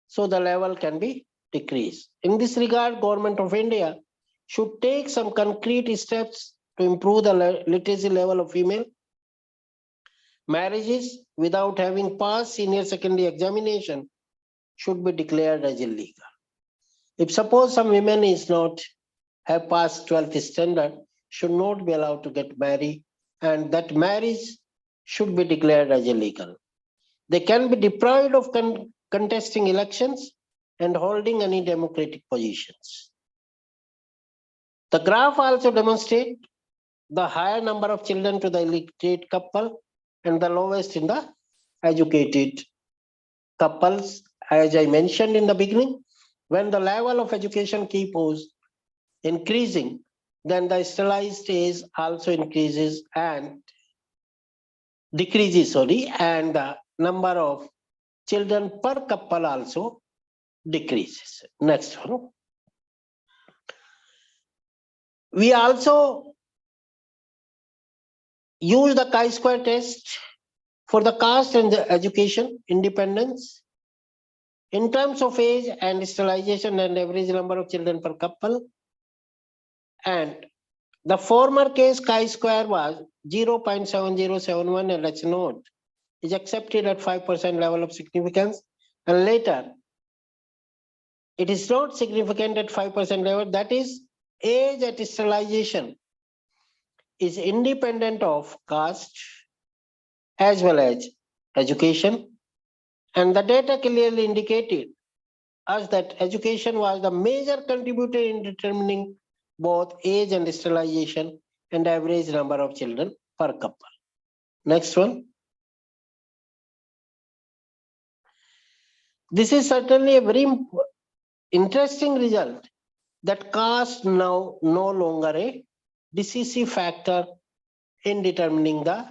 so the level can be decreased. In this regard, Government of India should take some concrete steps to improve the literacy level of female. Marriages without having passed senior secondary examination should be declared as illegal. If suppose some women is not have passed 12th standard, should not be allowed to get married, and that marriage should be declared as illegal. They can be deprived of contesting elections and holding any democratic positions. The graph also demonstrates the higher number of children to the illiterate couple and the lowest in the educated couples. As I mentioned in the beginning, when the level of education keeps increasing, then the sterilized age also increases and decreases, and the number of children per couple also decreases. Next one. We also use the chi-square test for the caste and the education independence in terms of age and sterilization and average number of children per couple. And the former case chi-square was 0.7071 and H naught is accepted at 5% level of significance, and later it is not significant at 5% level. That is, age at sterilization is independent of caste as well as education, and the data clearly indicated us that education was the major contributor in determining both age and sterilization and average number of children per couple. Next one. This is certainly a very interesting result that caste now no longer a decisive factor in determining the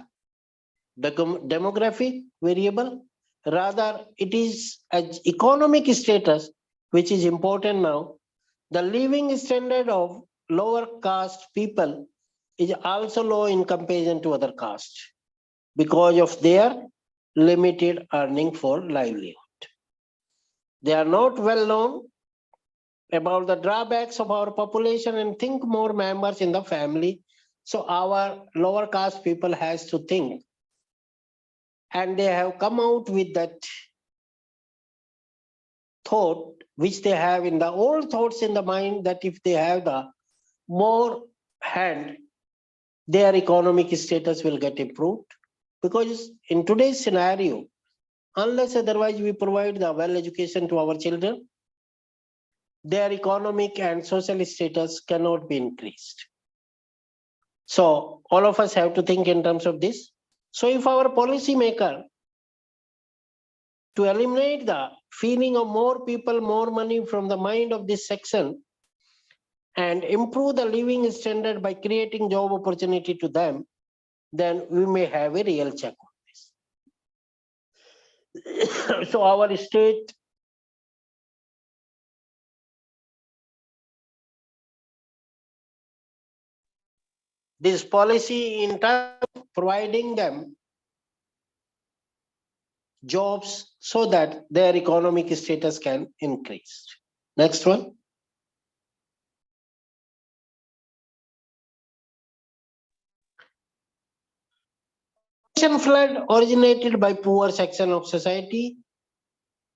demographic variable. Rather, it is an economic status which is important now. The living standard of lower caste people is also low in comparison to other castes because of their limited earning for livelihood. They are not well known about the drawbacks of our population and think more members in the family. So our lower caste people has to think, and they have come out with that thought which they have in the old thoughts in the mind, that if they have the more hand, their economic status will get improved. Because in today's scenario, unless otherwise we provide the well education to our children, their economic and social status cannot be increased. So all of us have to think in terms of this. So if our policy maker to eliminate the feeling of more people, more money from the mind of this section and improve the living standard by creating job opportunity to them, then we may have a real check on this. So our state this policy in terms of providing them jobs so that their economic status can increase. Next one. Flood originated by poor section of society.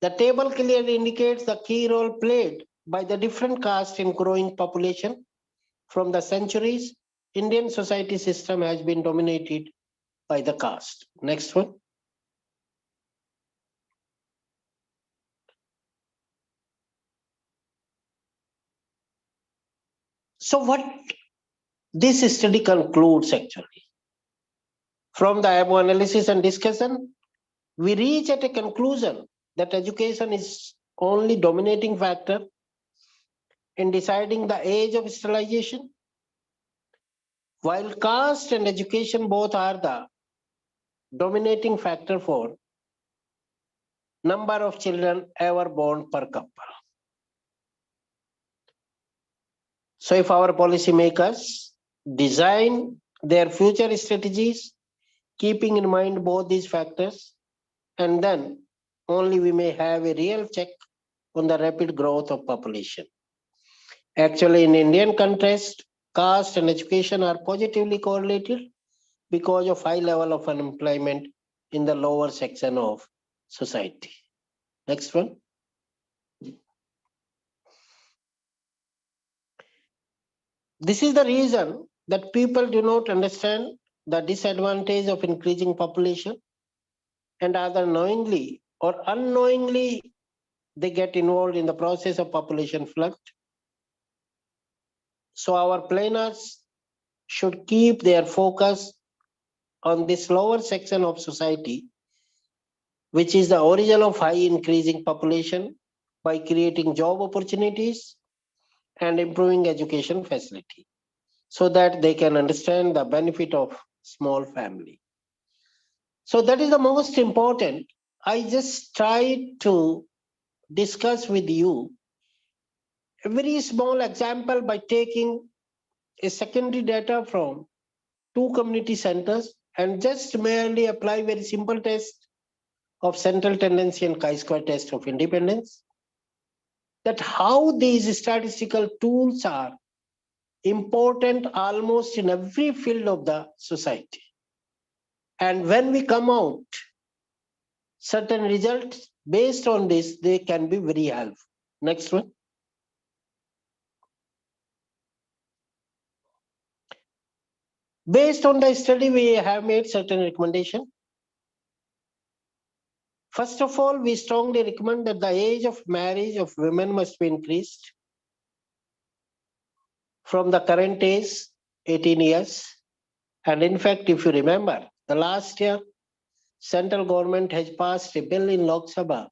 The table clearly indicates the key role played by the different castes in growing population. From the centuries, Indian society system has been dominated by the caste. Next one. So what this study concludes actually. From the above analysis and discussion, we reach at a conclusion that education is only dominating factor in deciding the age of sterilization, while caste and education both are the dominating factor for number of children ever born per couple. So if our policymakers design their future strategies, keeping in mind both these factors, and then only we may have a real check on the rapid growth of population. Actually, in Indian context, caste and education are positively correlated because of high level of unemployment in the lower section of society. Next one. This is the reason that people do not understand the disadvantage of increasing population, and either knowingly or unknowingly they get involved in the process of population flood. So our planners should keep their focus on this lower section of society, which is the origin of high increasing population, by creating job opportunities and improving education facility, so that they can understand the benefit of small family. So that is the most important. I just tried to discuss with you a very small example by taking a secondary data from 2 community centers and just merely apply very simple test of central tendency and chi-square test of independence. That how these statistical tools are important almost in every field of the society. And when we come out certain results based on this, they can be very helpful. Next one. Based on the study, we have made certain recommendation. First of all, we strongly recommend that the age of marriage of women must be increased from the current age, 18 years. And in fact, if you remember, the last year, central government has passed a bill in Lok Sabha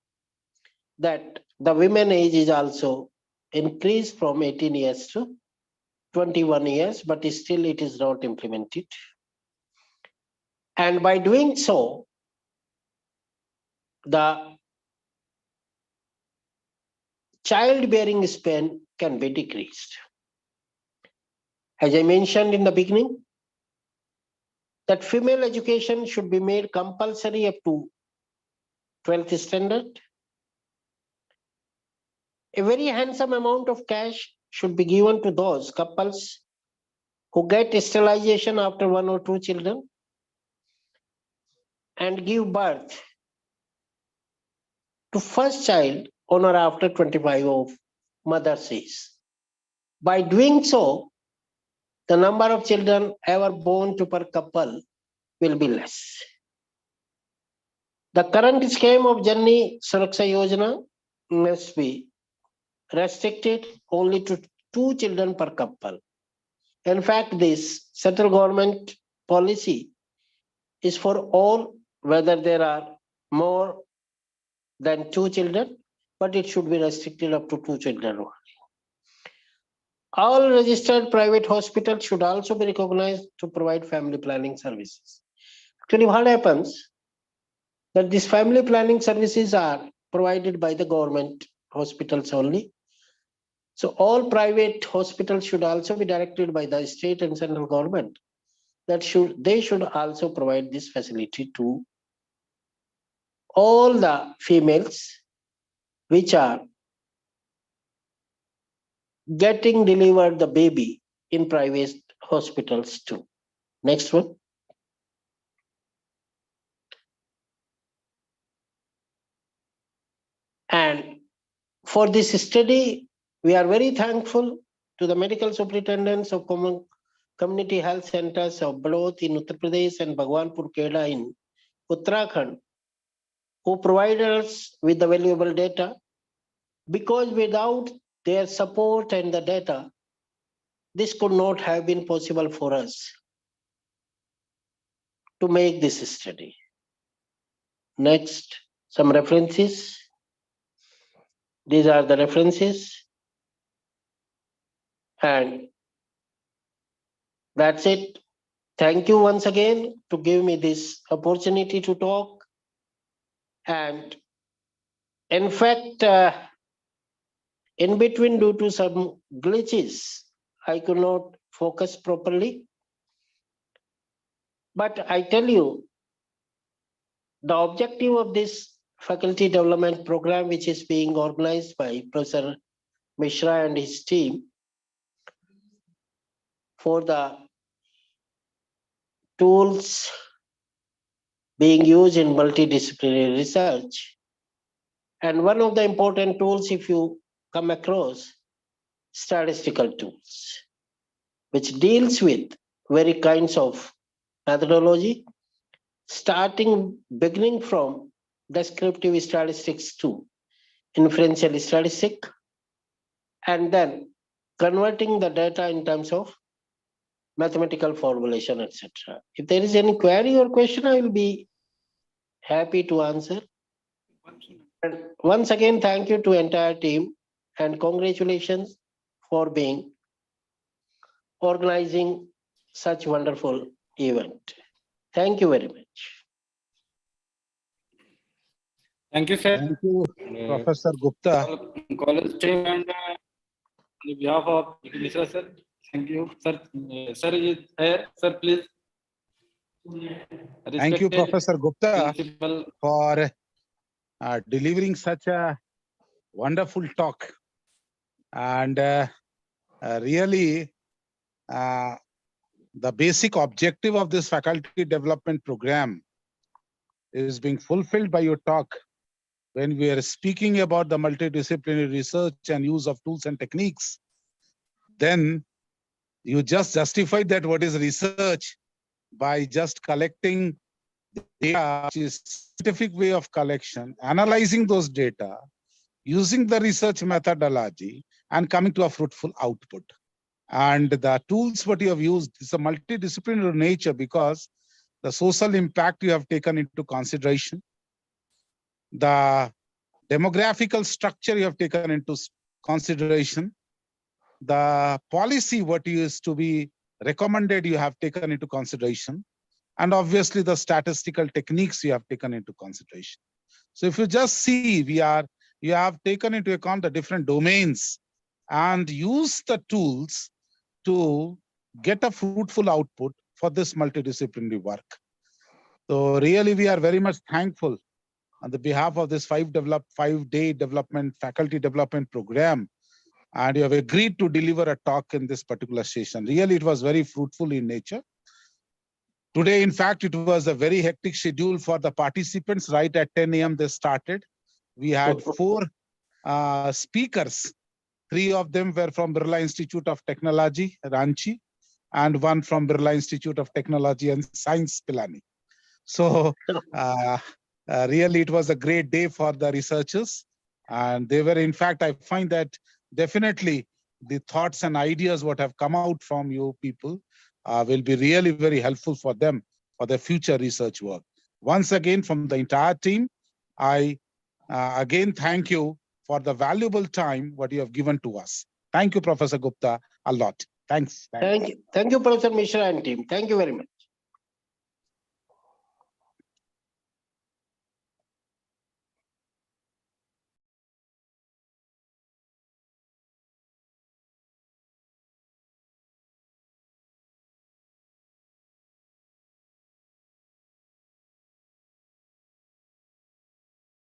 that the women age is also increased from 18 years to 21 years, but still it is not implemented. And by doing so, the childbearing span can be decreased. As I mentioned in the beginning, that female education should be made compulsory up to 12th standard. A very handsome amount of cash should be given to those couples who get sterilization after 1 or 2 children and give birth to first child on or after 25 of mother's age. By doing so, the number of children ever born to per couple will be less. The current scheme of Janni Suraksha Yojana must be restricted only to 2 children per couple. In fact, this central government policy is for all, whether there are more than 2 children, but it should be restricted up to 2 children only. All registered private hospitals should also be recognized to provide family planning services. Actually, what happens that these family planning services are provided by the government hospitals only. So all private hospitals should also be directed by the state and central government that they should also provide this facility to all the females which are getting delivered the baby in private hospitals too. Next one. And for this study, we are very thankful to the medical superintendents of community health centers of Balot in Uttar Pradesh and Bhagwanpur Kheda in Uttarakhand, who provided us with the valuable data, because without their support and the data, this could not have been possible for us to make this study. Next, some references. These are the references. And that's it. Thank you once again to give me this opportunity to talk. And in fact, in between, due to some glitches, I could not focus properly. But I tell you, the objective of this faculty development program, which is being organized by Professor Mishra and his team for the tools being used in multidisciplinary research. And one of the important tools, if you come across, statistical tools, which deals with very kinds of methodology, beginning from descriptive statistics to inferential statistic, and then converting the data in terms of mathematical formulation, etc. If there is any query or question, I will be happy to answer. And once again, thank you to entire team and congratulations for being organizing such wonderful event. Thank you very much. Thank you, sir. Thank you, Professor Gupta. College team and on behalf of Mr. Sir, thank you, sir. Sir is here. Sir, please. Thank you, Professor Gupta, Principal. for delivering such a wonderful talk. And really, the basic objective of this faculty development program is being fulfilled by your talk when we are speaking about the multidisciplinary research and use of tools and techniques. Then you just justified that what is research by just collecting data, which is scientific way of collection, analyzing those data, using the research methodology, and coming to a fruitful output. And the tools what you have used is a multidisciplinary nature because the social impact you have taken into consideration, the demographical structure you have taken into consideration, the policy what is to be recommended you have taken into consideration, and obviously the statistical techniques you have taken into consideration. So if you just see, you have taken into account the different domains and use the tools to get a fruitful output for this multidisciplinary work. So really we are very much thankful on the behalf of this 5-day development faculty development program, and you have agreed to deliver a talk in this particular session. Really, it was very fruitful in nature. Today, in fact, it was a very hectic schedule for the participants. Right at 10 a.m. they started. We had 4 speakers. 3 of them were from Birla Institute of Technology, Ranchi, and 1 from Birla Institute of Technology and Science, Pilani. So really, it was a great day for the researchers. And they were, in fact, I find that definitely the thoughts and ideas what have come out from you people will be really very helpful for them for their future research work. Once again, from the entire team, I again thank you for the valuable time what you have given to us. Thank you, Professor Gupta, a lot. Thanks. Thank you, Professor Mishra and team. Thank you very much.